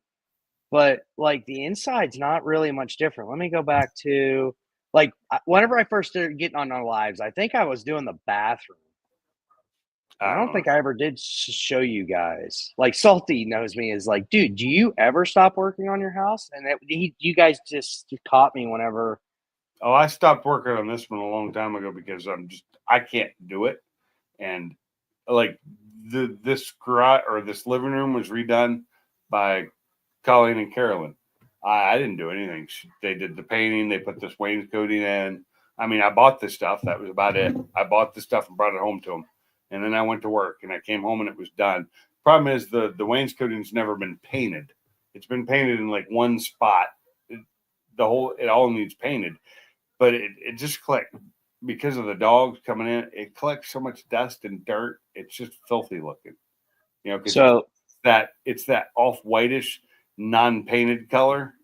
but like the inside's not really much different. Let me go back to like whenever I first started getting on our lives, I think I was doing the bathroom. I don't think I ever did show you guys. Like Salty knows me as like, dude, do you ever stop working on your house? And you guys just caught me whenever. Oh, I stopped working on this one a long time ago because I can't do it. And like this garage or this living room was redone by Colleen and Carolyn. I didn't do anything. They did the painting. They put this wainscoting in. I mean, I bought this stuff. That was about it. I bought the stuff and brought it home to them. And then I went to work and I came home and it was done. Problem is the wainscoting's never been painted. It's been painted in like one spot. It all needs painted, but it just clicked because of the dogs coming in. It collects so much dust and dirt. It's just filthy looking, you know, because So it's that off whitish, non-painted color.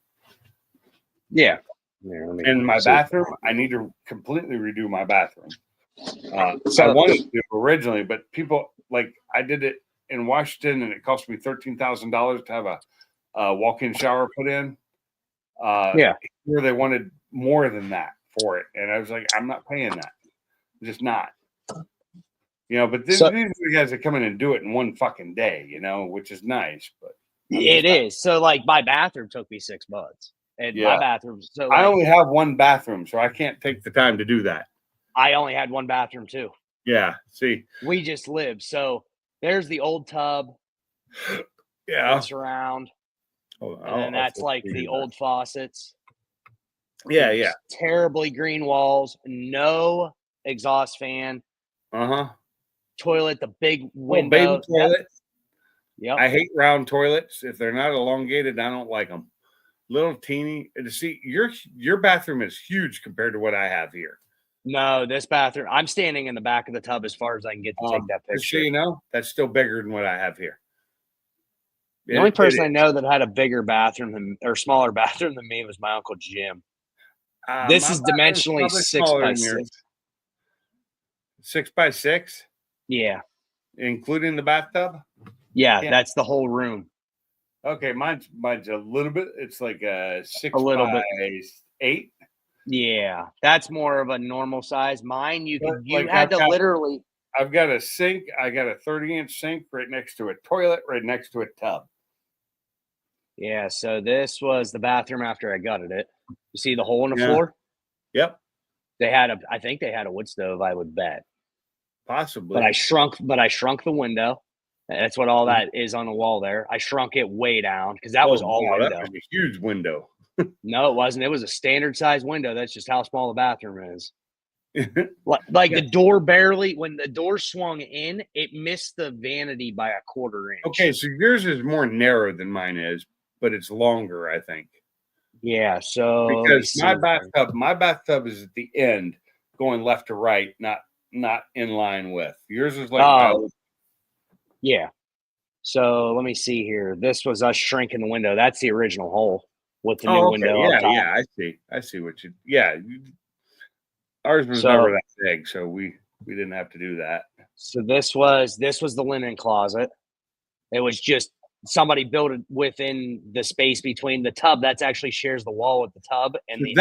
yeah. Here, let me In my see. bathroom, I need to completely redo my bathroom. I So- wanted to originally, but people like I did it in Washington, and it cost me $13,000 to have a walk-in shower put in. Yeah. Here they wanted more than that for it, and I was like, I'm not paying that. I'm just not. You know, but these are the guys that come in and do it in one fucking day. You know, which is nice, but It is. So like my bathroom took me $6. And Yeah. my bathroom. So I like, only have one bathroom, so I can't take the time to do that. I only had one bathroom too. Yeah. See. We just lived. So there's the old tub. Yeah. It's around. Hold on, And then I'll that's flip like through the that. old faucets. Yeah. Yeah. Terribly green walls, no exhaust fan, Uh-huh. toilet, the big Well, window. baby toilet. Yep. I hate round toilets. If they're not elongated, I don't like them. Little teeny. To see your bathroom is huge compared to what I have here. No, this bathroom. I'm standing in the back of the tub as far as I can get to take that Just so picture. you know, that's still bigger than what I have here. The only person I know that had a bigger bathroom or smaller bathroom than me was my Uncle Jim. This my is bathroom's dimensionally probably 6 smaller by than yours. 6. 6 by 6, including the bathtub. Yeah, Yeah. that's the whole room. Okay, mine's a little bit. It's like a 6 A little by bit. 8. Yeah, that's more of a normal size. Mine, you But, could you like, had I've to got- literally. I've got a sink. I got a 30-inch sink right next to a toilet, right next to a tub. Yeah, so this was the bathroom after I gutted it. You see the hole in the Yeah. floor? Yep, I think they had a wood stove, I would bet. possibly. But I shrunk the window. That's what all that is on the wall there. I shrunk it way down because that was all wow, window. That was a huge window. No, it wasn't. It was a standard size window. That's just how small the bathroom is. Like the door barely, when the door swung in, it missed the vanity by 1/4 inch. Okay, so yours is more narrow than mine is, but it's longer, I think. Yeah, so let me Because see my bathtub is at the end, going left to right, not in line with. Yours is like Oh, yeah. So let me see here. This was us shrinking the window. That's the original hole with the new window up top. Yeah, I see what you. Yeah, ours was So- never that big, so we didn't have to do that. So this was the linen closet. It was just somebody built it within the space between the tub. That's actually shares the wall with the tub and the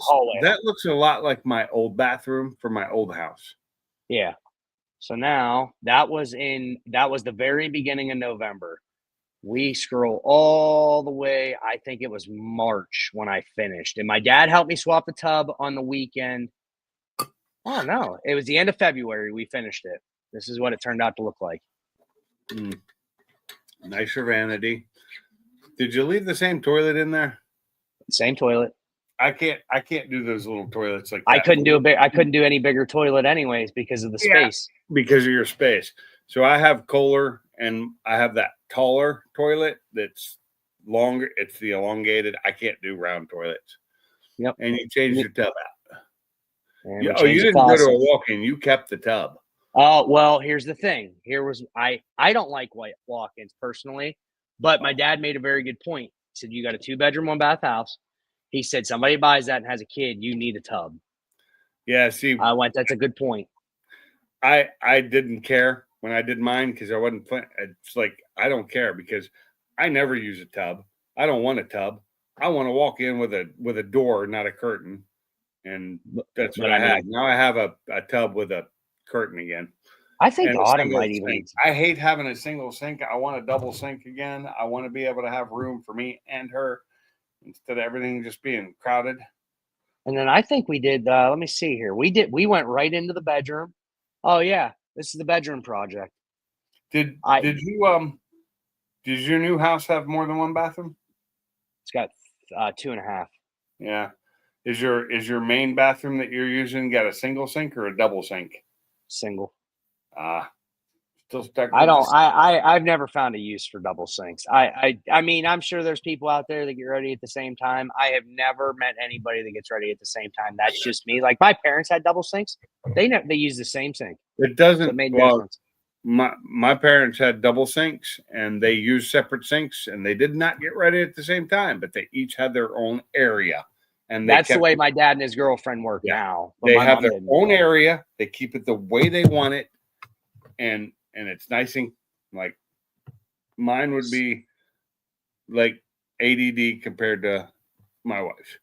hallway. That looks a lot like my old bathroom for my old house. Yeah. So now that was the very beginning of November. We scroll all the way. I think it was March when I finished. And my dad helped me swap the tub on the weekend. Oh, no. It was the end of February we finished it. This is what it turned out to look like. Nicer vanity. Did you leave the same toilet in there? Same toilet. I can't do those little toilets like that. I couldn't do any bigger toilet anyways because of the space. Because of your space. So I have Kohler and I have that taller toilet that's longer. It's the elongated. I can't do round toilets. Yep. And you changed your tub out. And You we changed the didn't go to a faucet. walk-in. You kept the tub. Oh, well, here's the thing. I don't like white walk-ins personally, but my dad made a very good point. He said, you got a 2-bedroom, 1-bath house. He said, somebody buys that and has a kid, you need a tub. Yeah, see, I went, that's a good point. I didn't care when I did mine because I wasn't planning. It's like I don't care because I never use a tub. I don't want a tub. I want to walk in with a door, not a curtain, and that's what I had. Now I have a tub with a curtain again. I think And a Autumn single might even. sink. I hate having a single sink. I want a double sink again. I want to be able to have room for me and her instead of everything just being crowded. And then I think we did. Let me see here. We went right into the bedroom. Oh yeah, this is the bedroom project. Did your new house have more than one bathroom? It's got 2.5. Yeah. Is your main bathroom that you're using got a single sink or a double sink? Single. Still stuck. I don't. I've never found a use for double sinks. I mean, I'm sure there's people out there that get ready at the same time. I have never met anybody that gets ready at the same time. That's just me. Like my parents had double sinks. They use the same sink. It doesn't. It made no difference. My parents had double sinks and they used separate sinks and they did not get ready at the same time, but they each had their own area. And that's the way my dad and his girlfriend work now. They have their own area. They keep it the way they want it, and it's nice and like mine would be like ADD compared to my wife's.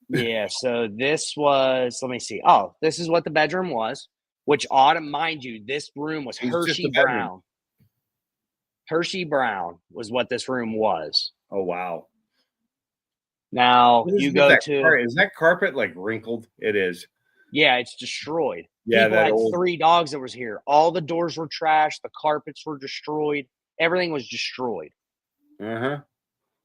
Yeah. So this was. Let me see. Oh, this is what the bedroom was. Which Autumn, mind you, this room was Hershey Brown. Hershey Brown was what this room was. Oh wow. Now you go to. Is that carpet like wrinkled? It is. Yeah, it's destroyed. Yeah, people had 3 dogs that was here. All the doors were trashed. The carpets were destroyed. Everything was destroyed.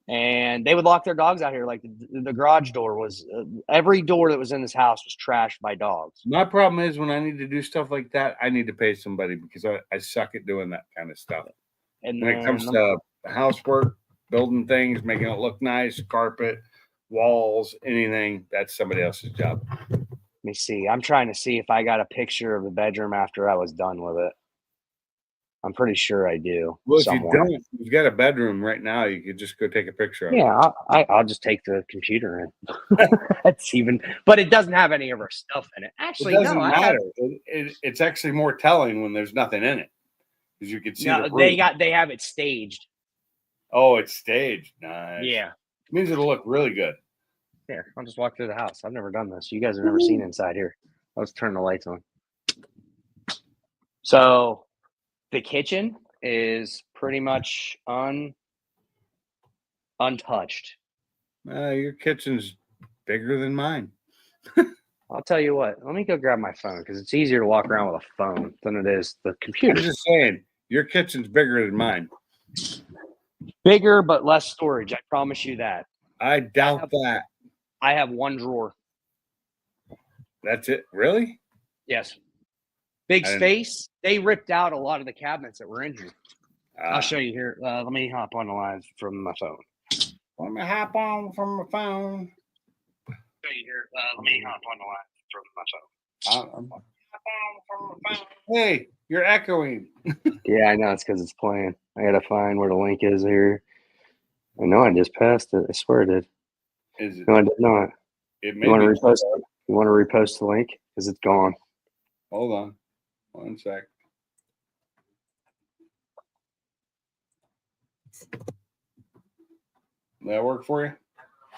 And they would lock their dogs out here. Like the garage door was. Every door that was in this house was trashed by dogs. My problem is when I need to do stuff like that, I need to pay somebody because I suck at doing that kind of stuff. And when it comes to housework, building things, making it look nice, carpet, walls, anything, that's somebody else's job. Let me see. I'm trying to see if I got a picture of the bedroom after I was done with it. I'm pretty sure I do. Well, if you don't, you've got a bedroom right now. You could just go take a picture of it. Yeah, I'll just take the computer in. That's even, but it doesn't have any of our stuff in it. Actually, it doesn't matter. It's actually more telling when there's nothing in it because you can see. No, they have it staged. Oh, it's staged. Nice. Yeah, it means it'll look really good. Here, I'll just walk through the house. I've never done this. You guys have never seen inside here. Let's turn the lights on. So the kitchen is pretty much untouched. Your kitchen's bigger than mine. I'll tell you what. Let me go grab my phone because it's easier to walk around with a phone than it is the computer. I'm just saying, your kitchen's bigger than mine. Bigger, but less storage. I promise you that. I doubt that. I have 1 drawer. That's it? Really? Yes. Big space. They ripped out a lot of the cabinets that were in here. I'll show you here. Let me hop on the line from my phone. Let me hop on from my phone. Show you here. Let me hop on the line from my phone. Hey, you're echoing. Yeah, I know. It's because it's playing. I got to find where the link is here. I know I just passed it. I swear I did. Is it? No, I did not. You want to repost it? You want to repost the link? Because it's gone. Hold on. 1 sec. That work for you?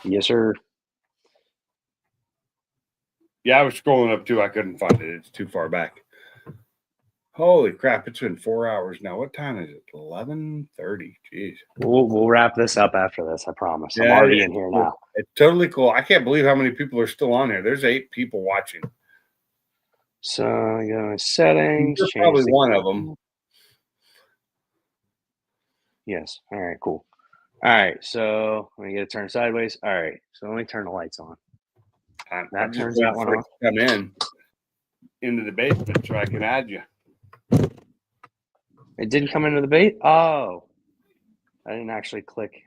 Yes, sir. Yeah, I was scrolling up too. I couldn't find it. It's too far back. Holy crap! It's been 4 hours now. What time is it? 11:30. Jeez. We'll wrap this up after this. I promise. I'm Yeah, already it- in here now. It's totally cool. I can't believe how many people are still on here. There's 8 people watching. So I go in settings. You're change probably the- one of them. Yes. All right. Cool. All right. So let me get it turned sideways. All right. So let me turn the lights on. I'm That just turns waiting that one for it off. to come into the basement so I can add you. It didn't come into the bait. Oh, I didn't actually click.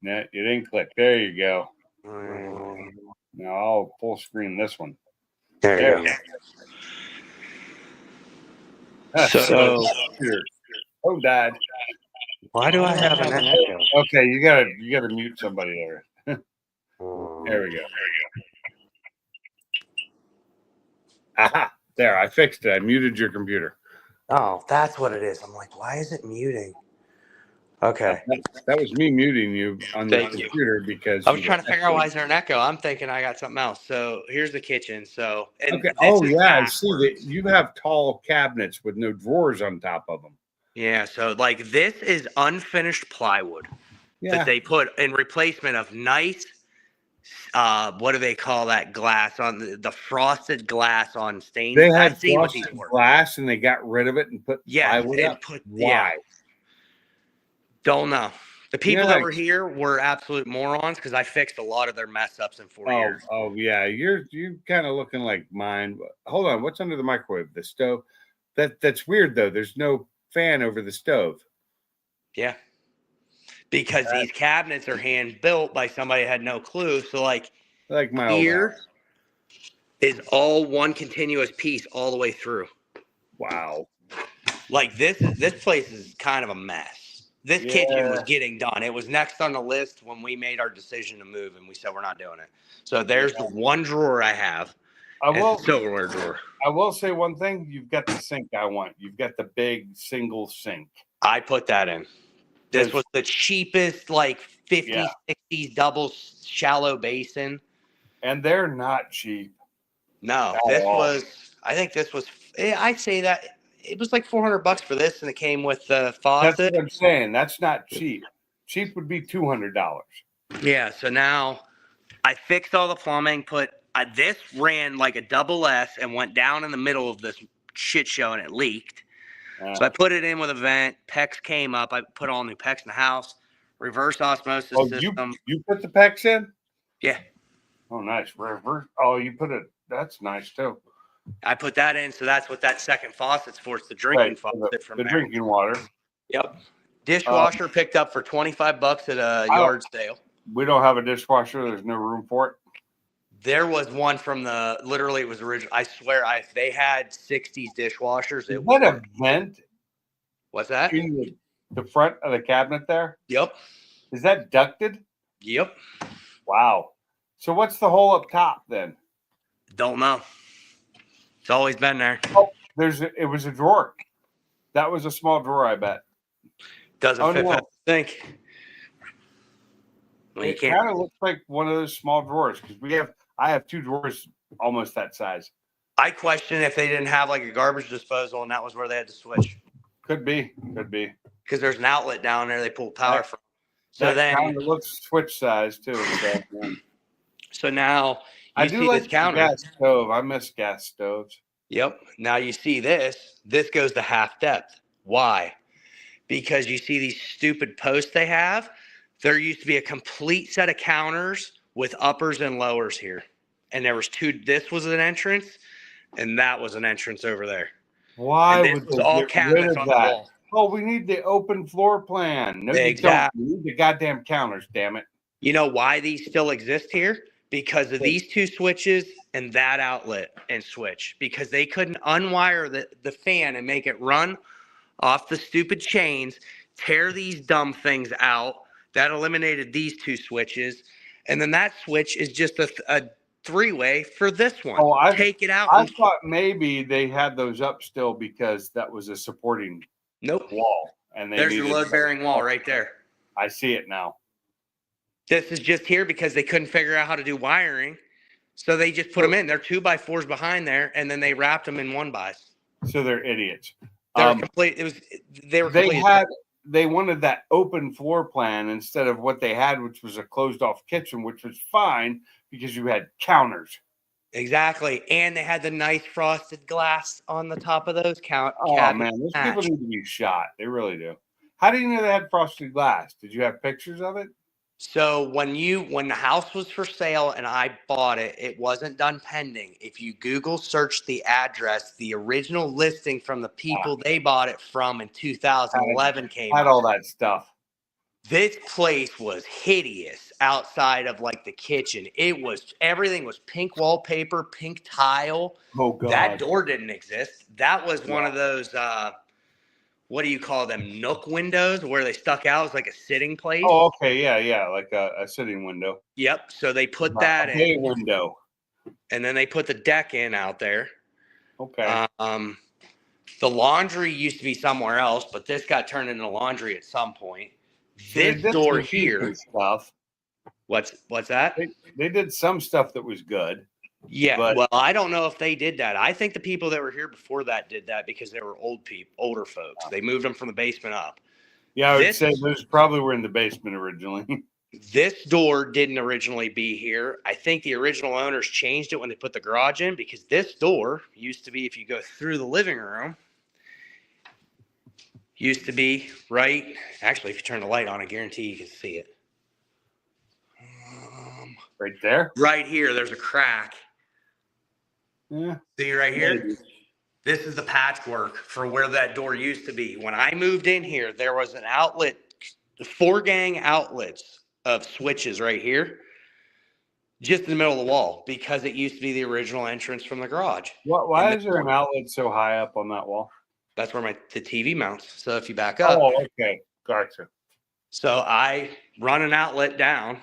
No, you didn't click. There you go. There Now I'll full screen this one. you There go. you go. So Oh, Dad. why do I have an echo? Okay, you gotta mute somebody there. There we go. Aha! There, I fixed it. I muted your computer. Oh, that's what it is. I'm like, why is it muting? Okay. That was me muting you on your Thank you. computer because I was you trying were to figure out why is there an echo. I'm thinking I got something else. So here's the kitchen. So and Okay. this Oh is yeah, I see that backwards. you have tall cabinets with no drawers on top of them. Yeah. So like this is unfinished plywood Yeah. that they put in replacement of nice. What do they call that glass on the frosted glass on stains? They I've had seen what these frosted were. glass and they got rid of it and put plywood and up. put Why? Don't know. The people Yeah. that were here were absolute morons because I fixed a lot of their mess ups in 4 years. Oh yeah, you kind of looking like mine. Hold on, what's under the microwave? The stove. That's weird though. There's no fan over the stove. Yeah. Because these cabinets are hand built by somebody that had no clue. So like Like my old here house. is all one continuous piece all the way through. Wow. Like this place is kind of a mess. This kitchen was Yeah. getting done. It was next on the list when we made our decision to move, and we said we're not doing it. So there's the one drawer I have. I and will. the silverware drawer. I will say one thing. You've got the sink I want. You've got the big single sink. I put that in. This was the cheapest, like 50s, Yeah. 60s double shallow basin. And they're not cheap. No, At this all. was. I think this was. I'd say that it was like $400 for this, and it came with the That's faucet. what I'm saying. That's not cheap. Cheap would be $200. Yeah. So now I fixed all the plumbing. This ran like a double S and went down in the middle of this shit show, and it leaked. So I put it in with a vent. PEX came up. I put all new PEX in the house. Reverse osmosis Oh, system. you put the PEX in? Yeah. Oh, nice. Reverse. Oh, you put it. That's nice too. I put that in, so that's what that second faucet's for. It's the drinking faucet from the there. drinking water. Yep. Dishwasher picked up for $25 at a yard sale. We don't have a dishwasher. There's no room for it. There was one from literally it was original. I swear, they had 60s dishwashers. It What was a vent what's that? in the front of the cabinet there. Yep. Is that ducted? Yep. Wow. So what's the hole up top then? Don't know. It's always been there. Oh, it was a drawer. That was a small drawer, I bet. Doesn't fit no. past the sink. Well, you It can't. kind of looks like one of those small drawers because I have 2 drawers almost that size. I question if they didn't have like a garbage disposal and that was where they had to switch. Could be. Because there's an outlet down there they pull power from. So That then, kind of looks switch size too. So, yeah. so now I you do see like this the counter. gas stove. I miss gas stoves. Yep. Now you see this. This goes to half depth. Why? Because you see these stupid posts they have. There used to be a complete set of counters with uppers and lowers here. And there was 2. This was an entrance, and that was an entrance over there. Why And this would was they all get rid cabinets of on the that? wall. Oh, we need the open floor plan. No, Exactly. you don't. We need the goddamn counters. Damn it. You know why these still exist here? Because of these 2 switches and that outlet and switch. Because they couldn't unwire the fan and make it run off the stupid chains, tear these dumb things out. That eliminated these 2 switches. And then that switch is just a 3-way for this one. Oh, Take it out. I thought maybe they had those up still because that was a supporting Nope. wall. And they There's your needed- load-bearing wall right there. I see it now. This is just here because they couldn't figure out how to do wiring. So they just put them in. They're 2x4s behind there, and then they wrapped them in 1x. So they're idiots. They were Um, complete. It was they were they complete. they wanted that open floor plan instead of what they had, which was a closed off kitchen, which was fine because you had counters. Exactly, and they had the nice frosted glass on the top of those Oh cabinets. man, those people need to be shot. They really do. How do you know they had frosted glass? Did you have pictures of it? So when the house was for sale and I bought it, it wasn't done pending. If you Google search the address, the original listing from the people they bought it from in 2011 came Had up. all that stuff. This place was hideous outside of like the kitchen. Everything was pink wallpaper, pink tile. Oh god. That door didn't exist. That was one of those what do you call them? Nook windows where they stuck out as like a sitting place. Oh, okay, yeah, like a sitting window. Yep. So they put that A bay in, window. and then they put the deck in out there. Okay. The laundry used to be somewhere else, but this got turned into laundry at some point. They This did door some here. decent stuff. What's that? They did some stuff that was good. Yeah, But- well, I don't know if they did that. I think the people that were here before that did that because they were older folks. They moved them from the basement up. Yeah, I would This- say those probably were in the basement originally. This door didn't originally be here. I think the original owners changed it when they put the garage in because this door used to be, if you go through the living room, used to be right. Actually, if you turn the light on, I guarantee you can see it. Right there. Right here, there's a crack. Yeah. See right here? This is the patchwork for where that door used to be. When I moved in here, there was an outlet, 4 gang outlets of switches right here, just in the middle of the wall, because it used to be the original entrance from the garage. Why And is there an outlet so high up on that wall? That's where the TV mounts. So if you back up, Oh, okay. Gotcha. so I run an outlet down.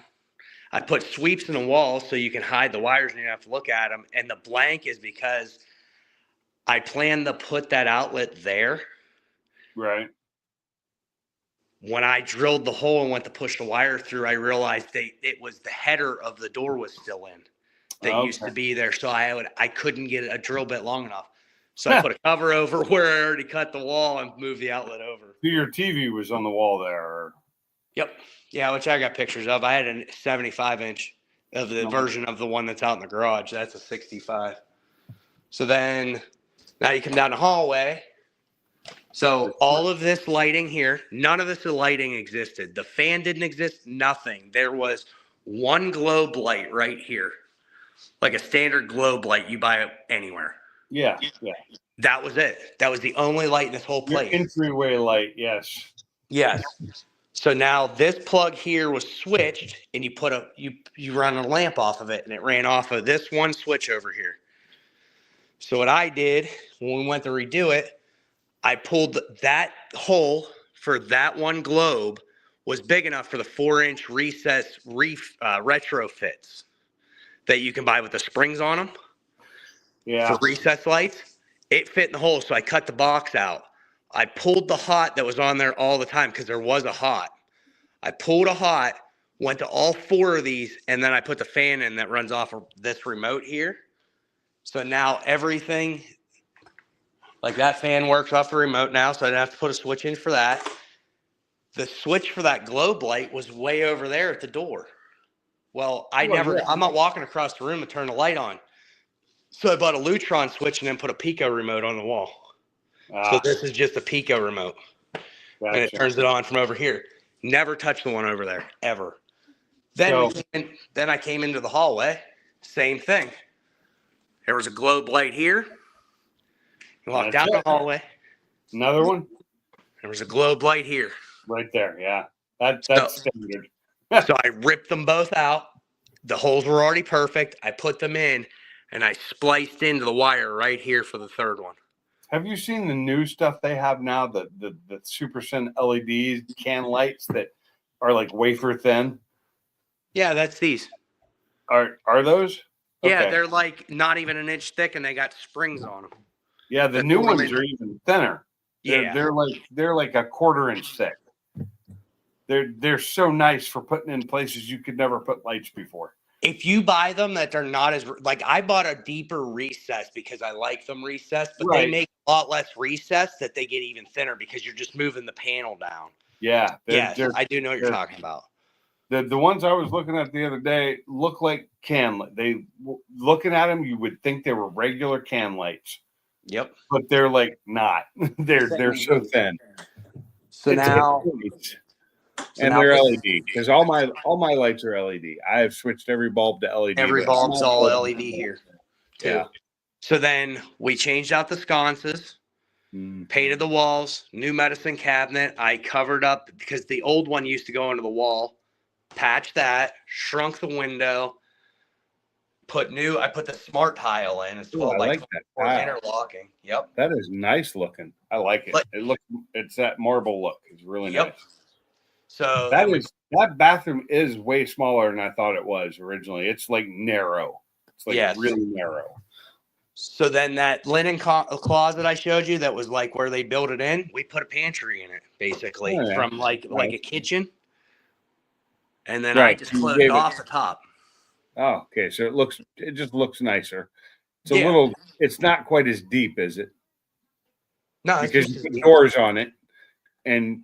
I put sweeps in the wall so you can hide the wires and you don't have to look at them. And the blank is because I plan to put that outlet there. Right. When I drilled the hole and went to push the wire through, I realized it was the header of the door was still in. That used to be there. So I couldn't get a drill bit long enough. So I put a cover over where I already cut the wall and moved the outlet over. So your TV was on the wall there. Or... Yep. Yeah, which I got pictures of. I had a 75-inch of the version of the one that's out in the garage. That's a 65. So then now you come down the hallway. So all of this lighting here, none of this lighting existed. The fan didn't exist, nothing. There was one globe light right here, like a standard globe light you buy anywhere. Yeah. That was it. That was the only light in this whole Your place. entryway light, yes. Yes. So now this plug here was switched, and you put you run a lamp off of it, and it ran off of this one switch over here. So what I did when we went to redo it, I pulled that hole for that one globe was big enough for the 4-inch retrofits that you can buy with the springs on them. Yeah. For recess lights. It fit in the hole, so I cut the box out. I pulled the hot that was on there all the time because there was a hot. I pulled a hot, went to all 4 of these, and then I put the fan in that runs off of this remote here. So now everything, like that fan works off the remote now, so I didn't have to put a switch in for that. The switch for that globe light was way over there at the door. Well, I'm not walking across the room to turn the light on. So I bought a Lutron switch and then put a Pico remote on the wall. So this is just a Pico remote. Gotcha. And it turns it on from over here. Never touched the one over there, ever. Then I came into the hallway. Same thing. There was a globe light here. You walk down the hallway. Another one? There was a globe light here. Right there, yeah. That's standard. So I ripped them both out. The holes were already perfect. I put them in, and I spliced into the wire right here for the third one. Have you seen the new stuff they have now? The Super Sun LED can lights that are like wafer thin. Yeah, that's these. Are those? Yeah, Okay. they're like not even an inch thick, and they got springs on them. Yeah, the new ones are even thinner. Yeah. They're like a 1/4 inch thick. They're so nice for putting in places you could never put lights before. If you buy them that they're not as like I bought a deeper recess because I like them recessed, but Right. they make a lot less recess, that they get even thinner because you're just moving the panel down. Yeah. Yes, I do know what you're talking about. The ones I was looking at the other day look like can. They looking at them, you would think they were regular can lights, Yep. but they're like not. they're so thin. So now, And they're LED because all my lights are LED. I have switched every bulb to LED. every but bulb's all LED here too. Yeah. So then we changed out the sconces, painted the walls, new medicine cabinet. I covered up because the old one used to go into the wall. Patched that, shrunk the window, I put the smart tile in. It's 12 I by like 24 that tile. interlocking. Yep. That is nice looking. I like it. It's that marble look. It's really nice. So that bathroom is way smaller than I thought it was originally. It's like narrow. It's like really narrow. So then that linen closet I showed you that was like where they built it in, we put a pantry in it basically from like a kitchen. And then I just closed it off the top. Oh, okay. So it just looks nicer. It's a little, it's not quite as deep, is it? No, because you put doors on it, and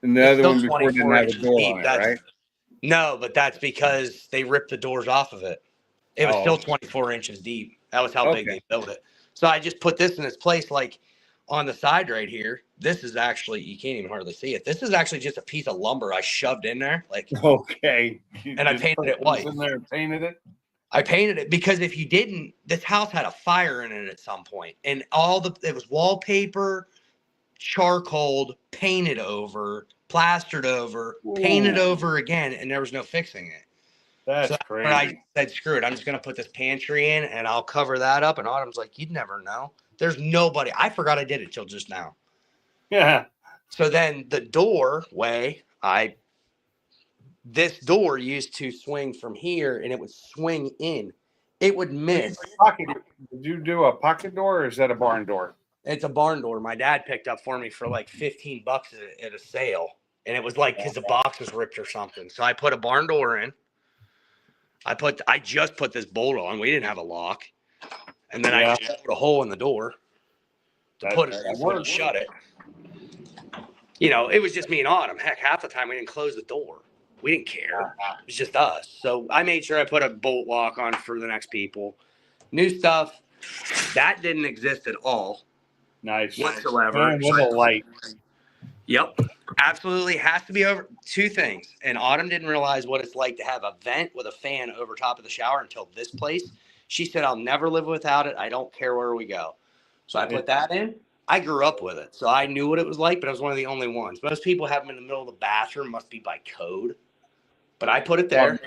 the other one before didn't have a door on it, right? No, but that's because they ripped the doors off of it. It was still 24 inches deep. That was how big they built it. So I just put this in its place, like on the side right here. This is actually, you can't even hardly see it. This is actually just a piece of lumber I shoved in there. Like, and I painted it white. In there, painted it. I painted it because if you didn't, this house had a fire in it at some point, and it was wallpaper, charcoal, painted over, plastered over, painted over again, and there was no fixing it. That's crazy. I said, screw it. I'm just going to put this pantry in and I'll cover that up. And Autumn's like, you'd never know. There's nobody. I forgot I did it till just now. Yeah. So then the doorway, this door used to swing from here and it would swing in. It would miss. Did you do a pocket door or is that a barn door? It's a barn door. My dad picked up for me for like $15 at a sale. And it was like, because the box was ripped or something. So I put a barn door in. I just put this bolt on. We didn't have a lock. And then I just put a hole in the door to put it and shut it. You know, it was just me and Autumn. Heck, half the time we didn't close the door. We didn't care. It was just us. So I made sure I put a bolt lock on for the next people. New stuff. That didn't exist at all. Nice. Whatsoever. With a light. Yep. Absolutely has to be over. Two things. And Autumn didn't realize what it's like to have a vent with a fan over top of the shower until this place. She said, I'll never live without it. I don't care where we go. So I put that in. I grew up with it. So I knew what it was like, but I was one of the only ones. Most people have them in the middle of the bathroom. Must be by code. But I put it there.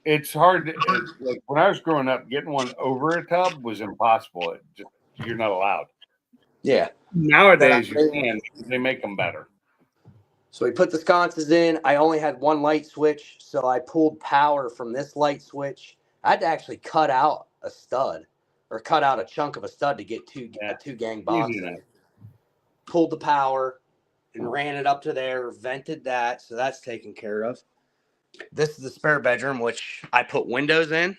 It's hard. Like when I was growing up, getting one over a tub was impossible. You're not allowed. Yeah. Nowadays, you can. They make them better. So we put the sconces in. I only had one light switch, so I pulled power from this light switch. I had to actually cut out a stud or cut out a chunk of a stud to get a two-gang box in. Pulled the power and ran it up to there, vented that, so that's taken care of. This is the spare bedroom, which I put windows in,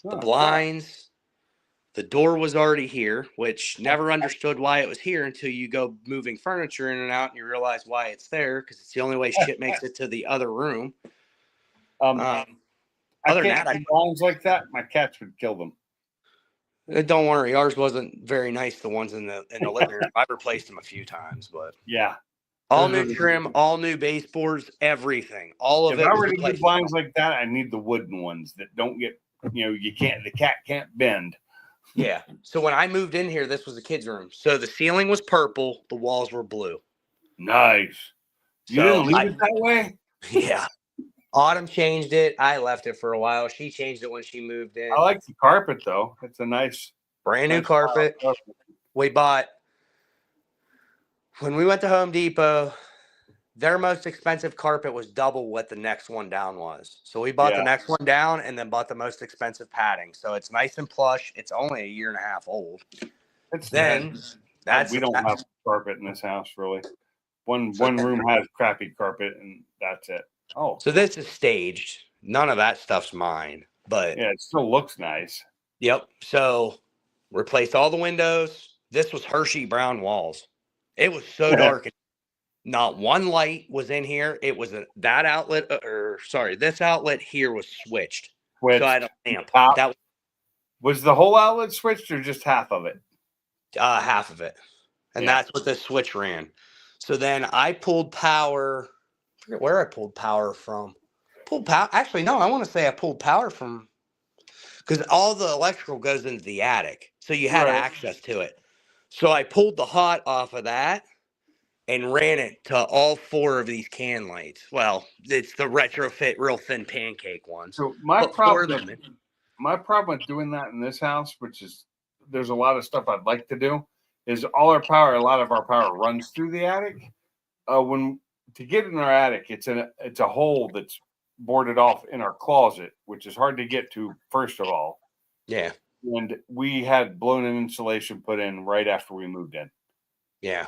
the blinds. The door was already here, which never understood why it was here until you go moving furniture in and out and you realize why it's there because it's the only way shit makes it to the other room. Other than that, blinds like that, my cats would kill them. Don't worry, ours wasn't very nice. The ones in the living room, I've replaced them a few times, but all new trim, all new baseboards, everything, all of it. If I were to get blinds like that, I need the wooden ones that don't get, the cat can't bend. Yeah. So when I moved in here, this was the kids' room. So the ceiling was purple, the walls were blue. Nice. You didn't leave it that way? Yeah. Autumn changed it. I left it for a while. She changed it when she moved in. I like the carpet though. It's a nice brand new carpet. We bought when we went to Home Depot. Their most expensive carpet was double what the next one down was. So we bought the next one down and then bought the most expensive padding. So it's nice and plush. It's only a year and a half old. We don't have carpet in this house really. One room has crappy carpet and that's it. Oh. So this is staged. None of that stuff's mine. But yeah, it still looks nice. Yep. So replaced all the windows. This was Hershey brown walls. It was so dark. Not one light was in here. It was that outlet, this outlet here was switched. So I had a lamp. That was the whole outlet switched or just half of it? Half of it. And that's what the switch ran. So then I pulled power. I forget where I pulled power from. Actually, no, I want to say I pulled power from, because all the electrical goes into the attic. So you had access to it. So I pulled the hot off of that and ran it to all 4 of these can lights. Well, it's the retrofit real thin pancake ones. So my problem with doing that in this house, which is there's a lot of stuff I'd like to do, is a lot of our power runs through the attic. To get in our attic, it's a hole that's boarded off in our closet, which is hard to get to, first of all. Yeah. And we had blown-in insulation put in right after we moved in. Yeah.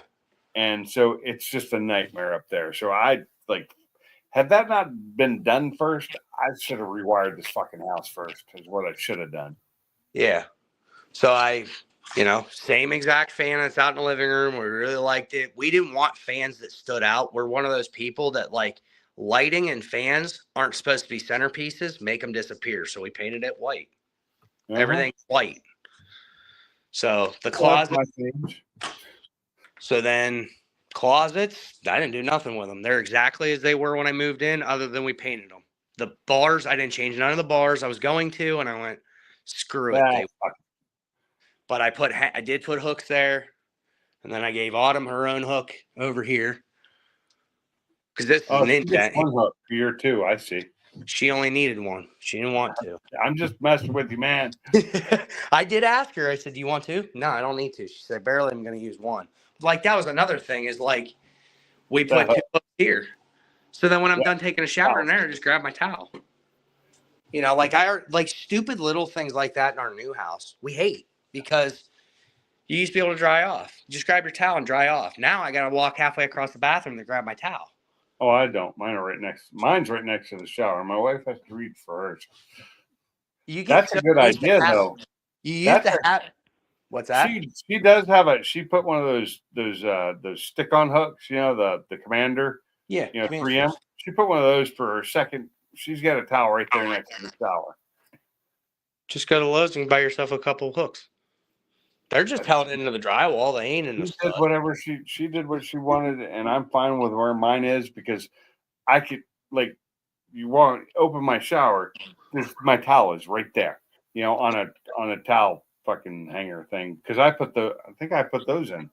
And so it's just a nightmare up there. So had that not been done first, I should have rewired this fucking house first, is what I should have done. Yeah. So same exact fan that's out in the living room. We really liked it. We didn't want fans that stood out. We're one of those people that lighting and fans aren't supposed to be centerpieces, make them disappear. So we painted it white. Everything's white. So the closet. So then closets, I didn't do nothing with them. They're exactly as they were when I moved in, other than we painted them. The bars, I didn't change none of the bars. I was going to, and I went, screw it. But I did put hooks there, and then I gave Autumn her own hook over here. Because this is an indent. One hook here too, I see. She only needed one. She didn't want to. I'm just messing with you, man. I did ask her. I said, do you want to? No, I don't need to. She said, barely I'm going to use one. That was another thing is we put 2 hooks here. So then when I'm done taking a shower in there, I just grab my towel. Stupid little things like that in our new house, we hate because you used to be able to dry off. Just grab your towel and dry off. Now I got to walk halfway across the bathroom to grab my towel. Oh, I don't. Mine's right next to the shower. My wife has to reach for hers. That's a good idea, though. You used to have. What's that? She does have she put one of those stick-on hooks. The Commander. Yeah. 3M. She put one of those for her second. She's got a towel right there next to the shower. Just go to Lowe's and buy yourself a couple of hooks. They're just held into the drywall. They ain't in the stud. Whatever she did what she wanted, and I'm fine with where mine is because I could you want to open my shower, my towel is right there, on a towel fucking hanger thing. Because I think I put those in.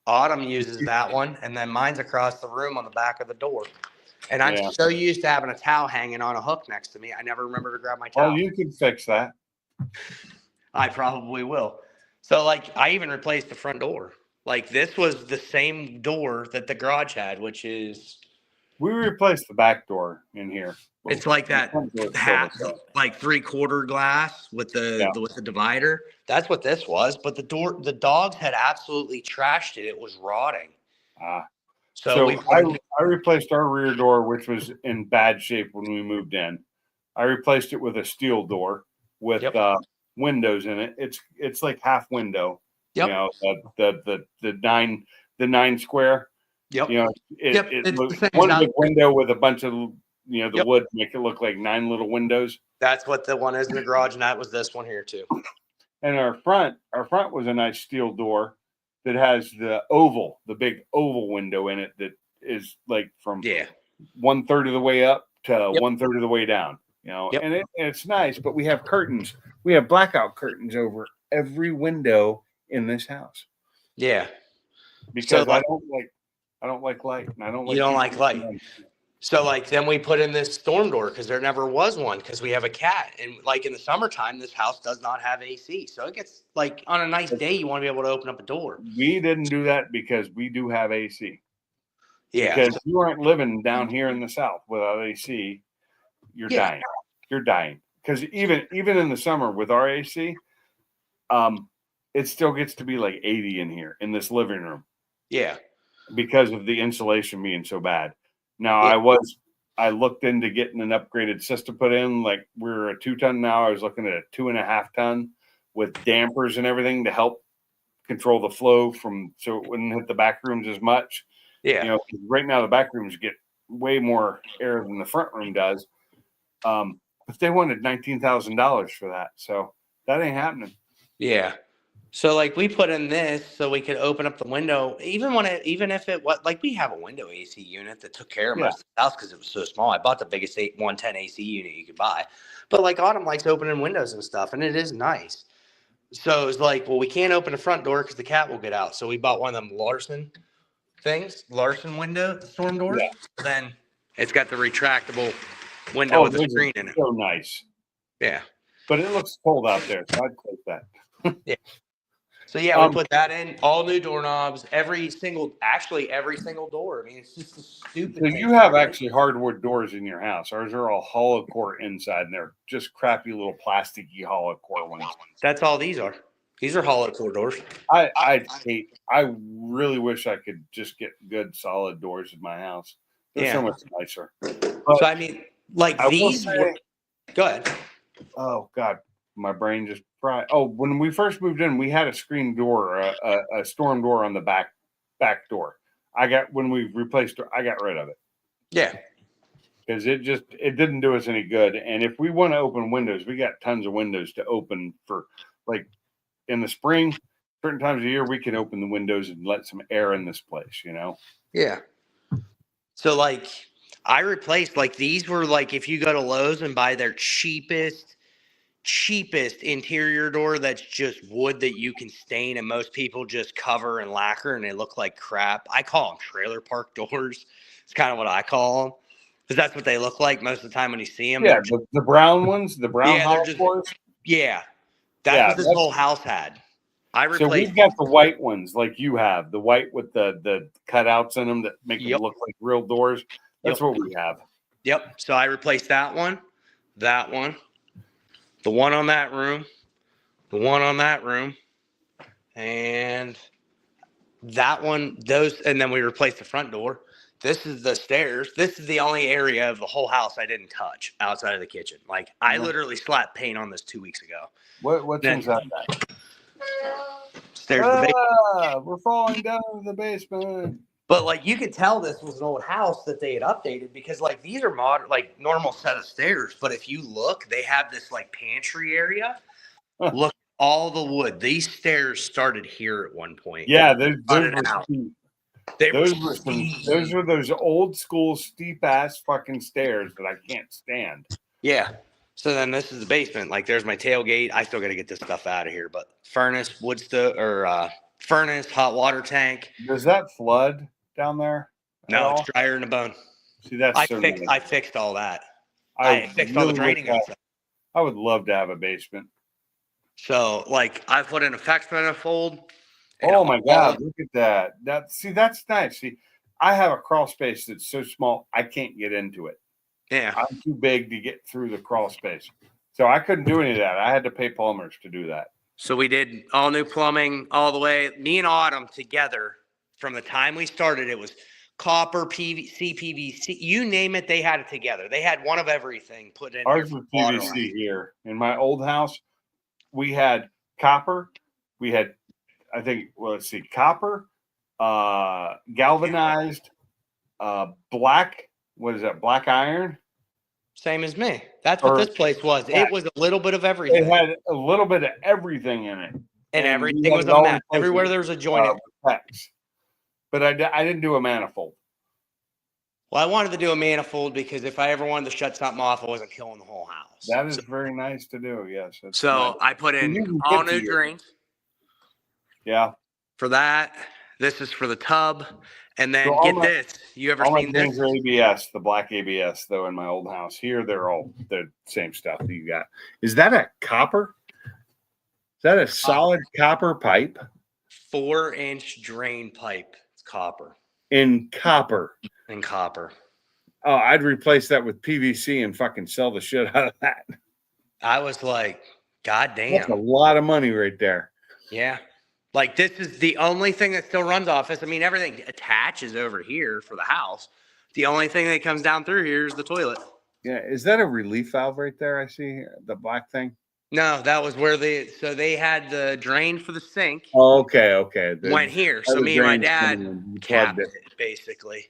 Autumn uses that one, and then mine's across the room on the back of the door. And I'm so used to having a towel hanging on a hook next to me, I never remember to grab my towel. Well, you can fix that. I probably will. So I even replaced the front door. This was the same door that the garage had, which is. We replaced the back door in here. It's like that half, 3/4 glass with the divider. That's what this was. But the dogs had absolutely trashed it. It was rotting. So I replaced our rear door, which was in bad shape when we moved in. I replaced it with a steel door with windows in it. It's like half window. Yep. The 9 square. Yep. It's one big window with a bunch of the wood make it look like 9 little windows. That's what the one is in the garage, and that was this one here too. And our front was a nice steel door that has the big oval window in it that is from 1/3 of the way up to 1/3 of the way down. And it's nice, but we have curtains. We have blackout curtains over every window in this house. Yeah. Because I don't like light, and I don't like. You don't like light. So then we put in this storm door because there never was one because we have a cat, and in the summertime this house does not have AC, so it gets on a nice day you want to be able to open up a door. We didn't do that because we do have AC. Yeah. Because you aren't living down here in the South without AC, you're dying. You're dying because even in the summer with our AC, it still gets to be 80 in here in this living room. Yeah. Because of the insulation being so bad. Now I looked into getting an upgraded system put in. We're a 2-ton now. I was looking at a 2.5 ton, with dampers and everything to help control the flow so it wouldn't hit the back rooms as much. Yeah. You know, 'cause right now the back rooms get way more air than the front room does. But they wanted $19,000 for that, so that ain't happening. Yeah. So like we put in this so we could open up the window, even if it was like we have a window AC unit that took care of most of the house because it was so small. I bought the biggest 110 AC unit you could buy, but like Autumn likes opening windows and stuff, and it is nice. So it's like, well, we can't open the front door because the cat will get out. So we bought one of them Larson window storm doors. Yeah. Then it's got the retractable window with the those are screen in it. So nice. Yeah. But it looks cold out there, so I'd take that. Yeah. So yeah, we put that in, all new doorknobs, every single door. I mean, it's just a stupid So thing. you have actually hardwood doors in your house. Ours are all hollow core inside, and they're just crappy little plasticky hollow core ones. That's all these are. These are hollow core doors. I really wish I could just get good solid doors in my house. They're so much nicer. But So I mean, like I will these. say- Go ahead. Oh God, my brain just fried. Oh, when we first moved in, we had a screen door, a storm door on the back door. When we replaced it, I got rid of it Yeah. because it didn't do us any good. And if we want to open windows, we got tons of windows to open for, like in the spring, certain times of year, we can open the windows and let some air in this place, you know? Yeah. So like I replaced, like these were like, if you go to Lowe's and buy their cheapest interior door that's just wood that you can stain, and most people just cover and lacquer and they look like crap. I call them trailer park doors. It's kind of what I call them because that's what they look like most of the time when you see them. Yeah, the brown ones, the brown Yeah, hollow they're cores. Yeah. That's Yeah, what this whole house had. I So replaced. we've got the white ones like you have, the white with the cutouts in them that make Yep. them look like real doors. That's Yep. what we have. Yep. So I replaced that one, the one on that room, the one on that room, and that one, and then we replaced the front door. This is the stairs. This is the only area of the whole house I didn't touch outside of the kitchen. Like I literally slapped paint on this 2 weeks ago. What's Then- inside that? Stairs to the basement. We're falling down to the basement. But like you could tell this was an old house that they had updated because like these are modern, like normal set of stairs. But if you look, they have this like pantry area. Look, all the wood. These stairs started here at one point. Yeah, those Running were out. steep. They were Those were those old school steep ass fucking stairs that I can't stand. Yeah. So then this is the basement. Like there's my tailgate. I still got to get this stuff out of here. But furnace, wood stove, or furnace, hot water tank. Does that flood down there? at No, all? it's drier than a bone. See, that's I so fixed. nice. I fixed all that. I fixed all the really draining wish and stuff. I would love to have a basement. So like I put in a fax manifold. Oh my God, look at that. That's nice. See, I have a crawl space that's so small I can't get into it. Yeah. I'm too big to get through the crawl space. So I couldn't do any of that. I had to pay plumbers to do that. So we did all new plumbing all the way. Me and Autumn together from the time we started, it was copper, PVC, PVC, you name it, they had it together. They had one of everything put in. Ours here was for water PVC line. here. In my old house, we had copper. We had, I think, well, let's see, copper, galvanized, black, what is that, black iron? Same as me. That's what Or- this place was. Yeah. It was a little bit of It everything. had a little bit of everything in it. and we everything had was it all a mess. replaced Everywhere with, there was a joint. PEX. But I didn't do a manifold. Well, I wanted to do a manifold because if I ever wanted to shut something off, I wasn't killing the whole house. That is very nice to do. Yes. That's So nice. I put You in can all get to new it. drains Yeah. for that. This is for the tub. And then So all get my- this. You ever All my seen things this? are ABS, the black ABS, though, in my old house. Here, they're all the same stuff that you got. Is that a copper? Is that a solid copper pipe 4-inch drain pipe. It's copper in copper? and copper. Oh, I'd replace that with PVC and fucking sell the shit out of that. I was like, God That's a damn. lot of money right there. Yeah. Like this is the only thing that still runs off this. I mean, everything attaches over here for the house. The only thing that comes down through here is the toilet. Yeah. Is that a relief valve right there? I see here, the black thing. No, that was where they had the drain for the sink Oh, okay. went here. So other me and my drain's dad coming in. You capped plugged it basically.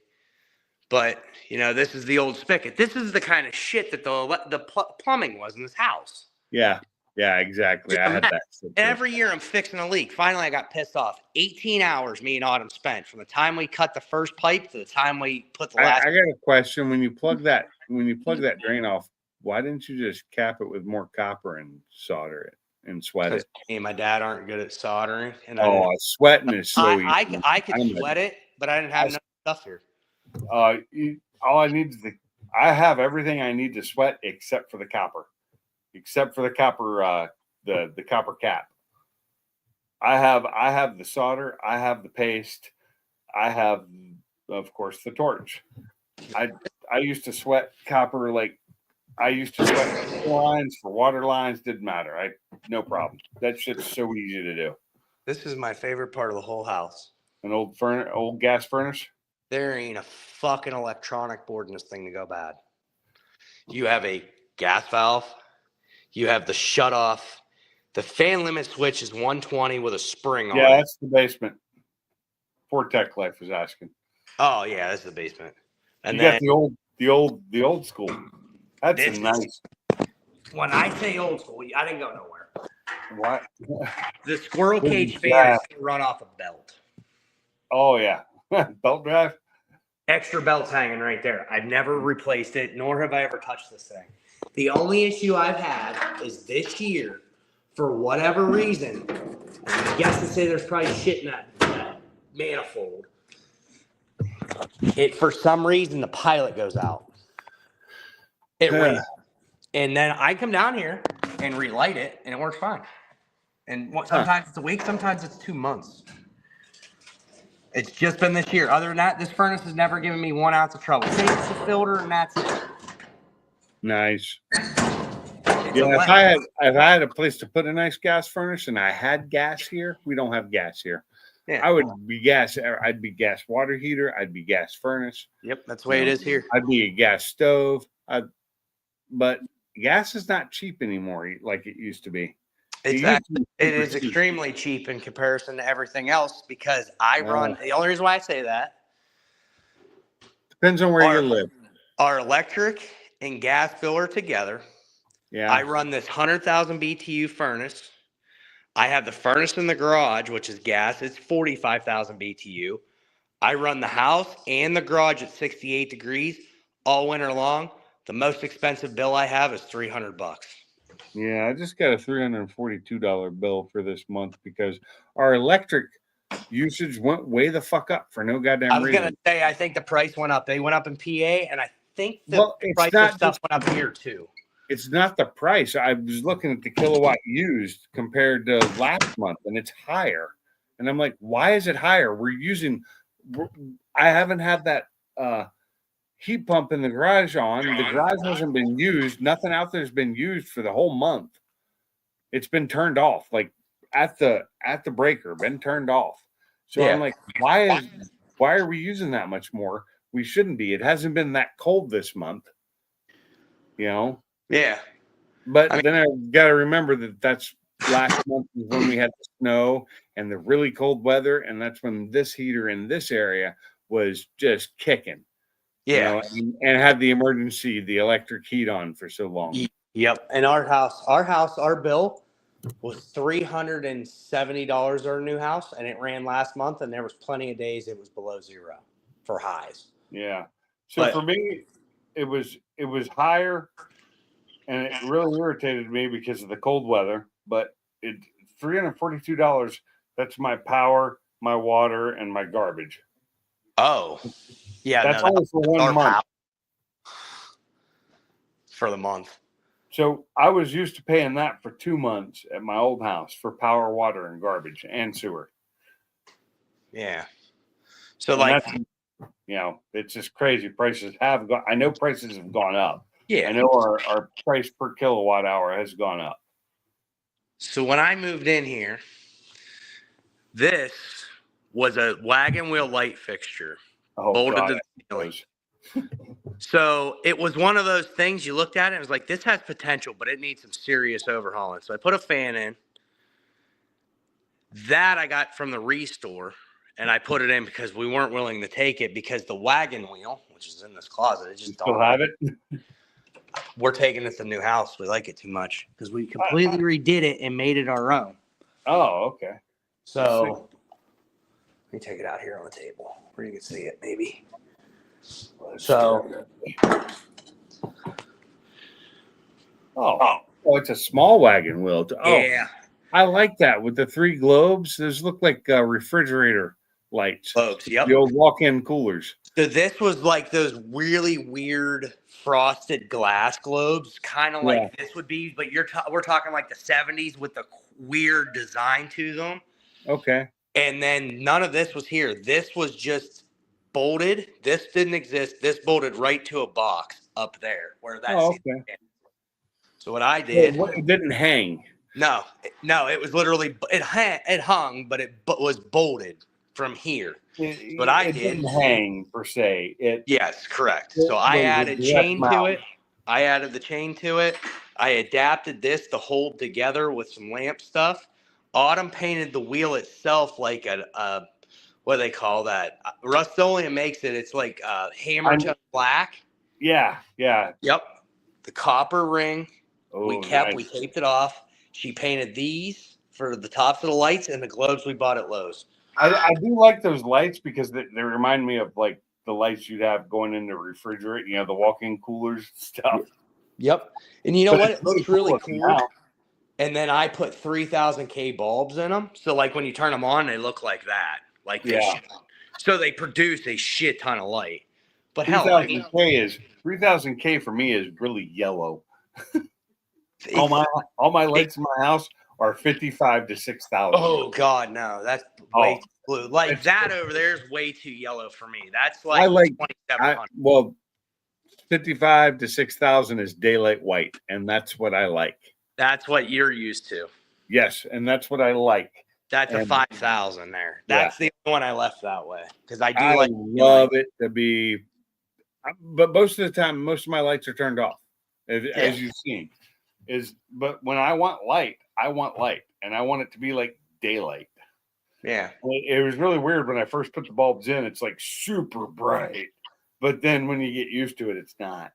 But this is the old spigot. This is the kind of shit that the plumbing was in this house. Yeah, exactly. I had that. shit too. Every year I'm fixing a leak. Finally, I got pissed off. 18 hours me and Autumn spent from the time we cut the first pipe to the time we put the last. I got a question. When you plug that drain off, why didn't you just cap it with more copper and solder it and sweat it? Me and my dad aren't good at soldering. And Sweating is so easy. I could sweat it, but I didn't have enough stuff here. All I need is I have everything I need to sweat except for the copper. Except for the copper, the copper cap. I have the solder. I have the paste. I have, of course, the torch. I used to sweat copper like I used to sweat for lines for water lines. Didn't matter. No problem. That shit's so easy to do. This is my favorite part of the whole house. An old gas furnace. There ain't a fucking electronic board in this thing to go bad. You have a gas valve. You have the shut off. The fan limit switch is 120 with a spring on it. Yeah, that's the basement. Fortec Life was asking. Oh yeah, that's the basement. And you then got the old school. That's nice. When I say old school, I didn't go nowhere. What? The squirrel cage fan is run off a belt. Oh yeah, belt drive. Extra belts hanging right there. I've never replaced it, nor have I ever touched this thing. The only issue I've had is this year, for whatever reason, I guess to say there's probably shit in that manifold. For some reason, the pilot goes out. It rings. And then I come down here and relight it, and it works fine. And sometimes it's a week, sometimes it's 2 months. It's just been this year. Other than that, this furnace has never given me 1 ounce of trouble. Changes the filter, and that's it. Nice. If I had a place to put a nice gas furnace and I had gas here, we don't have gas here. Yeah. I would be gas. I'd be gas water heater. I'd be gas furnace. Yep, that's the way it is here. I'd be a gas stove. But gas is not cheap anymore like it used to be. It is extremely cheap in comparison to everything else because I run. The only reason why I say that depends on where you live. Our electric and gas bill are together. Yeah. I run this 100,000 BTU furnace. I have the furnace in the garage, which is gas. It's 45,000 BTU. I run the house and the garage at 68 degrees all winter long. The most expensive bill I have is $300. Yeah, I just got a $342 bill for this month because our electric usage went way the fuck up for no goddamn reason. I was gonna say, I think the price went up. They went up in PA, and I think the price of stuff went up here too. It's not the price. I was looking at the kilowatt used compared to last month, and it's higher. And I'm like, why is it higher? I haven't had that heat pump in the garage on. The garage hasn't been used. Nothing out there has been used for the whole month. It's been turned off, like at the breaker, been turned off. So yeah. I'm like, why are we using that much more? We shouldn't be. It hasn't been that cold this month, Yeah. But then I got to remember that's last month is when we had the snow and the really cold weather, and that's when this heater in this area was just kicking. Yeah. And had the electric heat on for so long. Yep. And our bill was $370 our new house, and it ran last month, and there was plenty of days it was below zero for highs. Yeah. So for me, it was higher, and it really irritated me because of the cold weather. But $342. That's my power, my water, and my garbage. Oh, yeah. That's only for 1 month. For the month. So I was used to paying that for 2 months at my old house for power, water, and garbage and sewer. Yeah. So it's just crazy. Prices have gone. I know prices have gone up. Yeah. I know our price per kilowatt hour has gone up. So when I moved in here, this was a wagon wheel light fixture bolted to the ceiling. So it was one of those things you looked at it and it was like, this has potential, but it needs some serious overhauling. So I put a fan in. That I got from the restore, and I put it in because we weren't willing to take it because the wagon wheel, which is in this closet, it You just still don't. have it? We're taking it to the new house. We like it too much because we completely redid it and made it our own. Oh, okay. So let me take it out here on the table where you can see it, maybe. So Oh, it's a small wagon wheel. Oh, yeah, I like that with the 3 globes. Those look like refrigerator lights. folks. Yep. The old walk-in coolers. So this was like those really weird frosted glass globes, kind of like this would be, but we're talking like the 70s with the weird design to them. Okay. And then none of this was here. This was just bolted. This didn't exist. This bolted right to a box up there where that. Oh, okay. So what I did, It didn't hang. no, it was literally it hung, but it was bolted from here. What I It did, didn't hang per se. yes, correct. It So I was a added direct chain to mount. it. I added the chain to it. I adapted this to hold together with some lamp stuff. Autumn painted the wheel itself like a what do they call that? Rust-Oleum makes it. It's like hammer tone black. Yeah. Yep. The copper ring. Oh, We nice. taped it off. She painted these for the tops of the lights and the globes we bought at Lowe's. I do like those lights because they remind me of like the lights you'd have going in the refrigerator, the walk-in coolers stuff. Yep. And you know what? It looks really looking cool. now. And then I put 3000 K bulbs in them. So like when you turn them on, they look like that. Like so they produce a shit ton of light. But hell, 3000 K for me is really yellow. all my lights in my house are 55 to 6000. Oh God, no, that's way too blue. Like that over there is way too yellow for me. That's like, 2700. 55 to 6000 is daylight white, and that's what I like. That's what you're used to. Yes, and that's what I like. That's a 5000 there. That's the only one I left that way because I love it to be, but most of the time, most of my lights are turned off, as you've seen. But when I want light, and I want it to be like daylight. Yeah, it was really weird when I first put the bulbs in. It's like super bright, but then when you get used to it, it's not.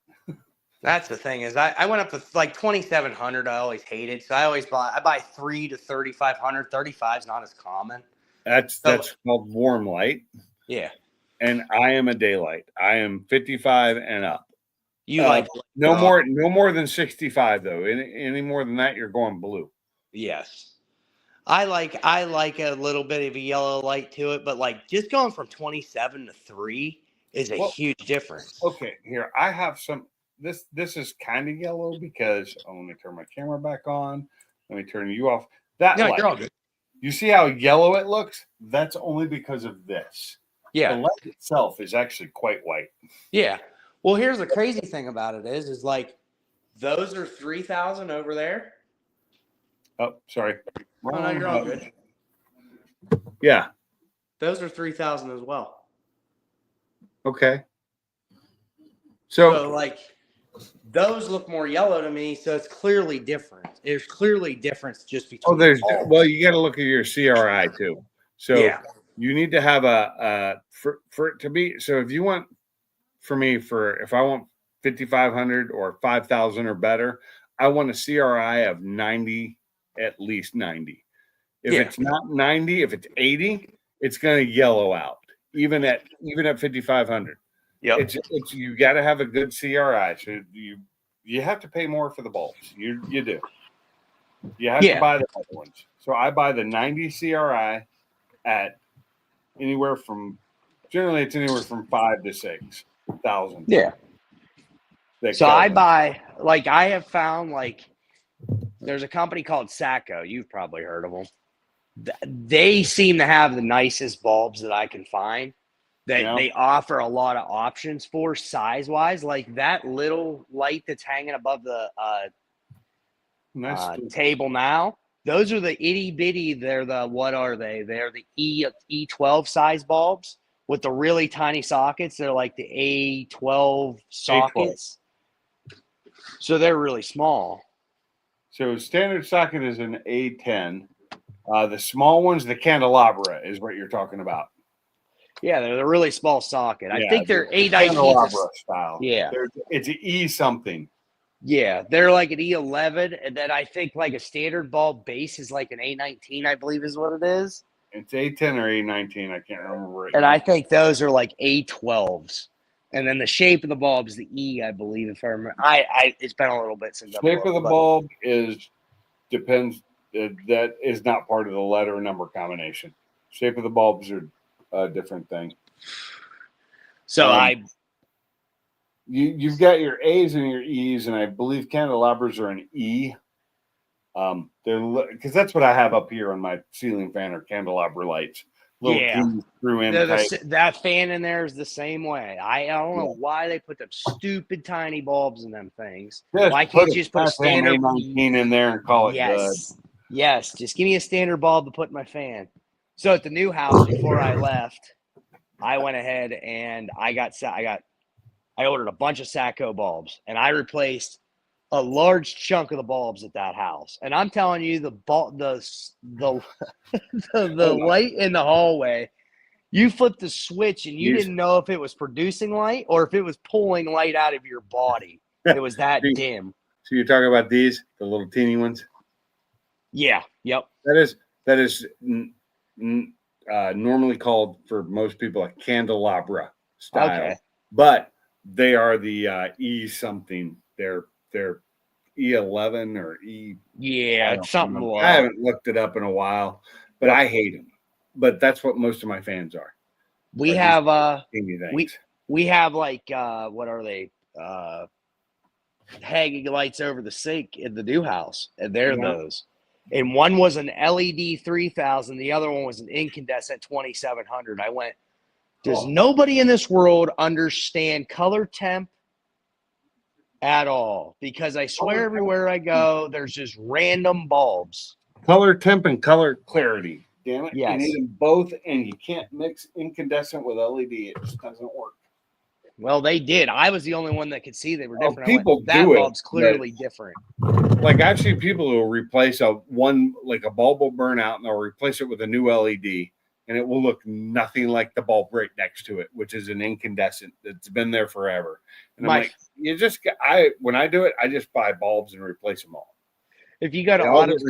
That's the thing is I went up to like 2700. I always hated, so I buy 3 to 3500. 35 is not as common. That's called warm light. Yeah, and I am a daylight. I am 55 and up. You like no more than 65 though. Any more than that, you're going blue. Yes, I like a little bit of a yellow light to it, but like just going from 27 to 3 is a huge difference. Okay, here I have some. This is kind of yellow because let me turn my camera back on. Let me turn you off. That light. You're all good. You see how yellow it looks? That's only because of this. Yeah. The light itself is actually quite white. Yeah. Well, here's the crazy thing about it is like those are 3000 over there. Oh, sorry. Oh, no, you're all good. Yeah. Those are 3000 as well. Okay. So like those look more yellow to me, so it's clearly different. There's clearly difference just between. Well, you got to look at your CRI too. So you need to have for it to be. So if you want, if I want 5500 or 5000 or better, I want a CRI of 90, at least 90. If it's not 90, if it's 80, it's going to yellow out. Even at 5500. Yeah, it's you got to have a good CRI. So you have to pay more for the bulbs. You do. You have to buy the other ones. So I buy the 90 CRI at generally it's anywhere from 5,000 to 6,000. Yeah. So I buy, like, I have found, like, there's a company called Sacco. You've probably heard of them. They seem to have the nicest bulbs that I can find. They offer a lot of options for size-wise. Like that little light that's hanging above the table now, those are the itty-bitty. They're the, what are they? They're the E12 size bulbs, with the really tiny sockets. They're like the A12 sockets. So they're really small. So standard socket is an A10. The small ones, the candelabra, is what you're talking about. Yeah, they're the really small socket. I Yeah, think they're the A19. candelabra style. Yeah. It's an E something. Yeah, they're like an E11, and then I think like a standard bulb base is like an A19, I believe is what it is. It's A10 or A19. I can't remember right And now. I think those are like A12s. And then the shape of the bulb is the E, I believe, if I remember. It's been a little bit since I've Shape of the looked, but- bulb depends. That is not part of the letter and number combination. Shape of the bulbs are a different thing. So You've got your A's and your E's, and I believe candelabras are an E. Because that's what I have up here on my ceiling fan are candelabra lights. Little Yeah. screw in type. that fan in there is the same way. I don't know why they put them stupid tiny bulbs in them things. Why can't you just put a standard A19 in there and call it good? Yes, just give me a standard bulb to put in my fan. So at the new house, before I left, I went ahead and I ordered a bunch of Satco bulbs, and I replaced a large chunk of the bulbs at that house. And I'm telling you, the light in the hallway, you flipped the switch and you didn't know if it was producing light or if it was pulling light out of your body. It was that dim. So you're talking about these, the little teeny ones? Yeah. Yep. That is normally called for most people a candelabra style, Okay. but they are the E something. They're E11 or E. Yeah, it's something remember. low. I haven't looked it up in a while, but I hate them. But that's what most of my fans are. We Or have teeny things. we have like what are they? Hanging lights over the sink in the new house, and they're those. And one was an LED 3000, the other one was an incandescent 2700. I went, does nobody in this world understand color temp at all? Because I swear everywhere I go, there's just random bulbs. Color temp and color clarity. Damn it. Yes. You need them both, and you can't mix incandescent with LED. It just doesn't work. Well, they did. I was the only one that could see they were different. People that do it, bulb's clearly different. Like I've seen people who will replace a bulb will burn out and they'll replace it with a new LED, and it will look nothing like the bulb right next to it, which is an incandescent that's been there forever. And I'm like, when I do it, I just buy bulbs and replace them all. If you go to Autumn's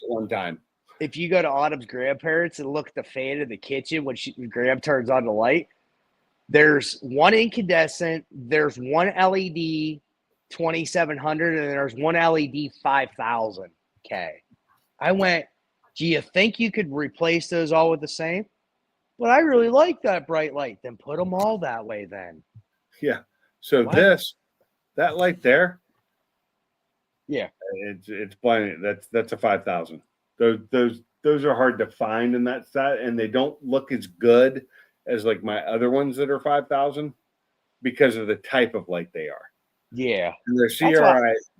one time. If you go to Autumn's grandparents and look at the fan in the kitchen when Graham turns on the light, there's one incandescent, there's one LED 2700, and there's one LED 5000K. I went, do you think you could replace those all with the same? But I really like that bright light. Then put them all that way then. Yeah. So that light there. Yeah. It's blinding. That's a 5000. Those are hard to find in that set, and they don't look as good as like my other ones that are 5,000 because of the type of light they are. Yeah. And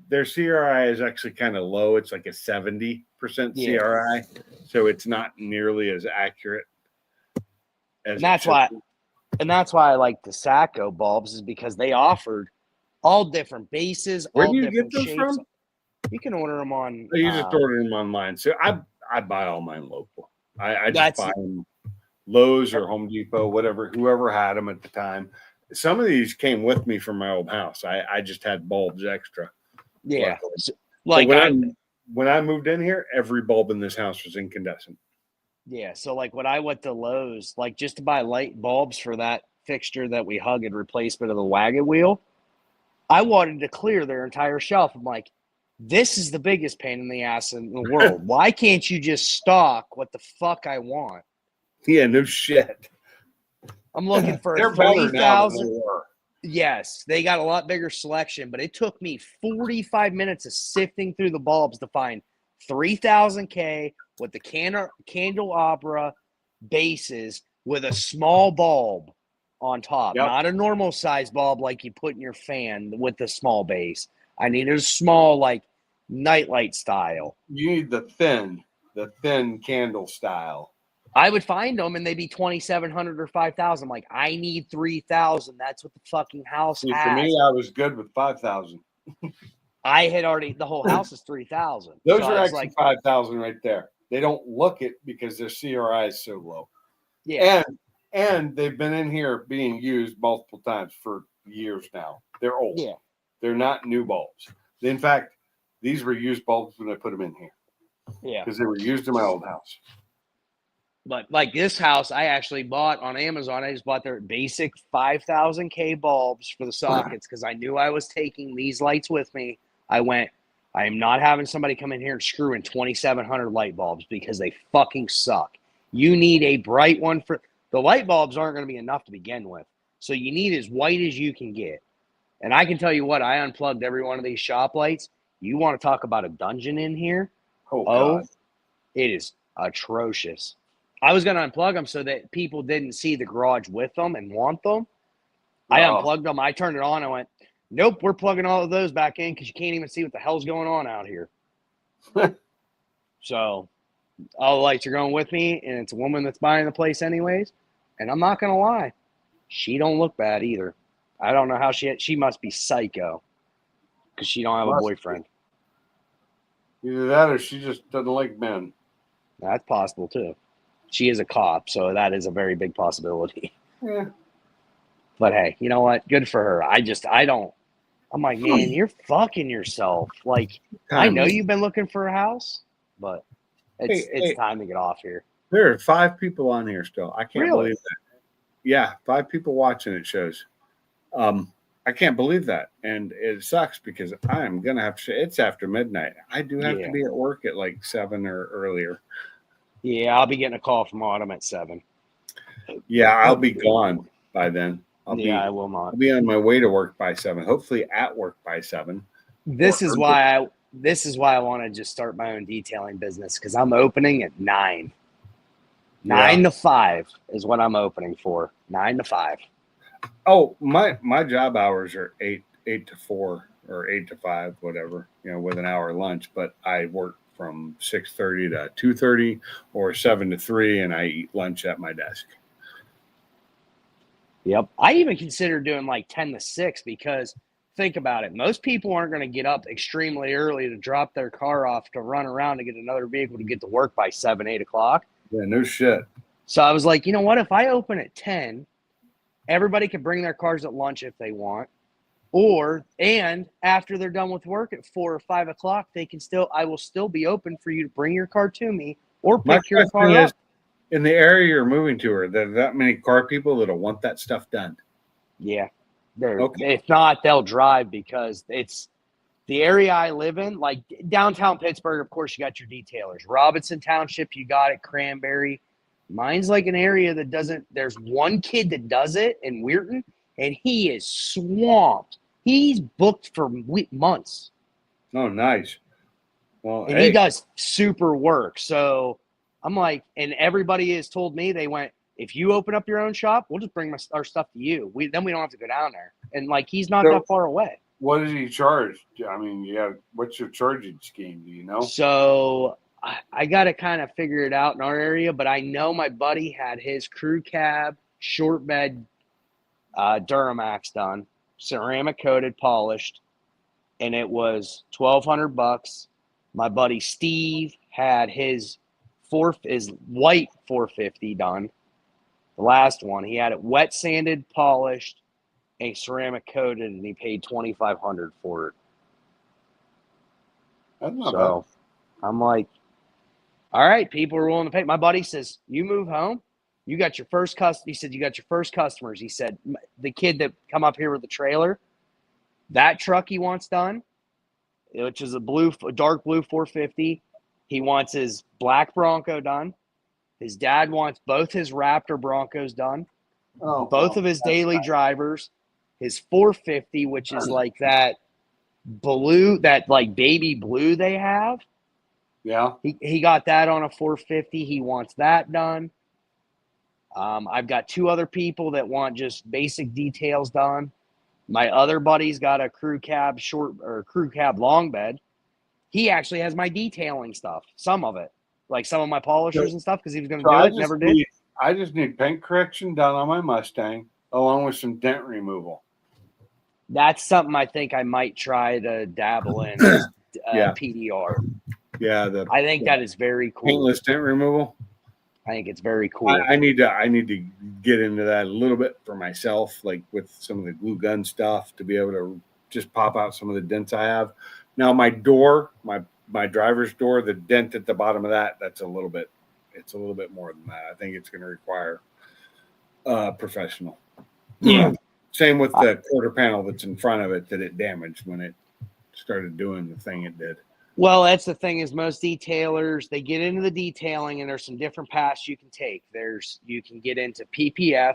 their CRI is actually kind of low. It's like a 70% CRI. So it's not nearly as accurate as that's why I like the Satco bulbs, is because they offered all different bases. Where all do you different get those shapes. from? You can order them on. You just order them online. So I buy all mine local. I just buy them Lowe's or Home Depot, whoever had them at the time. Some of these came with me from my old house. I just had bulbs extra. Yeah. Luckily. When I moved in here, every bulb in this house was incandescent. Yeah. So like when I went to Lowe's, like just to buy light bulbs for that fixture that we hung in replacement of the wagon wheel, I wanted to clear their entire shelf. I'm like, this is the biggest pain in the ass in the world. Why can't you just stock what the fuck I want? Yeah, no shit. I'm looking for a 3,000. Yes, they got a lot bigger selection, but it took me 45 minutes of sifting through the bulbs to find 3000K with the candelabra bases with a small bulb on top, not a normal size bulb like you put in your fan with the small base. I needed a small, like nightlight style. You need the thin candle style. I would find them and they'd be 2,700 or 5,000. Like, I need 3,000. That's what the fucking house See, has. for me, I was good with 5,000. I had already, the whole house is 3,000. Those So are I was actually like, 5,000 right there. They don't look it because their CRI is so low. yeah, And they've been in here being used multiple times for years now. They're old. yeah. They're not new bulbs. In fact, these were used bulbs when I put them in here Yeah. because they were used in my old house. But like this house, I actually bought on Amazon. I just bought their basic 5,000 K bulbs for the sockets because I knew I was taking these lights with me. I went, I am not having somebody come in here and screw in 2,700 light bulbs because they fucking suck. You need a bright one for the light bulbs aren't going to be enough to begin with. So you need as white as you can get. And I can tell you what, I unplugged every one of these shop lights. You want to talk about a dungeon in here? Oh, Oh, God. it is atrocious. I was going to unplug them so that people didn't see the garage with them and want them. I Oh. unplugged them. I turned it on. I went, nope, we're plugging all of those back in because you can't even see what the hell's going on out here. So all the lights are going with me, and it's a woman that's buying the place anyways. And I'm not going to lie. She don't look bad either. I don't know how she must be psycho because she don't have a Must be. boyfriend. Either that or she just doesn't like men. That's possible too. She is a cop, so that is a very big possibility. Yeah. But hey, you know what? Good for her. I'm like, man, you're fucking yourself. Like, I know you've been looking for a house, but it's time to get off here. There are 5 people on here still. I can't Really? believe that. Yeah, 5 people watching it shows. I can't believe that. And it sucks because I'm going to have to, it's after midnight. I do have to be at work at like 7 or earlier. Yeah, I'll be getting a call from Autumn at 7. Yeah, I'll be gone by then. I will not. I'll be on my way to work by 7. Hopefully at work by 7. This is why I want to just start my own detailing business because I'm opening at 9. 9 to 5 is what I'm opening for. 9 to 5. Oh, my job hours are 8 to 4 or 8 to 5, whatever, with an hour lunch. But I work from 6:30 to 2:30 or 7 to 3, and I eat lunch at my desk. Yep. I even consider doing like 10 to 6 because think about it. Most people aren't going to get up extremely early to drop their car off to run around to get another vehicle to get to work by 7, 8 o'clock. Yeah, no shit. So I was like, you know what? If I open at 10, everybody can bring their cars at lunch if they want. And after they're done with work at 4 or 5 o'clock, I will still be open for you to bring your car to me or pick your car up. In the area you're moving to, are there that many car people that'll want that stuff done? Yeah. Okay. If not, they'll drive because it's the area I live in, like downtown Pittsburgh. Of course, you got your detailers. Robinson Township, you got it. Cranberry. Mine's like an area that doesn't. There's one kid that does it in Weirton, and he is swamped. He's booked for months. Oh, nice. Well, and he does super work. So I'm like, and everybody has told me, they went, if you open up your own shop, we'll just bring our stuff to you. Then we don't have to go down there. And like, he's not that far away. What does he charge? I mean, what's your charging scheme? Do you know? So I got to kind of figure it out in our area, but I know my buddy had his crew cab, short bed, Duramax done, ceramic coated, polished, and it was $1,200. My buddy Steve had his white 450 done. The last one, he had it wet sanded, polished, and ceramic coated, and he paid $2,500 for it. That's not bad. I'm like, all right, people are willing to pay. My buddy says, you move home, you got your first He said, you got your first customers. He said, the kid that come up here with the trailer, that truck he wants done, which is a dark blue 450. He wants his black Bronco done. His dad wants both his Raptor Broncos done. Both of his daily drivers. His 450, which is like that blue, that like baby blue they have. Yeah. He got that on a 450. He wants that done. I've got 2 other people that want just basic details done. My other buddy's got a crew cab long bed. He actually has my detailing stuff, some of it. like some of my polishers and stuff, because he was going to So do I it, just never did. need, I just need paint correction done on my Mustang, along with some dent removal. That's something I think I might try to dabble in is Yeah. PDR. Yeah, the I think that is very cool. paintless dent removal. I think it's very cool. I need to get into that a little bit for myself, like with some of the glue gun stuff, to be able to just pop out some of the dents I have. Now my door, my driver's door, the dent at the bottom of that's a little bit more than that. I think it's going to require professional. Same with the quarter panel that's in front of it that it damaged when it started doing the thing it did. Well, that's the thing is most detailers, they get into the detailing and there's some different paths you can take. You can get into PPF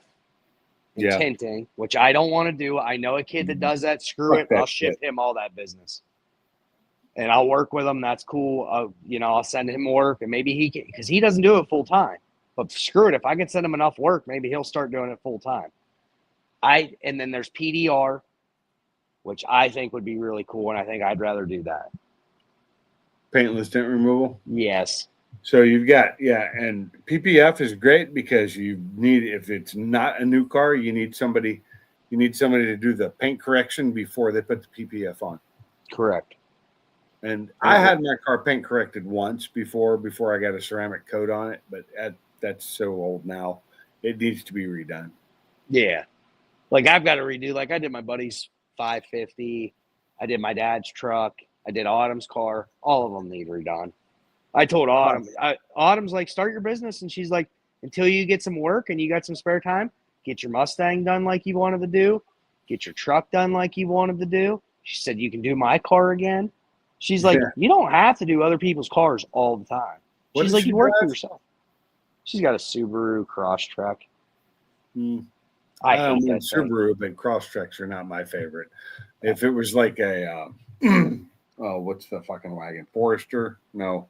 and Yeah. tinting, which I don't want to do. I know a kid that does that. Screw Fuck it. that I'll ship him all that business. And I'll work with him. That's cool. I'll send him work and maybe he can, because he doesn't do it full time. But screw it. If I can send him enough work, maybe he'll start doing it full time. And then there's PDR, which I think would be really cool. And I think I'd rather do that. Paintless dent removal. Yes. So you've got, and PPF is great because you need, if it's not a new car, you need somebody to do the paint correction before they put the PPF on. Correct. And I had my car paint corrected once before I got a ceramic coat on it, but that's so old now. It needs to be redone. Yeah. Like I've got to redo, like I did my buddy's 550. I did my dad's truck. I did Autumn's car. All of them need redone. I told Autumn, Autumn's like, start your business. And she's like, until you get some work and you got some spare time, get your Mustang done like you wanted to do. Get your truck done like you wanted to do. She said, you can do my car again. She's like, you don't have to do other people's cars all the time. What She's does like, she you work for drive? yourself. She's got a Subaru Crosstrek. I hate don't mean that thing. Subaru, but Crosstreks are not my favorite. If it was like a, what's the fucking wagon? Forester? No.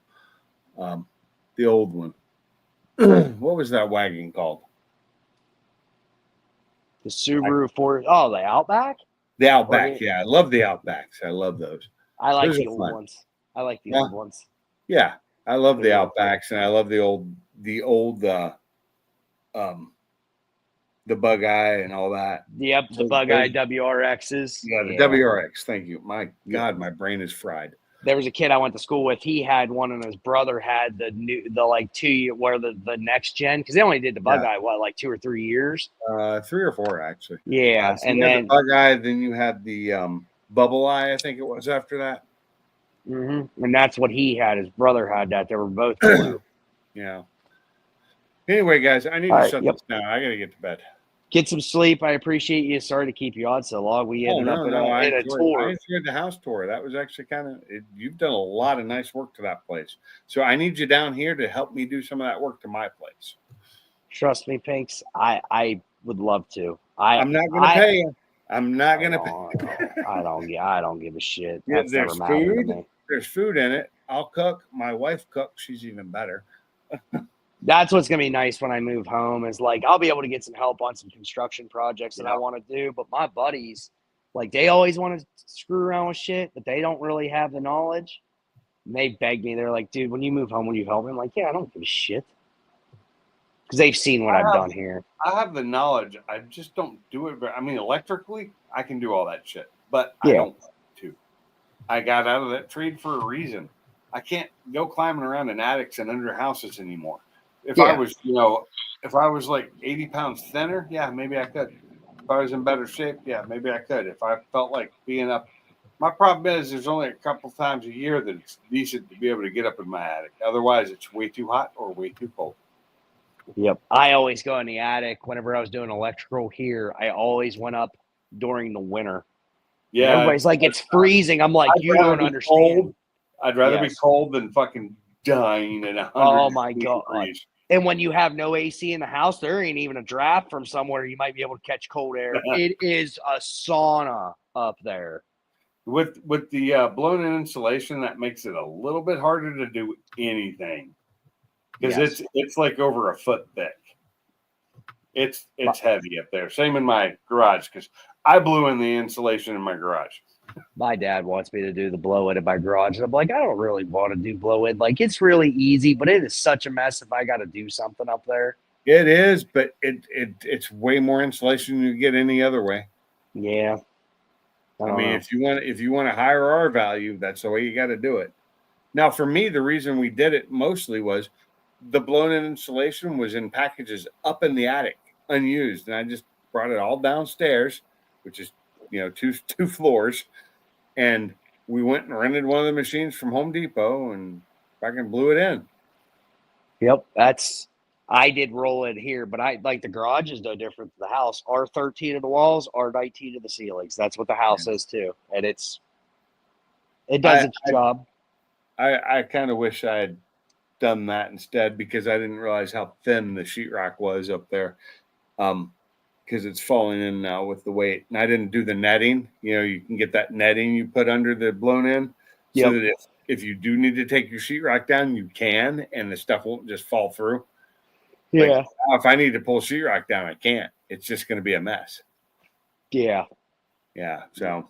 The old one. What was that wagon called? The Subaru the Outback? The Outback. Yeah, I love the Outbacks. I love those. I like Those the are old fun. ones. I like the Yeah. old ones. Yeah, I love the Yeah. Outbacks, and I love the old the Bug Eye and all that. Yep, the Bug Eye WRXs. Yeah, the WRX. Thank you. My God, my brain is fried. There was a kid I went to school with. He had one, and his brother had the 2 year, where the next gen, because they only did the Bug Eye like 2 or 3 years. 3 or 4 actually. Yeah, So and you had then the Bug Eye, then you had the Bubble Eye. I think it was after that. and that's what he had. His brother had that. They were both blue. Yeah. Anyway, guys, I need All to right, shut yep. this down. I gotta get to bed. Get some sleep. I appreciate you. Sorry to keep you on so long. We ended up in I a tour. enjoyed the house tour. That was actually you've done a lot of nice work to that place. So I need you down here to help me do some of that work to my place. Trust me, Pinks. I would love to. I'm not going to pay you. I'm not going to pay. I don't give a shit. Yeah, That's never there's mattered to food. me. There's food in it. I'll cook. My wife cooks. She's even better. That's what's gonna be nice when I move home is like I'll be able to get some help on some construction projects that I want to do. But my buddies, like they always want to screw around with shit, but they don't really have the knowledge. And they beg me. They're like, dude, when you move home, will you help me? I'm like, yeah, I don't give a shit. Because they've seen what I've done here. I have the knowledge. I just don't do it. I mean, electrically, I can do all that shit, but Yeah. I don't want to. I got out of that trade for a reason. I can't go climbing around in attics and under houses anymore. If I was like 80 pounds thinner, yeah, maybe I could. If I was in better shape, yeah, maybe I could. If I felt like being up, my problem is there's only a couple times a year that it's decent to be able to get up in my attic. Otherwise, it's way too hot or way too cold. Yep. I always go in the attic whenever I was doing electrical here. I always went up during the winter. Yeah, And everybody's like, it's freezing. I'm like, you don't understand. Cold. I'd rather be Yes. cold than fucking dying in 100. Oh my God. degrees. And when you have no AC in the house, there ain't even a draft from somewhere you might be able to catch cold air. It is a sauna up there. With the blown-in insulation, that makes it a little bit harder to do anything because Yes. it's like over a foot thick. It's heavy up there. Same in my garage because I blew in the insulation in my garage. My dad wants me to do the blow in at my garage. And I'm like, I don't really want to do blow in. Like, it's really easy, but it is such a mess if I got to do something up there. It is, but it's way more insulation than you get any other way. Yeah. I mean, if you want a higher R value, that's the way you got to do it. Now, for me, the reason we did it mostly was the blown-in insulation was in packages up in the attic, unused, and I just brought it all downstairs, which is two floors, and we went and rented one of the machines from Home Depot and fucking blew it in. Yep. I did roll it here, but I like the garage is no different than the house. R13 to the walls, R19 to the ceilings. That's what the house is too. And it does its job. I kind of wish I had done that instead, because I didn't realize how thin the sheetrock was up there. Because it's falling in now with the weight. And I didn't do the netting. You can get that netting you put under the blown in, so that if you do need to take your sheetrock down, you can, and the stuff won't just fall through. Yeah. Like, if I need to pull sheetrock down, I can't. It's just going to be a mess. Yeah. Yeah. So.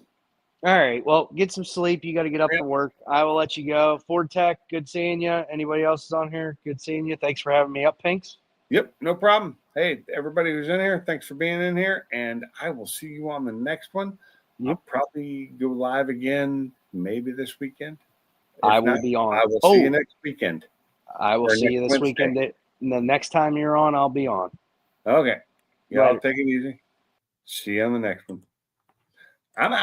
All right. Well, get some sleep. You got to get up for work. I will let you go. Ford Tech, good seeing you. Anybody else is on here? Good seeing you. Thanks for having me up, Pinks. Yep, no problem. Hey, everybody who's in here, thanks for being in here, and I will see you on the next one. Yep. I'll probably go live again maybe this weekend. I will be on. I will see you next weekend. I will see you this weekend. The next time you're on, I'll be on. Okay. Y'all take it easy. See you on the next one. I'm out.